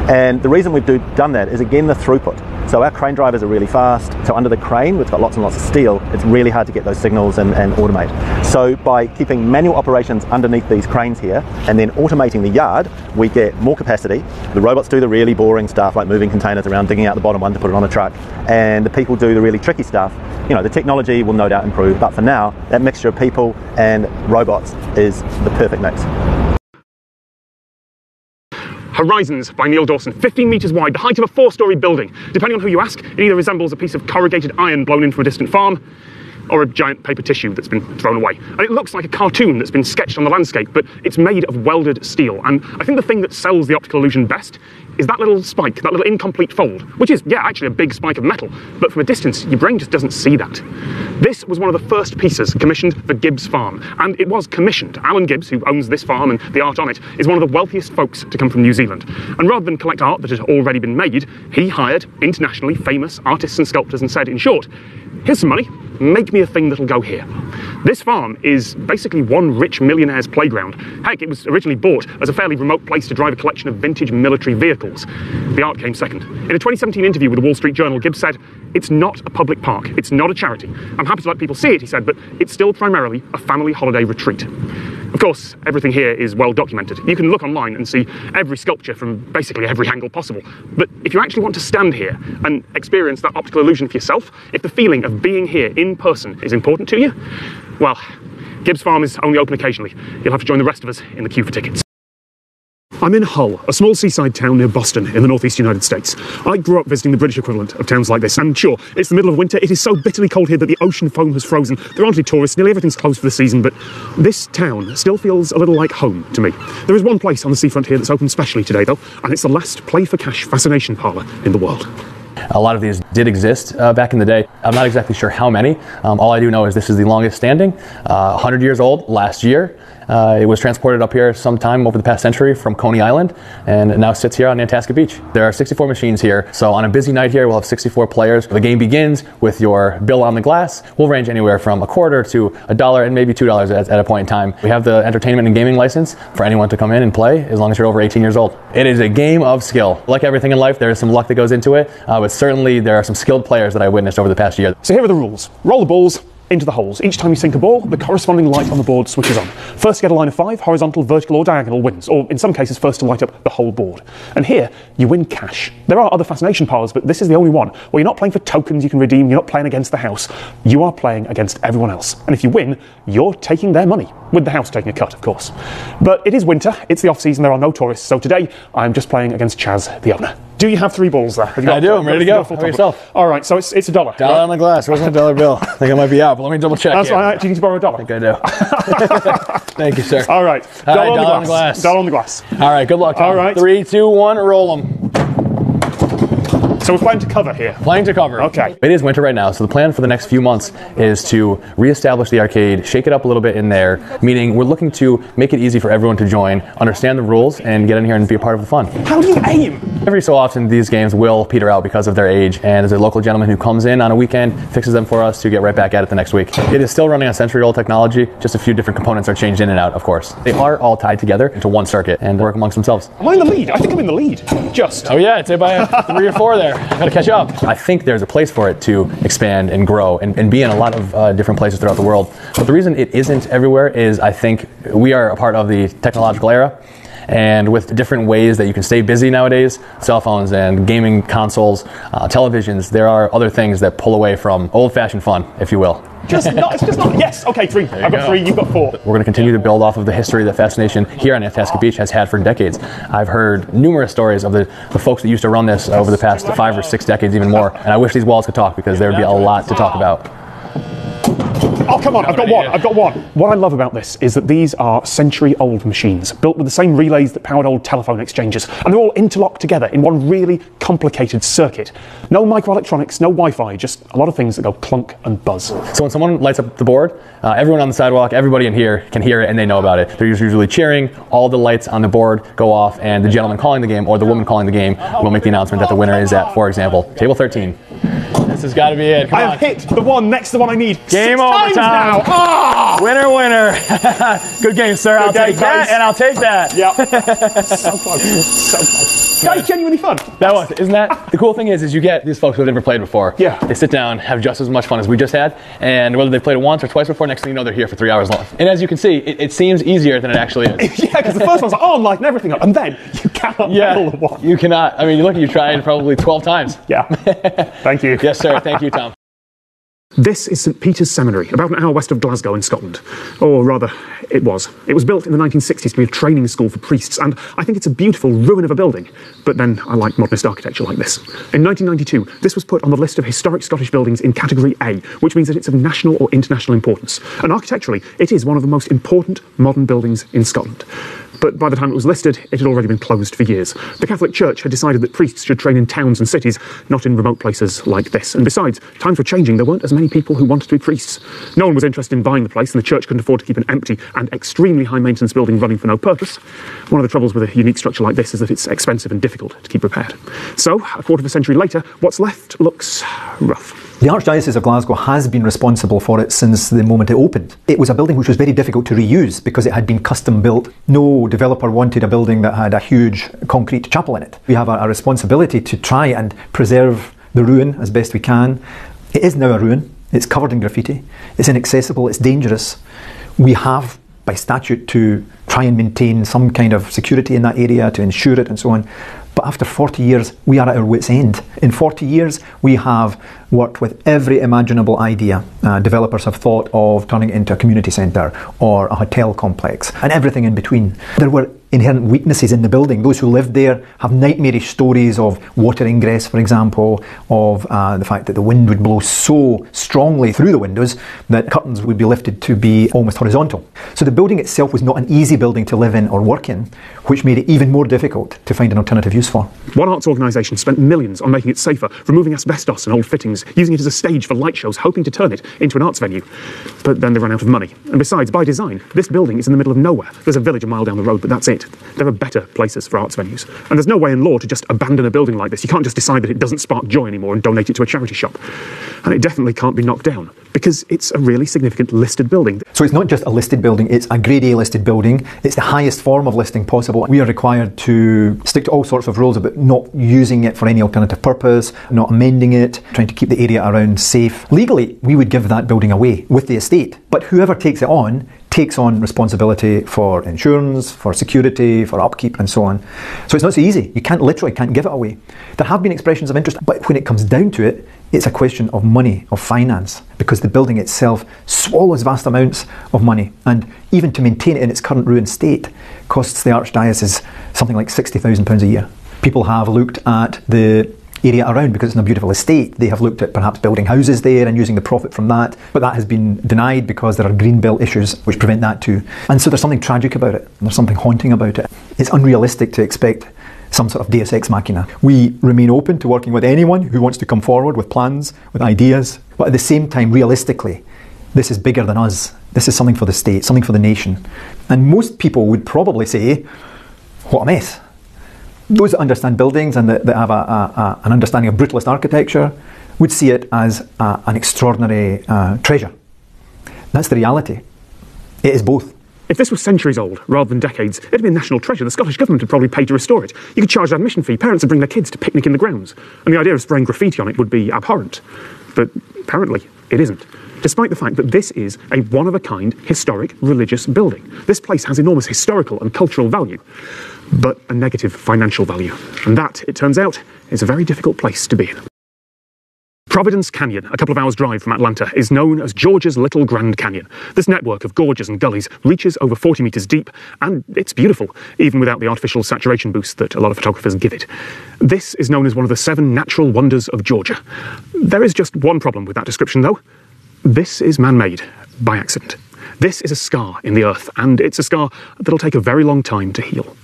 And the reason we've done that is, again, the throughput. So our crane drivers are really fast. So under the crane, we've got lots and lots of steel. It's really hard to get those signals and automate. So by keeping manual operations underneath these cranes here and then automating the yard, we get more capacity. The robots do the really boring stuff like moving containers around, digging out the bottom one to put it on a truck. And the people do the really tricky stuff. You know, the technology will no doubt improve, but for now, that mixture of people and robots is the perfect mix. Horizons by Neil Dawson, 15 metres wide, the height of a 4-storey building. Depending on who you ask, it either resembles a piece of corrugated iron blown in from a distant farm, or a giant paper tissue that's been thrown away. And it looks like a cartoon that's been sketched on the landscape, but it's made of welded steel. And I think the thing that sells the optical illusion best is that little spike, that little incomplete fold, which is, yeah, actually a big spike of metal, but from a distance, your brain just doesn't see that. This was one of the first pieces commissioned for Gibbs Farm, and it was commissioned. Alan Gibbs, who owns this farm and the art on it, is one of the wealthiest folks to come from New Zealand. And rather than collect art that had already been made, he hired internationally famous artists and sculptors and said, in short, here's some money, make me a thing that'll go here. This farm is basically one rich millionaire's playground. Heck, it was originally bought as a fairly remote place to drive a collection of vintage military vehicles. The art came second. In a 2017 interview with the Wall Street Journal, Gibbs said, "It's not a public park, it's not a charity. I'm happy to let people see it," he said, "but it's still primarily a family holiday retreat." Of course, everything here is well documented. You can look online and see every sculpture from basically every angle possible. But if you actually want to stand here and experience that optical illusion for yourself, if the feeling of being here in person is important to you, well, Gibbs Farm is only open occasionally. You'll have to join the rest of us in the queue for tickets. I'm in Hull, a small seaside town near Boston in the northeast United States. I grew up visiting the British equivalent of towns like this, and sure, it's the middle of winter, it is so bitterly cold here that the ocean foam has frozen. There aren't any tourists, nearly everything's closed for the season, but this town still feels a little like home to me. There is one place on the seafront here that's open specially today though, and it's the last play for cash fascination parlour in the world. A lot of these did exist back in the day. I'm not exactly sure how many. All I do know is this is the longest standing, 100 years old last year. It was transported up here sometime over the past century from Coney Island, and it now sits here on Nantasket Beach. There are 64 machines here, so on a busy night here, we'll have 64 players. The game begins with your bill on the glass. We'll range anywhere from $0.25 to $1 and maybe $2 at a point in time. We have the entertainment and gaming license for anyone to come in and play as long as you're over 18 years old. It is a game of skill. Like everything in life, there is some luck that goes into it, but certainly there are some skilled players that I witnessed over the past year. So here are the rules. Roll the balls into the holes. Each time you sink a ball, the corresponding light on the board switches on. First to get a line of 5, horizontal, vertical or diagonal wins, or in some cases first to light up the whole board. And here, you win cash. There are other fascination piles, but this is the only one where you're not playing for tokens you can redeem, you're not playing against the house. You are playing against everyone else. And if you win, you're taking their money, with the house taking a cut, of course. But it is winter, it's the off-season, there are no tourists, so today I'm just playing against Chaz, the owner. Do you have 3 balls there? I do, I'm ready to go. How about yourself? All right, so it's $1. $1 on the glass, where's my $1 bill? I think I might be out, but let me double check. That's right, do you need to borrow $1? I think I do. Thank you, sir. All right, $1 on the glass. $1 on the glass. All right, good luck, Tom. All right. 3, 2, 1, roll them. So we're playing to cover here. Playing to cover. Okay. It is winter right now, so the plan for the next few months is to reestablish the arcade, shake it up a little bit in there, meaning we're looking to make it easy for everyone to join, understand the rules, and get in here and be a part of the fun. How do you aim? Every so often, these games will peter out because of their age, and there's a local gentleman who comes in on a weekend, fixes them for us to get right back at it the next week. It is still running on century-old technology, just a few different components are changed in and out, of course. They are all tied together into one circuit and work amongst themselves. Am I in the lead? I think I'm in the lead. Just. Oh yeah, I'd say by 3 or 4 there. I gotta catch up. I think there's a place for it to expand and grow and be in a lot of different places throughout the world. But the reason it isn't everywhere is I think we are a part of the technological era. And with different ways that you can stay busy nowadays, cell phones and gaming consoles, televisions, there are other things that pull away from old-fashioned fun, if you will. It's just not. Yes, okay, 3. I've got 3, you've got 4. We're going to continue to build off of the history that Fascination here on Nantasket Beach has had for decades. I've heard numerous stories of the folks that used to run this over the past 5 or 6 decades, even more. And I wish these walls could talk because there would be a lot to talk about. Oh, come on, I've got one. What I love about this is that these are century-old machines, built with the same relays that powered old telephone exchanges, and they're all interlocked together in one really complicated circuit. No microelectronics, no Wi-Fi, just a lot of things that go clunk and buzz. So when someone lights up the board, everyone on the sidewalk, everybody in here can hear it and they know about it. They're usually cheering, all the lights on the board go off, and the gentleman calling the game, or the woman calling the game, will make the announcement that the winner is at, for example, table 13. This has got to be it. Come on. I have hit the one next to the one I need. Game over, Tom. Now. Oh! Winner, winner. Good game, sir. I'll take that, and I'll take that. Yep. So close. So close. That was genuinely fun. That was. Isn't that? The cool thing is you get these folks who have never played before. Yeah. They sit down, have just as much fun as we just had, and whether they've played it once or twice before, next thing you know, they're here for 3 hours long. And as you can see, it seems easier than it actually is. Yeah, because the first one's like, oh, I'm lighting everything up, and then you cannot handle the one. You cannot. I mean, look, you've tried probably 12 times. Yeah. Thank you. Yes, sir. Thank you, Tom. This is St Peter's Seminary, about an hour west of Glasgow in Scotland. Or rather, it was. It was built in the 1960s to be a training school for priests, and I think it's a beautiful ruin of a building. But then I like modernist architecture like this. In 1992, this was put on the list of historic Scottish buildings in Category A, which means that it's of national or international importance. And architecturally, it is one of the most important modern buildings in Scotland. But by the time it was listed, it had already been closed for years. The Catholic Church had decided that priests should train in towns and cities, not in remote places like this. And besides, times were changing. There weren't as many people who wanted to be priests. No one was interested in buying the place, and the church couldn't afford to keep an empty and extremely high-maintenance building running for no purpose. One of the troubles with a unique structure like this is that it's expensive and difficult to keep repaired. So, a quarter of a century later, what's left looks rough. The Archdiocese of Glasgow has been responsible for it since the moment it opened. It was a building which was very difficult to reuse because it had been custom built. No developer wanted a building that had a huge concrete chapel in it. We have a responsibility to try and preserve the ruin as best we can. It is now a ruin. It's covered in graffiti. It's inaccessible. It's dangerous. We have, by statute, to try and maintain some kind of security in that area, to ensure it and so on. But after 40 years, we are at our wits' end. In 40 years, we have worked with every imaginable idea. Developers have thought of turning it into a community centre or a hotel complex and everything in between. There were inherent weaknesses in the building. Those who lived there have nightmarish stories of water ingress, for example, of the fact that the wind would blow so strongly through the windows that curtains would be lifted to be almost horizontal. So the building itself was not an easy building to live in or work in, which made it even more difficult to find an alternative use for. One arts organisation spent millions on making it safer, removing asbestos and old fittings times, using it as a stage for light shows, hoping to turn it into an arts venue. But then they ran out of money. And besides, by design, this building is in the middle of nowhere. There's a village a mile down the road, but that's it. There are better places for arts venues. And there's no way in law to just abandon a building like this. You can't just decide that it doesn't spark joy anymore and donate it to a charity shop. And it definitely can't be knocked down, because it's a really significant listed building. So it's not just a listed building, it's a Grade A listed building. It's the highest form of listing possible. We are required to stick to all sorts of rules about not using it for any alternative purpose, not amending it, trying to keep the area around safe. Legally, we would give that building away with the estate, but whoever takes it on takes on responsibility for insurance, for security, for upkeep and so on. So it's not so easy. You literally can't give it away. There have been expressions of interest, but when it comes down to it, it's a question of money, of finance, because the building itself swallows vast amounts of money, and even to maintain it in its current ruined state costs the Archdiocese something like £60,000 a year. People have looked at the area around because it's in a beautiful estate. They have looked at perhaps building houses there and using the profit from that, but that has been denied because there are green belt issues which prevent that too. And so there's something tragic about it, there's something haunting about it. It's unrealistic to expect some sort of deus ex machina. We remain open to working with anyone who wants to come forward with plans, with ideas, but at the same time, realistically, this is bigger than us. This is something for the state, something for the nation. And most people would probably say, what a mess. Those that understand buildings and that have an understanding of brutalist architecture would see it as an extraordinary treasure. That's the reality. It is both. If this was centuries old, rather than decades, it'd be a national treasure. The Scottish Government would probably pay to restore it. You could charge an admission fee. Parents would bring their kids to picnic in the grounds. And the idea of spraying graffiti on it would be abhorrent. But apparently, it isn't. Despite the fact that this is a one-of-a-kind, historic, religious building. This place has enormous historical and cultural value, but a negative financial value. And that, it turns out, is a very difficult place to be in. Providence Canyon, a couple of hours' drive from Atlanta, is known as Georgia's Little Grand Canyon. This network of gorges and gullies reaches over 40 metres deep, and it's beautiful, even without the artificial saturation boost that a lot of photographers give it. This is known as one of the 7 natural wonders of Georgia. There is just one problem with that description, though. This is man-made, by accident. This is a scar in the earth, and it's a scar that'll take a very long time to heal.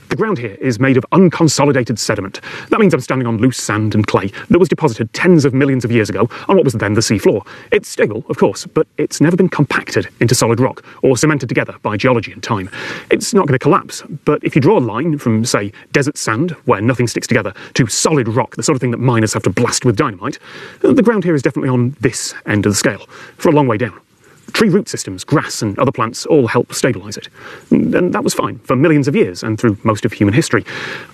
The ground here is made of unconsolidated sediment. That means I'm standing on loose sand and clay that was deposited tens of millions of years ago on what was then the sea floor. It's stable, of course, but it's never been compacted into solid rock or cemented together by geology and time. It's not going to collapse, but if you draw a line from, say, desert sand, where nothing sticks together, to solid rock, the sort of thing that miners have to blast with dynamite, the ground here is definitely on this end of the scale, for a long way down. Tree root systems, grass and other plants all help stabilise it. And that was fine for millions of years and through most of human history,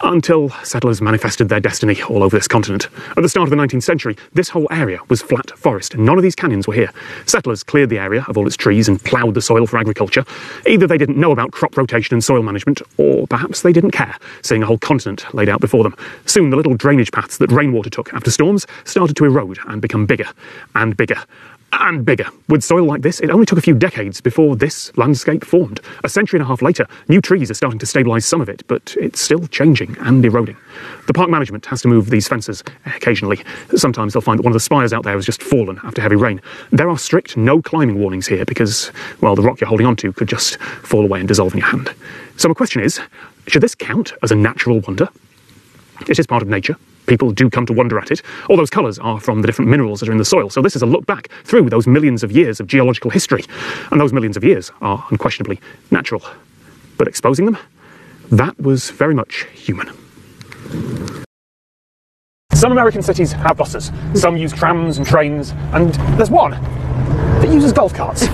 until settlers manifested their destiny all over this continent. At the start of the 19th century, this whole area was flat forest. None of these canyons were here. Settlers cleared the area of all its trees and ploughed the soil for agriculture. Either they didn't know about crop rotation and soil management, or perhaps they didn't care, seeing a whole continent laid out before them. Soon the little drainage paths that rainwater took after storms started to erode and become bigger and bigger and bigger. With soil like this, it only took a few decades before this landscape formed. A century and a half later, new trees are starting to stabilise some of it, but it's still changing and eroding. The park management has to move these fences occasionally. Sometimes they'll find that one of the spires out there has just fallen after heavy rain. There are strict no climbing warnings here because, well, the rock you're holding onto could just fall away and dissolve in your hand. So my question is, should this count as a natural wonder? It is part of nature. People do come to wonder at it. All those colours are from the different minerals that are in the soil. So this is a look back through those millions of years of geological history. And those millions of years are unquestionably natural. But exposing them, that was very much human. Some American cities have buses. Some use trams and trains. And there's one that uses golf carts.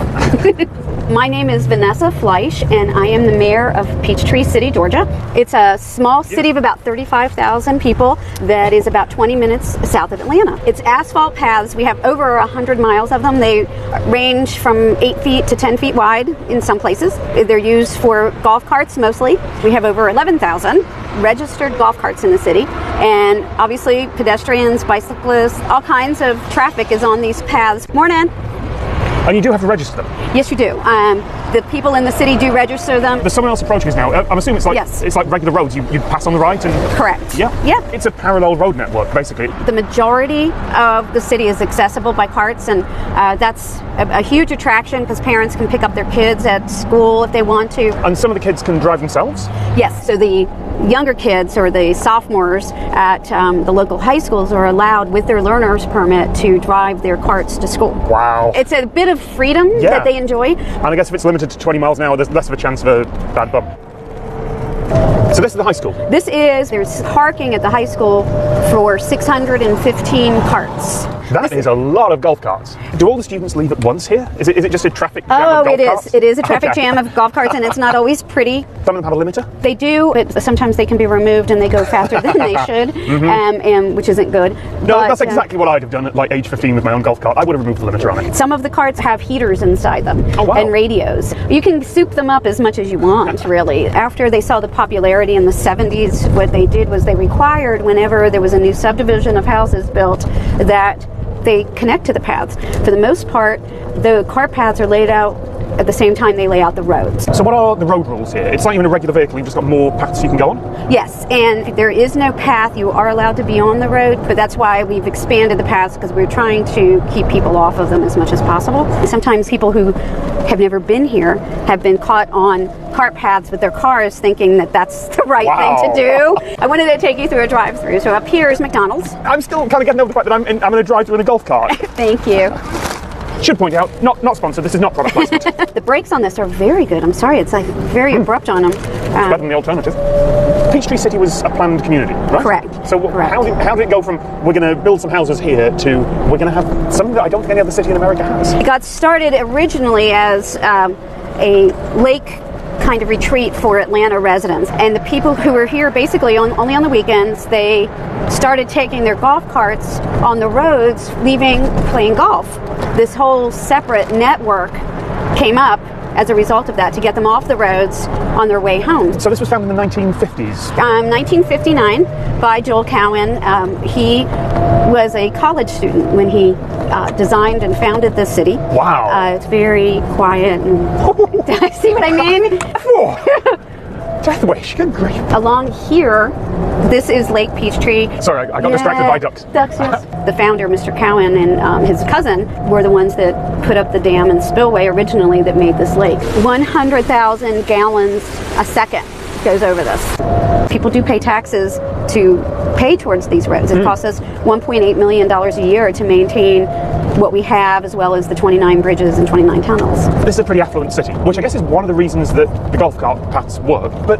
My name is Vanessa Fleisch, and I am the mayor of Peachtree City, Georgia. It's a small city of about 35,000 people that is about 20 minutes south of Atlanta. It's asphalt paths. We have over 100 miles of them. They range from 8 feet to 10 feet wide in some places. They're used for golf carts mostly. We have over 11,000 registered golf carts in the city, and obviously pedestrians, bicyclists, all kinds of traffic is on these paths. Morning. And you do have to register them? Yes, you do. The people in the city do register them. There's someone else approaching us now. I'm assuming it's like, yes. It's like regular roads. You pass on the right and... Correct. Yeah? Yeah. It's a parallel road network, basically. The majority of the city is accessible by carts, and that's a huge attraction because parents can pick up their kids at school if they want to. And some of the kids can drive themselves? Yes. So the younger kids or the sophomores at the local high schools are allowed with their learner's permit to drive their carts to school. Wow. It's a bit of freedom that they enjoy. And I guess if it's limited to 20 miles an hour, there's less of a chance of a bad bump. So this is the high school? There's parking at the high school for 615 carts. That is a lot of golf carts. Do all the students leave at once here? Is it just a traffic jam of golf carts? It is a traffic jam of golf carts, and it's not always pretty. Some of them have a limiter? They do, but sometimes they can be removed and they go faster than they should, and which isn't good. No, that's exactly what I'd have done at like age 15 with my own golf cart. I would have removed the limiter on it. Some of the carts have heaters inside them and radios. You can soup them up as much as you want, really. After they saw the popularity in the 70s, what they did was they required whenever there was a new subdivision of houses built that they connect to the paths. For the most part, the cart paths are laid out at the same time they lay out the roads. So what are the road rules here? It's not even a regular vehicle, you've just got more paths you can go on? Yes, and there is no path. You are allowed to be on the road, but that's why we've expanded the paths, because we're trying to keep people off of them as much as possible. Sometimes people who have never been here have been caught on cart paths with their cars thinking that that's the right thing to do. I wanted to take you through a drive-through. So up here is McDonald's. I'm still kind of getting over the fact that I'm in a drive-through in a golf cart. Thank you. Should point out, not sponsored, this is not product placement. The brakes on this are very good. I'm sorry, it's like very abrupt on them. Better than the alternative. Peachtree City was a planned community, right? Correct. So how did it go from we're going to build some houses here to we're going to have something that I don't think any other city in America has? It got started originally as a lake kind of retreat for Atlanta residents, and the people who were here basically only on the weekends, they started taking their golf carts on the roads, playing golf. This whole separate network came up as a result of that to get them off the roads on their way home. So this was founded in the 1950s? 1959 by Joel Cowan. He was a college student when he designed and founded this city. Wow. It's very quiet. And see what I mean? Death wish, good grief. Along here, this is Lake Peachtree. Sorry, I got distracted by ducks. Ducks, yes. The founder, Mr. Cowan, and his cousin were the ones that put up the dam and spillway originally that made this lake. 100,000 gallons a second goes over this. People do pay taxes to pay towards these roads. It costs us $1.8 million a year to maintain what we have, as well as the 29 bridges and 29 tunnels. This is a pretty affluent city, which I guess is one of the reasons that the golf cart paths work, but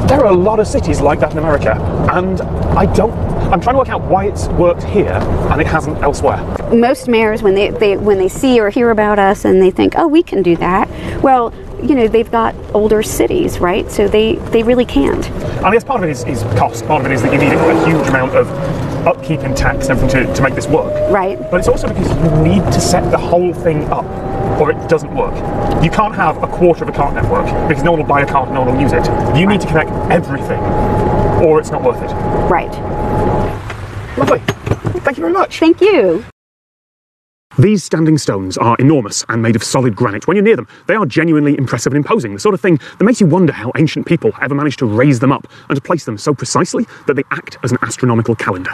there are a lot of cities like that in America, and I'm trying to work out why it's worked here and it hasn't elsewhere. Most mayors, when they see or hear about us and they think, oh, we can do that, well, you know, they've got older cities, right? So they really can't. I guess part of it is cost. Part of it is that you need a huge amount of upkeep and tax and everything to make this work. Right. But it's also because you need to set the whole thing up or it doesn't work. You can't have a quarter of a cart network because no one will buy a cart and no one will use it. You need to connect everything or it's not worth it. Right. Lovely. Thank you very much. Thank you. These standing stones are enormous and made of solid granite. When you're near them, they are genuinely impressive and imposing, the sort of thing that makes you wonder how ancient people ever managed to raise them up and to place them so precisely that they act as an astronomical calendar.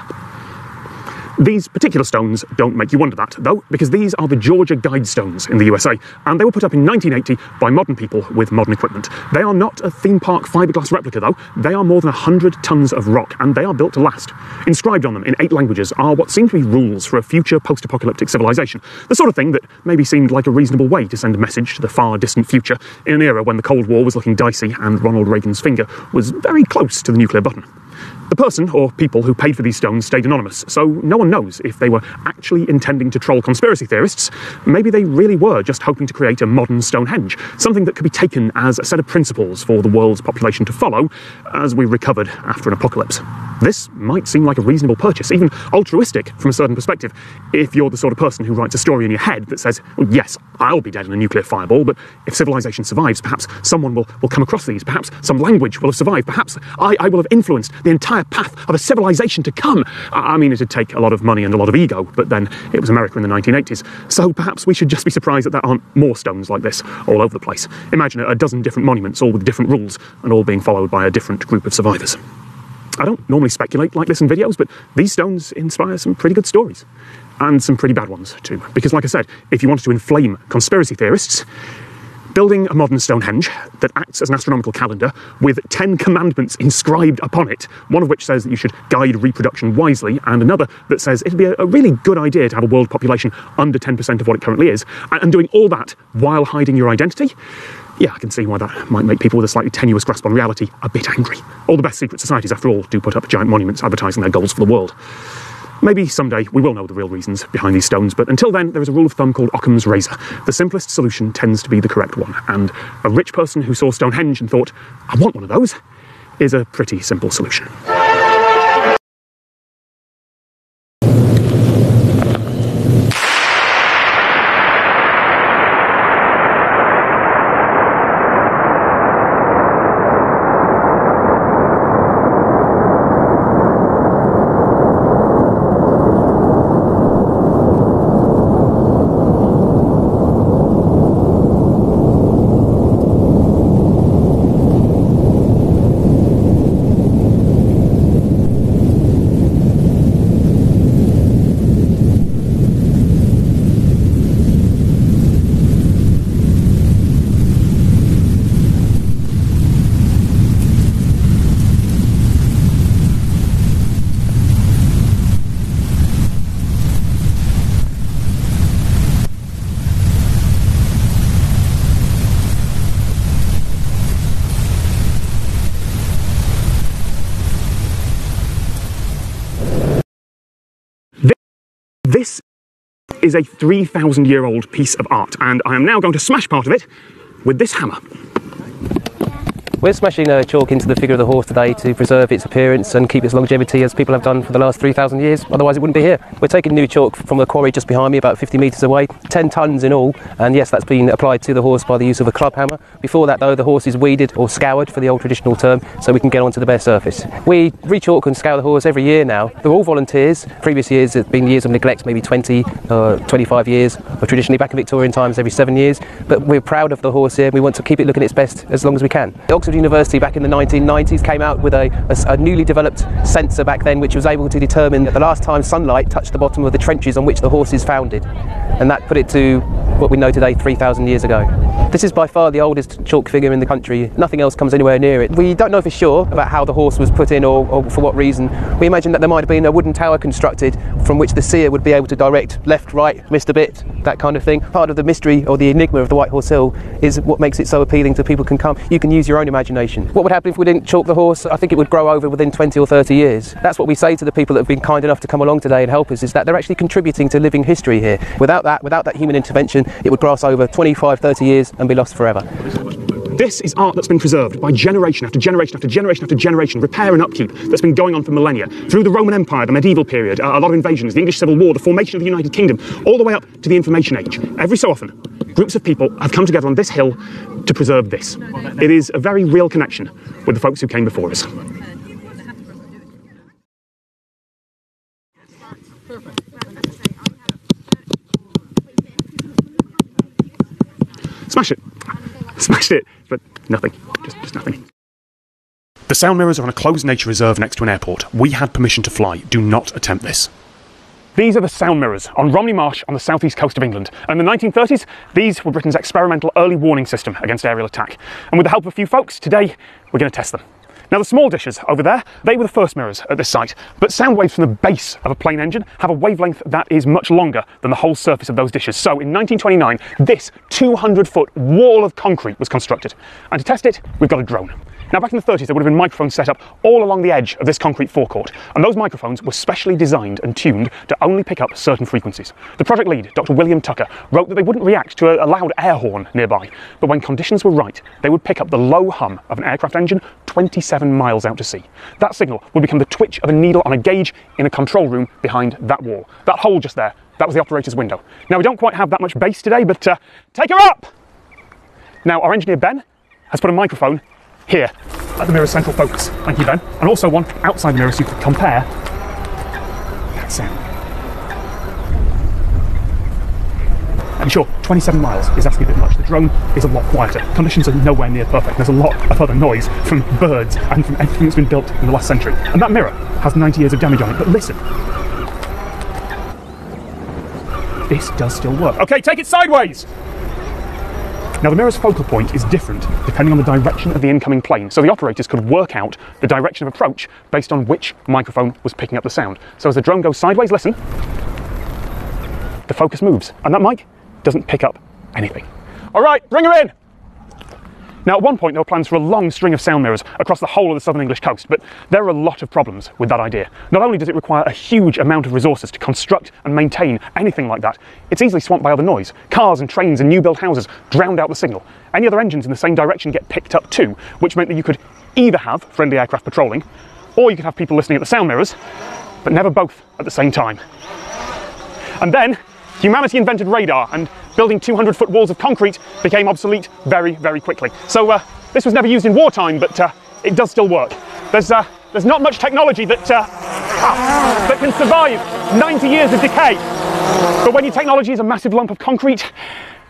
These particular stones don't make you wonder that, though, because these are the Georgia Guidestones in the USA, and they were put up in 1980 by modern people with modern equipment. They are not a theme park fiberglass replica, though. They are more than 100 tons of rock, and they are built to last. Inscribed on them in 8 languages are what seem to be rules for a future post-apocalyptic civilization, the sort of thing that maybe seemed like a reasonable way to send a message to the far distant future in an era when the Cold War was looking dicey and Ronald Reagan's finger was very close to the nuclear button. The person, or people, who paid for these stones stayed anonymous, so no one knows if they were actually intending to troll conspiracy theorists. Maybe they really were just hoping to create a modern Stonehenge, something that could be taken as a set of principles for the world's population to follow as we recovered after an apocalypse. This might seem like a reasonable purchase, even altruistic from a certain perspective, if you're the sort of person who writes a story in your head that says, well, yes, I'll be dead in a nuclear fireball, but if civilization survives, perhaps someone will come across these, perhaps some language will have survived, perhaps I will have influenced the entire path of a civilization to come. I mean, it'd take a lot of money and a lot of ego, but then it was America in the 1980s, so perhaps we should just be surprised that there aren't more stones like this all over the place. Imagine a dozen different monuments, all with different rules, and all being followed by a different group of survivors. I don't normally speculate like this in videos, but these stones inspire some pretty good stories. And some pretty bad ones, too. Because, like I said, if you wanted to inflame conspiracy theorists, Building a modern Stonehenge that acts as an astronomical calendar with 10 commandments inscribed upon it, one of which says that you should guide reproduction wisely, and another that says it'd be a really good idea to have a world population under 10% of what it currently is, and doing all that while hiding your identity. Yeah, I can see why that might make people with a slightly tenuous grasp on reality a bit angry. All the best secret societies, after all, do put up giant monuments advertising their goals for the world. Maybe someday we will know the real reasons behind these stones, but until then, there is a rule of thumb called Occam's razor. The simplest solution tends to be the correct one, and a rich person who saw Stonehenge and thought, I want one of those, is a pretty simple solution. This is a 3,000-year-old piece of art, and I am now going to smash part of it with this hammer. We're smashing chalk into the figure of the horse today to preserve its appearance and keep its longevity as people have done for the last 3,000 years, otherwise it wouldn't be here. We're taking new chalk from the quarry just behind me, about 50 metres away, 10 tonnes in all, and yes, that's been applied to the horse by the use of a club hammer. Before that though, the horse is weeded or scoured for the old traditional term, so we can get onto the bare surface. We re-chalk and scour the horse every year now. They're all volunteers. Previous years have been years of neglect, maybe 20 or 25 years, or traditionally back in Victorian times every 7 years, but we're proud of the horse here and we want to keep it looking its best as long as we can. Oxford University back in the 1990s came out with a newly developed sensor back then which was able to determine the last time sunlight touched the bottom of the trenches on which the horse is founded, and that put it to what we know today 3,000 years ago. This is by far the oldest chalk figure in the country. Nothing else comes anywhere near it. We don't know for sure about how the horse was put in or for what reason. We imagine that there might have been a wooden tower constructed from which the seer would be able to direct left, right, missed a bit, that kind of thing. Part of the mystery or the enigma of the White Horse Hill is what makes it so appealing to people can come. You can use your own imagination. What would happen if we didn't chalk the horse? I think it would grow over within 20 or 30 years. That's what we say to the people that have been kind enough to come along today and help us, is that they're actually contributing to living history here. Without that human intervention, it would grass over 25, 30 years and be lost forever. This is art that's been preserved by generation after generation after generation after generation, repair and upkeep that's been going on for millennia. Through the Roman Empire, the medieval period, a lot of invasions, the English Civil War, the formation of the United Kingdom, all the way up to the Information Age. Every so often, groups of people have come together on this hill to preserve this. It is a very real connection with the folks who came before us. Smash it. Smashed it, but nothing. Just nothing. The sound mirrors are on a closed nature reserve next to an airport. We had permission to fly. Do not attempt this. These are the sound mirrors on Romney Marsh on the southeast coast of England. And in the 1930s, these were Britain's experimental early warning system against aerial attack. And with the help of a few folks, today we're going to test them. Now the small dishes over there, they were the first mirrors at this site, but sound waves from the base of a plane engine have a wavelength that is much longer than the whole surface of those dishes. So in 1929, this 200-foot wall of concrete was constructed. And to test it, we've got a drone. Now back in the 30s, there would have been microphones set up all along the edge of this concrete forecourt, and those microphones were specially designed and tuned to only pick up certain frequencies. The project lead, Dr. William Tucker, wrote that they wouldn't react to a loud air horn nearby, but when conditions were right, they would pick up the low hum of an aircraft engine 27 miles out to sea. That signal would become the twitch of a needle on a gauge in a control room behind that wall. That hole just there, that was the operator's window. Now we don't quite have that much bass today, but take her up! Now our engineer Ben has put a microphone here at the mirror's central focus. Thank you, Ben. And also one outside the mirror so you can compare that sound. And sure, 27 miles is asking a bit much. The drone is a lot quieter. Conditions are nowhere near perfect. There's a lot of other noise from birds and from everything that's been built in the last century. And that mirror has 90 years of damage on it. But listen. This does still work. Okay, take it sideways! Now the mirror's focal point is different depending on the direction of the incoming plane, so the operators could work out the direction of approach based on which microphone was picking up the sound. So as the drone goes sideways, listen, the focus moves, and that mic doesn't pick up anything. All right, bring her in! Now at one point there were plans for a long string of sound mirrors across the whole of the southern English coast, but there are a lot of problems with that idea. Not only does it require a huge amount of resources to construct and maintain anything like that, it's easily swamped by other noise. Cars and trains and new built houses drowned out the signal. Any other engines in the same direction get picked up too, which meant that you could either have friendly aircraft patrolling, or you could have people listening at the sound mirrors, but never both at the same time. And then humanity invented radar, and building 200-foot walls of concrete became obsolete very, very quickly. So this was never used in wartime, but it does still work. There's not much technology that can survive 90 years of decay. But when your technology is a massive lump of concrete,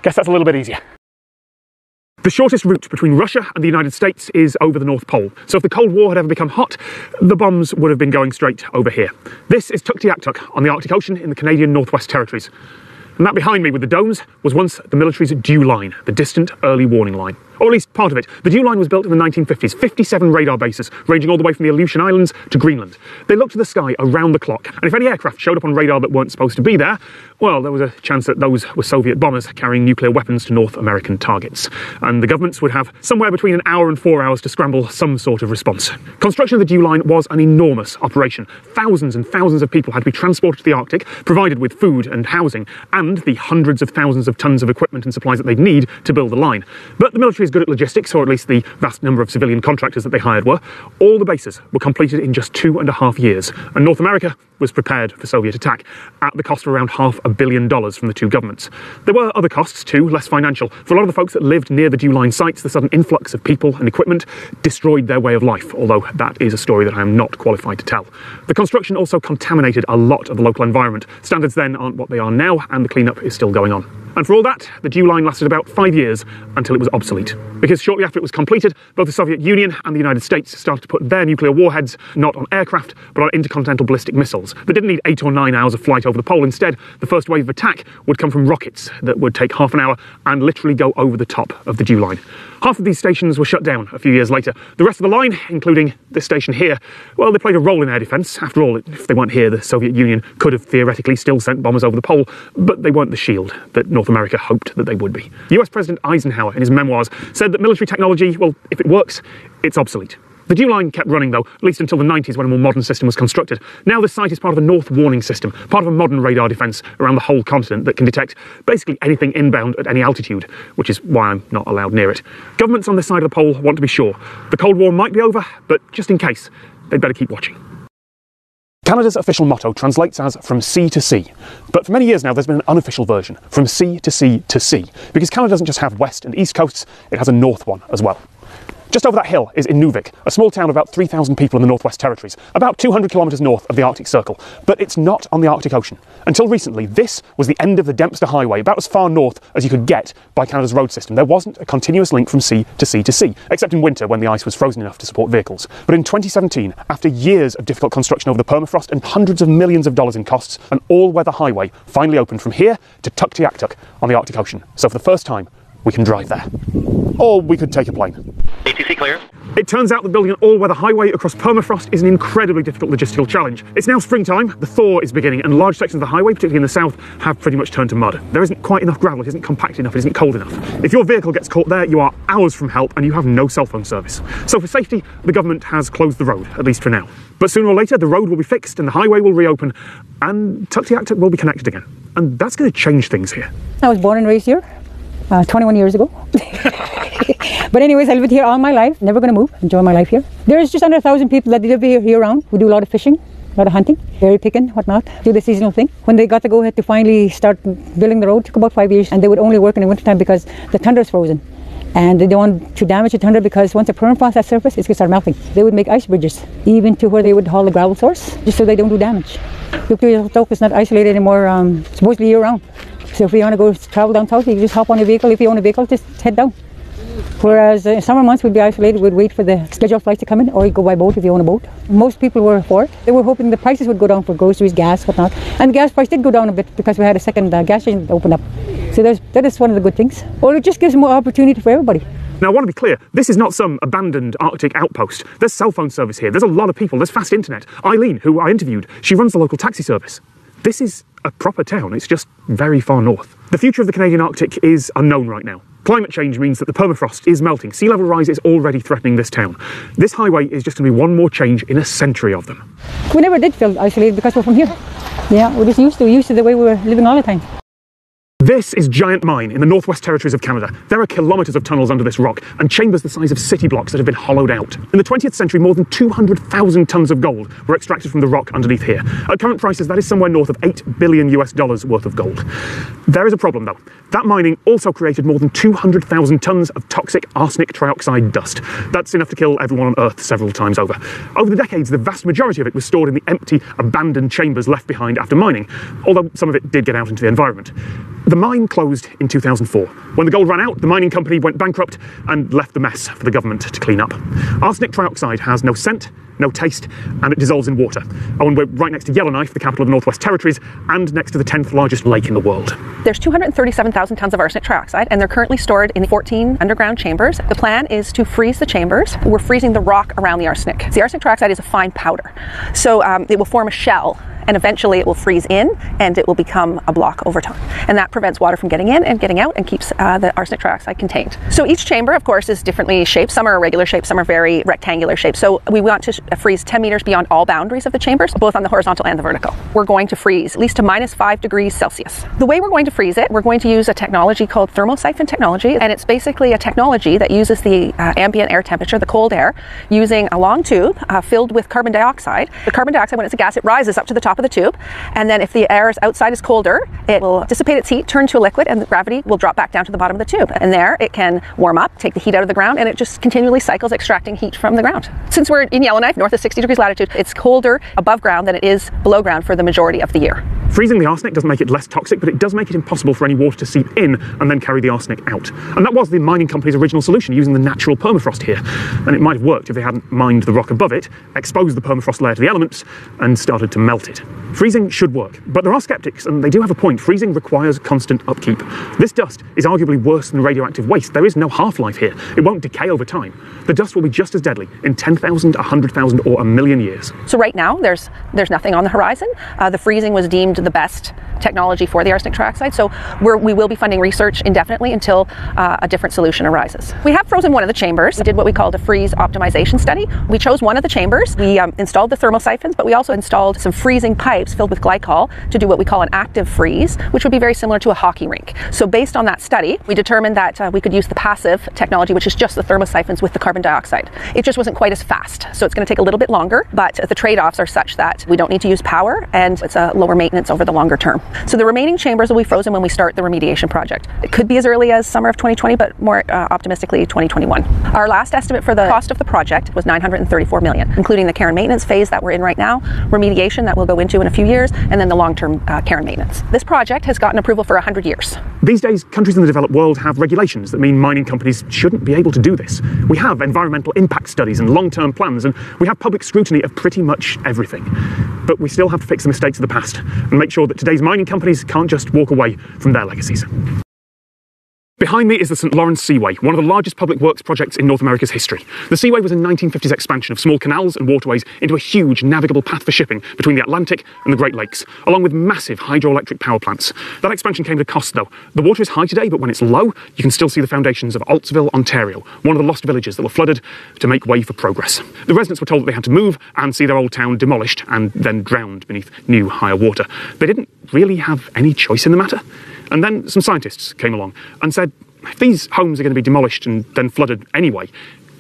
guess that's a little bit easier. The shortest route between Russia and the United States is over the North Pole. So if the Cold War had ever become hot, the bombs would have been going straight over here. This is Tuktoyaktuk on the Arctic Ocean in the Canadian Northwest Territories. And that behind me with the domes was once the military's dew line, the distant early warning line. Or at least part of it. The dew line was built in the 1950s, 57 radar bases, ranging all the way from the Aleutian Islands to Greenland. They looked to the sky around the clock, and if any aircraft showed up on radar that weren't supposed to be there, well, there was a chance that those were Soviet bombers carrying nuclear weapons to North American targets. And the governments would have somewhere between an hour and 4 hours to scramble some sort of response. Construction of the dew line was an enormous operation. Thousands and thousands of people had to be transported to the Arctic, provided with food and housing, and the hundreds of thousands of tons of equipment and supplies that they'd need to build the line. But the military is good at logistics, or at least the vast number of civilian contractors that they hired were. All the bases were completed in just 2.5 years, and North America was prepared for Soviet attack at the cost of around $500 million from the two governments. There were other costs too, less financial. For a lot of the folks that lived near the dew line sites, the sudden influx of people and equipment destroyed their way of life, although that is a story that I am not qualified to tell. The construction also contaminated a lot of the local environment. Standards then aren't what they are now, and the cleanup is still going on. And for all that, the dew line lasted about 5 years until it was obsolete. Because shortly after it was completed, both the Soviet Union and the United States started to put their nuclear warheads not on aircraft, but on intercontinental ballistic missiles that didn't need 8 or 9 hours of flight over the pole. Instead, the first wave of attack would come from rockets that would take half an hour and literally go over the top of the dew line. Half of these stations were shut down a few years later. The rest of the line, including this station here, well, they played a role in air defence. After all, if they weren't here, the Soviet Union could have theoretically still sent bombers over the pole, but they weren't the shield that North America hoped that they would be. US President Eisenhower, in his memoirs, said that military technology, well, if it works, it's obsolete. The dew line kept running, though, at least until the 90s when a more modern system was constructed. Now the site is part of the North Warning System, part of a modern radar defence around the whole continent that can detect basically anything inbound at any altitude, which is why I'm not allowed near it. Governments on this side of the pole want to be sure. The Cold War might be over, but just in case, they'd better keep watching. Canada's official motto translates as from sea to sea, but for many years now there's been an unofficial version, from sea to sea to sea, because Canada doesn't just have west and east coasts, it has a north one as well. Just over that hill is Inuvik, a small town of about 3,000 people in the Northwest Territories, about 200 kilometres north of the Arctic Circle. But it's not on the Arctic Ocean. Until recently, this was the end of the Dempster Highway, about as far north as you could get by Canada's road system. There wasn't a continuous link from sea to sea to sea, except in winter when the ice was frozen enough to support vehicles. But in 2017, after years of difficult construction over the permafrost and hundreds of millions of dollars in costs, an all-weather highway finally opened from here to Tuktoyaktuk on the Arctic Ocean. So for the first time, we can drive there. Or we could take a plane. ATC clear. It turns out that building an all-weather highway across permafrost is an incredibly difficult logistical challenge. It's now springtime, the thaw is beginning, and large sections of the highway, particularly in the south, have pretty much turned to mud. There isn't quite enough gravel, it isn't compact enough, it isn't cold enough. If your vehicle gets caught there, you are hours from help and you have no cell phone service. So for safety, the government has closed the road, at least for now. But sooner or later, the road will be fixed and the highway will reopen, and Tuktoyaktuk will be connected again. And that's going to change things here. I was born and raised here. 21 years ago. But anyways, I lived here all my life, never going to move, enjoy my life here. There's just under 1,000 people that live here year-round. We do a lot of fishing, a lot of hunting, berry picking, whatnot, do the seasonal thing. When they got to go ahead to finally start building the road, it took about 5 years, and they would only work in the wintertime because the tundra is frozen. And they don't want to damage the tundra because once the permafrost has surfaced, it's going to start melting. They would make ice bridges, even to where they would haul the gravel source, just so they don't do damage. Tuktoyaktuk is not isolated anymore, supposedly year-round. So if you want to go travel down south, you just hop on your vehicle. If you own a vehicle, just head down. Whereas in summer months, we'd be isolated. We'd wait for the scheduled flights to come in, or you go by boat if you own a boat. Most people were for it. They were hoping the prices would go down for groceries, gas, whatnot. And the gas price did go down a bit because we had a second gas station that opened up. So that is one of the good things. Or it just gives more opportunity for everybody. Now, I want to be clear, this is not some abandoned Arctic outpost. There's cell phone service here, there's a lot of people, there's fast internet. Eileen, who I interviewed, she runs the local taxi service. This is a proper town, it's just very far north. The future of the Canadian Arctic is unknown right now. Climate change means that the permafrost is melting. Sea level rise is already threatening this town. This highway is just going to be one more change in a century of them. We never did feel isolated because we're from here. Yeah, we're just used to the way we were living all the time. This is Giant Mine in the Northwest Territories of Canada. There are kilometres of tunnels under this rock and chambers the size of city blocks that have been hollowed out. In the 20th century, more than 200,000 tonnes of gold were extracted from the rock underneath here. At current prices, that is somewhere north of $8 billion worth of gold. There is a problem though. That mining also created more than 200,000 tonnes of toxic arsenic trioxide dust. That's enough to kill everyone on Earth several times over. Over the decades, the vast majority of it was stored in the empty, abandoned chambers left behind after mining, although some of it did get out into the environment. The mine closed in 2004. When the gold ran out, the mining company went bankrupt and left the mess for the government to clean up. Arsenic trioxide has no scent, no taste, and it dissolves in water. Oh, and we're right next to Yellowknife, the capital of the Northwest Territories, and next to the 10th largest lake in the world. There's 237,000 tons of arsenic trioxide, and they're currently stored in 14 underground chambers. The plan is to freeze the chambers. We're freezing the rock around the arsenic. The arsenic trioxide is a fine powder, so it will form a shell, and eventually it will freeze in and it will become a block over time. And that prevents water from getting in and getting out and keeps the arsenic trioxide contained. So each chamber, of course, is differently shaped. Some are irregular shaped, some are very rectangular shaped. So we want to freeze 10 meters beyond all boundaries of the chambers, both on the horizontal and the vertical. We're going to freeze at least to minus 5 degrees Celsius. The way we're going to freeze it, we're going to use a technology called thermosiphon technology, and it's basically a technology that uses the ambient air temperature, the cold air, using a long tube filled with carbon dioxide. The carbon dioxide, when it's a gas, it rises up to the top of the tube, and then if the air is outside is colder, it will dissipate its heat, turn to a liquid, and the gravity will drop back down to the bottom of the tube. And there it can warm up, take the heat out of the ground, and it just continually cycles extracting heat from the ground. Since we're in Yellowknife, north of 60 degrees latitude, it's colder above ground than it is below ground for the majority of the year. Freezing the arsenic doesn't make it less toxic, but it does make it impossible for any water to seep in and then carry the arsenic out. And that was the mining company's original solution, using the natural permafrost here. And it might have worked if they hadn't mined the rock above it, exposed the permafrost layer to the elements, and started to melt it. Freezing should work, but there are skeptics, and they do have a point. Freezing requires constant upkeep. This dust is arguably worse than radioactive waste. There is no half-life here. It won't decay over time. The dust will be just as deadly in 10,000, 100,000, or a million years. So right now, there's nothing on the horizon. The freezing was deemed the best technology for the arsenic trioxide, so we will be funding research indefinitely until a different solution arises. We have frozen one of the chambers. We did what we called a freeze optimization study. We chose one of the chambers. We installed the thermosiphons, but we also installed some freezing pipes filled with glycol to do what we call an active freeze, which would be very similar to a hockey rink. So based on that study, we determined that we could use the passive technology, which is just the thermosiphons with the carbon dioxide. It just wasn't quite as fast, so it's going to take a little bit longer, but the trade-offs are such that we don't need to use power, and it's a lower maintenance over the longer term. So the remaining chambers will be frozen when we start the remediation project. It could be as early as summer of 2020, but more optimistically 2021. Our last estimate for the cost of the project was $934 million, including the care and maintenance phase that we're in right now, remediation that we'll go into in a few years, and then the long-term care and maintenance. This project has gotten approval for 100 years. These days, countries in the developed world have regulations that mean mining companies shouldn't be able to do this. We have environmental impact studies and long-term plans, and we have public scrutiny of pretty much everything. But we still have to fix the mistakes of the past and make sure that today's mining companies can't just walk away from their legacies. Behind me is the St. Lawrence Seaway, one of the largest public works projects in North America's history. The Seaway was a 1950s expansion of small canals and waterways into a huge navigable path for shipping between the Atlantic and the Great Lakes, along with massive hydroelectric power plants. That expansion came at a cost, though. The water is high today, but when it's low, you can still see the foundations of Altsville, Ontario, one of the lost villages that were flooded to make way for progress. The residents were told that they had to move and see their old town demolished and then drowned beneath new, higher water. They didn't really have any choice in the matter. And then some scientists came along and said, if these homes are going to be demolished and then flooded anyway,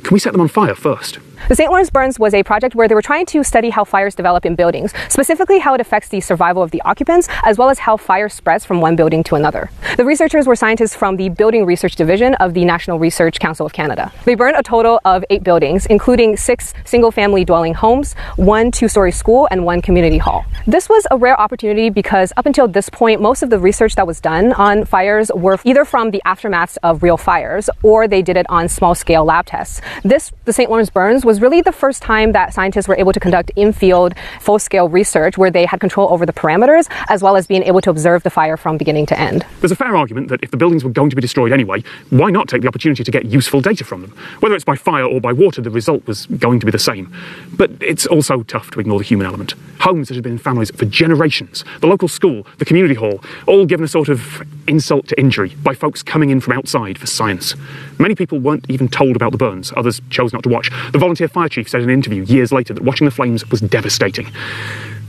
can we set them on fire first? The St. Lawrence Burns was a project where they were trying to study how fires develop in buildings, specifically how it affects the survival of the occupants, as well as how fire spreads from one building to another. The researchers were scientists from the Building Research Division of the National Research Council of Canada. They burned a total of 8 buildings, including 6 single-family dwelling homes, 1 2-story school, and 1 community hall. This was a rare opportunity because up until this point, most of the research that was done on fires were either from the aftermaths of real fires, or they did it on small-scale lab tests. The St. Lawrence burns, was really the first time that scientists were able to conduct in-field, full-scale research where they had control over the parameters, as well as being able to observe the fire from beginning to end. There's a fair argument that if the buildings were going to be destroyed anyway, why not take the opportunity to get useful data from them? Whether it's by fire or by water, the result was going to be the same. But it's also tough to ignore the human element. Homes that had been in families for generations, the local school, the community hall, all given a sort of insult to injury by folks coming in from outside for science. Many people weren't even told about the burns, others chose not to watch. The volunteer fire chief said in an interview years later that watching the flames was devastating.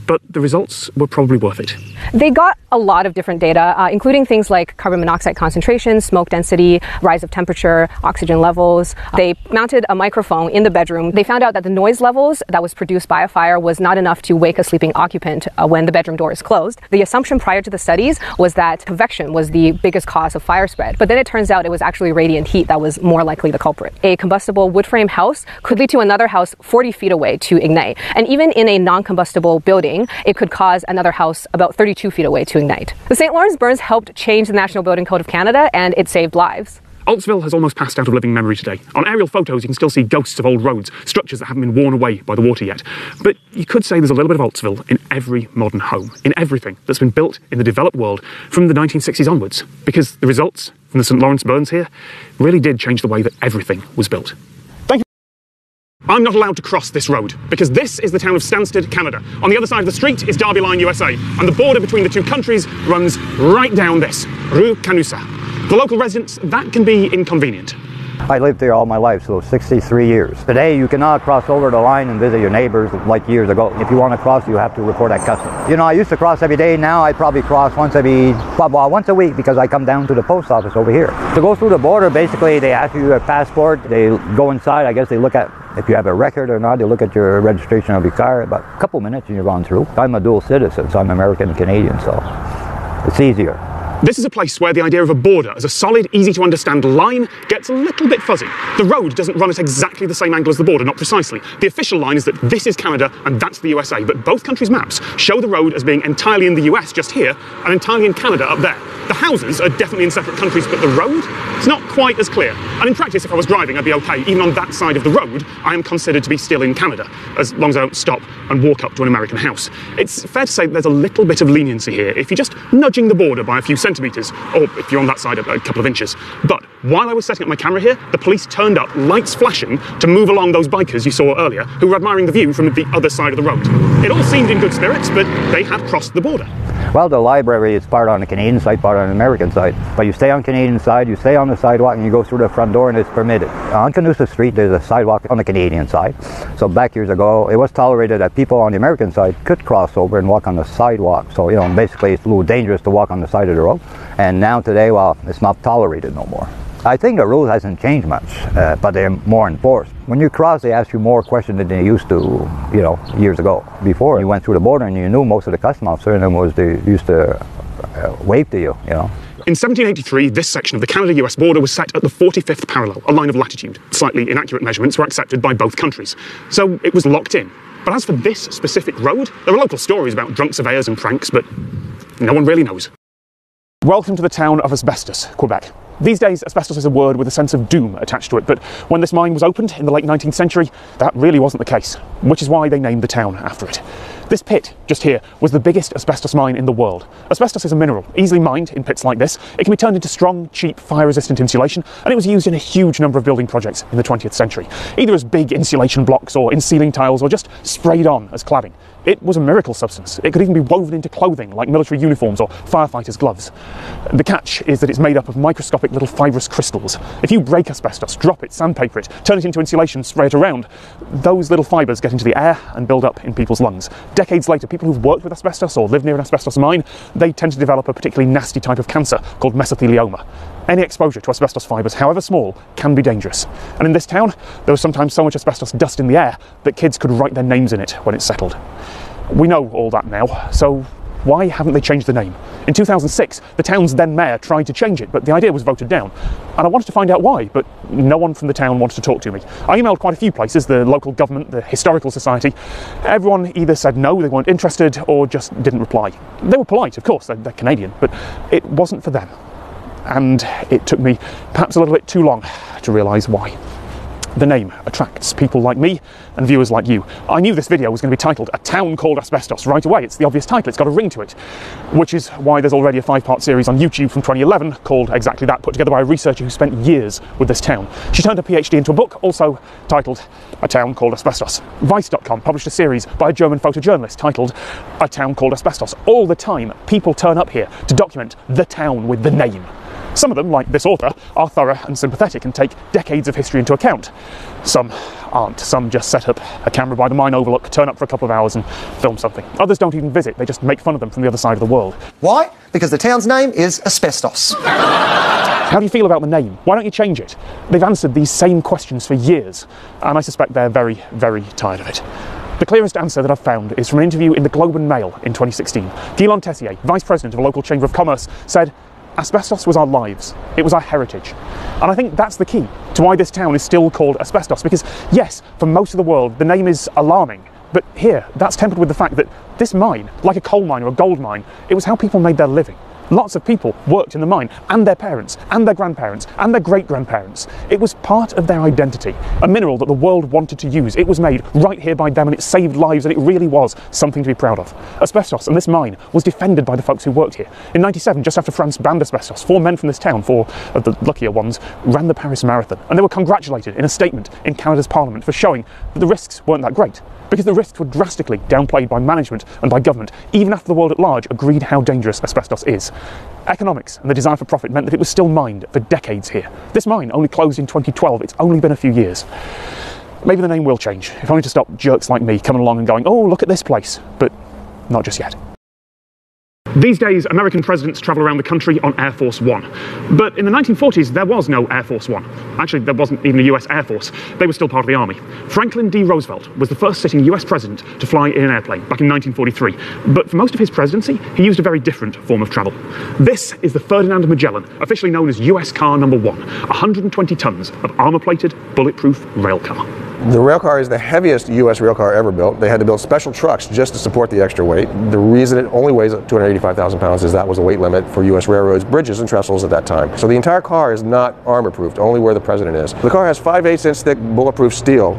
But the results were probably worth it. They got a lot of different data, including things like carbon monoxide concentration, smoke density, rise of temperature, oxygen levels. They mounted a microphone in the bedroom. They found out that the noise levels that was produced by a fire was not enough to wake a sleeping occupant when the bedroom door is closed. The assumption prior to the studies was that convection was the biggest cause of fire spread, but then it turns out it was actually radiant heat that was more likely the culprit. A combustible wood frame house could lead to another house 40 feet away to ignite, and even in a non-combustible building, it could cause another house about 32 feet away to ignite. The St. Lawrence burns helped change the National Building Code of Canada, and it saved lives. Altsville has almost passed out of living memory today. On aerial photos, you can still see ghosts of old roads, structures that haven't been worn away by the water yet. But you could say there's a little bit of Altsville in every modern home, in everything that's been built in the developed world from the 1960s onwards, because the results from the St. Lawrence burns here really did change the way that everything was built. I'm not allowed to cross this road because this is the town of Stansted, Canada. On the other side of the street is Derby Line, USA, and the border between the two countries runs right down this, Rue Canusa. For local residents, that can be inconvenient. I lived here all my life, so 63 years. Today, you cannot cross over the line and visit your neighbors like years ago. If you want to cross, you have to report at customs. You know, I used to cross every day. Now I probably cross once a week because I come down to the post office over here. To go through the border, basically, they ask you your passport. They go inside. I guess they look at if you have a record or not. They look at your registration of your car. About a couple minutes and you're gone through. I'm a dual citizen, so I'm American and Canadian, so it's easier. This is a place where the idea of a border as a solid, easy-to-understand line gets a little bit fuzzy. The road doesn't run at exactly the same angle as the border, not precisely. The official line is that this is Canada and that's the USA, but both countries' maps show the road as being entirely in the US just here and entirely in Canada up there. The houses are definitely in separate countries, but the road is not quite as clear. And in practice, if I was driving, I'd be okay. Even on that side of the road, I am considered to be still in Canada, as long as I don't stop and walk up to an American house. It's fair to say that there's a little bit of leniency here if you're just nudging the border by a few centimetres, or if you're on that side a couple of inches. But while I was setting up my camera here, the police turned up, lights flashing, to move along those bikers you saw earlier, who were admiring the view from the other side of the road. It all seemed in good spirits, but they had crossed the border. Well, the library is part on the Canadian side, part on the American side. But you stay on Canadian side, you stay on the sidewalk, and you go through the front door, and it's permitted. On Canusa Street, there's a sidewalk on the Canadian side. So back years ago, it was tolerated that people on the American side could cross over and walk on the sidewalk. So, you know, basically it's a little dangerous to walk on the side of the road. And now today, well, it's not tolerated no more. I think the rule hasn't changed much, but they're more enforced. When you cross, they ask you more questions than they used to, you know, years ago. Before, you went through the border and you knew most of the custom officers, and they used to wave to you, you know. In 1783, this section of the Canada-US border was set at the 45th parallel, a line of latitude. Slightly inaccurate measurements were accepted by both countries, so it was locked in. But as for this specific road, there are local stories about drunk surveyors and pranks, but no one really knows. Welcome to the town of Asbestos, Quebec. These days, asbestos is a word with a sense of doom attached to it, but when this mine was opened in the late 19th century, that really wasn't the case, which is why they named the town after it. This pit, just here, was the biggest asbestos mine in the world. Asbestos is a mineral, easily mined in pits like this. It can be turned into strong, cheap, fire-resistant insulation, and it was used in a huge number of building projects in the 20th century, either as big insulation blocks or in ceiling tiles or just sprayed on as cladding. It was a miracle substance. It could even be woven into clothing like military uniforms or firefighters' gloves. The catch is that it's made up of microscopic little fibrous crystals. If you break asbestos, drop it, sandpaper it, turn it into insulation, spray it around, those little fibres get into the air and build up in people's lungs. Decades later, people who've worked with asbestos or live near an asbestos mine, they tend to develop a particularly nasty type of cancer called mesothelioma. Any exposure to asbestos fibres, however small, can be dangerous. And in this town, there was sometimes so much asbestos dust in the air that kids could write their names in it when it settled. We know all that now, so why haven't they changed the name? In 2006, the town's then mayor tried to change it, but the idea was voted down. And I wanted to find out why, but no one from the town wanted to talk to me. I emailed quite a few places, the local government, the historical society. Everyone either said no, they weren't interested, or just didn't reply. They were polite, of course, they're Canadian, but it wasn't for them. And it took me perhaps a little bit too long to realise why. the name attracts people like me and viewers like you. I knew this video was going to be titled A Town Called Asbestos right away. It's the obvious title, it's got a ring to it, which is why there's already a 5-part series on YouTube from 2011 called exactly that, put together by a researcher who spent years with this town. She turned her PhD into a book, also titled A Town Called Asbestos. Vice.com published a series by a German photojournalist titled A Town Called Asbestos. All the time, people turn up here to document the town with the name. Some of them, like this author, are thorough and sympathetic and take decades of history into account. Some aren't. Some just set up a camera by the mine overlook, turn up for a couple of hours and film something. Others don't even visit, they just make fun of them from the other side of the world. Why? Because the town's name is Asbestos. How do you feel about the name? Why don't you change it? They've answered these same questions for years, and I suspect they're very, very tired of it. The clearest answer that I've found is from an interview in the Globe and Mail in 2016. Guillaume Tessier, Vice President of a local Chamber of Commerce, said, "Asbestos was our lives, it was our heritage." And I think that's the key to why this town is still called Asbestos, because yes, for most of the world, the name is alarming, but here, that's tempered with the fact that this mine, like a coal mine or a gold mine, it was how people made their living. Lots of people worked in the mine, and their parents, and their grandparents, and their great-grandparents. It was part of their identity, a mineral that the world wanted to use. It was made right here by them, and it saved lives, and it really was something to be proud of. Asbestos and this mine was defended by the folks who worked here. In '97, just after France banned asbestos, 4 men from this town, 4 of the luckier ones, ran the Paris Marathon, and they were congratulated in a statement in Canada's Parliament for showing that the risks weren't that great, because the risks were drastically downplayed by management and by government, even after the world at large agreed how dangerous asbestos is. Economics and the desire for profit meant that it was still mined for decades here. This mine only closed in 2012, it's only been a few years. Maybe the name will change, if only to stop jerks like me coming along and going, "Oh, look at this place," but not just yet. These days, American presidents travel around the country on Air Force One. But in the 1940s, there was no Air Force One. Actually, there wasn't even a US Air Force. They were still part of the Army. Franklin D. Roosevelt was the first sitting US president to fly in an airplane back in 1943. But for most of his presidency, he used a very different form of travel. This is the Ferdinand Magellan, officially known as US Car Number 1, 120 tons of armor-plated, bulletproof rail car. The rail car is the heaviest U.S. rail car ever built. They had to build special trucks just to support the extra weight. The reason it only weighs 285,000 pounds is that was the weight limit for U.S. railroads, bridges, and trestles at that time. So the entire car is not armor-proofed, only where the president is. The car has 5/8" thick bulletproof steel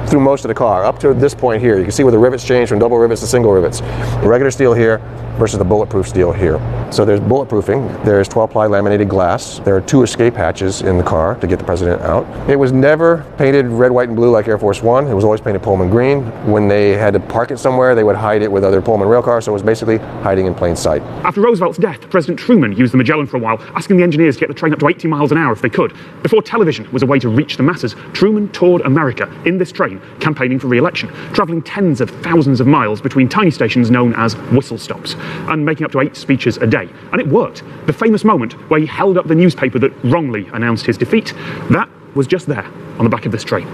through most of the car, up to this point here. You can see where the rivets change from double rivets to single rivets. The regular steel here versus the bulletproof steel here. So there's bulletproofing, there's 12-ply laminated glass, there are 2 escape hatches in the car to get the president out. It was never painted red, white, and blue like Air Force One. It was always painted Pullman green. When they had to park it somewhere, they would hide it with other Pullman rail cars, so it was basically hiding in plain sight. After Roosevelt's death, President Truman used the Magellan for a while, asking the engineers to get the train up to 80 miles an hour if they could. Before television was a way to reach the masses, Truman toured America in this train, campaigning for re-election, travelling tens of thousands of miles between tiny stations known as whistle stops, and making up to 8 speeches a day. And it worked. The famous moment where he held up the newspaper that wrongly announced his defeat, that was just there, on the back of this train.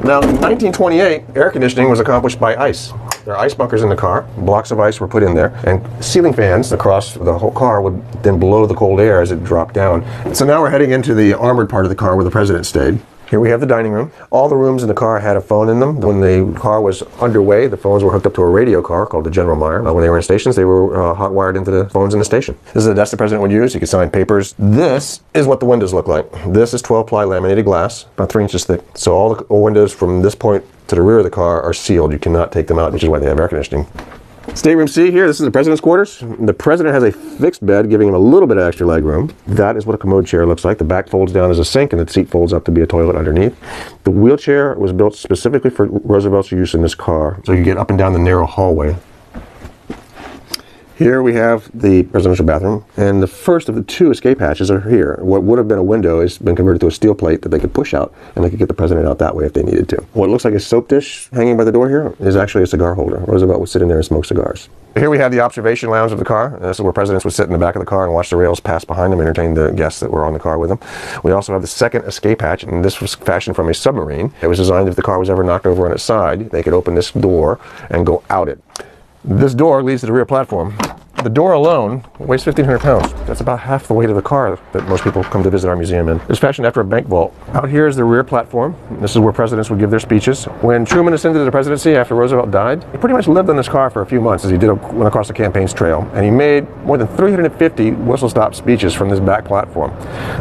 Now, in 1928, air conditioning was accomplished by ice. There are ice bunkers in the car, blocks of ice were put in there, and ceiling fans across the whole car would then blow the cold air as it dropped down. So now we're heading into the armored part of the car where the president stayed. Here we have the dining room. All the rooms in the car had a phone in them. When the car was underway, the phones were hooked up to a radio car called the General Meyer. When they were in stations, they were hot-wired into the phones in the station. This is a desk the president would use. He could sign papers. This is what the windows look like. This is 12-ply laminated glass, about 3 inches thick. So all the windows from this point to the rear of the car are sealed. You cannot take them out, which is why they have air conditioning. Stateroom C here, this is the president's quarters. The president has a fixed bed, giving him a little bit of extra leg room. That is what a commode chair looks like. The back folds down as a sink, and the seat folds up to be a toilet underneath. The wheelchair was built specifically for Roosevelt's use in this car, so you get up and down the narrow hallway. Here we have the presidential bathroom, and the first of the 2 escape hatches are here. What would have been a window has been converted to a steel plate that they could push out, and they could get the president out that way if they needed to. What looks like a soap dish hanging by the door here is actually a cigar holder. Roosevelt would sit in there and smoke cigars. Here we have the observation lounge of the car. This is where presidents would sit in the back of the car and watch the rails pass behind them, entertain the guests that were on the car with them. We also have the second escape hatch, and this was fashioned from a submarine. It was designed if the car was ever knocked over on its side, they could open this door and go out it. This door leads to the rear platform. The door alone weighs 1,500 pounds. That's about half the weight of the car that most people come to visit our museum in. It's fashioned after a bank vault. Out here is the rear platform. This is where presidents would give their speeches. When Truman ascended to the presidency after Roosevelt died, he pretty much lived in this car for a few months as he went across the campaign's trail. And he made more than 350 whistle-stop speeches from this back platform.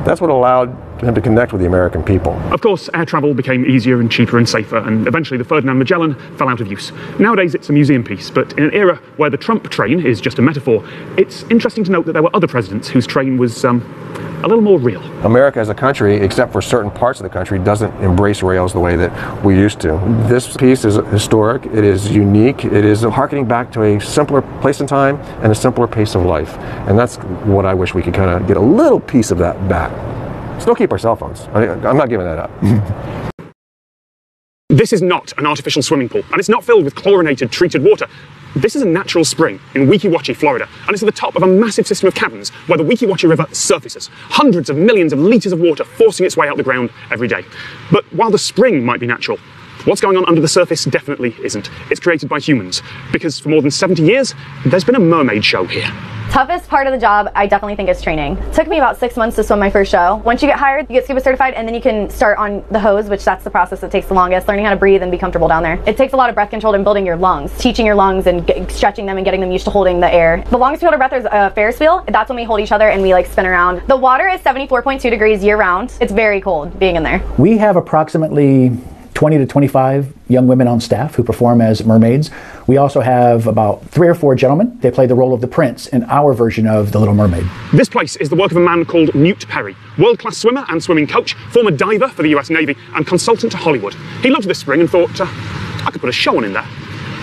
That's what allowed him to connect with the American people. Of course, air travel became easier and cheaper and safer, and eventually the Ferdinand Magellan fell out of use. Nowadays it's a museum piece, but in an era where the Trump train is just a metaphor, it's interesting to note that there were other presidents whose train was a little more real. America as a country, except for certain parts of the country, doesn't embrace rails the way that we used to. This piece is historic, it is unique, it is harkening back to a simpler place and time and a simpler pace of life. And that's what I wish we could kind of get a little piece of that back. Still keep our cell phones. I'm not giving that up. This is not an artificial swimming pool, and it's not filled with chlorinated, treated water. This is a natural spring in Weeki Wachee, Florida, and it's at the top of a massive system of caverns where the Weeki Wachee River surfaces, hundreds of millions of litres of water forcing its way out the ground every day. But while the spring might be natural, what's going on under the surface definitely isn't. It's created by humans, because for more than 70 years, there's been a mermaid show here. Toughest part of the job, I definitely think, is training. It took me about 6 months to swim my first show. Once you get hired, you get scuba certified, and then you can start on the hose, which that's the process that takes the longest, learning how to breathe and be comfortable down there. It takes a lot of breath control and building your lungs, teaching your lungs and stretching them and getting them used to holding the air. The longest we hold our breath is a Ferris wheel. That's when we hold each other and we like spin around. The water is 74.2 degrees year round. It's very cold being in there. We have approximately 20 to 25 young women on staff who perform as mermaids. We also have about 3 or 4 gentlemen. They play the role of the prince in our version of The Little Mermaid. This place is the work of a man called Newt Perry, world-class swimmer and swimming coach, former diver for the US Navy, and consultant to Hollywood. He loved this spring and thought, I could put a show on in there.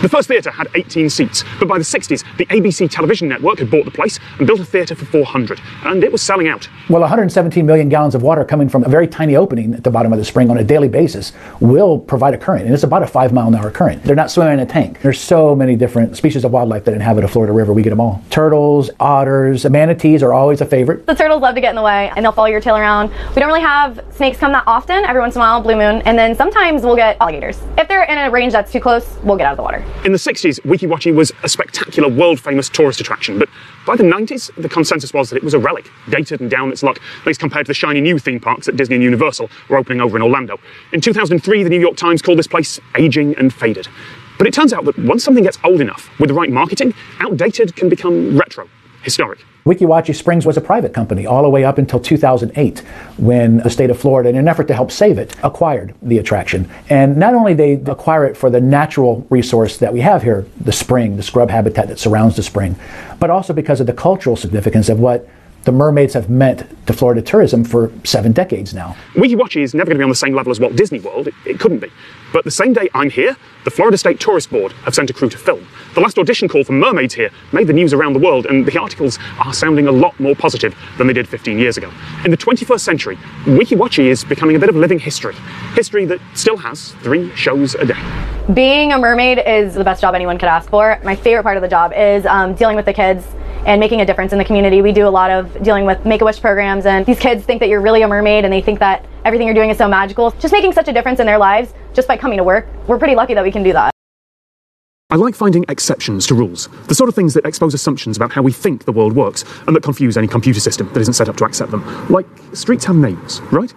The first theatre had 18 seats, but by the 60s, the ABC television network had bought the place and built a theatre for 400, and it was selling out. Well, 117 million gallons of water coming from a very tiny opening at the bottom of the spring on a daily basis will provide a current, and it's about a 5-mile-an-hour current. They're not swimming in a tank. There's so many different species of wildlife that inhabit a Florida river. We get them all. Turtles, otters, manatees are always a favorite. The turtles love to get in the way, and they'll follow your tail around. We don't really have snakes come that often. Every once in a while, blue moon, and then sometimes we'll get alligators. If they're in a range that's too close, we'll get out of the water. In the 60s, Weeki Wachee was a spectacular, world-famous tourist attraction, but by the 90s, the consensus was that it was a relic, dated and down its luck, at least compared to the shiny new theme parks that Disney and Universal were opening over in Orlando. In 2003, the New York Times called this place aging and faded. But it turns out that once something gets old enough, with the right marketing, outdated can become retro, historic. Weeki Wachee Springs was a private company all the way up until 2008 when the state of Florida, in an effort to help save it, acquired the attraction. And not only did they acquire it for the natural resource that we have here, the spring, the scrub habitat that surrounds the spring, but also because of the cultural significance of what the mermaids have meant to Florida tourism for 7 decades now. Weeki Wachee is never going to be on the same level as Walt Disney World. It couldn't be. But the same day I'm here, the Florida State Tourist Board have sent a crew to film. The last audition call for mermaids here made the news around the world, and the articles are sounding a lot more positive than they did 15 years ago. In the 21st century, Weeki Wachee is becoming a bit of living history. History that still has 3 shows a day. Being a mermaid is the best job anyone could ask for. My favorite part of the job is dealing with the kids and making a difference in the community. We do a lot of dealing with Make-A-Wish programs, and these kids think that you're really a mermaid and they think that everything you're doing is so magical. Just making such a difference in their lives just by coming to work. We're pretty lucky that we can do that. I like finding exceptions to rules, the sort of things that expose assumptions about how we think the world works and that confuse any computer system that isn't set up to accept them. Like, streets have names, right?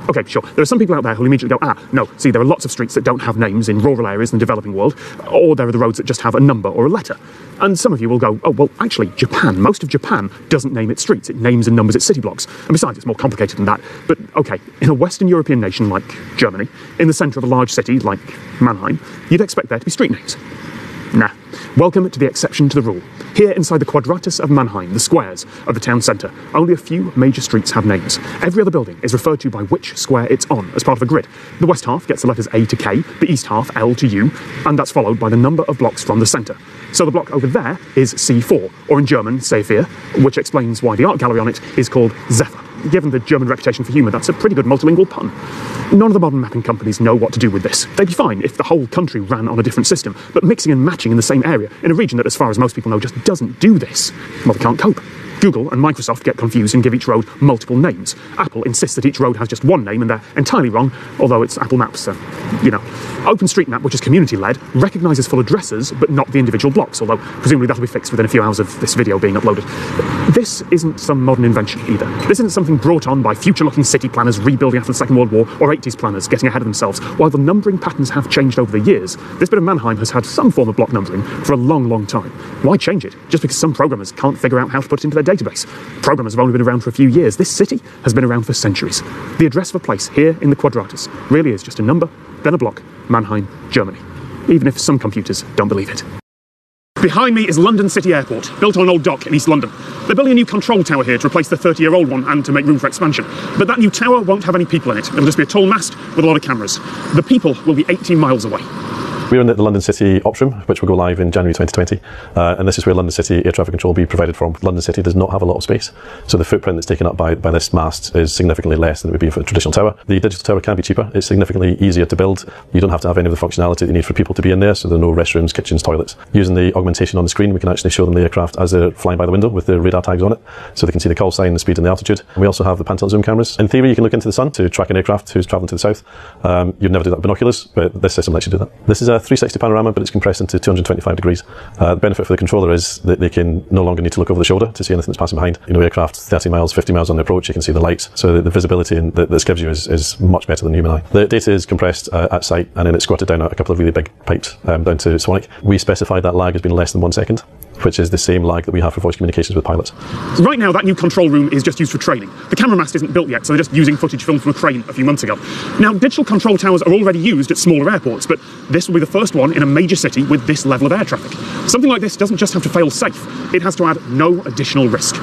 Okay, sure, there are some people out there who immediately go, no, see, there are lots of streets that don't have names in rural areas in the developing world, or there are the roads that just have a number or a letter. And some of you will go, oh, well, actually, Japan, most of Japan doesn't name its streets, it names and numbers its city blocks. And besides, it's more complicated than that. But, okay, in a Western European nation like Germany, in the centre of a large city like Mannheim, you'd expect there to be street names. Nah. Welcome to the exception to the rule. Here inside the Quadratus of Mannheim, the squares of the town centre, only a few major streets have names. Every other building is referred to by which square it's on as part of a grid. The west half gets the letters A to K, the east half L to U, and that's followed by the number of blocks from the centre. So the block over there is C4, or in German, Sephir, which explains why the art gallery on it is called Zephyr. Given the German reputation for humour, that's a pretty good multilingual pun. None of the modern mapping companies know what to do with this. They'd be fine if the whole country ran on a different system, but mixing and matching in the same area, in a region that, as far as most people know, just doesn't do this, well, they can't cope. Google and Microsoft get confused and give each road multiple names. Apple insists that each road has just one name, and they're entirely wrong, although it's Apple Maps, so, you know. OpenStreetMap, which is community-led, recognises full addresses, but not the individual blocks, although presumably that'll be fixed within a few hours of this video being uploaded. This isn't some modern invention either. This isn't something brought on by future-looking city planners rebuilding after the Second World War, or 80s planners getting ahead of themselves. While the numbering patterns have changed over the years, this bit of Mannheim has had some form of block numbering for a long, long time. Why change it? Just because some programmers can't figure out how to put it into their database. Programmers have only been around for a few years. This city has been around for centuries. The address of a place here in the Quadratus really is just a number, then a block, Mannheim, Germany. Even if some computers don't believe it. Behind me is London City Airport, built on an old dock in East London. They're building a new control tower here to replace the 30-year-old one and to make room for expansion. But that new tower won't have any people in it. It'll just be a tall mast with a lot of cameras. The people will be 18 miles away. We're in the London City Ops Room, which will go live in January 2020. And this is where London City air traffic control will be provided from. London City does not have a lot of space, so the footprint that's taken up by this mast is significantly less than it would be for a traditional tower. The digital tower can be cheaper. It's significantly easier to build. You don't have to have any of the functionality that you need for people to be in there, so there are no restrooms, kitchens, toilets. Using the augmentation on the screen, we can actually show them the aircraft as they're flying by the window with the radar tags on it, so they can see the call sign, the speed and the altitude. And we also have the pan-tilt zoom cameras. In theory, you can look into the sun to track an aircraft who's travelling to the south. You'd never do that with binoculars, but this system lets you do that. This is a 360 panorama, but it's compressed into 225 degrees. The benefit for the controller is that they can no longer need to look over the shoulder to see anything that's passing behind. You know, aircraft 30 miles, 50 miles on the approach, you can see the lights. So the visibility that this gives you is much better than the human eye. The data is compressed at site, and then it's squirted down a couple of really big pipes down to Sonic. We specified that lag has been less than 1 second, which is the same lag that we have for voice communications with pilots. Right now, that new control room is just used for training. The camera mast isn't built yet, so they're just using footage filmed from a crane a few months ago. Now, digital control towers are already used at smaller airports, but this will be the first one in a major city with this level of air traffic. Something like this doesn't just have to fail safe, it has to add no additional risk.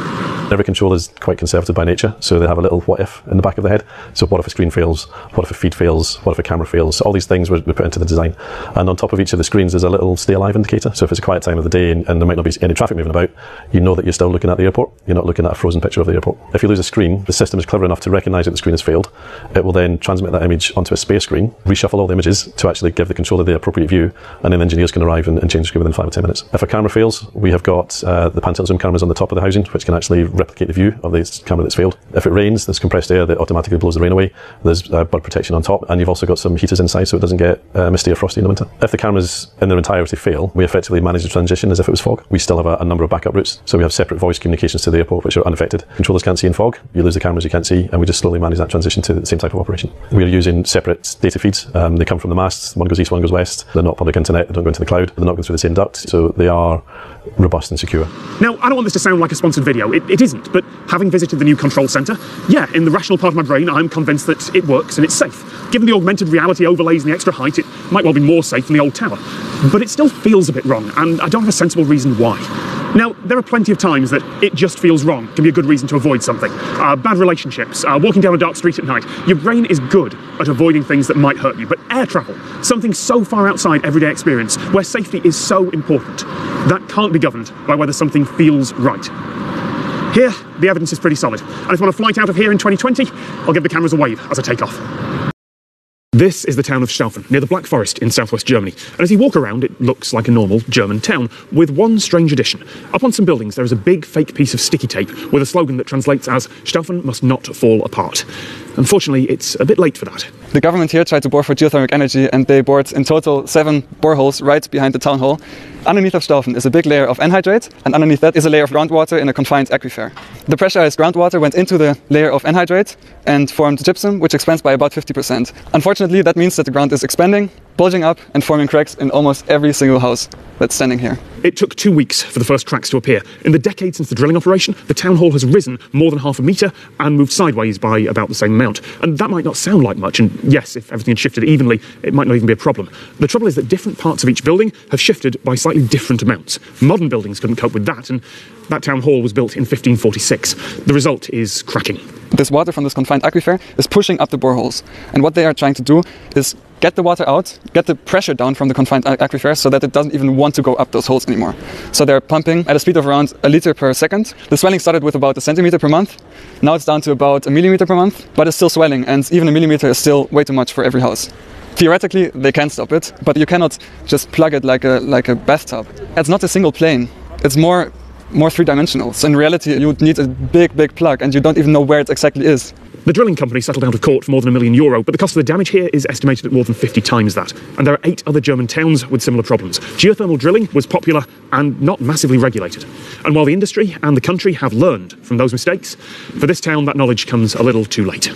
Every control is quite conservative by nature, so they have a little what if in the back of the head. So what if a screen fails? What if a feed fails? What if a camera fails? So all these things we put into the design. And on top of each of the screens there's a little stay alive indicator. So if it's a quiet time of the day and there might not be any traffic moving about, you know that you're still looking at the airport. You're not looking at a frozen picture of the airport. If you lose a screen, the system is clever enough to recognise that the screen has failed. It will then transmit that image onto a spare screen, reshuffle all the images to actually give the controller the appropriate view, and then engineers can arrive and change the screen within 5 or 10 minutes. If a camera fails, we have got the pan-tilt zoom cameras on the top of the housing, which can actually replicate the view of the camera that's failed. If it rains, there's compressed air that automatically blows the rain away. There's bird protection on top, and you've also got some heaters inside so it doesn't get misty or frosty in the winter. If the cameras in their entirety fail, we effectively manage the transition as if it was fog. We still have a number of backup routes, so we have separate voice communications to the airport which are unaffected. Controllers can't see in fog, you lose the cameras you can't see, and we just slowly manage that transition to the same type of operation. We are using separate data feeds. They come from the masts, one goes east, one goes west. They're not public internet, they don't go into the cloud, they're not going through the same duct, so they are robust and secure. Now, I don't want this to sound like a sponsored video. It isn't, but having visited the new control centre, yeah, in the rational part of my brain, I'm convinced that it works and it's safe. Given the augmented reality overlays and the extra height, it might well be more safe than the old tower. But it still feels a bit wrong, and I don't have a sensible reason why. Now, there are plenty of times that it just feels wrong can be a good reason to avoid something. Bad relationships, walking down a dark street at night. Your brain is good at avoiding things that might hurt you, but air travel, something so far outside everyday experience, where safety is so important, that can't be governed by whether something feels right. Here, the evidence is pretty solid, and if I want to flight out of here in 2020, I'll give the cameras a wave as I take off. This is the town of Staufen, near the Black Forest in southwest Germany. And as you walk around, it looks like a normal German town, with one strange addition. Up on some buildings, there is a big fake piece of sticky tape with a slogan that translates as, "Staufen must not fall apart." Unfortunately, it's a bit late for that. The government here tried to bore for geothermal energy, and they bored in total 7 boreholes right behind the town hall. Underneath of Staufen is a big layer of anhydrate, and underneath that is a layer of groundwater in a confined aquifer. The pressurized groundwater went into the layer of anhydrate and formed gypsum, which expands by about 50%. Unfortunately, that means that the ground is expanding, bulging up, and forming cracks in almost every single house that's standing here. It took 2 weeks for the first cracks to appear. In the decade since the drilling operation, the town hall has risen more than half a metre and moved sideways by about the same amount. And that might not sound like much, and yes, if everything had shifted evenly, it might not even be a problem. The trouble is that different parts of each building have shifted by slightly different amounts. Modern buildings couldn't cope with that, and that town hall was built in 1546. The result is cracking. This water from this confined aquifer is pushing up the boreholes, and what they are trying to do is get the water out, get the pressure down from the confined aquifer so that it doesn't even want to go up those holes anymore. So they're pumping at a speed of around a liter per second. The swelling started with about a centimeter per month. Now it's down to about a millimeter per month, but it's still swelling, and even a millimeter is still way too much for every house. Theoretically, they can stop it, but you cannot just plug it like a bathtub. It's not a single plane. It's more three-dimensional. So in reality, you would need a big plug, and you don't even know where it exactly is. The drilling company settled out of court for more than €1 million, but the cost of the damage here is estimated at more than 50 times that. And there are 8 other German towns with similar problems. Geothermal drilling was popular and not massively regulated. And while the industry and the country have learned from those mistakes, for this town that knowledge comes a little too late.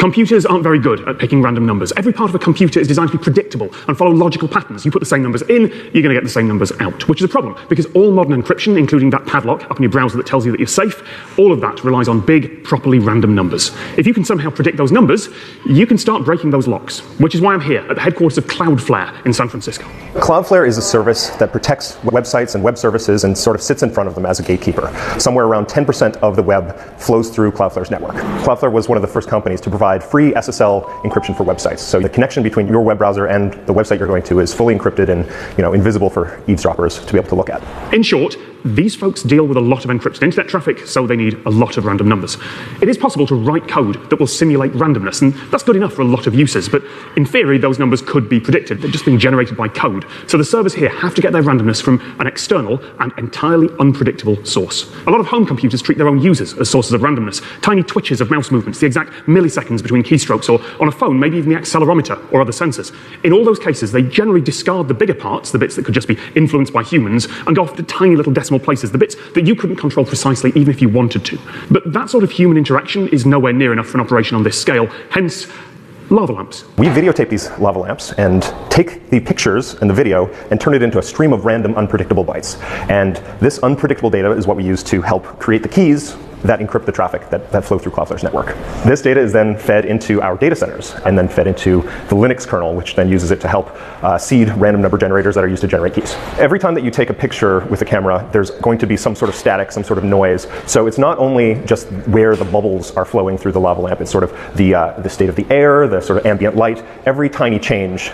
Computers aren't very good at picking random numbers. Every part of a computer is designed to be predictable and follow logical patterns. You put the same numbers in, you're going to get the same numbers out, which is a problem because all modern encryption, including that padlock up in your browser that tells you that you're safe, all of that relies on big, properly random numbers. If you can somehow predict those numbers, you can start breaking those locks, which is why I'm here at the headquarters of Cloudflare in San Francisco. Cloudflare is a service that protects websites and web services and sort of sits in front of them as a gatekeeper. Somewhere around 10% of the web flows through Cloudflare's network. Cloudflare was one of the first companies to provide free SSL encryption for websites. So the connection between your web browser and the website you're going to is fully encrypted and, invisible for eavesdroppers to be able to look at. In short, these folks deal with a lot of encrypted internet traffic, so they need a lot of random numbers. It is possible to write code that will simulate randomness, and that's good enough for a lot of uses, but in theory, those numbers could be predicted. They're just being generated by code. So the servers here have to get their randomness from an external and entirely unpredictable source. A lot of home computers treat their own users as sources of randomness. Tiny twitches of mouse movements, the exact milliseconds between keystrokes, or on a phone, maybe even the accelerometer or other sensors. In all those cases, they generally discard the bigger parts, the bits that could just be influenced by humans, and go off to tiny little decimal places, the bits that you couldn't control precisely even if you wanted to. But that sort of human interaction is nowhere near enough for an operation on this scale, hence lava lamps. We videotape these lava lamps and take the pictures and the video and turn it into a stream of random unpredictable bytes. And this unpredictable data is what we use to help create the keys that encrypt the traffic that flow through Cloudflare's network. This data is then fed into our data centers and then fed into the Linux kernel, which then uses it to help seed random number generators that are used to generate keys. Every time that you take a picture with a camera, there's going to be some sort of static, some sort of noise. So it's not only just where the bubbles are flowing through the lava lamp, it's sort of the state of the air, the sort of ambient light. Every tiny change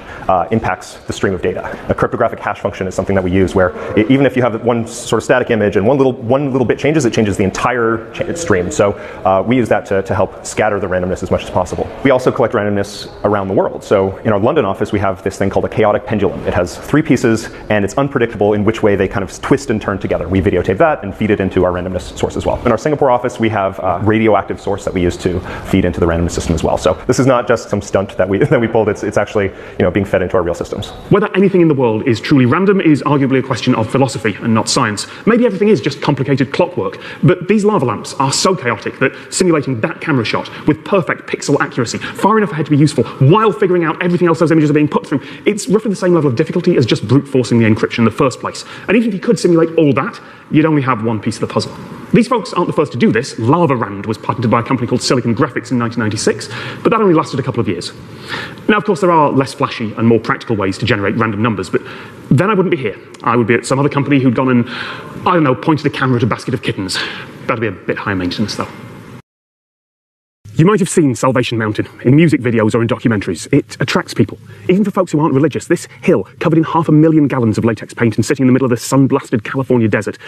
impacts the stream of data. A cryptographic hash function is something that we use where even if you have one sort of static image and one little bit changes, it changes the entire stream. So we use that to help scatter the randomness as much as possible. We also collect randomness around the world. So in our London office, we have this thing called a chaotic pendulum. It has 3 pieces, and it's unpredictable in which way they kind of twist and turn together. We videotape that and feed it into our randomness source as well. In our Singapore office, we have a radioactive source that we use to feed into the randomness system as well. So this is not just some stunt that we pulled. It's actually being fed into our real systems. Whether anything in the world is truly random is arguably a question of philosophy and not science. Maybe everything is just complicated clockwork, but these lava lamps are so chaotic that simulating that camera shot with perfect pixel accuracy, far enough ahead to be useful, while figuring out everything else those images are being put through, it's roughly the same level of difficulty as just brute forcing the encryption in the first place. And even if you could simulate all that, you'd only have one piece of the puzzle. These folks aren't the first to do this. LavaRand was patented by a company called Silicon Graphics in 1996, but that only lasted a couple of years. Now, of course, there are less flashy and more practical ways to generate random numbers, but then I wouldn't be here. I would be at some other company who'd gone and, I don't know, pointed a camera at a basket of kittens. That'd be a bit higher maintenance, though. You might have seen Salvation Mountain in music videos or in documentaries. It attracts people, even for folks who aren't religious. This hill, covered in 500,000 gallons of latex paint and sitting in the middle of the sun-blasted California desert,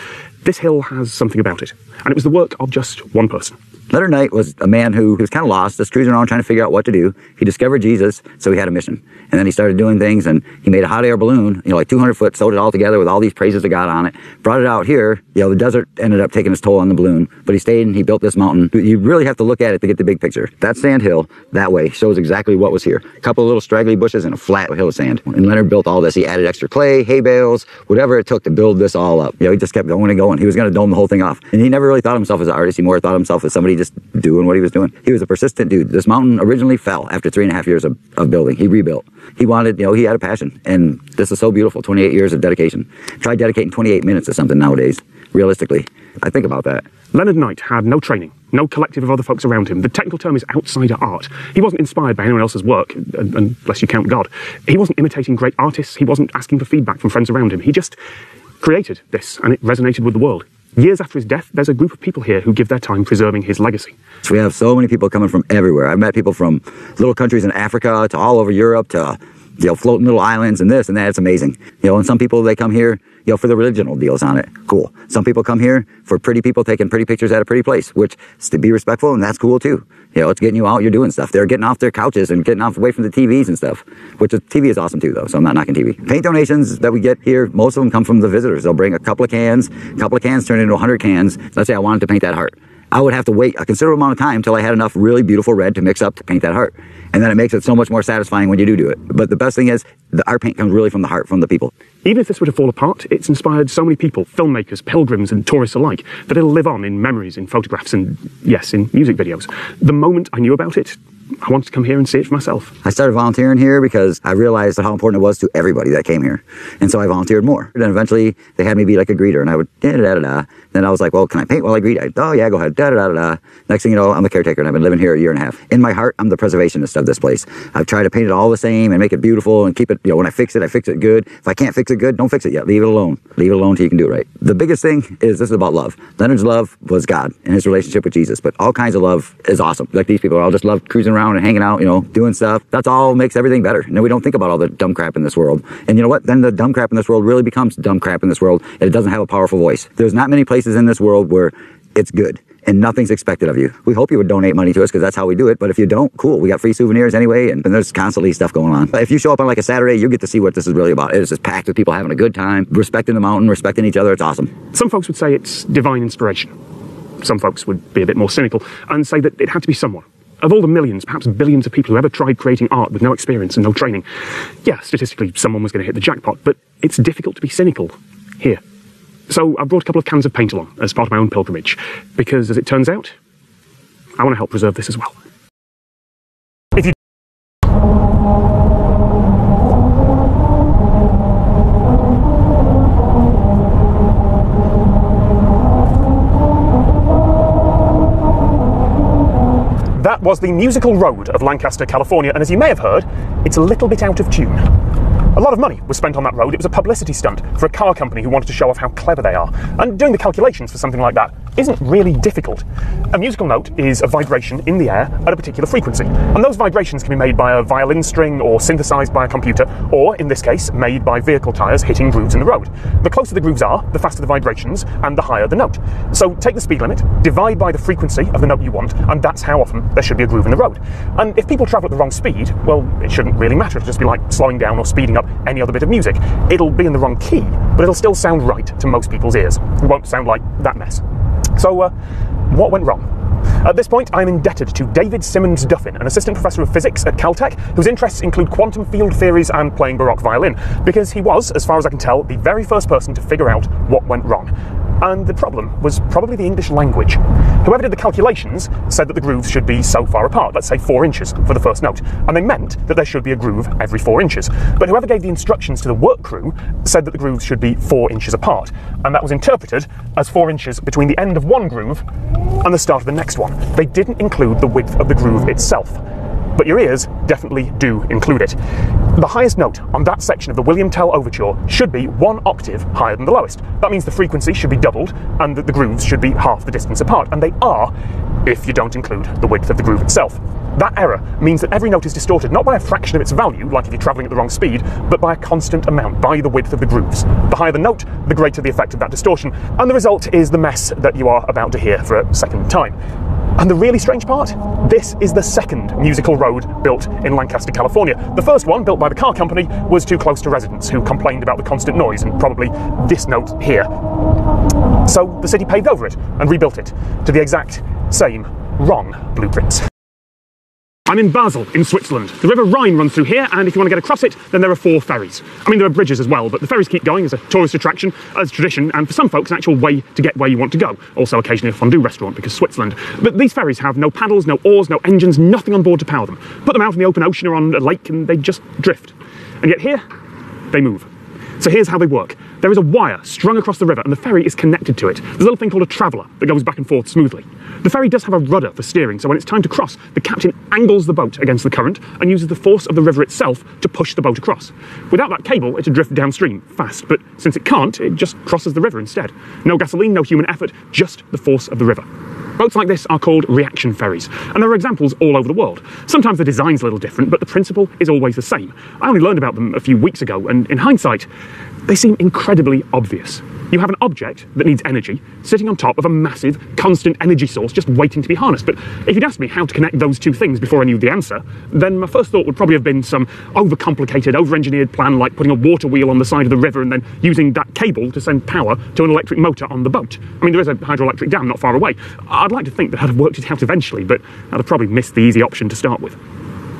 this hill has something about it. And it was the work of just one person. Leonard Knight was a man who was kind of lost, just cruising around trying to figure out what to do. He discovered Jesus, so he had a mission. And then he started doing things, and he made a hot air balloon, like 200 foot, sewed it all together with all these praises to God on it, brought it out here. The desert ended up taking its toll on the balloon, but he stayed and he built this mountain. You really have to look at it to get the big picture. That sand hill, that way, shows exactly what was here. A couple of little straggly bushes and a flat hill of sand. And Leonard built all this. He added extra clay, hay bales, whatever it took to build this all up. He just kept going and going. He was going to dome the whole thing off. And he never really thought of himself as an artist. He more thought of himself as somebody just doing what he was doing. He was a persistent dude. This mountain originally fell after 3.5 years of building. He rebuilt. He wanted, he had a passion. And this is so beautiful, 28 years of dedication. Try dedicating 28 minutes to something nowadays, realistically. I think about that. Leonard Knight had no training, no collective of other folks around him. The technical term is outsider art. He wasn't inspired by anyone else's work, unless you count God. He wasn't imitating great artists. He wasn't asking for feedback from friends around him. He just created this, and it resonated with the world. Years after his death, there's a group of people here who give their time preserving his legacy. So we have so many people coming from everywhere. I've met people from little countries in Africa to all over Europe to floating little islands and this and that. It's amazing. And some people, they come here, for the original deals on it. Cool. Some people come here for pretty people taking pretty pictures at a pretty place, which is to be respectful, and that's cool too. It's getting you out, you're doing stuff. They're getting off their couches and getting off away from the TVs and stuff, which the TV is awesome too, though, so I'm not knocking TV. Paint donations that we get here, most of them come from the visitors. They'll bring a couple of cans turn into 100 cans. Let's say I wanted to paint that heart. I would have to wait a considerable amount of time till I had enough really beautiful red to mix up to paint that heart. And then it makes it so much more satisfying when you do it. But the best thing is, the art paint comes really from the heart, from the people. Even if this were to fall apart, it's inspired so many people, filmmakers, pilgrims and tourists alike, that it'll live on in memories, in photographs and, yes, in music videos. The moment I knew about it, I wanted to come here and see it for myself. I started volunteering here because I realized how important it was to everybody that came here. And so I volunteered more. Then eventually they had me be like a greeter, and I would da-da-da-da-da. Then I was like, well, can I paint while I greet? Oh yeah, go ahead, da-da-da-da-da. Next thing you know, I'm the caretaker, and I've been living here a year and a half. In my heart, I'm the preservationist of this place. I've tried to paint it all the same and make it beautiful and keep it, when I fix it good. If I can't fix it good, don't fix it yet. Leave it alone. Leave it alone till you can do it right. The biggest thing is this is about love. Leonard's love was God and his relationship with Jesus, but all kinds of love is awesome. Like these people all just love cruising around and hanging out, doing stuff. That's all makes everything better. And then we don't think about all the dumb crap in this world. And you know what? Then the dumb crap in this world really becomes dumb crap in this world, and it doesn't have a powerful voice. There's not many places in this world where it's good and nothing's expected of you. We hope you would donate money to us because that's how we do it. But if you don't, cool. We got free souvenirs anyway, and there's constantly stuff going on. If you show up on like a Saturday, you get to see what this is really about. It's just packed with people having a good time, respecting the mountain, respecting each other. It's awesome. Some folks would say it's divine inspiration. Some folks would be a bit more cynical and say that it had to be someone. Of all the millions, perhaps billions of people who ever tried creating art with no experience and no training, yeah, statistically someone was going to hit the jackpot, but it's difficult to be cynical here. So I brought a couple of cans of paint along as part of my own pilgrimage, because as it turns out, I want to help preserve this as well. If you That was the musical road of Lancaster, California, and as you may have heard, it's a little bit out of tune. A lot of money was spent on that road. It was a publicity stunt for a car company who wanted to show off how clever they are. And doing the calculations for something like that isn't really difficult. A musical note is a vibration in the air at a particular frequency. And those vibrations can be made by a violin string or synthesized by a computer, or in this case, made by vehicle tires hitting grooves in the road. The closer the grooves are, the faster the vibrations and the higher the note. So take the speed limit, divide by the frequency of the note you want, and that's how often there should be a groove in the road. And if people travel at the wrong speed, well, it shouldn't really matter. It'll just be like slowing down or speeding up any other bit of music. It'll be in the wrong key, but it'll still sound right to most people's ears. It won't sound like that mess. So, what went wrong? At this point, I'm indebted to David Simmons Duffin, an assistant professor of physics at Caltech, whose interests include quantum field theories and playing Baroque violin, because he was, as far as I can tell, the very first person to figure out what went wrong. And the problem was probably the English language. Whoever did the calculations said that the grooves should be so far apart, let's say 4 inches for the first note, and they meant that there should be a groove every 4 inches. But whoever gave the instructions to the work crew said that the grooves should be 4 inches apart, and that was interpreted as 4 inches between the end of one groove and the start of the next one. They didn't include the width of the groove itself. But your ears definitely do include it. The highest note on that section of the William Tell Overture should be 1 octave higher than the lowest. That means the frequency should be doubled and that the grooves should be half the distance apart, and they are if you don't include the width of the groove itself. That error means that every note is distorted not by a fraction of its value, like if you're travelling at the wrong speed, but by a constant amount, by the width of the grooves. The higher the note, the greater the effect of that distortion, and the result is the mess that you are about to hear for a second time. And the really strange part? This is the second musical road built in Lancaster, California. The first one, built by the car company, was too close to residents who complained about the constant noise and probably this note here. So the city paved over it and rebuilt it to the exact same wrong blueprints. I'm in Basel, in Switzerland. The River Rhine runs through here, and if you want to get across it, then there are 4 ferries. I mean, there are bridges as well, but the ferries keep going as a tourist attraction, as tradition, and for some folks, an actual way to get where you want to go. Also, occasionally a fondue restaurant, because Switzerland. But these ferries have no paddles, no oars, no engines, nothing on board to power them. Put them out in the open ocean or on a lake, and they just drift. And yet here, they move. So here's how they work. There is a wire strung across the river, and the ferry is connected to it. There's a little thing called a traveller that goes back and forth smoothly. The ferry does have a rudder for steering, so when it's time to cross, the captain angles the boat against the current and uses the force of the river itself to push the boat across. Without that cable, it'd drift downstream fast, but since it can't, it just crosses the river instead. No gasoline, no human effort, just the force of the river. Boats like this are called reaction ferries, and there are examples all over the world. Sometimes the design's a little different, but the principle is always the same. I only learned about them a few weeks ago, and in hindsight, they seem incredibly obvious. You have an object that needs energy sitting on top of a massive, constant energy source just waiting to be harnessed. But if you'd asked me how to connect those two things before I knew the answer, then my first thought would probably have been some overcomplicated, over-engineered plan like putting a water wheel on the side of the river and then using that cable to send power to an electric motor on the boat. I mean, there is a hydroelectric dam not far away. I'd like to think that I'd have worked it out eventually, but I'd have probably missed the easy option to start with.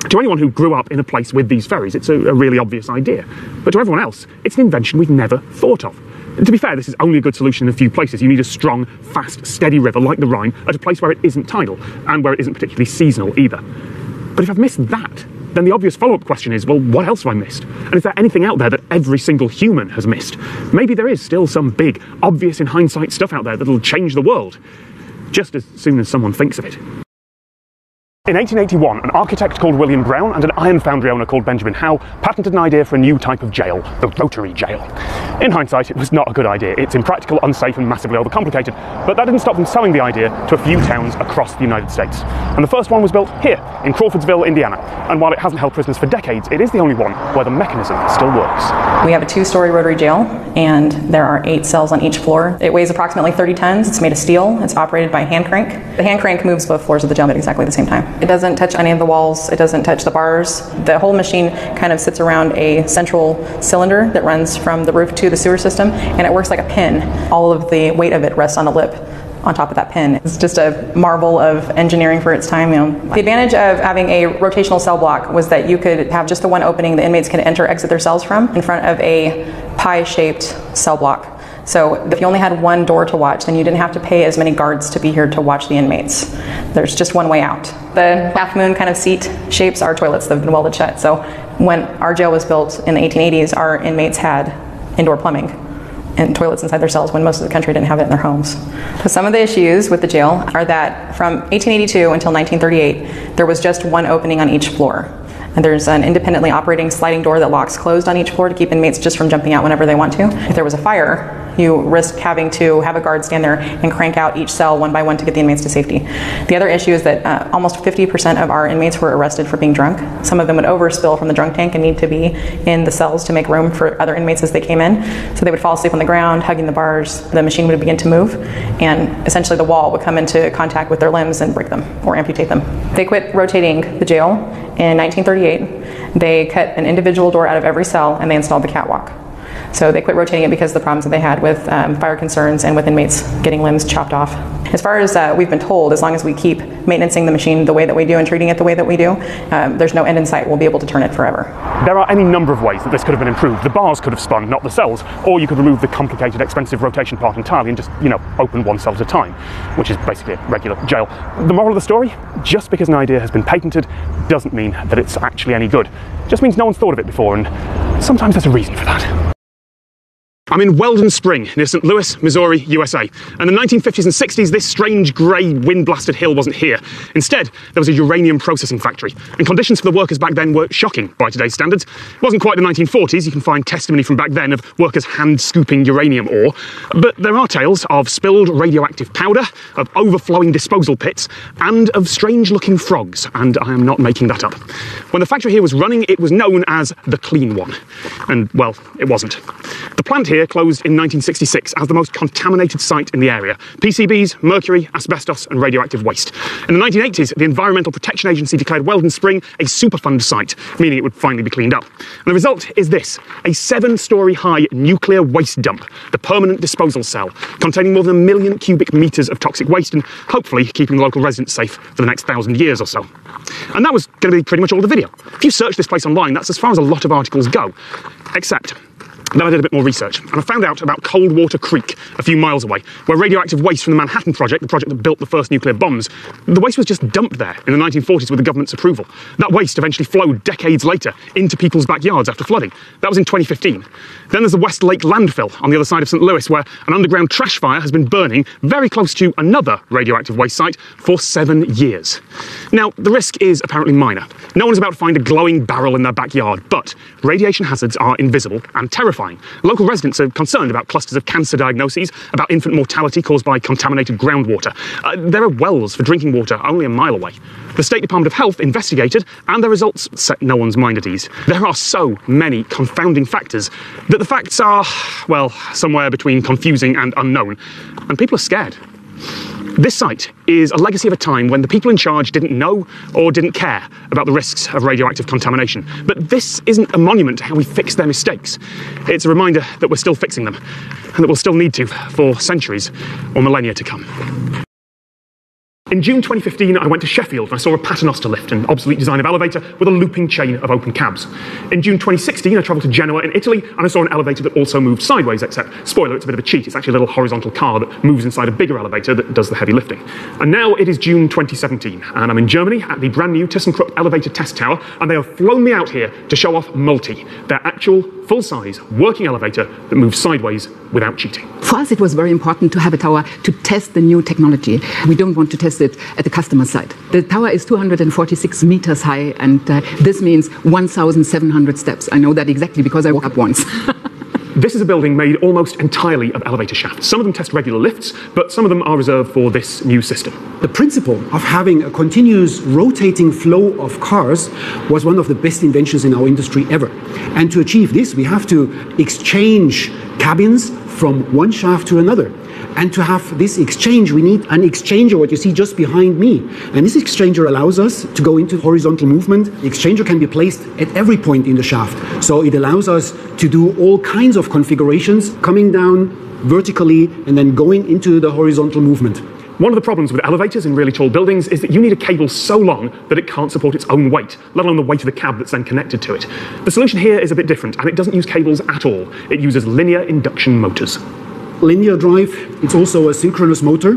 To anyone who grew up in a place with these ferries, it's a really obvious idea. But to everyone else, it's an invention we've never thought of. To be fair, this is only a good solution in a few places. You need a strong, fast, steady river like the Rhine at a place where it isn't tidal and where it isn't particularly seasonal either. But if I've missed that, then the obvious follow-up question is, well, what else have I missed? And is there anything out there that every single human has missed? Maybe there is still some big, obvious in hindsight stuff out there that'll change the world, just as soon as someone thinks of it. In 1881, an architect called William Brown and an iron foundry owner called Benjamin Howe patented an idea for a new type of jail, the rotary jail. In hindsight, it was not a good idea. It's impractical, unsafe, and massively overcomplicated, but that didn't stop them selling the idea to a few towns across the United States. And the first one was built here, in Crawfordsville, Indiana. And while it hasn't held prisoners for decades, it is the only one where the mechanism still works. We have a 2-story rotary jail, and there are 8 cells on each floor. It weighs approximately 30 tons. It's made of steel. It's operated by a hand crank. The hand crank moves both floors of the jail at exactly the same time. It doesn't touch any of the walls. It doesn't touch the bars. The whole machine kind of sits around a central cylinder that runs from the roof to the sewer system, and it works like a pin. All of the weight of it rests on a lip on top of that pin. It's just a marvel of engineering for its time. The advantage of having a rotational cell block was that you could have just the one opening the inmates can enter, exit their cells from, in front of a pie-shaped cell block. So if you only had one door to watch, then you didn't have to pay as many guards to be here to watch the inmates. There's just one way out. The half moon kind of seat shapes are toilets that have been welded shut. So when our jail was built in the 1880s, our inmates had indoor plumbing and toilets inside their cells when most of the country didn't have it in their homes. So some of the issues with the jail are that from 1882 until 1938, there was just one opening on each floor. And there's an independently operating sliding door that locks closed on each floor to keep inmates just from jumping out whenever they want to. If there was a fire, you risk having to have a guard stand there and crank out each cell one by one to get the inmates to safety. The other issue is that almost 50% of our inmates were arrested for being drunk. Some of them would overspill from the drunk tank and need to be in the cells to make room for other inmates as they came in. So they would fall asleep on the ground, hugging the bars. The machine would begin to move, and essentially the wall would come into contact with their limbs and break them or amputate them. They quit rotating the jail in 1938. They cut an individual door out of every cell and they installed the catwalk. So they quit rotating it because of the problems that they had with fire concerns and with inmates getting limbs chopped off. As far as we've been told, as long as we keep maintaining the machine the way that we do and treating it the way that we do, there's no end in sight. We'll be able to turn it forever. There are any number of ways that this could have been improved. The bars could have spun, not the cells, or you could remove the complicated, expensive rotation part entirely and just, open one cell at a time, which is basically a regular jail. The moral of the story? Just because an idea has been patented doesn't mean that it's actually any good. It just means no one's thought of it before, and sometimes there's a reason for that. I'm in Weldon Spring, near St. Louis, Missouri, USA. And in the 1950s and 60s, this strange, grey, wind-blasted hill wasn't here. Instead, there was a uranium processing factory. And conditions for the workers back then were shocking by today's standards. It wasn't quite the 1940s. You can find testimony from back then of workers hand-scooping uranium ore. But there are tales of spilled radioactive powder, of overflowing disposal pits, and of strange-looking frogs. And I am not making that up. When the factory here was running, it was known as the Clean One. And, well, it wasn't. The plant here closed in 1966 as the most contaminated site in the area. PCBs, mercury, asbestos and radioactive waste. In the 1980s, the Environmental Protection Agency declared Weldon Spring a Superfund site, meaning it would finally be cleaned up. And the result is this, a 7-story high nuclear waste dump, the permanent disposal cell, containing more than 1 million cubic metres of toxic waste and hopefully keeping the local residents safe for the next 1,000 years or so. And that was going to be pretty much all the video. If you search this place online, that's as far as a lot of articles go. Except then I did a bit more research, and I found out about Coldwater Creek, a few miles away, where radioactive waste from the Manhattan Project, the project that built the first nuclear bombs, the waste was just dumped there in the 1940s with the government's approval. That waste eventually flowed decades later into people's backyards after flooding. That was in 2015. Then there's the West Lake landfill on the other side of St. Louis, where an underground trash fire has been burning very close to another radioactive waste site for 7 years. Now, the risk is apparently minor. No one's about to find a glowing barrel in their backyard, but radiation hazards are invisible and terrifying. Local residents are concerned about clusters of cancer diagnoses, about infant mortality caused by contaminated groundwater. There are wells for drinking water only a mile away. The State Department of Health investigated, and the results set no one's mind at ease. There are so many confounding factors that the facts are, well, somewhere between confusing and unknown, and people are scared. This site is a legacy of a time when the people in charge didn't know or didn't care about the risks of radioactive contamination. But this isn't a monument to how we fix their mistakes. It's a reminder that we're still fixing them, and that we'll still need to for centuries or millennia to come. In June 2015, I went to Sheffield and I saw a paternoster lift, an obsolete design of elevator with a looping chain of open cabs. In June 2016, I travelled to Genoa in Italy and I saw an elevator that also moved sideways, except, spoiler, it's a bit of a cheat. It's actually a little horizontal car that moves inside a bigger elevator that does the heavy lifting. And now it is June 2017, and I'm in Germany at the brand new ThyssenKrupp elevator test tower, and they have flown me out here to show off Multi, their actual full-size working elevator that moves sideways without cheating. For us, it was very important to have a tower to test the new technology. We don't want to test it at the customer side. The tower is 246 meters high, and this means 1,700 steps. I know that exactly because I woke up once. This is a building made almost entirely of elevator shafts. Some of them test regular lifts, but some of them are reserved for this new system. The principle of having a continuous rotating flow of cars was one of the best inventions in our industry ever. And to achieve this, we have to exchange cabins from one shaft to another. And to have this exchange, we need an exchanger, what you see just behind me. And this exchanger allows us to go into horizontal movement. The exchanger can be placed at every point in the shaft. So it allows us to do all kinds of configurations, coming down vertically and then going into the horizontal movement. One of the problems with elevators in really tall buildings is that you need a cable so long that it can't support its own weight, let alone the weight of the cab that's then connected to it. The solution here is a bit different, and it doesn't use cables at all. It uses linear induction motors. Linear drive, it's also a synchronous motor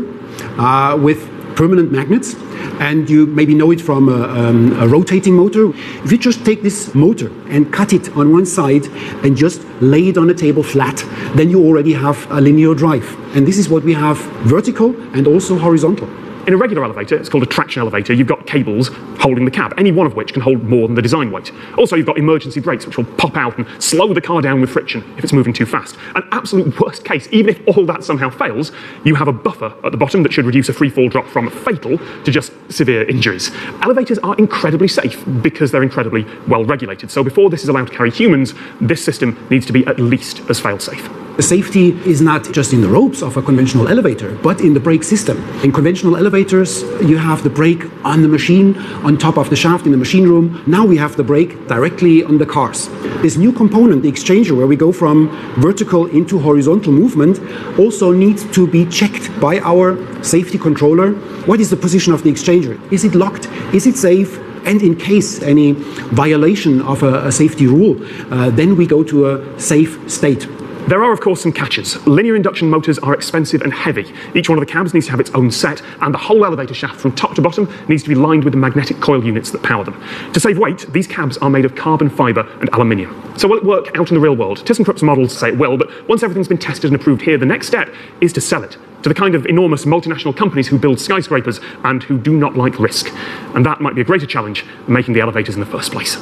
with permanent magnets, and you maybe know it from a rotating motor. If you just take this motor and cut it on one side and just lay it on a table flat, then you already have a linear drive. And this is what we have vertical and also horizontal. In a regular elevator, it's called a traction elevator, you've got cables holding the cab, any one of which can hold more than the design weight. Also, you've got emergency brakes, which will pop out and slow the car down with friction if it's moving too fast. An absolute worst case, even if all that somehow fails, you have a buffer at the bottom that should reduce a free fall drop from fatal to just severe injuries. Elevators are incredibly safe because they're incredibly well regulated. So before this is allowed to carry humans, this system needs to be at least as fail-safe. The safety is not just in the ropes of a conventional elevator, but in the brake system. In conventional elevators, you have the brake on the machine, on top of the shaft in the machine room. Now we have the brake directly on the cars. This new component, the exchanger, where we go from vertical into horizontal movement, also needs to be checked by our safety controller. What is the position of the exchanger? Is it locked? Is it safe? And in case any violation of a safety rule, then we go to a safe state. There are, of course, some catches. Linear induction motors are expensive and heavy. Each one of the cabs needs to have its own set, and the whole elevator shaft from top to bottom needs to be lined with the magnetic coil units that power them. To save weight, these cabs are made of carbon fibre and aluminium. So will it work out in the real world? ThyssenKrupp's models say it will, but once everything's been tested and approved here, the next step is to sell it to the kind of enormous multinational companies who build skyscrapers and who do not like risk. And that might be a greater challenge than making the elevators in the first place.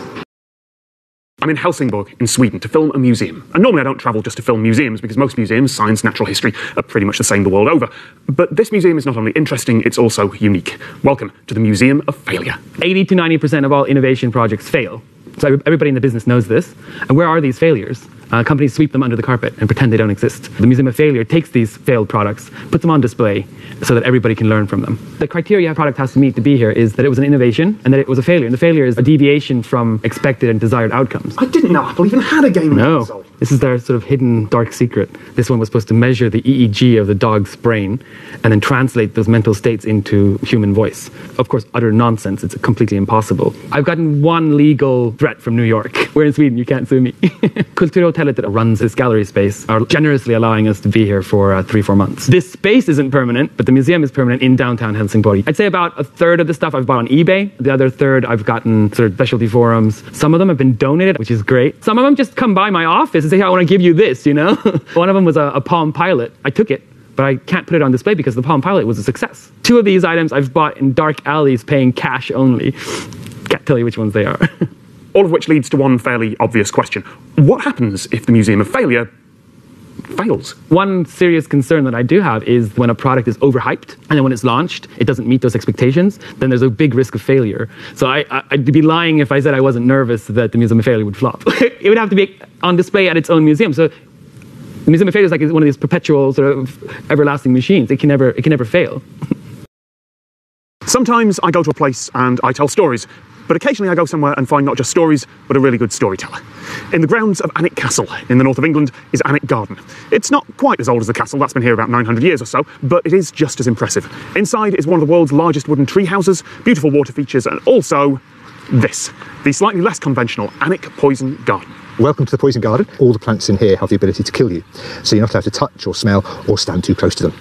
I'm in Helsingborg in Sweden to film a museum. And normally I don't travel just to film museums because most museums, science, natural history, are pretty much the same the world over. But this museum is not only interesting, it's also unique. Welcome to the Museum of Failure. 80 to 90% of all innovation projects fail. So everybody in the business knows this. And where are these failures? Companies sweep them under the carpet and pretend they don't exist. The Museum of Failure takes these failed products, puts them on display so that everybody can learn from them. The criteria a product has to meet to be here is that it was an innovation and that it was a failure. And the failure is a deviation from expected and desired outcomes. I didn't know Apple even had a gaming console. This is their sort of hidden dark secret. This one was supposed to measure the EEG of the dog's brain and then translate those mental states into human voice. Of course, utter nonsense. It's completely impossible. I've gotten one legal threat from New York. We're in Sweden, you can't sue me. Kulturhotellet that runs this gallery space are generously allowing us to be here for 3-4 months. This space isn't permanent, but the museum is permanent in downtown Helsingborg. I'd say about a third of the stuff I've bought on eBay. The other third I've gotten sort of specialty forums. Some of them have been donated, which is great. Some of them just come by my office and say, hey, I want to give you this, you know? One of them was a Palm Pilot. I took it, but I can't put it on display because the Palm Pilot was a success. 2 of these items I've bought in dark alleys paying cash only. Can't tell you which ones they are. All of which leads to one fairly obvious question. What happens if the Museum of Failure fails? One serious concern that I do have is when a product is overhyped and then when it's launched, it doesn't meet those expectations, then there's a big risk of failure. So I'd be lying if I said I wasn't nervous that the Museum of Failure would flop. It would have to be on display at its own museum. So the Museum of Failure is like one of these perpetual sort of everlasting machines. It can never fail. Sometimes I go to a place and I tell stories. but occasionally I go somewhere and find not just stories, but a really good storyteller. In the grounds of Alnwick Castle in the north of England is Alnwick Garden. It's not quite as old as the castle, that's been here about 900 years or so, but it is just as impressive. Inside is one of the world's largest wooden tree houses, beautiful water features, and also this, the slightly less conventional Alnwick Poison Garden. Welcome to the Poison Garden. All the plants in here have the ability to kill you, so you're not allowed to touch or smell or stand too close to them.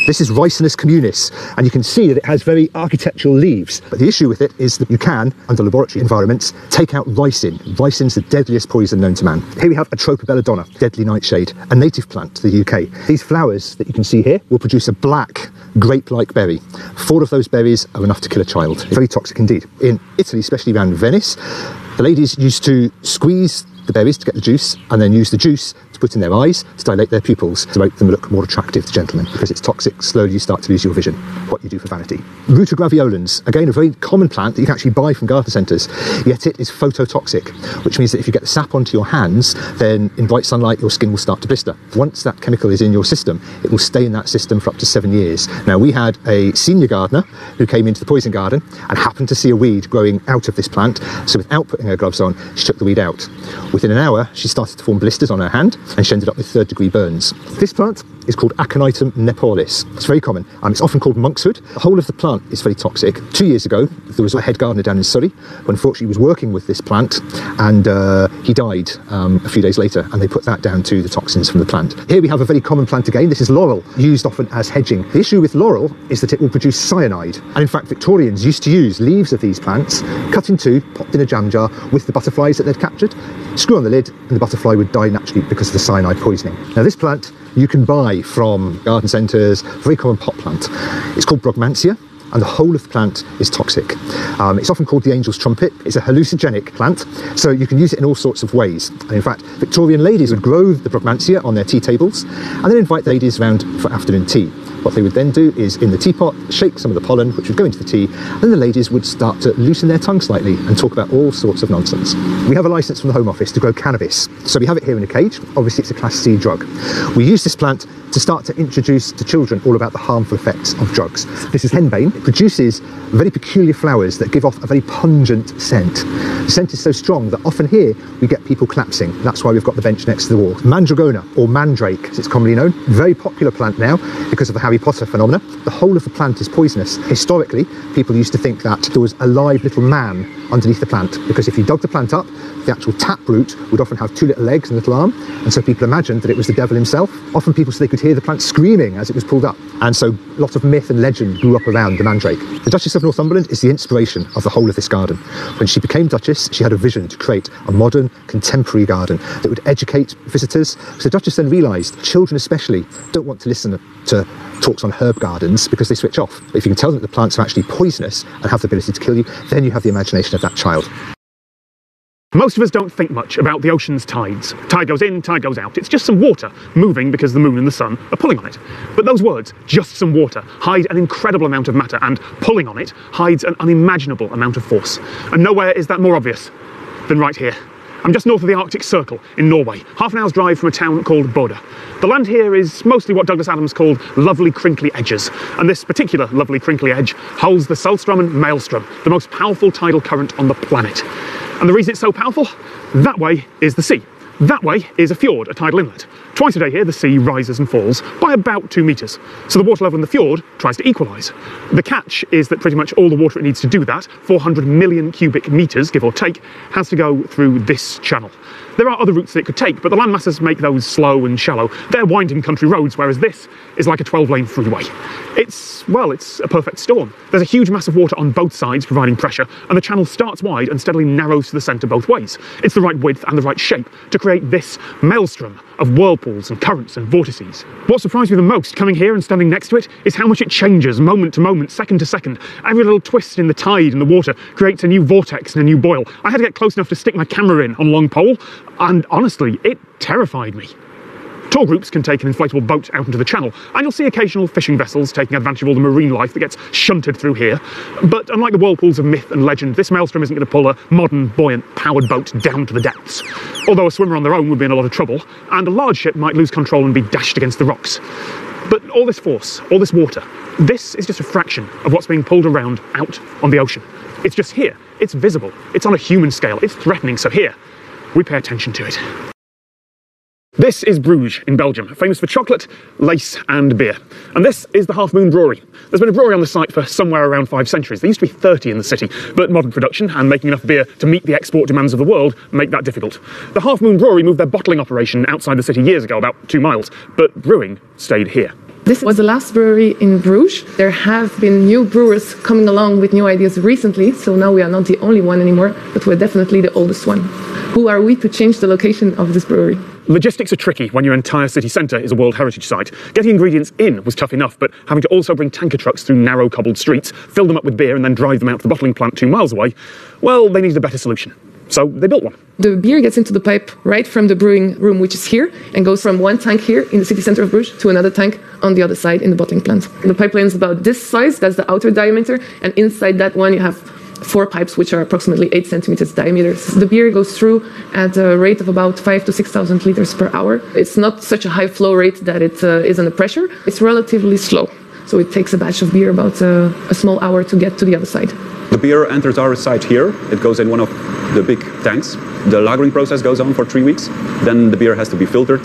This is Ricinus communis, and you can see that it has very architectural leaves. But the issue with it is that you can, under laboratory environments, take out ricin. Ricin's the deadliest poison known to man. Here we have Atropa belladonna, deadly nightshade, a native plant to the UK. These flowers that you can see here will produce a black, grape-like berry. 4 of those berries are enough to kill a child. Very toxic indeed. In Italy, especially around Venice, the ladies used to squeeze the berries to get the juice, and then use the juice to put in their eyes to dilate their pupils to make them look more attractive to gentlemen. Because it's toxic, slowly you start to lose your vision. What you do for vanity. Ruta graveolens, again a very common plant that you can actually buy from garden centres, yet it is phototoxic, which means that if you get the sap onto your hands, then in bright sunlight your skin will start to blister. Once that chemical is in your system, it will stay in that system for up to 7 years. Now, we had a senior gardener who came into the poison garden and happened to see a weed growing out of this plant, so without putting her gloves on, she took the weed out. Within an hour, she started to form blisters on her hand, and she ended up with 3rd-degree burns. This plant is called Aconitum nepalis. It's very common, and it's often called monkshood. The whole of the plant is very toxic. 2 years ago, there was a head gardener down in Surrey who unfortunately was working with this plant, and he died a few days later, and they put that down to the toxins from the plant. Here we have a very common plant again. This is laurel, used often as hedging. The issue with laurel is that it will produce cyanide, and in fact Victorians used to use leaves of these plants, cut in two, popped in a jam jar with the butterflies that they'd captured, screw on the lid, and the butterfly would die naturally because of the cyanide poisoning. Now, this plant you can buy from garden centres, very common pot plant. It's called Brugmansia, and the whole of the plant is toxic. It's often called the angel's trumpet. It's a hallucinogenic plant, so you can use it in all sorts of ways. And in fact, Victorian ladies would grow the Brugmansia on their tea tables and then invite the ladies round for afternoon tea. What they would then do is, in the teapot, shake some of the pollen, which would go into the tea, and the ladies would start to loosen their tongue slightly and talk about all sorts of nonsense. We have a licence from the Home Office to grow cannabis, so we have it here in a cage. Obviously, it's a Class C drug. We use this plant to start to introduce to children all about the harmful effects of drugs. This is henbane. It produces very peculiar flowers that give off a very pungent scent. The scent is so strong that often here we get people collapsing. That's why we've got the bench next to the wall. Mandragona, or mandrake as it's commonly known, very popular plant now because of the Harry Potter phenomena. The whole of the plant is poisonous. Historically, people used to think that there was a live little man underneath the plant, because if you dug the plant up, the actual taproot would often have 2 little legs and a little arm, and so people imagined that it was the devil himself. Often people said they could hear the plant screaming as it was pulled up, and so a lot of myth and legend grew up around the mandrake. The Duchess of Northumberland is the inspiration of the whole of this garden. When she became Duchess, she had a vision to create a modern, contemporary garden that would educate visitors. So the Duchess then realised children especially don't want to listen to talks on herb gardens because they switch off. But if you can tell them that the plants are actually poisonous and have the ability to kill you, then you have the imagination of that child. Most of us don't think much about the ocean's tides. Tide goes in, tide goes out. It's just some water moving because the moon and the sun are pulling on it. But those words, just some water, hide an incredible amount of matter, and pulling on it hides an unimaginable amount of force. And nowhere is that more obvious than right here. I'm just north of the Arctic Circle in Norway, half an hour's drive from a town called Bodø. The land here is mostly what Douglas Adams called lovely crinkly edges, and this particular lovely crinkly edge holds the Saltstraumen Maelstrom, the most powerful tidal current on the planet. And the reason it's so powerful? That way is the sea. That way is a fjord, a tidal inlet. Twice a day here, the sea rises and falls by about 2 metres. So the water level in the fjord tries to equalise. The catch is that pretty much all the water it needs to do that, 400 million cubic metres, give or take, has to go through this channel. There are other routes that it could take, but the land masses make those slow and shallow. They're winding country roads, whereas this is like a 12-lane freeway. It's a perfect storm. There's a huge mass of water on both sides providing pressure, and the channel starts wide and steadily narrows to the centre both ways. It's the right width and the right shape to create this maelstrom of whirlpools and currents and vortices. What surprised me the most coming here and standing next to it is how much it changes moment to moment, second to second. Every little twist in the tide and the water creates a new vortex and a new boil. I had to get close enough to stick my camera in on a long pole, and honestly, it terrified me. Tour groups can take an inflatable boat out into the channel, and you'll see occasional fishing vessels taking advantage of all the marine life that gets shunted through here. But unlike the whirlpools of myth and legend, this maelstrom isn't going to pull a modern, buoyant, powered boat down to the depths. Although a swimmer on their own would be in a lot of trouble, and a large ship might lose control and be dashed against the rocks. But all this force, all this water, this is just a fraction of what's being pulled around out on the ocean. It's just here. It's visible. It's on a human scale. It's threatening. So here, we pay attention to it. This is Bruges in Belgium, famous for chocolate, lace and beer. And this is the Half Moon Brewery. There's been a brewery on the site for somewhere around 5 centuries. There used to be 30 in the city, but modern production and making enough beer to meet the export demands of the world make that difficult. The Half Moon Brewery moved their bottling operation outside the city years ago, about 2 miles, but brewing stayed here. This was the last brewery in Bruges. There have been new brewers coming along with new ideas recently, so now we are not the only one anymore, but we're definitely the oldest one. Who are we to change the location of this brewery? Logistics are tricky when your entire city centre is a World Heritage Site. Getting ingredients in was tough enough, but having to also bring tanker trucks through narrow cobbled streets, fill them up with beer and then drive them out to the bottling plant 2 miles away, well, they needed a better solution. So they built one. The beer gets into the pipe right from the brewing room, which is here, and goes from one tank here in the city centre of Bruges to another tank on the other side in the bottling plant. The pipeline is about this size, that's the outer diameter, and inside that one you have 4 pipes which are approximately 8 centimeters diameter. The beer goes through at a rate of about 5,000 to 6,000 liters per hour. It's not such a high flow rate that it is under pressure. It's relatively slow. So it takes a batch of beer about a small hour to get to the other side. The beer enters our site here. It goes in one of the big tanks. The lagering process goes on for 3 weeks. Then the beer has to be filtered,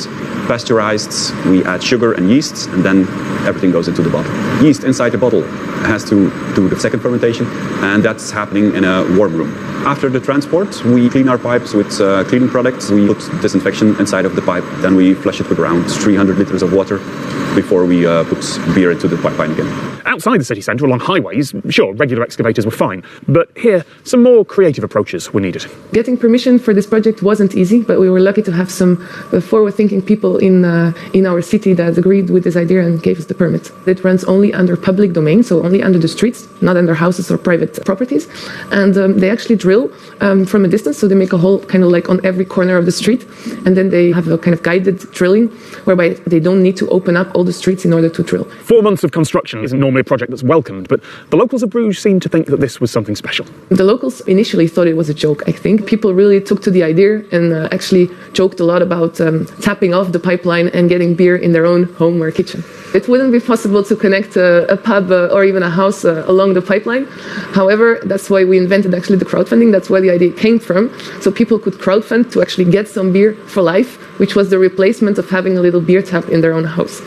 pasteurized. We add sugar and yeast, and then everything goes into the bottle. Yeast inside the bottle has to do the second fermentation, and that's happening in a warm room. After the transport, we clean our pipes with cleaning products. We put disinfection inside of the pipe. Then we flush it with around 300 liters of water before we put beer into the pipeline again. Outside the city centre, along highways, sure, regular excavators were fine. But here, some more creative approaches were needed. Getting permission for this project wasn't easy, but we were lucky to have some forward-thinking people in our city that agreed with this idea and gave us the permit. It runs only under public domain, so only under the streets, not under houses or private properties. And they actually drill from a distance, so they make a hole kind of like on every corner of the street. And then they have a kind of guided drilling, whereby they don't need to open up all the streets in order to drill. 4 months of construction isn't normally a project that's welcomed, but the locals of Bruges seem to think that this was something special. The locals initially thought it was a joke, I think. People really took to the idea and actually joked a lot about tapping off the pipeline and getting beer in their own home or kitchen. It wouldn't be possible to connect a pub or even a house along the pipeline. However, that's why we invented actually the crowdfunding. That's where the idea came from. So people could crowdfund to actually get some beer for life, which was the replacement of having a little beer tap in their own house.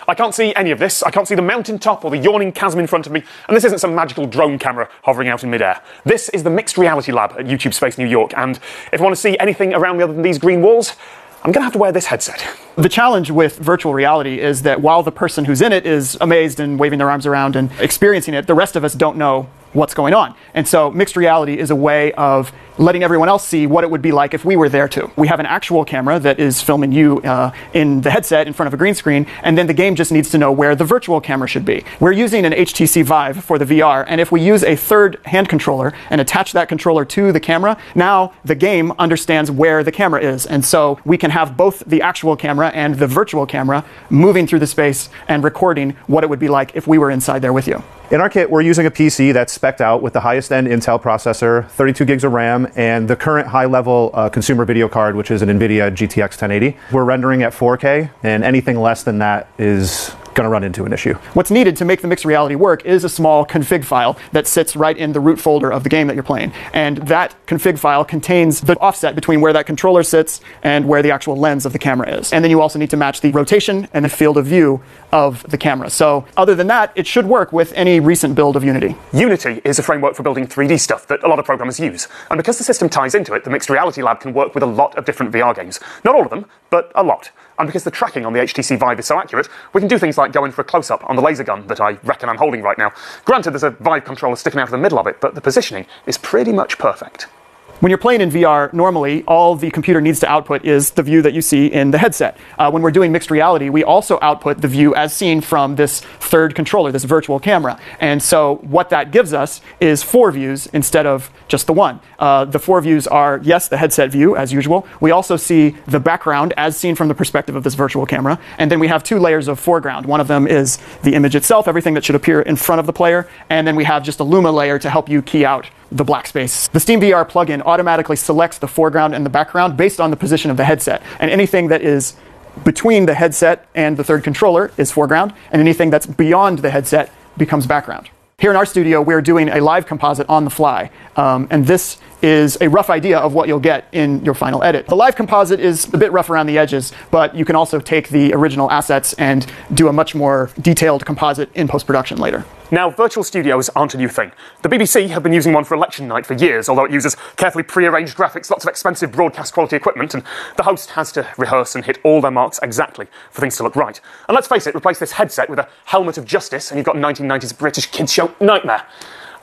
I can't see any of this. I can't see the mountaintop or the yawning chasm in front of me, and this isn't some magical drone camera hovering out in midair. This is the Mixed Reality Lab at YouTube Space New York, and if I want to see anything around me other than these green walls, I'm going to have to wear this headset. The challenge with virtual reality is that while the person who's in it is amazed and waving their arms around and experiencing it, the rest of us don't know what's going on. And so mixed reality is a way of letting everyone else see what it would be like if we were there too. We have an actual camera that is filming you in the headset in front of a green screen, and then the game just needs to know where the virtual camera should be. We're using an HTC Vive for the VR, and if we use a third hand controller and attach that controller to the camera, now the game understands where the camera is. And so we can have both the actual camera and the virtual camera moving through the space and recording what it would be like if we were inside there with you. In our kit, we're using a PC that's spec'd out with the highest end Intel processor, 32 gigs of RAM, and the current high-level consumer video card, which is an NVIDIA GTX 1080. We're rendering at 4K, and anything less than that is going to run into an issue. What's needed to make the mixed reality work is a small config file that sits right in the root folder of the game that you're playing. And that config file contains the offset between where that controller sits and where the actual lens of the camera is. And then you also need to match the rotation and the field of view of the camera. So other than that, it should work with any recent build of Unity. Unity is a framework for building 3D stuff that a lot of programmers use. And because the system ties into it, the Mixed Reality Lab can work with a lot of different VR games. Not all of them, but a lot. And because the tracking on the HTC Vive is so accurate, we can do things like go in for a close-up on the laser gun that I reckon I'm holding right now. Granted, there's a Vive controller sticking out of the middle of it, but the positioning is pretty much perfect. When you're playing in VR, normally all the computer needs to output is the view that you see in the headset. When we're doing mixed reality, we also output the view as seen from this third controller, this virtual camera. And so what that gives us is 4 views instead of just the one. The 4 views are, yes, the headset view, as usual. We also see the background as seen from the perspective of this virtual camera. And then we have 2 layers of foreground. One of them is the image itself, everything that should appear in front of the player. And then we have just a Luma layer to help you key out the black space. The Steam VR plugin automatically selects the foreground and the background based on the position of the headset. And anything that is between the headset and the third controller is foreground, and anything that's beyond the headset becomes background. Here in our studio, we're doing a live composite on the fly, and this is a rough idea of what you'll get in your final edit. The live composite is a bit rough around the edges, but you can also take the original assets and do a much more detailed composite in post-production later. Now, virtual studios aren't a new thing. The BBC have been using one for election night for years, although it uses carefully pre-arranged graphics, lots of expensive broadcast quality equipment, and the host has to rehearse and hit all their marks exactly for things to look right. And let's face it, replace this headset with a helmet of justice and you've got 1990s British kids show nightmare.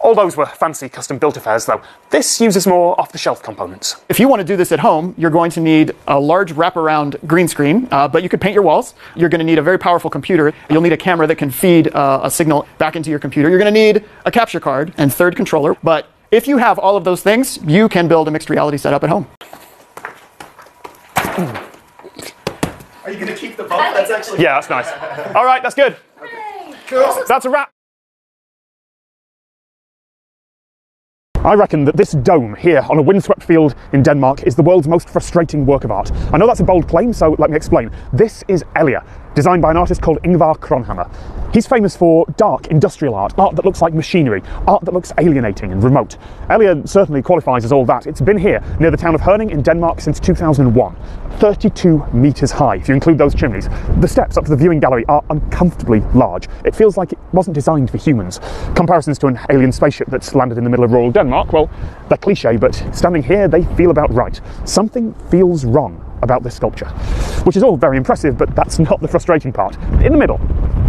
All those were fancy custom-built affairs, though. This uses more off-the-shelf components. If you want to do this at home, you're going to need a large wraparound green screen, but you could paint your walls. You're going to need a very powerful computer. You'll need a camera that can feed a signal back into your computer. You're going to need a capture card and third controller. But if you have all of those things, you can build a mixed reality setup at home. Are you going to keep the bump? That's actually... Yeah, that's nice. All right, that's good. Cool. That's a wrap. I reckon that this dome here on a windswept field in Denmark is the world's most frustrating work of art. I know that's a bold claim, so let me explain. This is Elia, designed by an artist called Ingvar Kronhammer. He's famous for dark industrial art, art that looks like machinery, art that looks alienating and remote. Elia certainly qualifies as all that. It's been here near the town of Herning in Denmark since 2001. 32 metres high, if you include those chimneys. The steps up to the viewing gallery are uncomfortably large. It feels like it wasn't designed for humans. Comparisons to an alien spaceship that's landed in the middle of rural Denmark, well, they're cliche, but standing here, they feel about right. Something feels wrong about this sculpture, which is all very impressive, but that's not the frustrating part. In the middle,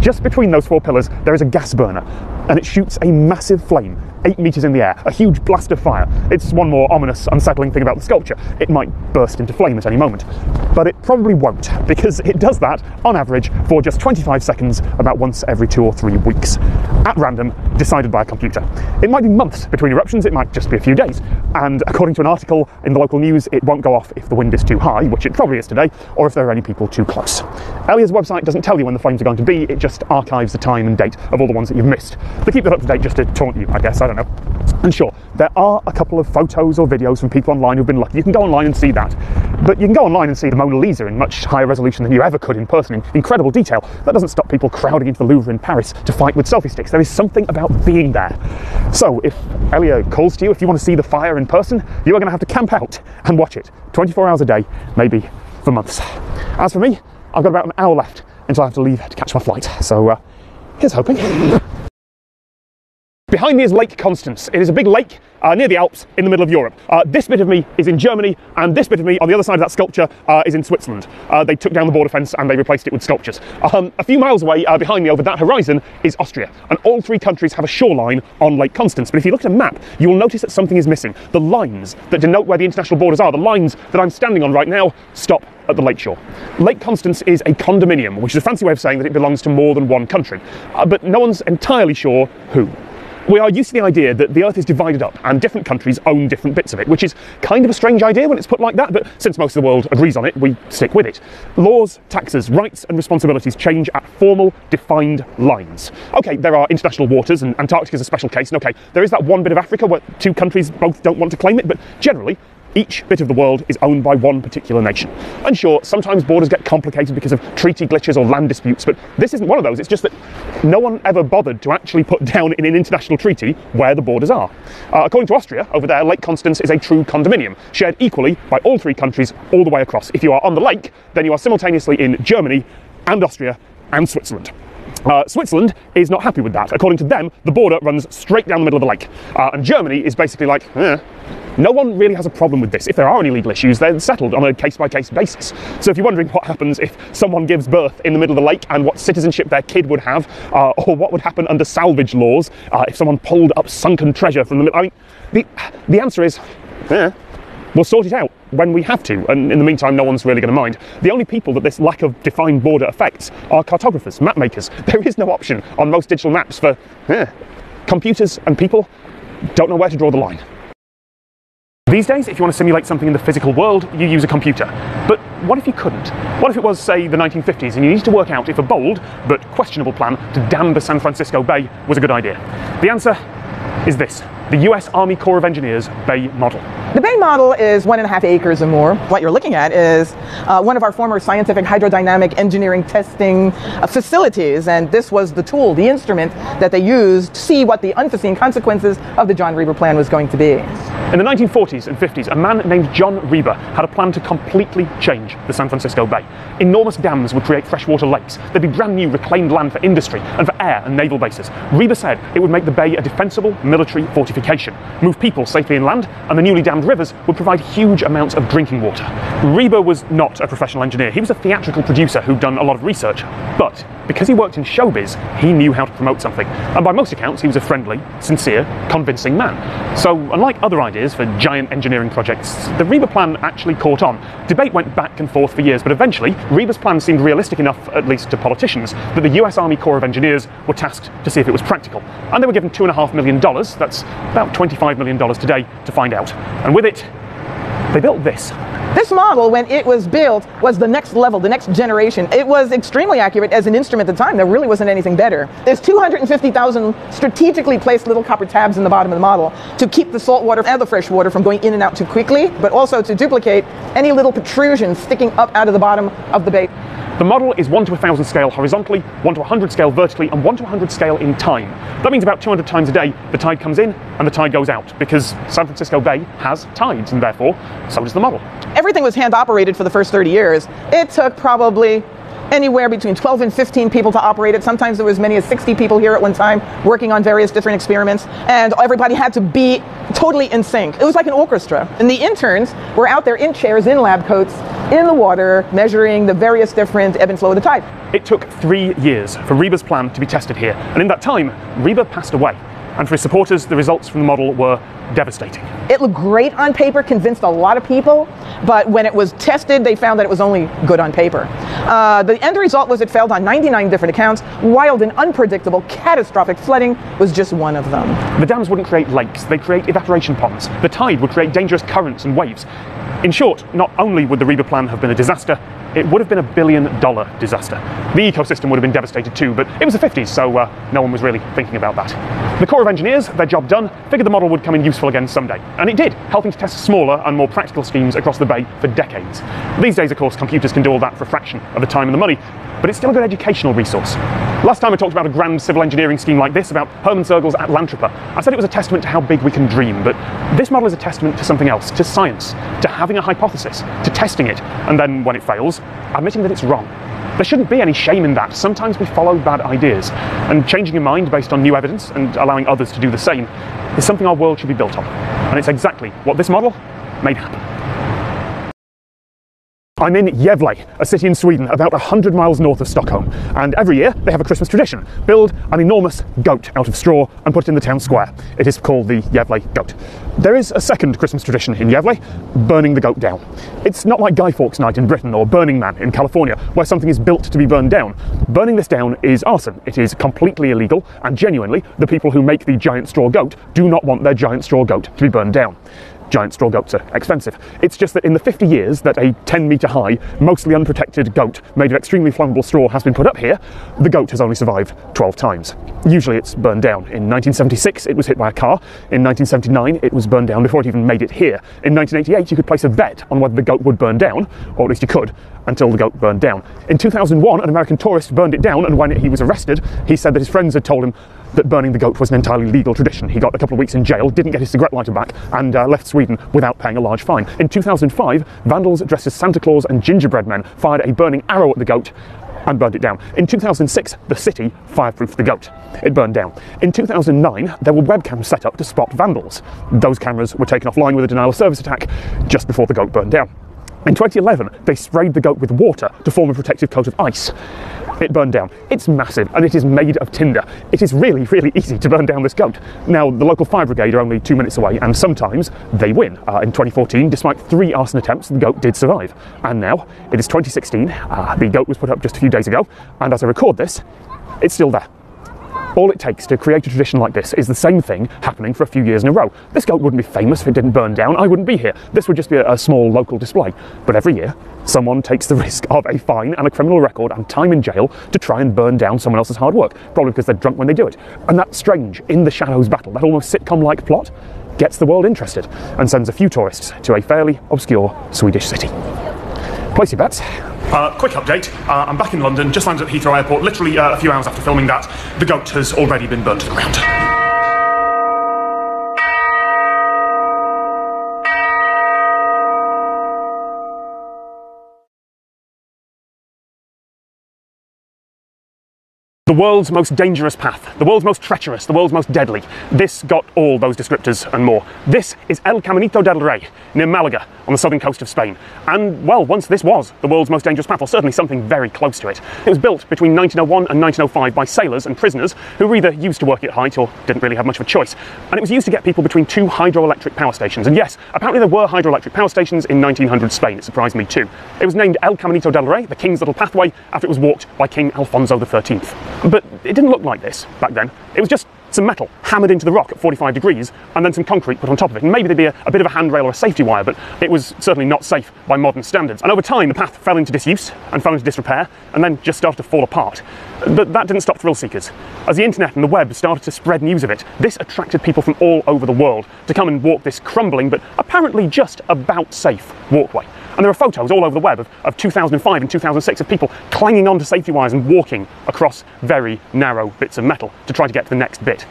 just between those four pillars, there is a gas burner, and it shoots a massive flame 8 metres in the air, a huge blast of fire. It's one more ominous, unsettling thing about the sculpture. It might burst into flame at any moment, but it probably won't, because it does that, on average, for just 25 seconds, about once every 2 or 3 weeks, at random, decided by a computer. It might be months between eruptions, it might just be a few days, and according to an article in the local news, it won't go off if the wind is too high, which it probably is today, or if there are any people too close. Elia's website doesn't tell you when the flames are going to be, it just archives the time and date of all the ones that you've missed. They keep that up to date just to taunt you, I guess, I don't know. And sure, there are a couple of photos or videos from people online who've been lucky. You can go online and see that. But you can go online and see the Mona Lisa in much higher resolution than you ever could in person, in incredible detail. That doesn't stop people crowding into the Louvre in Paris to fight with selfie sticks. There is something about being there. So if Elia calls to you, if you want to see the fire in person, you are going to have to camp out and watch it 24 hours a day, maybe for months. As for me, I've got about an hour left until I have to leave to catch my flight. So here's hoping. Behind me is Lake Constance. It is a big lake near the Alps in the middle of Europe. This bit of me is in Germany, and this bit of me on the other side of that sculpture is in Switzerland. They took down the border fence and they replaced it with sculptures. A few miles away behind me over that horizon is Austria, and all three countries have a shoreline on Lake Constance. But if you look at a map, you will notice that something is missing. The lines that denote where the international borders are, the lines that I'm standing on right now, stop at the lakeshore. Lake Constance is a condominium, which is a fancy way of saying that it belongs to more than one country. But no one's entirely sure who. We are used to the idea that the Earth is divided up and different countries own different bits of it, which is kind of a strange idea when it's put like that, but since most of the world agrees on it, we stick with it. Laws, taxes, rights and responsibilities change at formal, defined lines. Okay, there are international waters, and Antarctica is a special case, and okay, there is that one bit of Africa where two countries both don't want to claim it, but generally, each bit of the world is owned by one particular nation. And sure, sometimes borders get complicated because of treaty glitches or land disputes, but this isn't one of those. It's just that no one ever bothered to actually put down in an international treaty where the borders are. According to Austria, over there, Lake Constance is a true condominium, shared equally by all three countries all the way across. If you are on the lake, then you are simultaneously in Germany and Austria and Switzerland. Switzerland is not happy with that. According to them, the border runs straight down the middle of the lake. And Germany is basically like, no one really has a problem with this. If there are any legal issues, they're settled on a case-by-case basis. So if you're wondering what happens if someone gives birth in the middle of the lake and what citizenship their kid would have, or what would happen under salvage laws if someone pulled up sunken treasure from the middle, I mean, the answer is, we'll sort it out when we have to, and in the meantime, no one's really going to mind. The only people that this lack of defined border affects are cartographers, map makers. There is no option on most digital maps for computers and people don't know where to draw the line. These days, if you want to simulate something in the physical world, you use a computer. But what if you couldn't? What if it was, say, the 1950s, and you needed to work out if a bold but questionable plan to dam the San Francisco Bay was a good idea? The answer is this: the US Army Corps of Engineers Bay model. The Bay model model is 1.5 acres or more. What you're looking at is one of our former scientific hydrodynamic engineering testing facilities, and this was the tool, the instrument that they used to see what the unforeseen consequences of the John Reber plan was going to be. In the 1940s and 50s, a man named John Reber had a plan to completely change the San Francisco Bay. Enormous dams would create freshwater lakes. There'd be brand new reclaimed land for industry and for air and naval bases. Reber said it would make the bay a defensible military fortification, move people safely inland, and the newly dammed rivers would provide huge amounts of drinking water. Reber was not a professional engineer. He was a theatrical producer who'd done a lot of research, but because he worked in showbiz, he knew how to promote something. And by most accounts, he was a friendly, sincere, convincing man. So, unlike other ideas for giant engineering projects, the Reber plan actually caught on. Debate went back and forth for years, but eventually, Reber's plan seemed realistic enough, at least to politicians, that the US Army Corps of Engineers were tasked to see if it was practical. And they were given $2.5 million, that's about $25 million today, to find out. And with it, they built this. This model, when it was built, was the next level, the next generation. It was extremely accurate as an instrument at the time. There really wasn't anything better. There's 250,000 strategically placed little copper tabs in the bottom of the model to keep the salt water and the fresh water from going in and out too quickly, but also to duplicate any little protrusions sticking up out of the bottom of the bay. The model is 1 to 1,000 scale horizontally, 1 to 100 scale vertically, and 1 to 100 scale in time. That means about 200 times a day the tide comes in and the tide goes out, because San Francisco Bay has tides, and therefore, so does the model. Everything was hand operated for the first 30 years. It took probably anywhere between 12 and 15 people to operate it. Sometimes there was as many as 60 people here at one time working on various different experiments, and everybody had to be totally in sync. It was like an orchestra. And the interns were out there in chairs, in lab coats, in the water, measuring the various different ebb and flow of the tide. It took 3 years for Reber's plan to be tested here, and in that time, Reber passed away. And for his supporters, the results from the model were devastating. It looked great on paper, convinced a lot of people, but when it was tested, they found that it was only good on paper. The end result was it failed on 99 different accounts. Wild and unpredictable, catastrophic flooding was just one of them. The dams wouldn't create lakes, they'd create evaporation ponds. The tide would create dangerous currents and waves. In short, not only would the Reber plan have been a disaster, it would have been $1 billion disaster. The ecosystem would have been devastated too, but it was the 50s, so no one was really thinking about that. The Corps of Engineers, their job done, figured the model would come in useful again someday. And it did, helping to test smaller and more practical schemes across the bay for decades. These days, of course, computers can do all that for a fraction of the time and the money, but it's still a good educational resource. Last time I talked about a grand civil engineering scheme like this, about Hermann Zergel's Atlantropa, I said it was a testament to how big we can dream, but this model is a testament to something else, to science, to having a hypothesis, to testing it, and then when it fails, admitting that it's wrong. There shouldn't be any shame in that. Sometimes we follow bad ideas, and changing your mind based on new evidence and allowing others to do the same is something our world should be built on. And it's exactly what this model made happen. I'm in Gävle, a city in Sweden about 100 miles north of Stockholm, and every year they have a Christmas tradition: build an enormous goat out of straw and put it in the town square. It is called the Gävle goat. There is a second Christmas tradition in Gävle: burning the goat down. It's not like Guy Fawkes Night in Britain or Burning Man in California, where something is built to be burned down. Burning this down is arson. It is completely illegal, and genuinely, the people who make the giant straw goat do not want their giant straw goat to be burned down. Giant straw goats are expensive. It's just that in the 50 years that a 10-metre high, mostly unprotected goat made of extremely flammable straw has been put up here, the goat has only survived 12 times. Usually it's burned down. In 1976 it was hit by a car. In 1979 it was burned down before it even made it here. In 1988 you could place a bet on whether the goat would burn down, or at least you could, until the goat burned down. In 2001 an American tourist burned it down, and when he was arrested he said that his friends had told him that burning the goat was an entirely legal tradition. He got a couple of weeks in jail, didn't get his cigarette lighter back, and left Sweden without paying a large fine. In 2005, vandals dressed as Santa Claus and gingerbread men fired a burning arrow at the goat and burned it down. In 2006, the city fireproofed the goat. It burned down. In 2009, there were webcams set up to spot vandals. Those cameras were taken offline with a denial of service attack just before the goat burned down. In 2011, they sprayed the goat with water to form a protective coat of ice. It burned down. It's massive, and it is made of tinder. It is really, really easy to burn down this goat. Now, the local fire brigade are only 2 minutes away, and sometimes they win. In 2014, despite 3 arson attempts, the goat did survive. And now, it is 2016, the goat was put up just a few days ago, and as I record this, it's still there. All it takes to create a tradition like this is the same thing happening for a few years in a row. This goat wouldn't be famous if it didn't burn down. I wouldn't be here. This would just be a small local display. But every year, someone takes the risk of a fine and a criminal record and time in jail to try and burn down someone else's hard work, probably because they're drunk when they do it. And that strange, in the shadows battle, that almost sitcom-like plot, gets the world interested and sends a few tourists to a fairly obscure Swedish city. Place your bets. Quick update. I'm back in London, just landed at Heathrow Airport, literally a few hours after filming that. The goat has already been burnt to the ground. The world's most dangerous path, the world's most treacherous, the world's most deadly. This got all those descriptors and more. This is El Caminito del Rey, near Malaga, on the southern coast of Spain. And, well, once this was the world's most dangerous path, or certainly something very close to it. It was built between 1901 and 1905 by sailors and prisoners who were either used to working at height or didn't really have much of a choice. And it was used to get people between two hydroelectric power stations. And yes, apparently there were hydroelectric power stations in 1900 Spain. It surprised me too. It was named El Caminito del Rey, the King's Little Pathway, after it was walked by King Alfonso XIII. But it didn't look like this back then. It was just some metal hammered into the rock at 45 degrees and then some concrete put on top of it. And maybe there'd be a bit of a handrail or a safety wire, but it was certainly not safe by modern standards. And over time, the path fell into disuse and fell into disrepair and then just started to fall apart. But that didn't stop thrill seekers. As the internet and the web started to spread news of it, this attracted people from all over the world to come and walk this crumbling but apparently just about safe walkway. And there are photos all over the web of 2005 and 2006 of people clanging onto safety wires and walking across very narrow bits of metal to try to get to the next bit.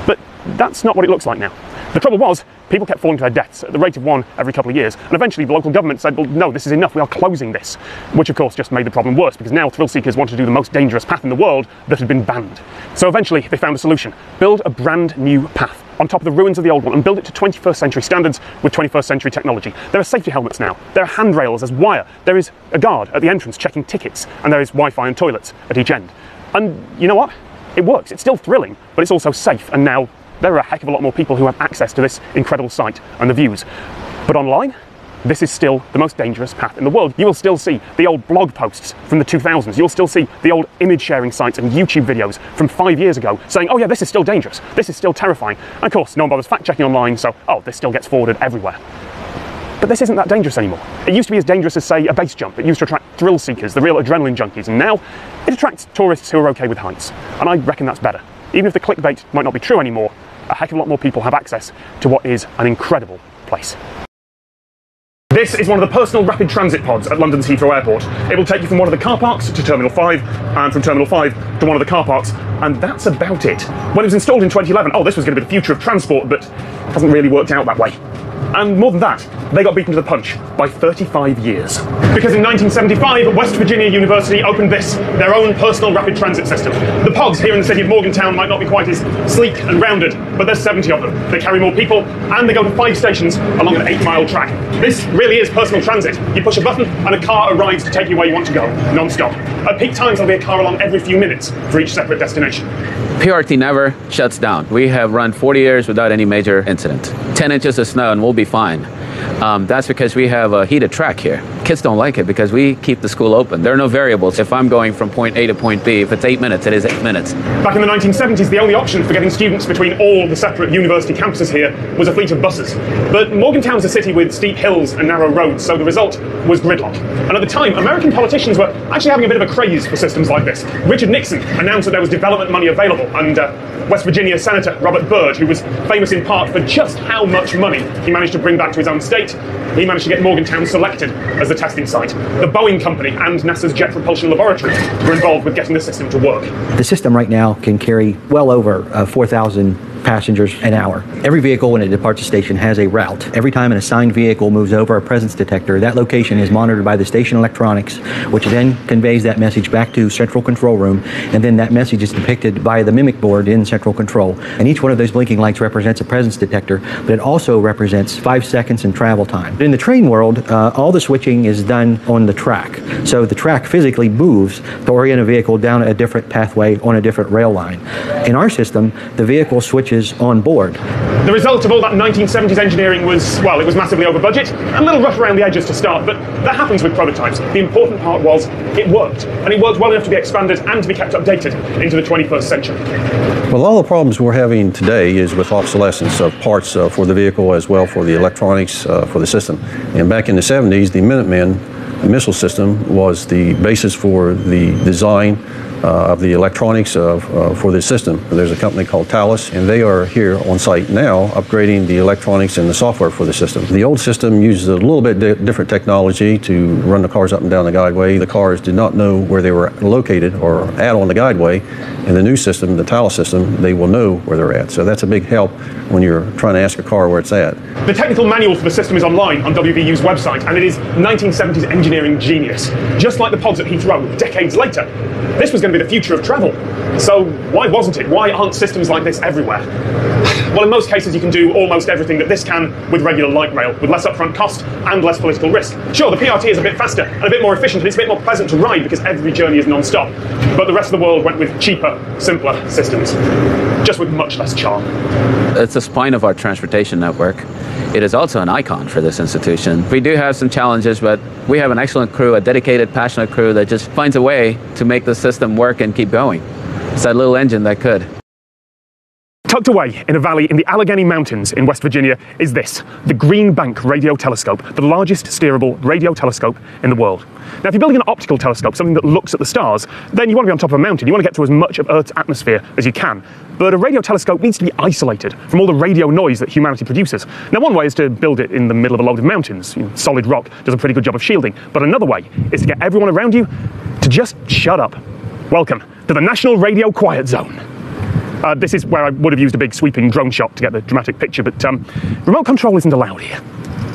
But that's not what it looks like now. The trouble was, people kept falling to their deaths at the rate of one every couple of years, and eventually the local government said, well, no, this is enough, we are closing this. Which of course just made the problem worse, because now thrill seekers wanted to do the most dangerous path in the world that had been banned. So eventually they found a solution. Build a brand new path on top of the ruins of the old one and build it to 21st century standards with 21st century technology. There are safety helmets now, there are handrails, there's wire, there is a guard at the entrance checking tickets, and there is Wi-Fi and toilets at each end. And you know what? It works. It's still thrilling, but it's also safe, and now there are a heck of a lot more people who have access to this incredible site and the views. But online, this is still the most dangerous path in the world. You will still see the old blog posts from the 2000s. You'll still see the old image sharing sites and YouTube videos from 5 years ago saying, oh yeah, this is still dangerous. This is still terrifying. And of course, no one bothers fact checking online, so, oh, this still gets forwarded everywhere. But this isn't that dangerous anymore. It used to be as dangerous as, say, a base jump. It used to attract thrill seekers, the real adrenaline junkies, and now it attracts tourists who are okay with heights. And I reckon that's better. Even if the clickbait might not be true anymore, a heck of a lot more people have access to what is an incredible place. This is one of the personal rapid transit pods at London's Heathrow Airport. It will take you from one of the car parks to Terminal 5, and from Terminal 5 to one of the car parks, and that's about it. When it was installed in 2011, oh, this was going to be the future of transport, but it hasn't really worked out that way. And more than that, they got beaten to the punch by 35 years. Because in 1975, West Virginia University opened this, their own personal rapid transit system. The pods here in the city of Morgantown might not be quite as sleek and rounded, but there's 70 of them. They carry more people, and they go to 5 stations along an 8-mile track. This really is personal transit. You push a button, and a car arrives to take you where you want to go, non-stop. At peak times, there'll be a car along every few minutes for each separate destination. PRT never shuts down. We have run 40 years without any major incident. 10 inches of snow and we'll be fine. That's because we have a heated track here. Kids don't like it because we keep the school open. There are no variables. If I'm going from point A to point B, if it's 8 minutes, it is 8 minutes. Back in the 1970s, the only option for getting students between all the separate university campuses here was a fleet of buses. But Morgantown's a city with steep hills and narrow roads, so the result was gridlock. And at the time, American politicians were actually having a bit of a craze for systems like this. Richard Nixon announced that there was development money available, and West Virginia Senator Robert Byrd, who was famous in part for just how much money he managed to bring back to his own state, he managed to get Morgantown selected as the testing site. The Boeing company and NASA's Jet Propulsion Laboratory were involved with getting the system to work. The system right now can carry well over 4,000 passengers an hour. Every vehicle when it departs the station has a route. Every time an assigned vehicle moves over a presence detector, that location is monitored by the station electronics, which then conveys that message back to central control room, and then that message is depicted by the mimic board in central control. And each one of those blinking lights represents a presence detector, but it also represents 5 seconds in travel time. In the train world, all the switching is done on the track. So the track physically moves to orient a vehicle down a different pathway on a different rail line. In our system, the vehicle switches on board. The result of all that 1970s engineering was, well, it was massively over budget, and a little rough around the edges to start, but that happens with prototypes. The important part was it worked, and it worked well enough to be expanded and to be kept updated into the 21st century. Well, all the problems we're having today is with obsolescence of parts for the vehicle as well for the electronics for the system. And back in the 70s, the Minuteman missile system was the basis for the design of the electronics for this system. There's a company called Thales, and they are here on site now upgrading the electronics and the software for the system. The old system uses a little bit different technology to run the cars up and down the guideway. The cars did not know where they were located or at on the guideway. In the new system, the Thales system, they will know where they're at. So that's a big help when you're trying to ask a car where it's at. The technical manual for the system is online on WVU's website, and it is 1970s engineering genius. Just like the pods at Heathrow decades later, this was going to be the future of travel. So why wasn't it? Why aren't systems like this everywhere? Well, in most cases you can do almost everything that this can with regular light rail, with less upfront cost and less political risk. Sure, the PRT is a bit faster and a bit more efficient, and it's a bit more pleasant to ride because every journey is non-stop. But the rest of the world went with cheaper, simpler systems, just with much less charm. It's the spine of our transportation network. It is also an icon for this institution. We do have some challenges, but we have an excellent crew, a dedicated, passionate crew that just finds a way to make the system work and keep going. It's that little engine that could. Tucked away in a valley in the Allegheny Mountains in West Virginia is this, the Green Bank Radio Telescope, the largest steerable radio telescope in the world. Now, if you're building an optical telescope, something that looks at the stars, then you want to be on top of a mountain. You want to get to as much of Earth's atmosphere as you can. But a radio telescope needs to be isolated from all the radio noise that humanity produces. Now, one way is to build it in the middle of a load of mountains. Solid rock does a pretty good job of shielding. But another way is to get everyone around you to just shut up. Welcome to the National Radio Quiet Zone. This is where I would have used a big sweeping drone shot to get the dramatic picture, but remote control isn't allowed here.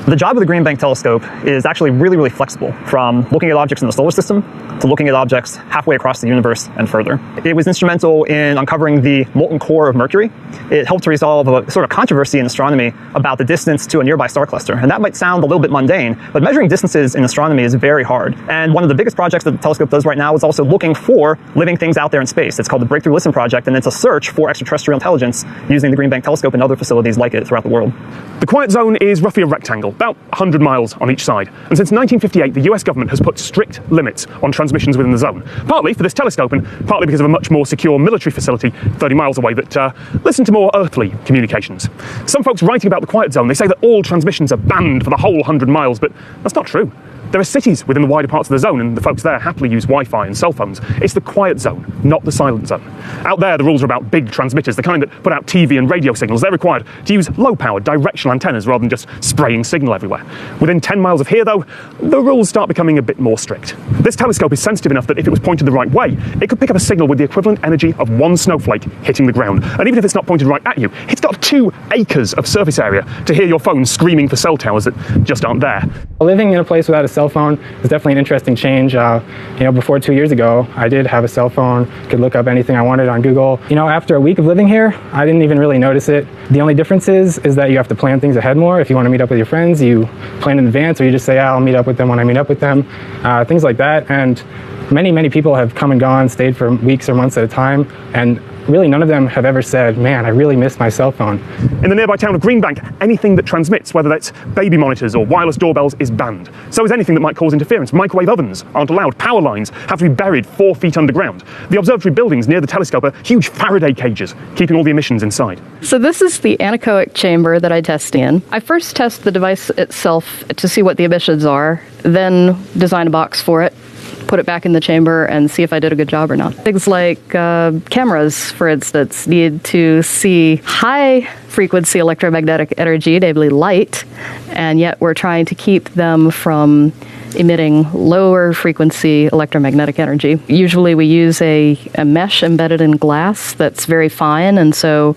The job of the Green Bank telescope is actually really flexible, from looking at objects in the solar system to looking at objects halfway across the universe and further. It was instrumental in uncovering the molten core of Mercury. It helped to resolve a sort of controversy in astronomy about the distance to a nearby star cluster. And that might sound a little bit mundane, but measuring distances in astronomy is very hard. And one of the biggest projects that the telescope does right now is also looking for living things out there in space. It's called the Breakthrough Listen Project, and it's a search for extraterrestrial intelligence using the Green Bank telescope and other facilities like it throughout the world. The Quiet Zone is roughly a rectangle, about 100 miles on each side. And since 1958, the US government has put strict limits on transmissions within the zone. Partly for this telescope, and partly because of a much more secure military facility 30 miles away that listen to more earthly communications. Some folks writing about the Quiet Zone, they say that all transmissions are banned for the whole 100 miles, but that's not true. There are cities within the wider parts of the zone, and the folks there happily use Wi-Fi and cell phones. It's the quiet zone, not the silent zone. Out there, the rules are about big transmitters, the kind that put out TV and radio signals. They're required to use low-powered directional antennas rather than just spraying signal everywhere. Within 10 miles of here, though, the rules start becoming a bit more strict. This telescope is sensitive enough that if it was pointed the right way, it could pick up a signal with the equivalent energy of one snowflake hitting the ground. And even if it's not pointed right at you, it's got 2 acres of surface area to hear your phone screaming for cell towers that just aren't there. Living in a place without a cell phone is definitely an interesting change. Before 2 years ago, I did have a cell phone, could look up anything I wanted on Google. After a week of living here, I didn't even really notice it. The only difference is that you have to plan things ahead more. If you want to meet up with your friends, you plan in advance, or you just say, I'll meet up with them when I meet up with them, things like that. And many people have come and gone, stayed for weeks or months at a time, and really none of them have ever said, man, I really miss my cell phone. In the nearby town of Greenbank, anything that transmits, whether that's baby monitors or wireless doorbells, is banned. So is anything that might cause interference. Microwave ovens aren't allowed. Power lines have to be buried 4 feet underground. The observatory buildings near the telescope are huge Faraday cages, keeping all the emissions inside. So this is the anechoic chamber that I test in. I first test the device itself to see what the emissions are, then design a box for it, put it back in the chamber, and see if I did a good job or not. Things like cameras, for instance, need to see high frequency electromagnetic energy, namely light, and yet we're trying to keep them from emitting lower frequency electromagnetic energy. Usually we use a mesh embedded in glass that's very fine, and so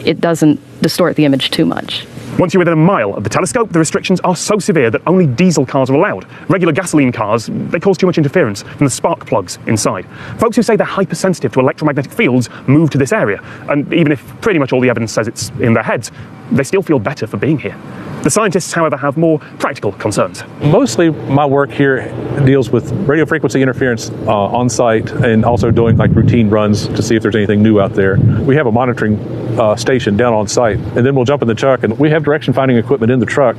it doesn't distort the image too much. Once you're within a mile of the telescope, the restrictions are so severe that only diesel cars are allowed. Regular gasoline cars, they cause too much interference from the spark plugs inside. Folks who say they're hypersensitive to electromagnetic fields move to this area, and even if pretty much all the evidence says it's in their heads, they still feel better for being here. The scientists, however, have more practical concerns. Mostly my work here deals with radio frequency interference on site, and also doing like routine runs to see if there's anything new out there. We have a monitoring station down on site, and then we'll jump in the truck, and we have direction finding equipment in the truck.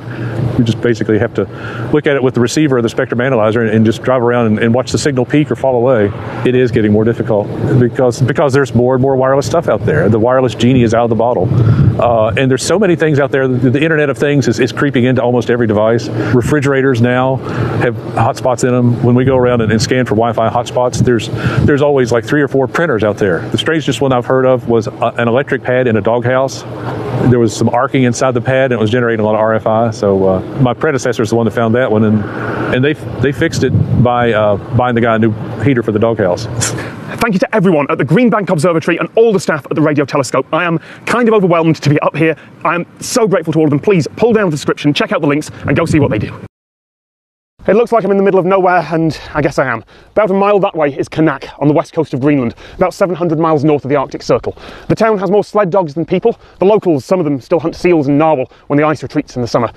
We just basically have to look at it with the receiver or the spectrum analyzer and just drive around and watch the signal peak or fall away. It is getting more difficult because there's more and more wireless stuff out there. The wireless genie is out of the bottle, and there's so many things out there. The Internet of Things is creeping into almost every device. Refrigerators now have hotspots in them. When we go around and scan for Wi-Fi hotspots, there's always like 3 or 4 printers out there. The strangest one I've heard of was an electric pad in a doghouse. There was some arcing inside the pad, and it was generating a lot of RFI. So my predecessor is the one that found that one, and they fixed it by buying the guy a new heater for the doghouse. Thank you to everyone at the Green Bank Observatory and all the staff at the radio telescope. I am kind of overwhelmed to be up here. I am so grateful to all of them. Please pull down the description, check out the links, and go see what they do. It looks like I'm in the middle of nowhere, and I guess I am. About a mile that way is Kanak, on the west coast of Greenland, about 700 miles north of the Arctic Circle. The town has more sled dogs than people. The locals, some of them, still hunt seals and narwhal when the ice retreats in the summer.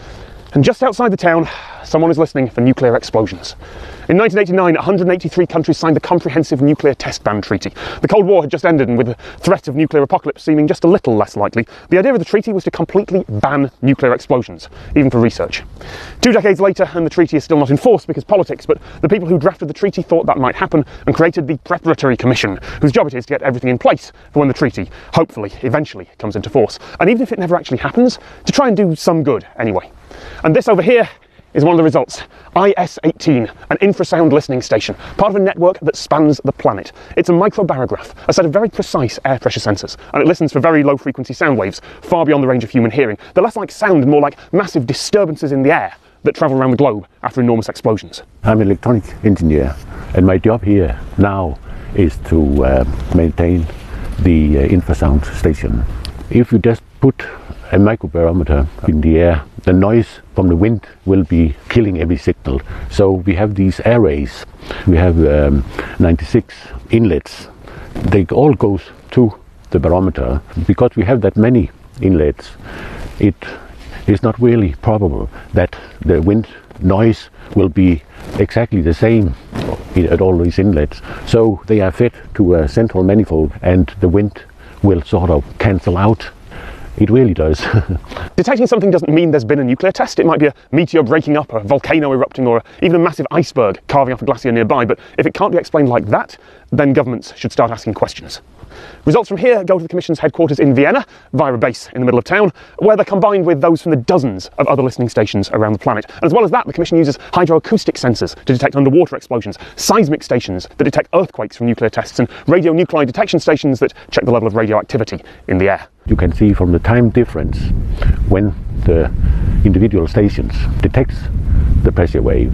And just outside the town, someone is listening for nuclear explosions. In 1989, 183 countries signed the Comprehensive Nuclear Test Ban Treaty. The Cold War had just ended, and with the threat of nuclear apocalypse seeming just a little less likely, the idea of the treaty was to completely ban nuclear explosions, even for research. 2 decades later, and the treaty is still not in force because politics, but the people who drafted the treaty thought that might happen and created the Preparatory Commission, whose job it is to get everything in place for when the treaty, hopefully, eventually comes into force. And even if it never actually happens, to try and do some good anyway. And this over here is one of the results. IS-18, an infrasound listening station, part of a network that spans the planet. It's a microbarograph, a set of very precise air pressure sensors, and it listens for very low frequency sound waves, far beyond the range of human hearing. They're less like sound and more like massive disturbances in the air that travel around the globe after enormous explosions. I'm an electronic engineer, and my job here now is to maintain the infrasound station. If you just put a microbarometer in the air, the noise from the wind will be killing every signal. So we have these arrays. We have 96 inlets. They all go to the barometer. Because we have that many inlets, it is not really probable that the wind noise will be exactly the same at all these inlets. So they are fed to a central manifold, and the wind will sort of cancel out. It really does. Detecting something doesn't mean there's been a nuclear test. It might be a meteor breaking up, a volcano erupting, or even a massive iceberg carving off a glacier nearby. But if it can't be explained like that, then governments should start asking questions. Results from here go to the Commission's headquarters in Vienna, via a base in the middle of town, where they're combined with those from the dozens of other listening stations around the planet. And as well as that, the Commission uses hydroacoustic sensors to detect underwater explosions, seismic stations that detect earthquakes from nuclear tests, and radionuclide detection stations that check the level of radioactivity in the air. You can see from the time difference when the individual stations detects the pressure wave.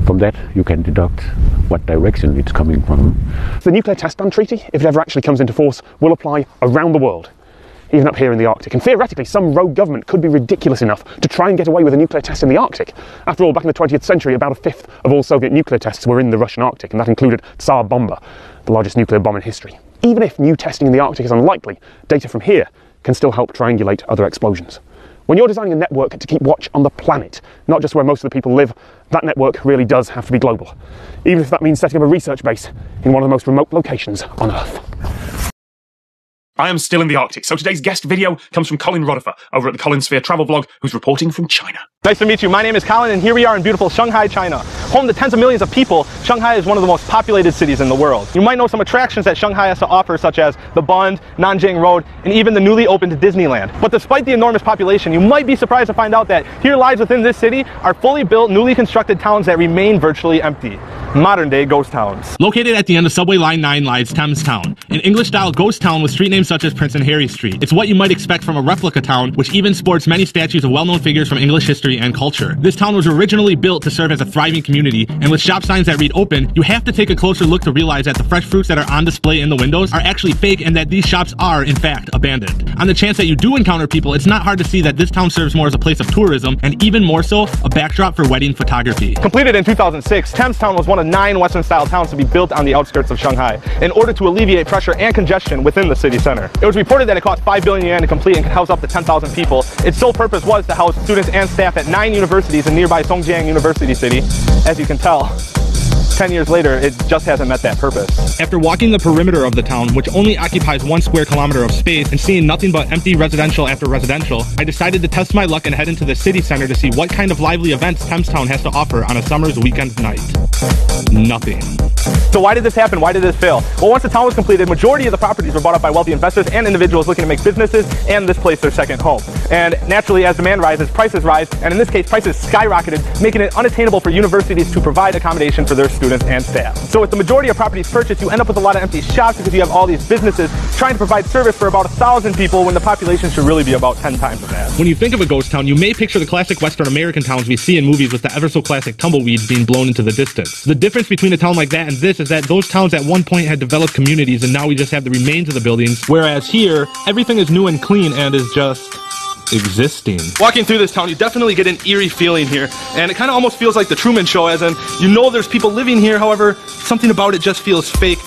From that you can deduct what direction it's coming from. The Nuclear Test Ban Treaty, if it ever actually comes into force, will apply around the world, even up here in the Arctic. And theoretically, some rogue government could be ridiculous enough to try and get away with a nuclear test in the Arctic. After all, back in the 20th century, about 1/5 of all Soviet nuclear tests were in the Russian Arctic, and that included Tsar Bomba, the largest nuclear bomb in history. Even if new testing in the Arctic is unlikely, data from here can still help triangulate other explosions. When you're designing a network to keep watch on the planet, not just where most of the people live, that network really does have to be global. Even if that means setting up a research base in one of the most remote locations on Earth. I am still in the Arctic, so today's guest video comes from Colin Roddifer over at the Colin Sphere Travel Vlog, who's reporting from China. Nice to meet you. My name is Colin, and here we are in beautiful Shanghai, China. Home to tens of millions of people, Shanghai is one of the most populated cities in the world. You might know some attractions that Shanghai has to offer, such as the Bund, Nanjing Road, and even the newly opened Disneyland. But despite the enormous population, you might be surprised to find out that here lies within this city are fully built, newly constructed towns that remain virtually empty. Modern-day ghost towns. Located at the end of Subway Line 9 lies Thames Town, an English-style ghost town with street names such as Prince and Harry Street. It's what you might expect from a replica town, which even sports many statues of well-known figures from English history and culture. This town was originally built to serve as a thriving community, and with shop signs that read open, you have to take a closer look to realize that the fresh fruits that are on display in the windows are actually fake and that these shops are, in fact, abandoned. On the chance that you do encounter people, it's not hard to see that this town serves more as a place of tourism, and even more so, a backdrop for wedding photography. Completed in 2006, Thames Town was one of 9 Western-style towns to be built on the outskirts of Shanghai in order to alleviate pressure and congestion within the city center. It was reported that it cost 5 billion yuan to complete and could house up to 10,000 people. Its sole purpose was to house students and staff at 9 universities in nearby Songjiang University City. As you can tell, 10 years later, it just hasn't met that purpose. After walking the perimeter of the town, which only occupies 1 square kilometer of space, and seeing nothing but empty residential after residential, I decided to test my luck and head into the city center to see what kind of lively events Thames Town has to offer on a summer's weekend night. Nothing. So why did this happen? Why did this fail? Well, once the town was completed, majority of the properties were bought up by wealthy investors and individuals looking to make businesses and this place their second home. And naturally, as demand rises, prices rise, and in this case, prices skyrocketed, making it unattainable for universities to provide accommodation for their students and staff. So with the majority of properties purchased, you end up with a lot of empty shops because you have all these businesses trying to provide service for about 1,000 people when the population should really be about 10 times that. When you think of a ghost town, you may picture the classic Western American towns we see in movies with the ever-so-classic tumbleweeds being blown into the distance. The difference between a town like that and this is that those towns at one point had developed communities and now we just have the remains of the buildings, whereas here, everything is new and clean and is just existing. Walking through this town, you definitely get an eerie feeling here, and it kind of almost feels like the Truman Show, as in, you know there's people living here, however, something about it just feels fake.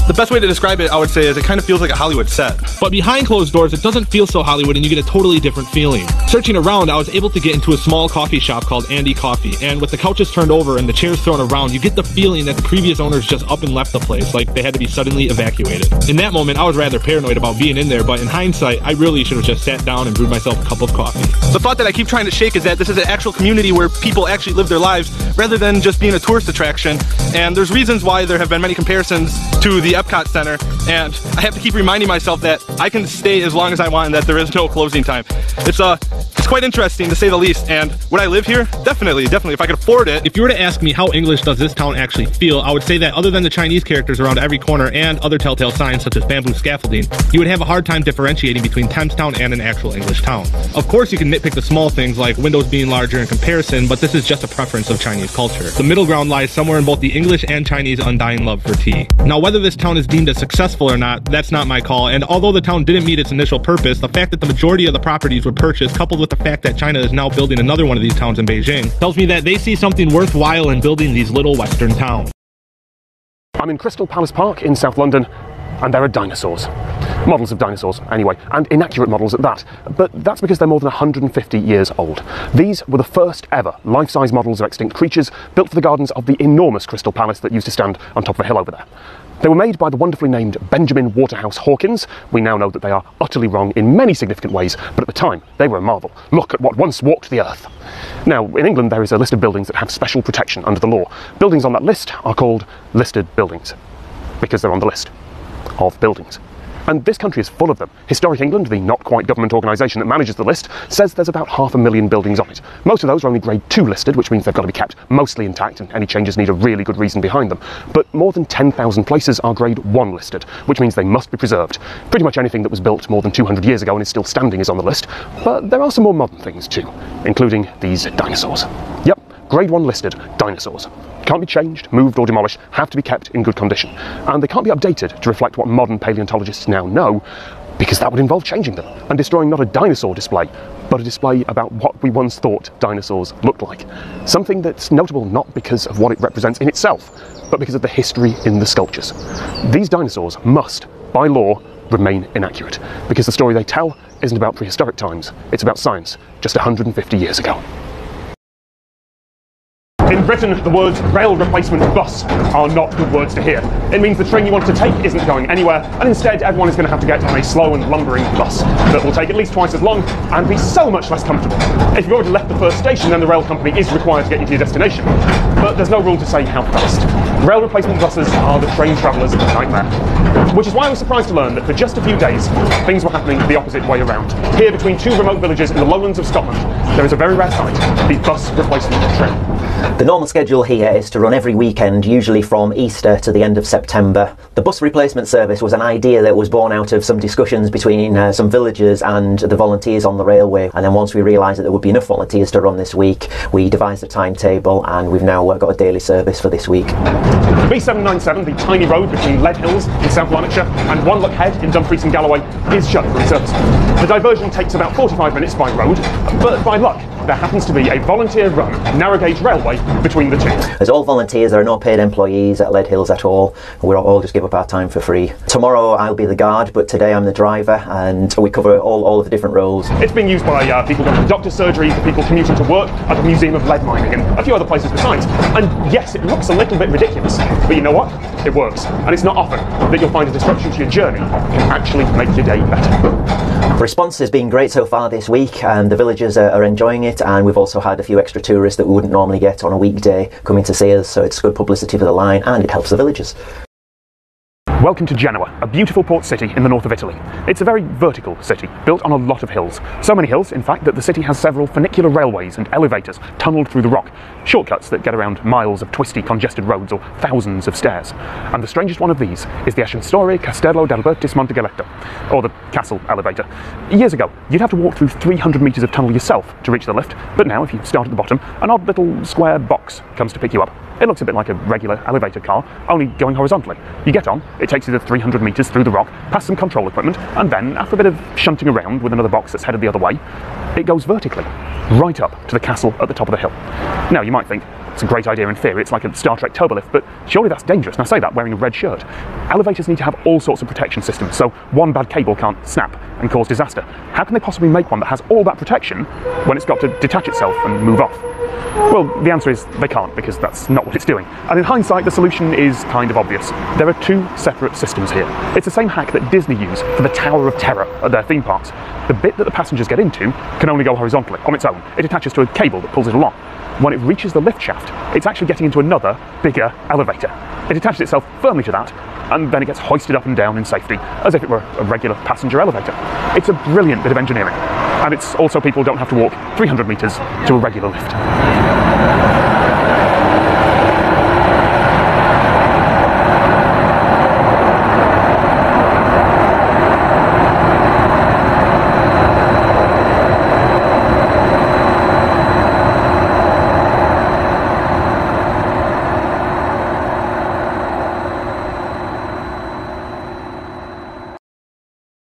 The best way to describe it, I would say, is it kind of feels like a Hollywood set. But behind closed doors, it doesn't feel so Hollywood and you get a totally different feeling. Searching around, I was able to get into a small coffee shop called Andy Coffee, and with the couches turned over and the chairs thrown around, you get the feeling that the previous owners just up and left the place, like they had to be suddenly evacuated. In that moment, I was rather paranoid about being in there, but in hindsight, I really should have just sat down and brewed myself a cup of coffee. The thought that I keep trying to shake is that this is an actual community where people actually live their lives, rather than just being a tourist attraction, and there's reasons why there have been many comparisons to the Epcot Center, and I have to keep reminding myself that I can stay as long as I want and that there is no closing time. It's quite interesting to say the least, and would I live here? Definitely, if I could afford it. If you were to ask me how English does this town actually feel, I would say that other than the Chinese characters around every corner and other telltale signs such as bamboo scaffolding, you would have a hard time differentiating between Thamestown and an actual English town. Of course you can nitpick the small things like windows being larger in comparison, but this is just a preference of Chinese culture. The middle ground lies somewhere in both the English and Chinese undying love for tea. Now whether this town is deemed as successful or not, that's not my call, and although the town didn't meet its initial purpose, the fact that the majority of the properties were purchased, coupled with the fact that China is now building another one of these towns in Beijing, tells me that they see something worthwhile in building these little western towns. I'm in Crystal Palace Park in South London, and there are dinosaurs. Models of dinosaurs, anyway, and inaccurate models at that. But that's because they're more than 150 years old. These were the first ever life-size models of extinct creatures built for the gardens of the enormous Crystal Palace that used to stand on top of a hill over there. They were made by the wonderfully named Benjamin Waterhouse Hawkins. We now know that they are utterly wrong in many significant ways, but at the time, they were a marvel. Look at what once walked the earth. Now, in England, there is a list of buildings that have special protection under the law. Buildings on that list are called listed buildings, because they're on the list of buildings. And this country is full of them. Historic England, the not-quite-government organisation that manages the list, says there's about 500,000 buildings on it. Most of those are only Grade 2 listed, which means they've got to be kept mostly intact, and any changes need a really good reason behind them. But more than 10,000 places are Grade 1 listed, which means they must be preserved. Pretty much anything that was built more than 200 years ago and is still standing is on the list, but there are some more modern things too, including these dinosaurs. Yep, Grade 1 listed dinosaurs. Can't be changed, moved or demolished, have to be kept in good condition. And they can't be updated to reflect what modern paleontologists now know, because that would involve changing them and destroying not a dinosaur display, but a display about what we once thought dinosaurs looked like. Something that's notable not because of what it represents in itself, but because of the history in the sculptures. These dinosaurs must, by law, remain inaccurate, because the story they tell isn't about prehistoric times, it's about science just 150 years ago. In Britain, the words rail replacement bus are not good words to hear. It means the train you want to take isn't going anywhere, and instead everyone is going to have to get on a slow and lumbering bus that will take at least twice as long and be so much less comfortable. If you've already left the first station, then the rail company is required to get you to your destination. But there's no rule to say how fast. Rail replacement buses are the train traveller's nightmare. Which is why I was surprised to learn that for just a few days, things were happening the opposite way around. Here, between two remote villages in the lowlands of Scotland, there is a very rare sight, the bus replacement train. The normal schedule here is to run every weekend, usually from Easter to the end of September. The bus replacement service was an idea that was born out of some discussions between some villagers and the volunteers on the railway, and then once we realised that there would be enough volunteers to run this week, we devised a timetable and we've now got a daily service for this week. The B797, the tiny road between Lead Hills in South Lanarkshire and One Look Head in Dumfries and Galloway, is shut for service. The diversion takes about 45 minutes by road, but by luck, there happens to be a volunteer-run narrow gauge railway between the two. As all volunteers, there are no paid employees at Lead Hills at all. We all just give up our time for free. Tomorrow I'll be the guard, but today I'm the driver, and we cover all of the different roles. It's being used by people going to doctor's surgery, for people commuting to work at the Museum of Lead Mining, and a few other places besides. And yes, it looks a little bit ridiculous, but you know what? It works. And it's not often that you'll find a disruption to your journey can actually make your day better. The response has been great so far this week, and the villagers are enjoying it, and we've also had a few extra tourists that we wouldn't normally get on a weekday coming to see us, so it's good publicity for the line and it helps the villagers. Welcome to Genoa, a beautiful port city in the north of Italy. It's a very vertical city, built on a lot of hills. So many hills, in fact, that the city has several funicular railways and elevators tunnelled through the rock, shortcuts that get around miles of twisty, congested roads or thousands of stairs. And the strangest one of these is the Ascensore Castello d'Albertis Montegaletto, or the castle elevator. Years ago, you'd have to walk through 300 metres of tunnel yourself to reach the lift, but now if you start at the bottom, an odd little square box comes to pick you up. It looks a bit like a regular elevator car, only going horizontally. You get on, it takes you the 300 metres through the rock, past some control equipment, and then, after a bit of shunting around with another box that's headed the other way, it goes vertically, right up to the castle at the top of the hill. Now, you might think, it's a great idea in theory, it's like a Star Trek turbolift, but surely that's dangerous, and I say that wearing a red shirt. Elevators need to have all sorts of protection systems, so one bad cable can't snap and cause disaster. How can they possibly make one that has all that protection when it's got to detach itself and move off? Well, the answer is they can't, because that's not what it's doing. And in hindsight, the solution is kind of obvious. There are two separate systems here. It's the same hack that Disney use for the Tower of Terror at their theme parks. The bit that the passengers get into can only go horizontally, on its own. It attaches to a cable that pulls it along. When it reaches the lift shaft, it's actually getting into another, bigger elevator. It attaches itself firmly to that, and then it gets hoisted up and down in safety, as if it were a regular passenger elevator. It's a brilliant bit of engineering. And it's also people don't have to walk 300 metres to a regular lift.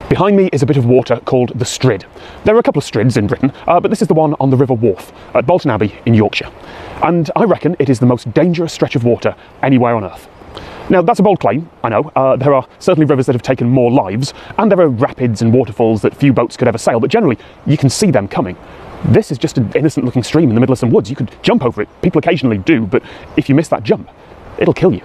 Behind me is a bit of water called the Strid. There are a couple of Strids in Britain, but this is the one on the River Wharfe at Bolton Abbey in Yorkshire. And I reckon it is the most dangerous stretch of water anywhere on Earth. Now, that's a bold claim, I know. There are certainly rivers that have taken more lives, and there are rapids and waterfalls that few boats could ever sail, but generally, you can see them coming. This is just an innocent-looking stream in the middle of some woods. You could jump over it. People occasionally do, but if you miss that jump, it'll kill you.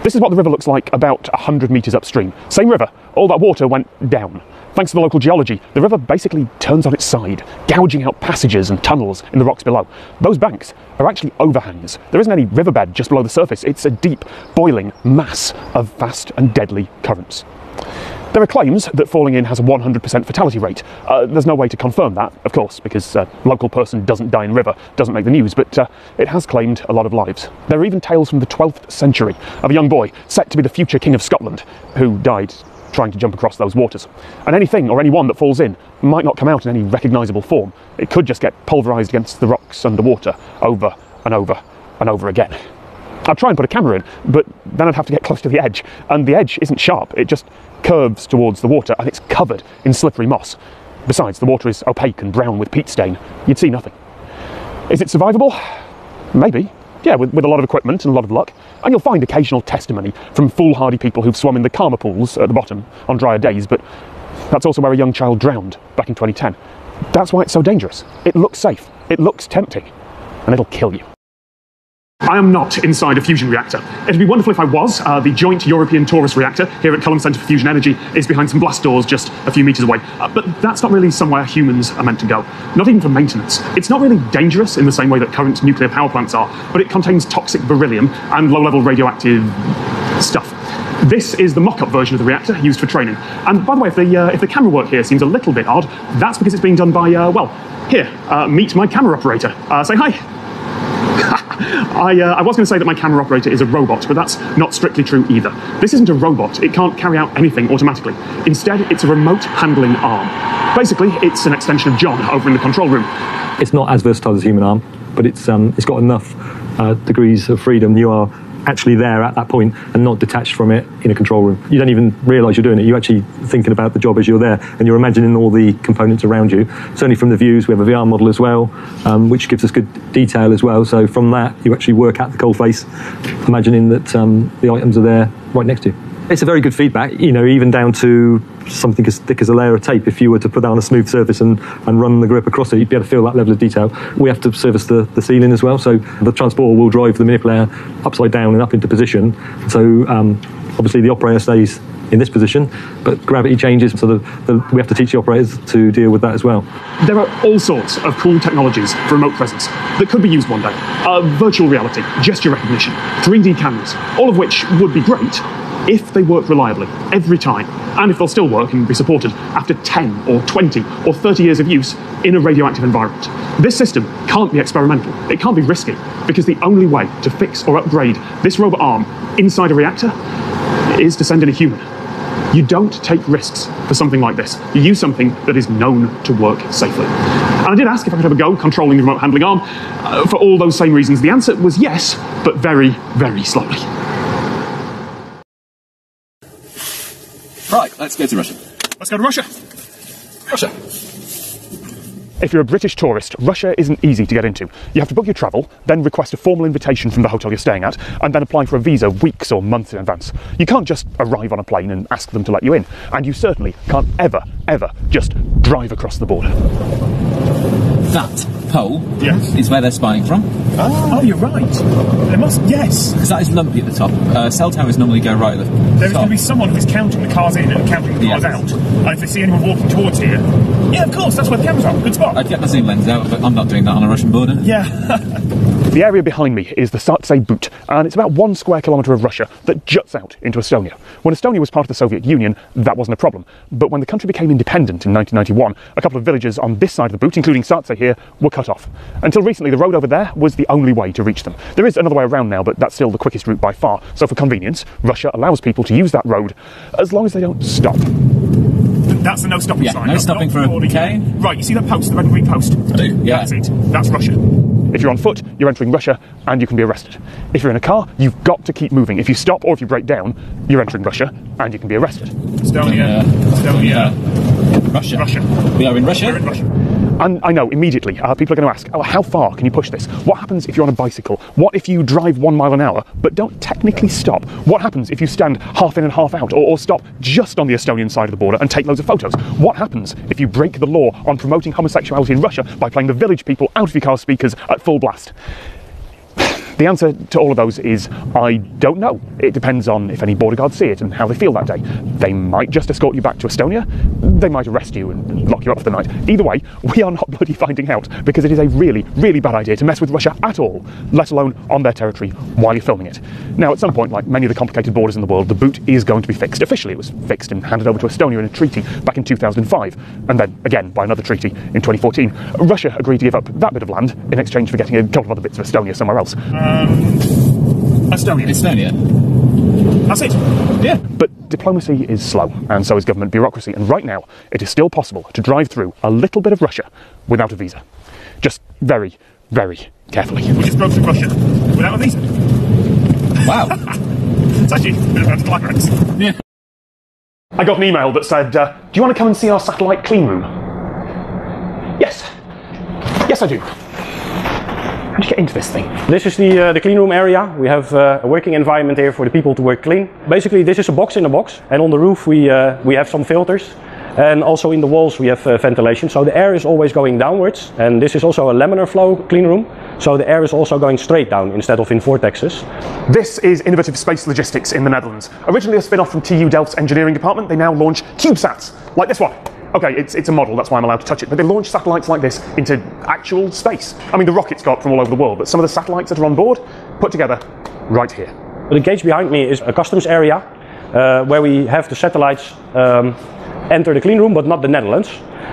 This is what the river looks like about 100 metres upstream. Same river, all that water went down. Thanks to the local geology, the river basically turns on its side, gouging out passages and tunnels in the rocks below. Those banks are actually overhangs. There isn't any riverbed just below the surface, it's a deep, boiling mass of fast and deadly currents. There are claims that falling in has a 100% fatality rate. There's no way to confirm that, of course, because a local person doesn't die in river, doesn't make the news, but it has claimed a lot of lives. There are even tales from the 12th century of a young boy set to be the future King of Scotland, who died trying to jump across those waters. And anything or anyone that falls in might not come out in any recognisable form. It could just get pulverised against the rocks underwater over and over and over again. I'd try and put a camera in, but then I'd have to get close to the edge, and the edge isn't sharp, it just curves towards the water, and it's covered in slippery moss. Besides, the water is opaque and brown with peat stain. You'd see nothing. Is it survivable? Maybe. Yeah, with a lot of equipment and a lot of luck. And you'll find occasional testimony from foolhardy people who've swum in the Karma pools at the bottom on drier days, but that's also where a young child drowned back in 2010. That's why it's so dangerous. It looks safe, it looks tempting, and it'll kill you. I am not inside a fusion reactor. It'd be wonderful if I was. The Joint European Torus Reactor here at Culham Centre for Fusion Energy is behind some blast doors just a few metres away. But that's not really somewhere humans are meant to go. Not even for maintenance. It's not really dangerous in the same way that current nuclear power plants are, but it contains toxic beryllium and low-level radioactive stuff. This is the mock-up version of the reactor used for training. And by the way, if the camera work here seems a little bit odd, that's because it's being done by, meet my camera operator. Say hi. I was going to say that my camera operator is a robot, but that's not strictly true either. This isn't a robot. It can't carry out anything automatically. Instead, it's a remote handling arm. Basically, it's an extension of John over in the control room. It's not as versatile as a human arm, but it's got enough degrees of freedom. You are actually there at that point and not detached from it in a control room. You don't even realise you're doing it. You're actually thinking about the job as you're there, and you're imagining all the components around you. Certainly from the views, we have a VR model as well, which gives us good detail as well. So from that, you actually work at the coalface, imagining that the items are there right next to you. It's a very good feedback, you know, even down to something as thick as a layer of tape. If you were to put that on a smooth surface and run the grip across it, you'd be able to feel that level of detail. We have to service the ceiling as well, so the transporter will drive the manipulator upside down and up into position. So obviously the operator stays in this position, but gravity changes, so we have to teach the operators to deal with that as well. There are all sorts of cool technologies for remote presence that could be used one day. Virtual reality, gesture recognition, 3D cameras, all of which would be great, if they work reliably, every time, and if they'll still work and be supported after 10 or 20 or 30 years of use in a radioactive environment. This system can't be experimental, it can't be risky, because the only way to fix or upgrade this robot arm inside a reactor is to send in a human. You don't take risks for something like this. You use something that is known to work safely. And I did ask if I could have a go controlling the remote handling arm. For all those same reasons, the answer was yes, but very, very slowly. Right, let's go to Russia. Let's go to Russia. Russia. If you're a British tourist, Russia isn't easy to get into. You have to book your travel, then request a formal invitation from the hotel you're staying at, and then apply for a visa weeks or months in advance. You can't just arrive on a plane and ask them to let you in, and you certainly can't ever just drive across the border. That pole is where they're spying from. Oh, you're right. They must, yes. Because that is lumpy at the top. Cell towers normally go right at the top. There's going to be someone who's counting the cars in and counting the cars out. And if they see anyone walking towards here, yeah, of course, that's where the cameras are. Good spot. I'd get my zoom lens out, but I'm not doing that on a Russian border. Yeah. The area behind me is the Sartsay Butte, and it's about 1 square kilometre of Russia that juts out into Estonia. When Estonia was part of the Soviet Union, that wasn't a problem. But when the country became independent in 1991, a couple of villages on this side of the Butte, including Sartsay here, were cut off. Until recently, the road over there was the only way to reach them. There is another way around now, but that's still the quickest route by far. So for convenience, Russia allows people to use that road as long as they don't stop. That's the no stopping sign. No stopping for a K. Right, you see that post, the red and green post? I do, yeah. That's it. That's Russia. If you're on foot, you're entering Russia and you can be arrested. If you're in a car, you've got to keep moving. If you stop or if you break down, you're entering Russia and you can be arrested. Estonia. Russia. Russia. We are in Russia. We're in Russia. And I know, immediately, people are going to ask, oh, how far can you push this? What happens if you're on a bicycle? What if you drive 1 mile an hour, but don't technically stop? What happens if you stand half in and half out, or stop just on the Estonian side of the border and take loads of photos? What happens if you break the law on promoting homosexuality in Russia by playing the Village People out of your car speakers at full blast? The answer to all of those is, I don't know. It depends on if any border guards see it and how they feel that day. They might just escort you back to Estonia. They might arrest you and lock you up for the night. Either way, we are not bloody finding out, because it is a really, really bad idea to mess with Russia at all, let alone on their territory while you're filming it. Now, at some point, like many of the complicated borders in the world, the Butte is going to be fixed. Officially, it was fixed and handed over to Estonia in a treaty back in 2005, and then again by another treaty in 2014. Russia agreed to give up that bit of land in exchange for getting a couple of other bits of Estonia somewhere else. Estonia. That's it. Yeah. But diplomacy is slow, and so is government bureaucracy, and right now it is still possible to drive through a little bit of Russia without a visa. Just very, very carefully. We just drove through Russia without a visa. Wow. It's actually a bit of anticlimax. Yeah. I got an email that said, do you want to come and see our satellite clean room? Yes. Yes, I do. How do you get into this thing? This is the clean room area. We have a working environment here for the people to work clean. Basically, this is a box in a box, and on the roof we have some filters, and also in the walls we have ventilation. So the air is always going downwards, and this is also a laminar flow clean room. So the air is also going straight down instead of in vortexes. This is innovative space logistics in the Netherlands. Originally a spin-off from TU Delft's engineering department, they now launch CubeSats, like this one. Okay, it's a model, that's why I'm allowed to touch it, but they launch satellites like this into actual space. I mean, the rockets go up from all over the world, but some of the satellites that are on board, put together right here. The gate behind me is a customs area where we have the satellites enter the clean room, but not the Netherlands.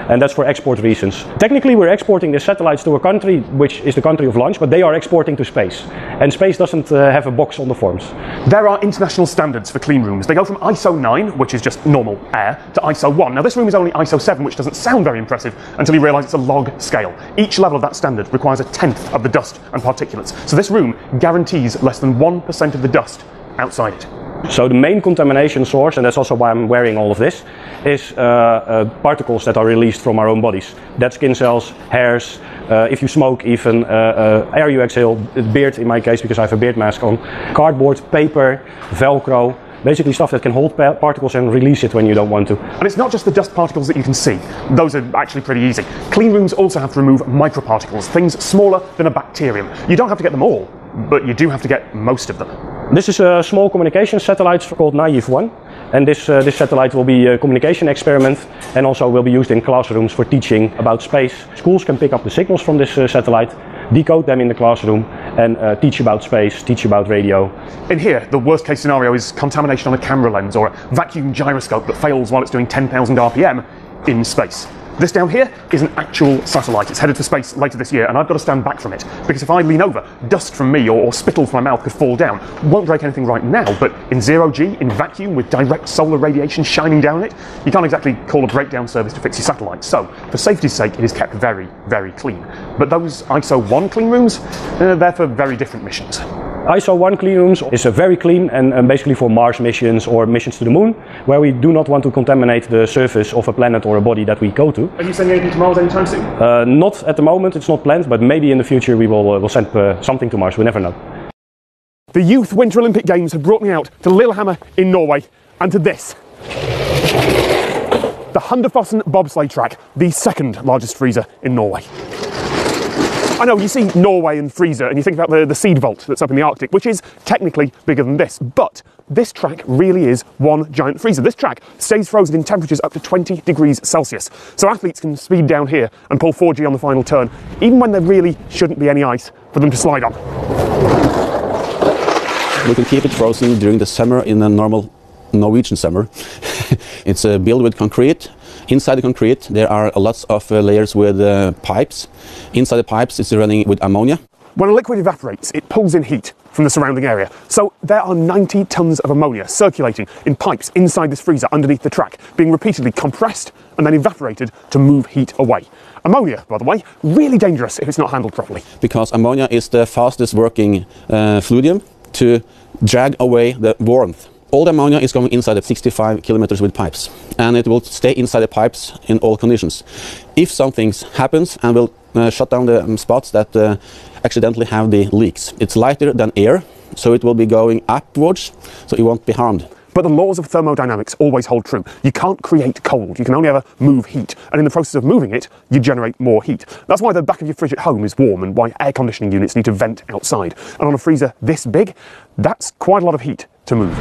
And that's for export reasons. Technically, we're exporting the satellites to a country which is the country of launch, but they are exporting to space. And space doesn't have a box on the forms. There are international standards for clean rooms. They go from ISO 9, which is just normal air, to ISO 1. Now, this room is only ISO 7, which doesn't sound very impressive until you realise it's a log scale. Each level of that standard requires 1/10 of the dust and particulates. So this room guarantees less than 1% of the dust outside it. So the main contamination source, and that's also why I'm wearing all of this, is particles that are released from our own bodies. Dead skin cells, hairs, if you smoke even, air you exhale, beard in my case because I have a beard mask on, cardboard, paper, Velcro, basically stuff that can hold particles and release it when you don't want to. And it's not just the dust particles that you can see. Those are actually pretty easy. Clean rooms also have to remove microparticles, things smaller than a bacterium. You don't have to get them all, but you do have to get most of them. This is a small communication satellite called Naive 1, and this satellite will be a communication experiment and also will be used in classrooms for teaching about space. Schools can pick up the signals from this satellite, decode them in the classroom, and teach about space, teach about radio. In here, the worst case scenario is contamination on a camera lens or a vacuum gyroscope that fails while it's doing 10,000 RPM in space. This down here is an actual satellite. It's headed for space later this year, and I've got to stand back from it, because if I lean over, dust from me or spittle from my mouth could fall down. Won't break anything right now, but in zero G, in vacuum, with direct solar radiation shining down it, you can't exactly call a breakdown service to fix your satellite. So, for safety's sake, it is kept very, very clean. But those ISO 1 clean rooms, they're for very different missions. ISO 1 clean rooms is very clean and basically for Mars missions or missions to the moon, where we do not want to contaminate the surface of a planet or a body that we go to. Are you sending anything to Mars anytime soon? Not at the moment, it's not planned, but maybe in the future we will send something to Mars, we never know. The Youth Winter Olympic Games have brought me out to Lillehammer in Norway, and to this. The Hunderfossen bobsleigh track, the second largest freezer in Norway. I know, you see Norway and freezer and you think about the seed vault that's up in the Arctic, which is technically bigger than this, but this track really is one giant freezer. This track stays frozen in temperatures up to 20 degrees Celsius, so athletes can speed down here and pull 4G on the final turn, even when there really shouldn't be any ice for them to slide on. We can keep it frozen during the summer in a normal Norwegian summer. It's built with concrete. Inside the concrete there are lots of layers with pipes. Inside the pipes it's running with ammonia. When a liquid evaporates, it pulls in heat from the surrounding area. So there are 90 tons of ammonia circulating in pipes inside this freezer underneath the track, being repeatedly compressed and then evaporated to move heat away. Ammonia, by the way, really dangerous if it's not handled properly. Because ammonia is the fastest working fluidium to drag away the warmth. All the ammonia is going inside of 65 kilometers with pipes, and it will stay inside the pipes in all conditions. If something happens and will shut down the spots that accidentally have the leaks. It's lighter than air, so it will be going upwards, so it won't be harmed. But the laws of thermodynamics always hold true. You can't create cold, you can only ever move heat, and in the process of moving it, you generate more heat. That's why the back of your fridge at home is warm and why air conditioning units need to vent outside. And on a freezer this big, that's quite a lot of heat to move.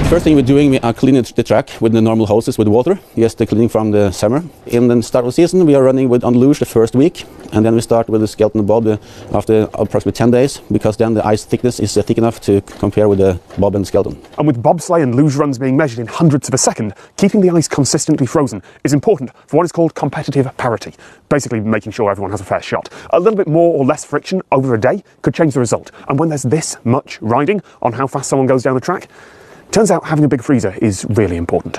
First thing we're doing, we are cleaning the track with the normal hoses with water. Yes, the cleaning from the summer. In the start of the season, we are running with on luge the first week, and then we start with the skeleton bob after approximately 10 days, because then the ice thickness is thick enough to compare with the bob and skeleton. And with bobsleigh and luge runs being measured in hundredths of a second, keeping the ice consistently frozen is important for what is called competitive parity, basically making sure everyone has a fair shot. A little bit more or less friction over a day could change the result, and when there's this much riding on how fast someone goes down the track, turns out having a big freezer is really important.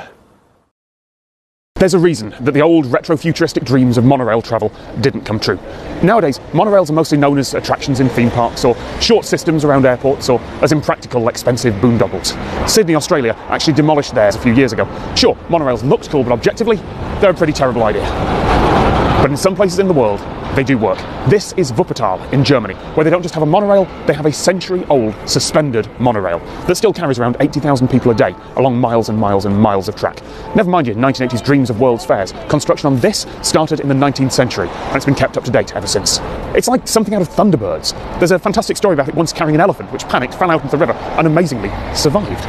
There's a reason that the old retro-futuristic dreams of monorail travel didn't come true. Nowadays, monorails are mostly known as attractions in theme parks or short systems around airports or as impractical, expensive boondoggles. Sydney, Australia actually demolished theirs a few years ago. Sure, monorails looked cool, but objectively, they're a pretty terrible idea. But in some places in the world, they do work. This is Wuppertal in Germany, where they don't just have a monorail, they have a century-old suspended monorail that still carries around 80,000 people a day along miles and miles and miles of track. Never mind your 1980s dreams of world's fairs. Construction on this started in the 19th century, and it's been kept up to date ever since. It's like something out of Thunderbirds. There's a fantastic story about it once carrying an elephant, which panicked, fell out into the river, and amazingly survived.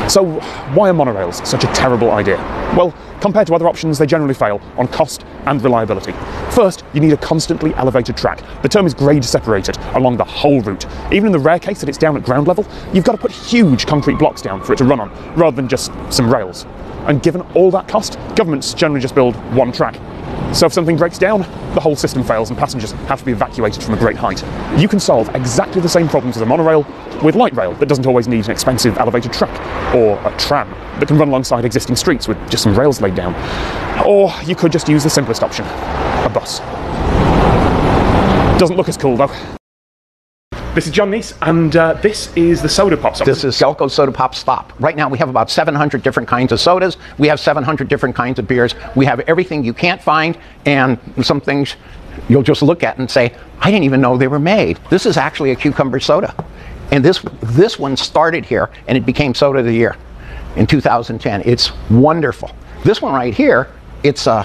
So why are monorails such a terrible idea? Well, compared to other options, they generally fail on cost and reliability. First, you need a constantly elevated track. The term is grade separated along the whole route. Even in the rare case that it's down at ground level, you've got to put huge concrete blocks down for it to run on, rather than just some rails. And given all that cost, governments generally just build one track. So if something breaks down, the whole system fails and passengers have to be evacuated from a great height. You can solve exactly the same problems as a monorail with light rail that doesn't always need an expensive elevated track, or a tram that can run alongside existing streets with just some rails laid down. Or you could just use the simplest option, a bus. Doesn't look as cool though. This is John Neese, and this is the Soda Pop Stop. This is Selco Soda Pop Stop. Right now we have about 700 different kinds of sodas. We have 700 different kinds of beers. We have everything you can't find, and some things you'll just look at and say, I didn't even know they were made. This is actually a cucumber soda. And this one started here, and it became Soda of the Year in 2010. It's wonderful. This one right here, it's an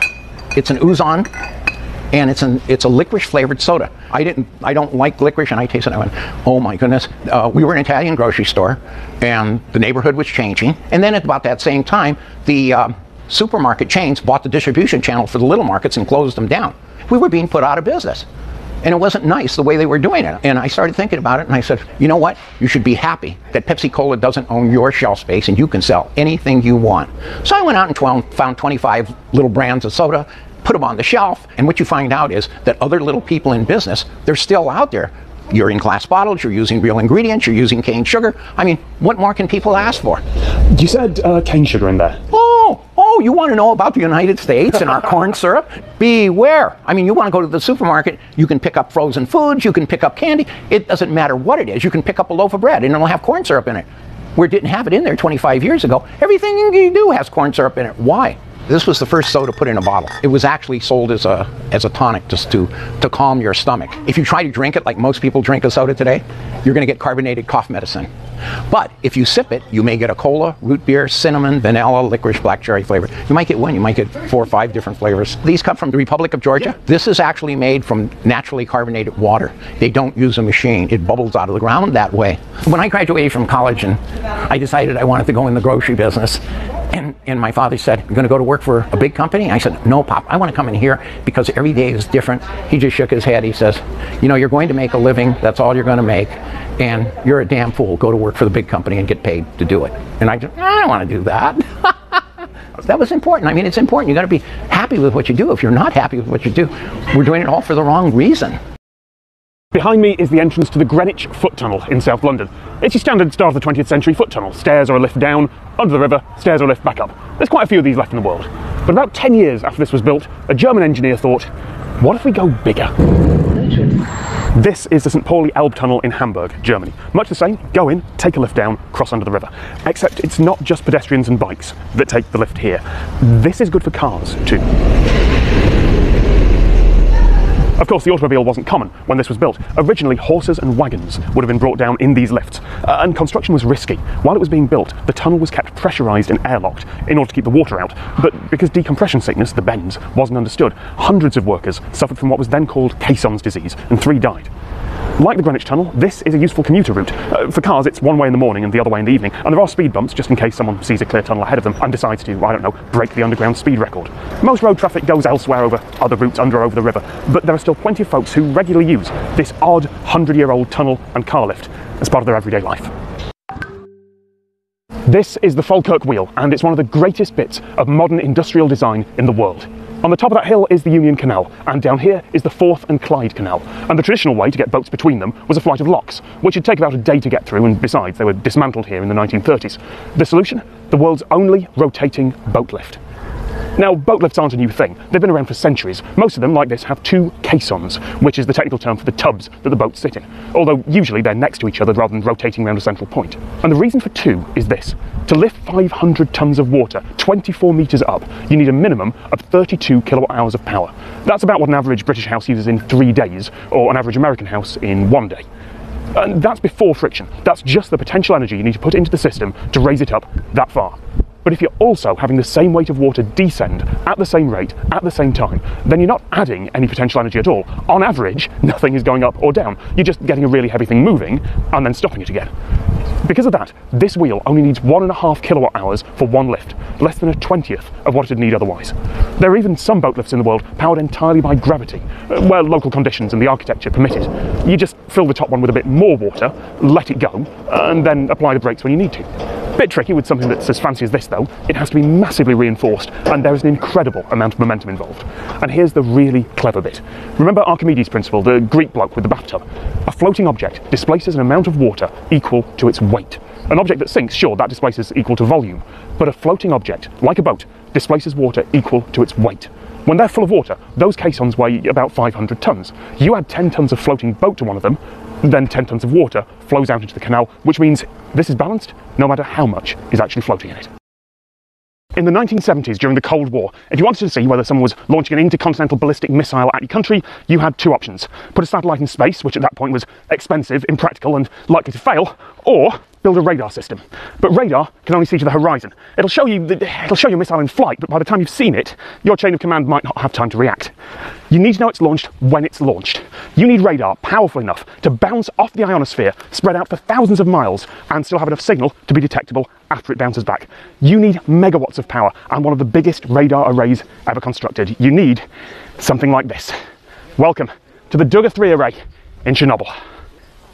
Ouzon, and it's a licorice flavored soda. I don't like licorice, and I tasted it and I went, oh my goodness. We were in an Italian grocery store, and the neighborhood was changing. And then at about that same time, the supermarket chains bought the distribution channel for the little markets and closed them down. We were being put out of business. And it wasn't nice the way they were doing it. And I started thinking about it, and I said, you know what? You should be happy that Pepsi-Cola doesn't own your shelf space and you can sell anything you want. So I went out and found 25 little brands of soda, put them on the shelf, and what you find out is that other little people in business, they're still out there. You're in glass bottles, you're using real ingredients, you're using cane sugar. I mean, what more can people ask for? You said cane sugar in there. Oh, you want to know about the United States and our corn syrup? Beware. I mean, you want to go to the supermarket, you can pick up frozen foods, you can pick up candy. It doesn't matter what it is. You can pick up a loaf of bread and it'll have corn syrup in it. Where it didn't have it in there 25 years ago. Everything you do has corn syrup in it. Why? This was the first soda put in a bottle. It was actually sold as a tonic just to calm your stomach. If you try to drink it like most people drink a soda today, you're going to get carbonated cough medicine. But if you sip it, you may get a cola, root beer, cinnamon, vanilla, licorice, black cherry flavor. You might get one, you might get 4 or 5 different flavors. These come from the Republic of Georgia. This is actually made from naturally carbonated water. They don't use a machine. It bubbles out of the ground that way. When I graduated from college and I decided I wanted to go in the grocery business, and my father said, "You're going to go to work for a big company?" I said, "No, Pop, I want to come in here because every day is different." He just shook his head. He says, "You know, you're going to make a living. That's all you're going to make. And you're a damn fool. Go to work for the big company and get paid to do it." And I don't want to do that. That was important. I mean, it's important. You got to be happy with what you do. If you're not happy with what you do, we're doing it all for the wrong reason. Behind me is the entrance to the Greenwich Foot Tunnel in South London. It's your standard start of the 20th century foot tunnel. Stairs or a lift down, under the river, stairs or a lift back up. There's quite a few of these left in the world. But about 10 years after this was built, a German engineer thought, what if we go bigger? This is the St. Pauli Elbe Tunnel in Hamburg, Germany. Much the same, go in, take a lift down, cross under the river. Except it's not just pedestrians and bikes that take the lift here. This is good for cars too. Of course, the automobile wasn't common when this was built. Originally, horses and wagons would have been brought down in these lifts, and construction was risky. While it was being built, the tunnel was kept pressurised and airlocked in order to keep the water out, but because decompression sickness, the bends, wasn't understood, hundreds of workers suffered from what was then called caisson's disease, and 3 died. Like the Greenwich Tunnel, this is a useful commuter route. For cars, it's one way in the morning and the other way in the evening, and there are speed bumps just in case someone sees a clear tunnel ahead of them and decides to, I don't know, break the underground speed record. Most road traffic goes elsewhere over other routes under or over the river, but there are still plenty of folks who regularly use this odd 100-year-old tunnel and car lift as part of their everyday life. This is the Falkirk Wheel, and it's one of the greatest bits of modern industrial design in the world. On the top of that hill is the Union Canal, and down here is the Forth and Clyde Canal. And the traditional way to get boats between them was a flight of locks, which would take about a day to get through, and besides, they were dismantled here in the 1930s. The solution? The world's only rotating boat lift. Now, boat lifts aren't a new thing. They've been around for centuries. Most of them, like this, have 2 caissons, which is the technical term for the tubs that the boats sit in, although usually they're next to each other rather than rotating around a central point. And the reason for 2 is this. To lift 500 tons of water 24 metres up, you need a minimum of 32 kilowatt hours of power. That's about what an average British house uses in 3 days, or an average American house in 1 day. And that's before friction. That's just the potential energy you need to put into the system to raise it up that far. But if you're also having the same weight of water descend at the same rate, at the same time, then you're not adding any potential energy at all. On average, nothing is going up or down. You're just getting a really heavy thing moving and then stopping it again. Because of that, this wheel only needs 1.5 kilowatt hours for one lift, less than a 20th of what it'd need otherwise. There are even some boat lifts in the world powered entirely by gravity, where local conditions and the architecture permit it. You just fill the top one with a bit more water, let it go, and then apply the brakes when you need to. Bit tricky with something that's as fancy as this though. It has to be massively reinforced, and there is an incredible amount of momentum involved. And here's the really clever bit. Remember Archimedes' principle, the Greek bloke with the bathtub? A floating object displaces an amount of water equal to its weight. An object that sinks, sure, that displaces equal to volume, but a floating object, like a boat, displaces water equal to its weight. When they're full of water, those caissons weigh about 500 tons. You add 10 tons of floating boat to one of them, then 10 tons of water flows out into the canal, which means this is balanced no matter how much is actually floating in it. In the 1970s, during the Cold War, if you wanted to see whether someone was launching an intercontinental ballistic missile at your country, you had 2 options. Put a satellite in space, which at that point was expensive, impractical, and likely to fail, or build a radar system. But radar can only see to the horizon. It'll show you your missile in flight, but by the time you've seen it, your chain of command might not have time to react. You need to know it's launched when it's launched. You need radar powerful enough to bounce off the ionosphere, spread out for thousands of miles, and still have enough signal to be detectable after it bounces back. You need megawatts of power and one of the biggest radar arrays ever constructed. You need something like this. Welcome to the Dugger 3 array in Chernobyl.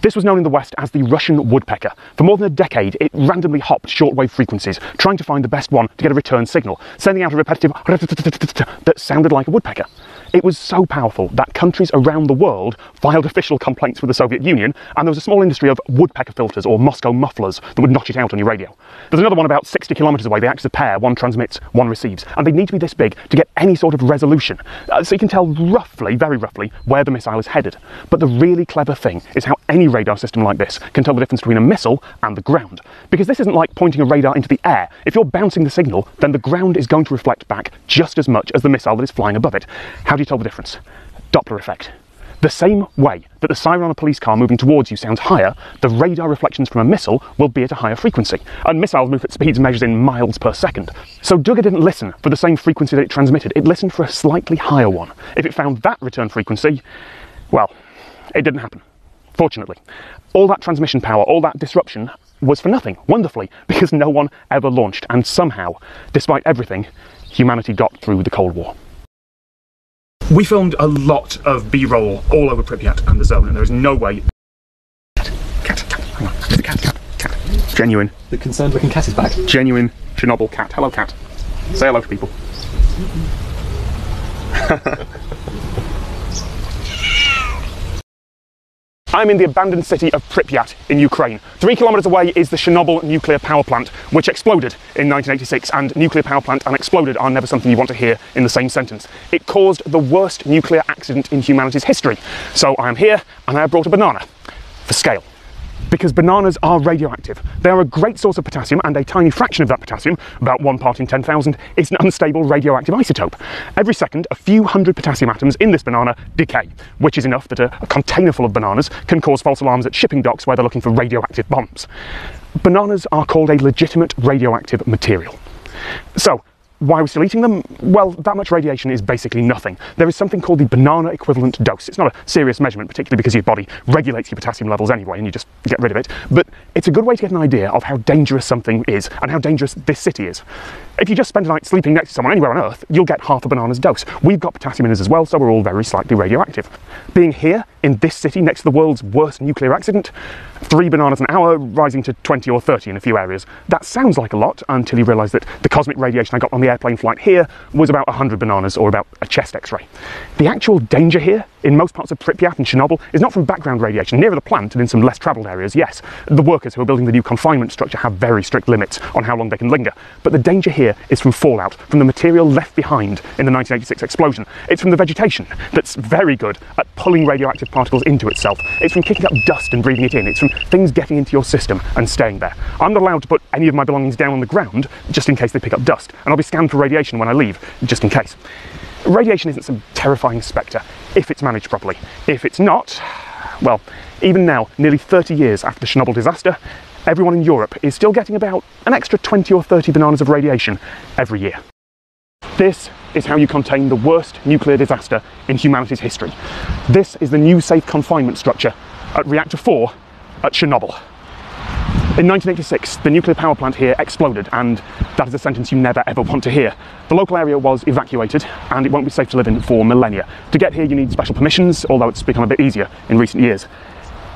This was known in the West as the Russian woodpecker. For more than a decade, it randomly hopped shortwave frequencies, trying to find the best one to get a return signal, sending out a repetitive that sounded like a woodpecker. It was so powerful that countries around the world filed official complaints with the Soviet Union, and there was a small industry of woodpecker filters or Moscow mufflers that would notch it out on your radio. There's another one about 60 kilometers away. They act as a pair, one transmits, one receives, and they need to be this big to get any sort of resolution, so you can tell roughly, very roughly, where the missile is headed. But the really clever thing is how any radar system like this can tell the difference between a missile and the ground. Because this isn't like pointing a radar into the air. If you're bouncing the signal, then the ground is going to reflect back just as much as the missile that is flying above it. How do you tell the difference? Doppler effect. The same way that the siren on a police car moving towards you sounds higher, the radar reflections from a missile will be at a higher frequency. And missiles move at speeds measured in miles per second. So Dugger didn't listen for the same frequency that it transmitted. It listened for a slightly higher one. If it found that return frequency, well, it didn't happen. Fortunately. All that transmission power, all that disruption was for nothing, wonderfully, because no one ever launched. And somehow, despite everything, humanity got through the Cold War. We filmed a lot of B-roll all over Pripyat and the zone, and there is no way... Cat, hang on, there's a cat. Genuine. The concerned-looking cat is back. Genuine Chernobyl cat. Hello, cat. Say hello to people. I'm in the abandoned city of Pripyat in Ukraine. 3 kilometers away is the Chernobyl nuclear power plant, which exploded in 1986, and nuclear power plant and exploded are never something you want to hear in the same sentence. It caused the worst nuclear accident in humanity's history. So I am here, and I have brought a banana, for scale. Because bananas are radioactive. They are a great source of potassium, and a tiny fraction of that potassium, about 1 part in 10,000, is an unstable radioactive isotope. Every second, a few hundred potassium atoms in this banana decay, which is enough that a container full of bananas can cause false alarms at shipping docks where they're looking for radioactive bombs. Bananas are called a legitimate radioactive material. So, why are we still eating them? Well, that much radiation is basically nothing. There is something called the banana equivalent dose. It's not a serious measurement, particularly because your body regulates your potassium levels anyway, and you just get rid of it. But it's a good way to get an idea of how dangerous something is, and how dangerous this city is. If you just spend a night sleeping next to someone anywhere on Earth, you'll get half a banana's dose. We've got potassium in us as well, so we're all very slightly radioactive. Being here, in this city, next to the world's worst nuclear accident, 3 bananas an hour, rising to 20 or 30 in a few areas. That sounds like a lot, until you realise that the cosmic radiation I got on the airplane flight here was about 100 bananas, or about a chest x-ray. The actual danger here, in most parts of Pripyat and Chernobyl, is not from background radiation. Nearer the plant and in some less travelled areas, yes. The workers who are building the new confinement structure have very strict limits on how long they can linger. But the danger here is from fallout, from the material left behind in the 1986 explosion. It's from the vegetation that's very good at pulling radioactive particles into itself. It's from kicking up dust and breathing it in. It's from things getting into your system and staying there. I'm not allowed to put any of my belongings down on the ground, just in case they pick up dust, and I'll be scanned for radiation when I leave, just in case. Radiation isn't some terrifying spectre, if it's managed properly. If it's not, well, even now, nearly 30 years after the Chernobyl disaster, everyone in Europe is still getting about an extra 20 or 30 bananas of radiation every year. This is how you contain the worst nuclear disaster in humanity's history. This is the new safe confinement structure at Reactor 4 at Chernobyl. In 1986, the nuclear power plant here exploded, and that is a sentence you never ever want to hear. The local area was evacuated, and it won't be safe to live in for millennia. To get here, you need special permissions, although it's become a bit easier in recent years.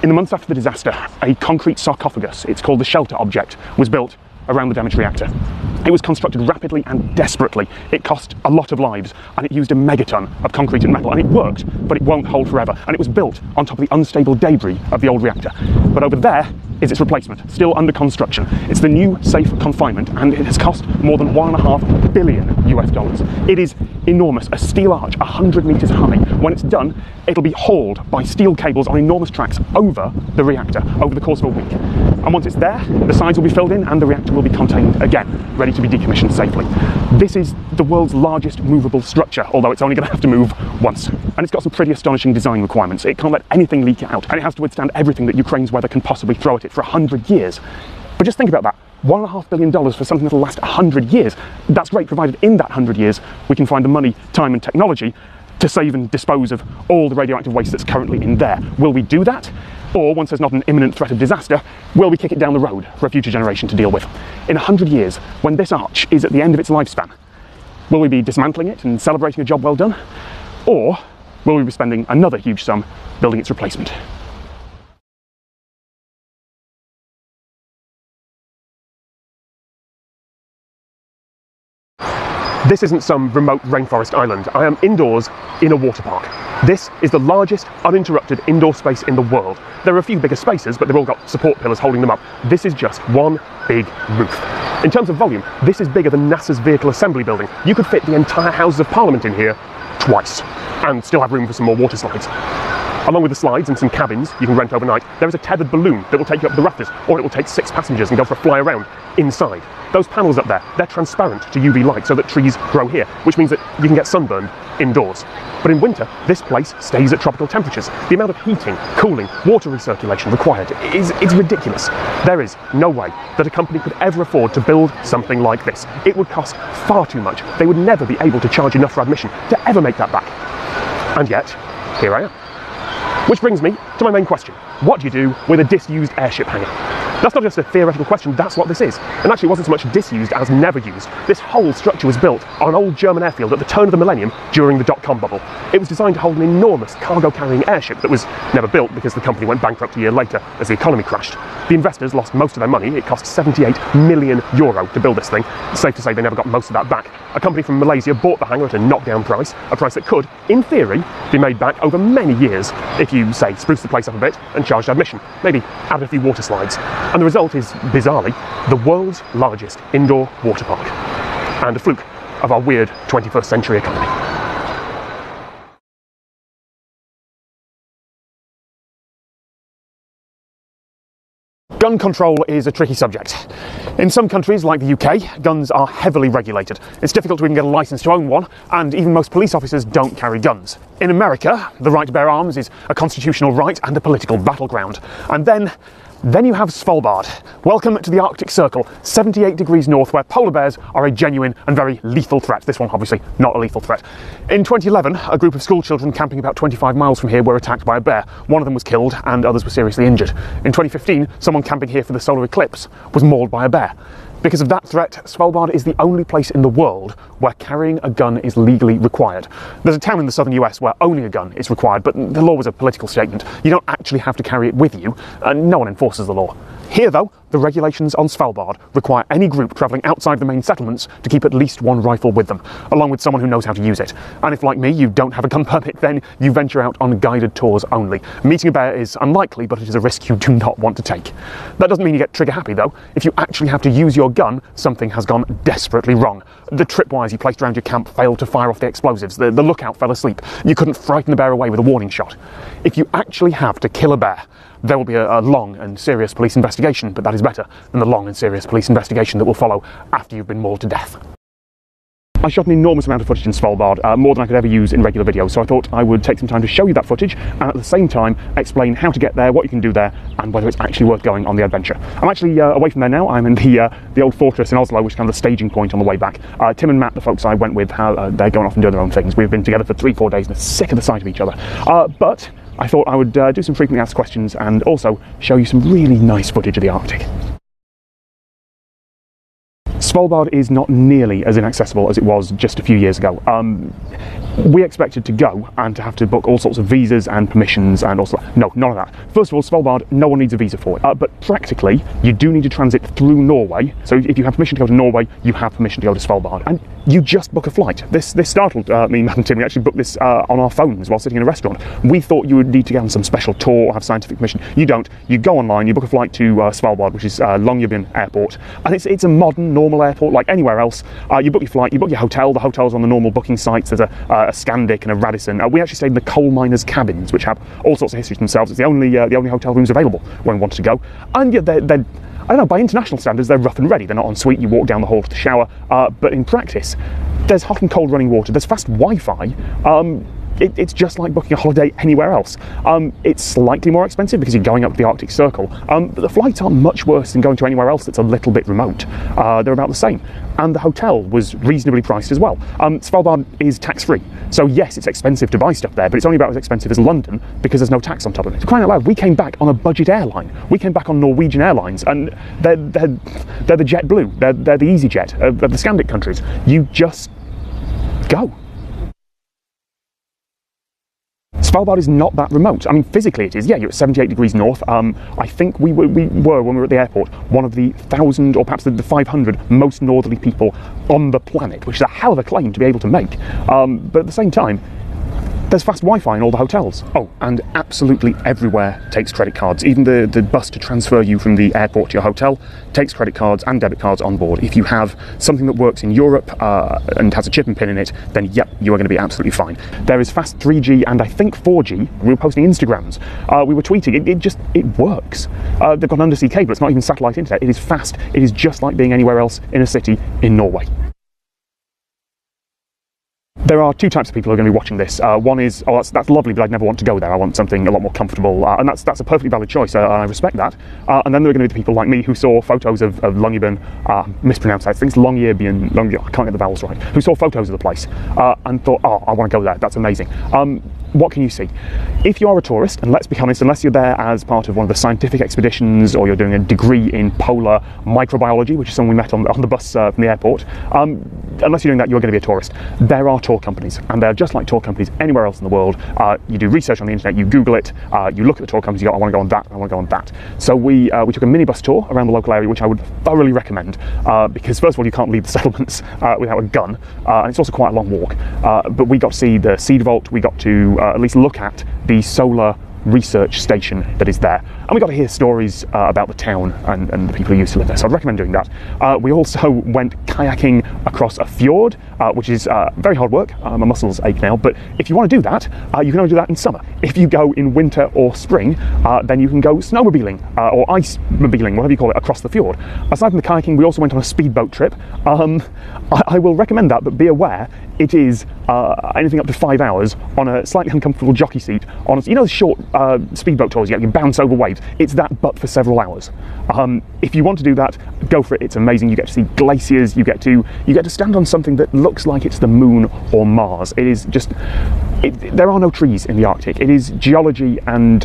In the months after the disaster, a concrete sarcophagus, it's called the shelter object, was built around the damaged reactor. It was constructed rapidly and desperately. It cost a lot of lives, and it used a megaton of concrete and metal, and it worked, but it won't hold forever. And it was built on top of the unstable debris of the old reactor. But over there is its replacement, still under construction. It's the new safe confinement, and it has cost more than $1.5 billion US. It is enormous, a steel arch 100 meters high. When it's done, it'll be hauled by steel cables on enormous tracks over the reactor over the course of a week. And once it's there, the sides will be filled in and the reactor will be contained again, ready to be decommissioned safely. This is the world's largest movable structure, although it's only going to have to move once. And it's got some pretty astonishing design requirements. It can't let anything leak out, and it has to withstand everything that Ukraine's weather can possibly throw at it for 100 years. But just think about that. $1.5 billion for something that'll last 100 years. That's great, provided in that 100 years we can find the money, time and technology to save and dispose of all the radioactive waste that's currently in there. Will we do that? Or, once there's not an imminent threat of disaster, will we kick it down the road for a future generation to deal with? In 100 years, when this arch is at the end of its lifespan, will we be dismantling it and celebrating a job well done? Or will we be spending another huge sum building its replacement? This isn't some remote rainforest island. I am indoors in a water park. This is the largest uninterrupted indoor space in the world. There are a few bigger spaces, but they've all got support pillars holding them up. This is just one big roof. In terms of volume, this is bigger than NASA's Vehicle Assembly Building. You could fit the entire Houses of Parliament in here twice, and still have room for some more water slides. Along with the slides and some cabins you can rent overnight, there is a tethered balloon that will take you up the rafters, or it will take 6 passengers and go for a fly around inside. Those panels up there, they're transparent to UV light so that trees grow here, which means that you can get sunburned indoors. But in winter, this place stays at tropical temperatures. The amount of heating, cooling, water recirculation required is ridiculous. There is no way that a company could ever afford to build something like this. It would cost far too much. They would never be able to charge enough for admission to ever make that back. And yet, here I am. Which brings me to my main question. What do you do with a disused airship hangar? That's not just a theoretical question, that's what this is. And actually it wasn't so much disused as never used. This whole structure was built on an old German airfield at the turn of the millennium during the dot-com bubble. It was designed to hold an enormous cargo-carrying airship that was never built because the company went bankrupt a year later as the economy crashed. The investors lost most of their money. It cost €78 million to build this thing. It's safe to say they never got most of that back. A company from Malaysia bought the hangar at a knockdown price, a price that could, in theory, be made back over many years if you, say, spruce the place up a bit and charged admission, maybe add a few water slides. And the result is, bizarrely, the world's largest indoor water park. And a fluke of our weird 21st century economy. Gun control is a tricky subject. In some countries, like the UK, guns are heavily regulated. It's difficult to even get a license to own one, and even most police officers don't carry guns. In America, the right to bear arms is a constitutional right and a political battleground. And then you have Svalbard. Welcome to the Arctic Circle, 78 degrees north, where polar bears are a genuine and very lethal threat. This one, obviously, not a lethal threat. In 2011, a group of school children camping about 25 miles from here were attacked by a bear. One of them was killed and others were seriously injured. In 2015, someone camping here for the solar eclipse was mauled by a bear. Because of that threat, Svalbard is the only place in the world where carrying a gun is legally required. There's a town in the southern US where owning a gun is required, but the law was a political statement. You don't actually have to carry it with you, and no one enforces the law. Here, though, the regulations on Svalbard require any group travelling outside the main settlements to keep at least one rifle with them, along with someone who knows how to use it. And if, like me, you don't have a gun permit, then you venture out on guided tours only. Meeting a bear is unlikely, but it is a risk you do not want to take. That doesn't mean you get trigger happy, though. If you actually have to use your gun, something has gone desperately wrong. The tripwires you placed around your camp failed to fire off the explosives. The lookout fell asleep. You couldn't frighten the bear away with a warning shot. If you actually have to kill a bear, there will be a long and serious police investigation, but that is better than the long and serious police investigation that will follow after you've been mauled to death. I shot an enormous amount of footage in Svalbard, more than I could ever use in regular videos, so I thought I would take some time to show you that footage and at the same time explain how to get there, what you can do there, and whether it's actually worth going on the adventure. I'm actually away from there now. I'm in the old fortress in Oslo, which is kind of the staging point on the way back. Tim and Matt, the folks I went with, they're going off and doing their own things. We've been together for 3-4 days and are sick of the sight of each other. But I thought I would do some frequently asked questions and also show you some really nice footage of the Arctic. Svalbard is not nearly as inaccessible as it was just a few years ago. We expected to go and to have to book all sorts of visas and permissions and also... No, none of that. First of all, Svalbard, no one needs a visa for it. But practically, you do need to transit through Norway. So if you have permission to go to Norway, you have permission to go to Svalbard. And you just book a flight. This startled me, Matt and Tim. We actually booked this on our phones while sitting in a restaurant. We thought you would need to get on some special tour or have scientific permission. You don't. You go online, you book a flight to Svalbard, which is Longyearbyen Airport. And it's a modern, normal airport like anywhere else. You book your flight, you book your hotel. The hotel's on the normal booking sites. There's a Scandic and a Radisson. We actually stayed in the coal miners' cabins, which have all sorts of history to themselves. It's the only hotel rooms available when we wanted to go. And yet they're I don't know, by international standards, they're rough and ready. They're not en suite. You walk down the hall to the shower. But in practice, there's hot and cold running water. There's fast Wi-Fi. It's just like booking a holiday anywhere else. It's slightly more expensive because you're going up the Arctic Circle, but the flights aren't much worse than going to anywhere else that's a little bit remote. They're about the same. And the hotel was reasonably priced as well. Svalbard is tax-free, so yes, it's expensive to buy stuff there, but it's only about as expensive as London because there's no tax on top of it. Crying out loud, we came back on a budget airline. We came back on Norwegian Airlines, and they're the JetBlue. They're the EasyJet of the Scandic countries. You just go. Svalbard is not that remote. I mean, physically it is. Yeah, you're at 78 degrees north. I think we were, when we were at the airport, one of the 1,000 or perhaps the 500 most northerly people on the planet, which is a hell of a claim to be able to make. But at the same time, there's fast Wi-Fi in all the hotels. Oh, and absolutely everywhere takes credit cards. Even the bus to transfer you from the airport to your hotel takes credit cards and debit cards on board. If you have something that works in Europe and has a chip and pin in it, then yep, you are going to be absolutely fine. There is fast 3G and I think 4G. We were posting Instagrams. We were tweeting. It works. They've got an undersea cable. It's not even satellite internet. It is fast. It is just like being anywhere else in a city in Norway. There are two types of people who are going to be watching this. One is, oh, that's lovely, but I'd never want to go there. I want something a lot more comfortable, and that's a perfectly valid choice. I respect that. And then there are going to be the people like me who saw photos of Longyearbyen, mispronounced that. I think it's Longyearbyen, I can't get the vowels right. Who saw photos of the place and thought, oh, I want to go there. That's amazing. What can you see? If you are a tourist, and let's be honest, unless you're there as part of one of the scientific expeditions or you're doing a degree in polar microbiology, which is someone we met on the bus from the airport, unless you're doing that, you're going to be a tourist. There are tour companies, and they're just like tour companies anywhere else in the world. You do research on the internet, you Google it, you look at the tour companies, you go, I want to go on that, I want to go on that. So we took a minibus tour around the local area, which I would thoroughly recommend, because first of all, you can't leave the settlements without a gun, and it's also quite a long walk. But we got to see the seed vault, we got to at least look at the solar research station that is there, and we got to hear stories about the town and the people who used to live there, so I'd recommend doing that. We also went kayaking across a fjord, which is very hard work. My muscles ache now, but if you want to do that, you can only do that in summer. If you go in winter or spring, then you can go snowmobiling or ice-mobiling, whatever you call it, across the fjord. Aside from the kayaking, we also went on a speedboat trip. I will recommend that, but be aware it is anything up to 5 hours on a slightly uncomfortable jockey seat on, you know, the short speedboat tours, you bounce over waves. It's that, but for several hours. If you want to do that, go for it. It's amazing. You get to see glaciers. You get to stand on something that looks like it's the moon or Mars. It is just. There are no trees in the Arctic. It is geology and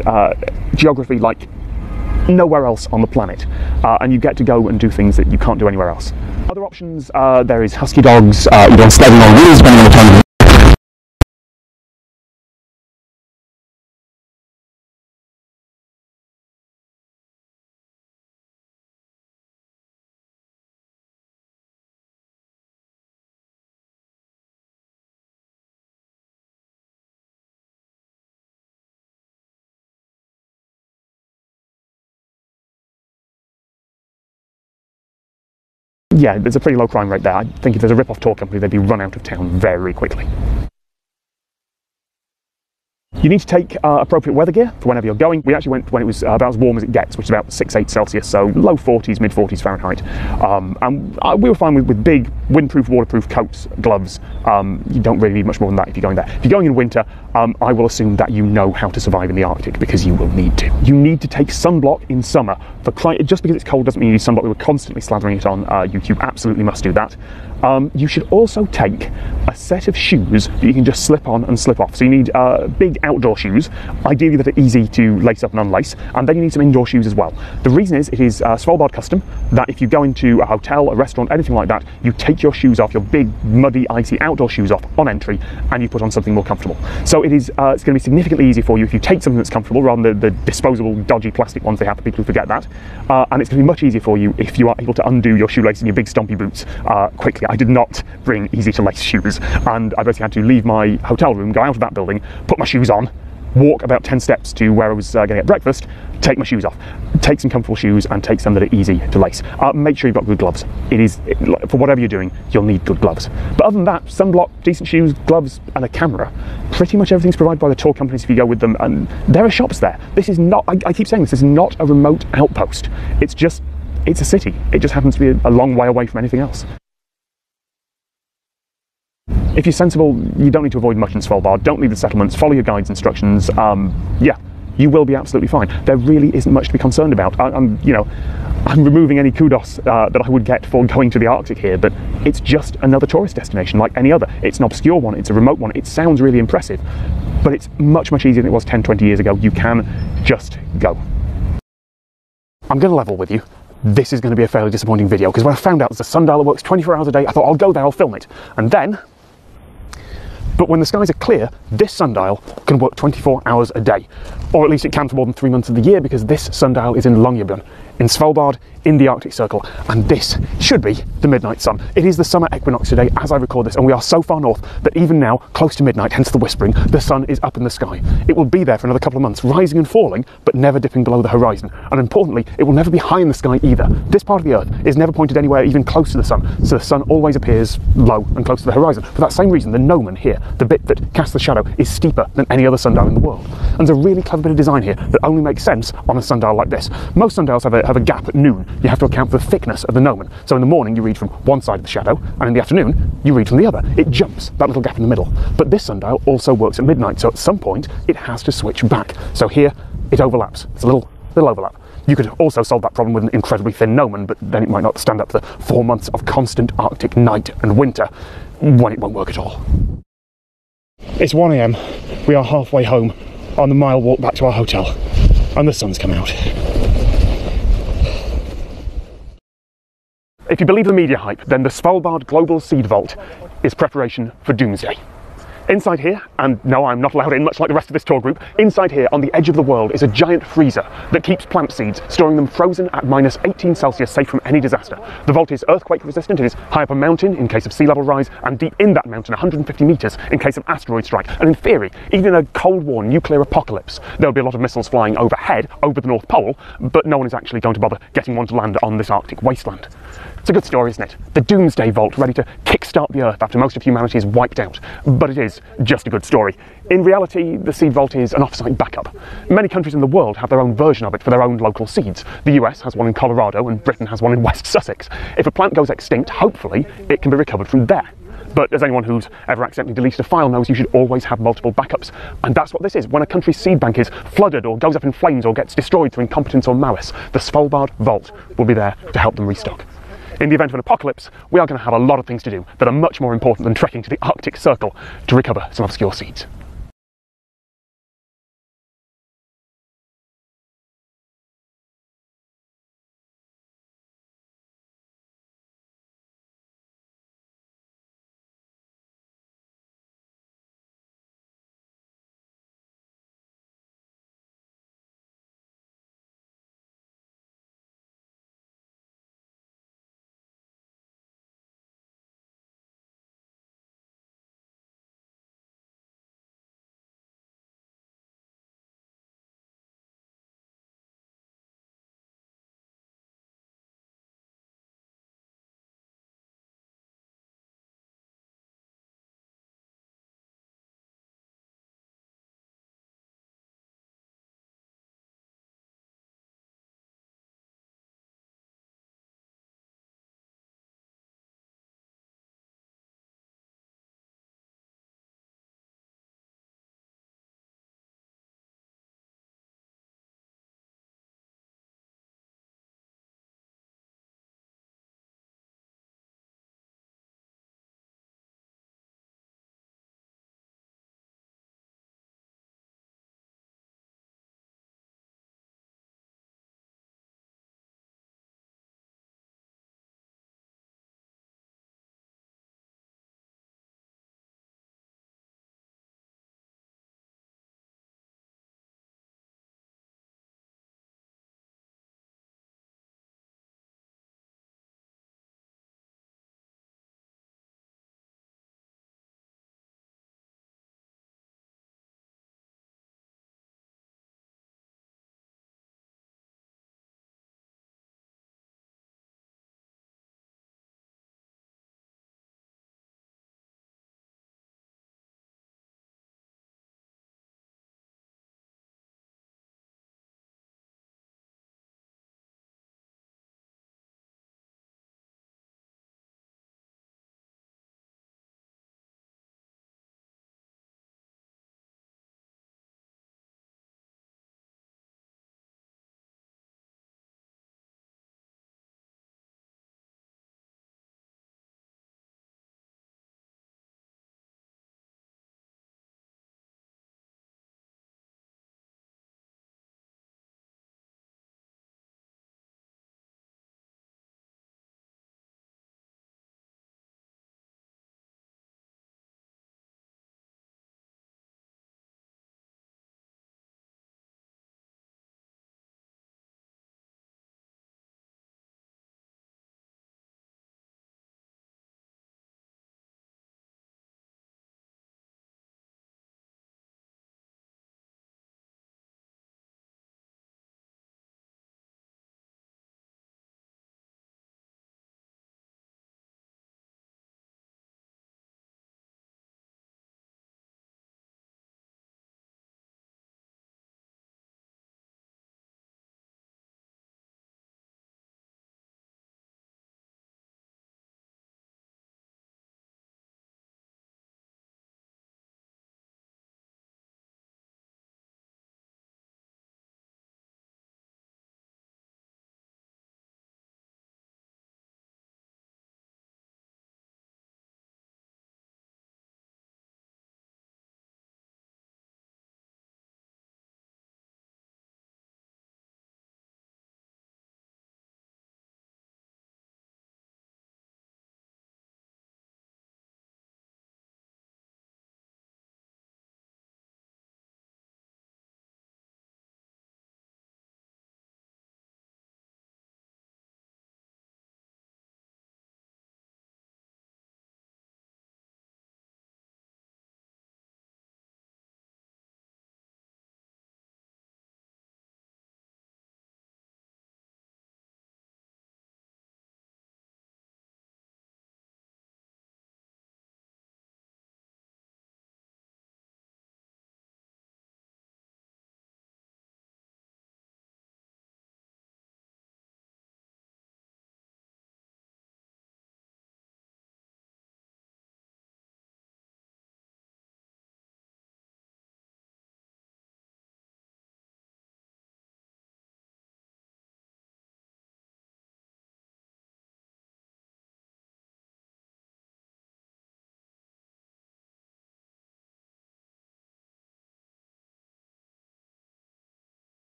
geography like nowhere else on the planet, and you get to go and do things that you can't do anywhere else. Other options, there is husky dogs. You go sledding on wheels, depending on the time of the yeah, there's a pretty low crime rate there. I think if there's a rip-off tour company, they'd be run out of town very quickly. You need to take appropriate weather gear for whenever you're going. We actually went when it was about as warm as it gets, which is about 6-8 Celsius, so low 40s, mid 40s Fahrenheit. And we were fine with big windproof, waterproof coats, gloves. You don't really need much more than that if you're going there. If you're going in winter, I will assume that you know how to survive in the Arctic, because you will need to. You need to take sunblock in summer. Just because it's cold doesn't mean you need sunblock. We were constantly slathering it on. You absolutely must do that. You should also take a set of shoes that you can just slip on and slip off. So you need big outdoor shoes, ideally that are easy to lace up and unlace, and then you need some indoor shoes as well. The reason is, it is Svalbard custom that if you go into a hotel, a restaurant, anything like that, you take your shoes off, your big, muddy, icy outdoor shoes off on entry, and you put on something more comfortable. So it's going to be significantly easier for you if you take something that's comfortable rather than the disposable, dodgy plastic ones they have for people who forget that. And it's going to be much easier for you if you are able to undo your shoelace and your big stompy boots quickly. I did not bring easy to lace shoes, and I basically had to leave my hotel room, go out of that building, put my shoes on, walk about 10 steps to where I was going to get breakfast, take my shoes off, take some comfortable shoes, and take some that are easy to lace. Make sure you've got good gloves. For whatever you're doing, you'll need good gloves. But other than that, sunblock, decent shoes, gloves, and a camera. Pretty much everything's provided by the tour companies if you go with them, and there are shops there. This is not, I keep saying this is not a remote outpost. It's a city. It just happens to be a long way away from anything else. If you're sensible, you don't need to avoid much in Svalbard. Don't leave the settlements, follow your guide's instructions. Yeah, you will be absolutely fine. There really isn't much to be concerned about. I'm removing any kudos that I would get for going to the Arctic here, but it's just another tourist destination like any other. It's an obscure one, it's a remote one. It sounds really impressive, but it's much, much easier than it was 10, 20 years ago. You can just go. I'm going to level with you. This is going to be a fairly disappointing video, because when I found out there's a sundial that works 24 hours a day, I thought, I'll go there, I'll film it. And then But when the skies are clear, this sundial can work 24 hours a day. Or at least it can for more than 3 months of the year, because this sundial is in Longyearbyen, in Svalbard, in the Arctic Circle, and this should be the midnight sun. It is the summer equinox today as I record this, and we are so far north that even now, close to midnight, hence the whispering, the sun is up in the sky. It will be there for another couple of months, rising and falling, but never dipping below the horizon. And importantly, it will never be high in the sky either. This part of the Earth is never pointed anywhere even close to the sun, so the sun always appears low and close to the horizon. For that same reason, the gnomon here, the bit that casts the shadow, is steeper than any other sundial in the world. And there's a really clever bit of design here that only makes sense on a sundial like this. Most sundials have a gap at noon. You have to account for the thickness of the gnomon. So in the morning you read from one side of the shadow, and in the afternoon you read from the other. It jumps that little gap in the middle. But this sundial also works at midnight, so at some point it has to switch back. So here it overlaps. It's a little overlap. You could also solve that problem with an incredibly thin gnomon, but then it might not stand up for 4 months of constant Arctic night and winter, when it won't work at all. It's 1 AM. We are halfway home on the mile walk back to our hotel, and the sun's come out. If you believe the media hype, then the Svalbard Global Seed Vault is preparation for doomsday. Inside here, and no, I'm not allowed in, much like the rest of this tour group, inside here on the edge of the world is a giant freezer that keeps plant seeds, storing them frozen at -18 Celsius, safe from any disaster. The vault is earthquake resistant. It is high up a mountain in case of sea level rise, and deep in that mountain 150 meters in case of asteroid strike. And in theory, even in a Cold War nuclear apocalypse, there will be a lot of missiles flying overhead over the North Pole, but no one is actually going to bother getting one to land on this Arctic wasteland. It's a good story, isn't it? The Doomsday Vault, ready to kickstart the Earth after most of humanity is wiped out. But it is just a good story. In reality, the Seed Vault is an off-site backup. Many countries in the world have their own version of it for their own local seeds. The US has one in Colorado, and Britain has one in West Sussex. If a plant goes extinct, hopefully, it can be recovered from there. But as anyone who's ever accidentally deleted a file knows, you should always have multiple backups. And that's what this is. When a country's seed bank is flooded or goes up in flames or gets destroyed through incompetence or malice, the Svalbard Vault will be there to help them restock. In the event of an apocalypse, we are going to have a lot of things to do that are much more important than trekking to the Arctic Circle to recover some obscure seeds.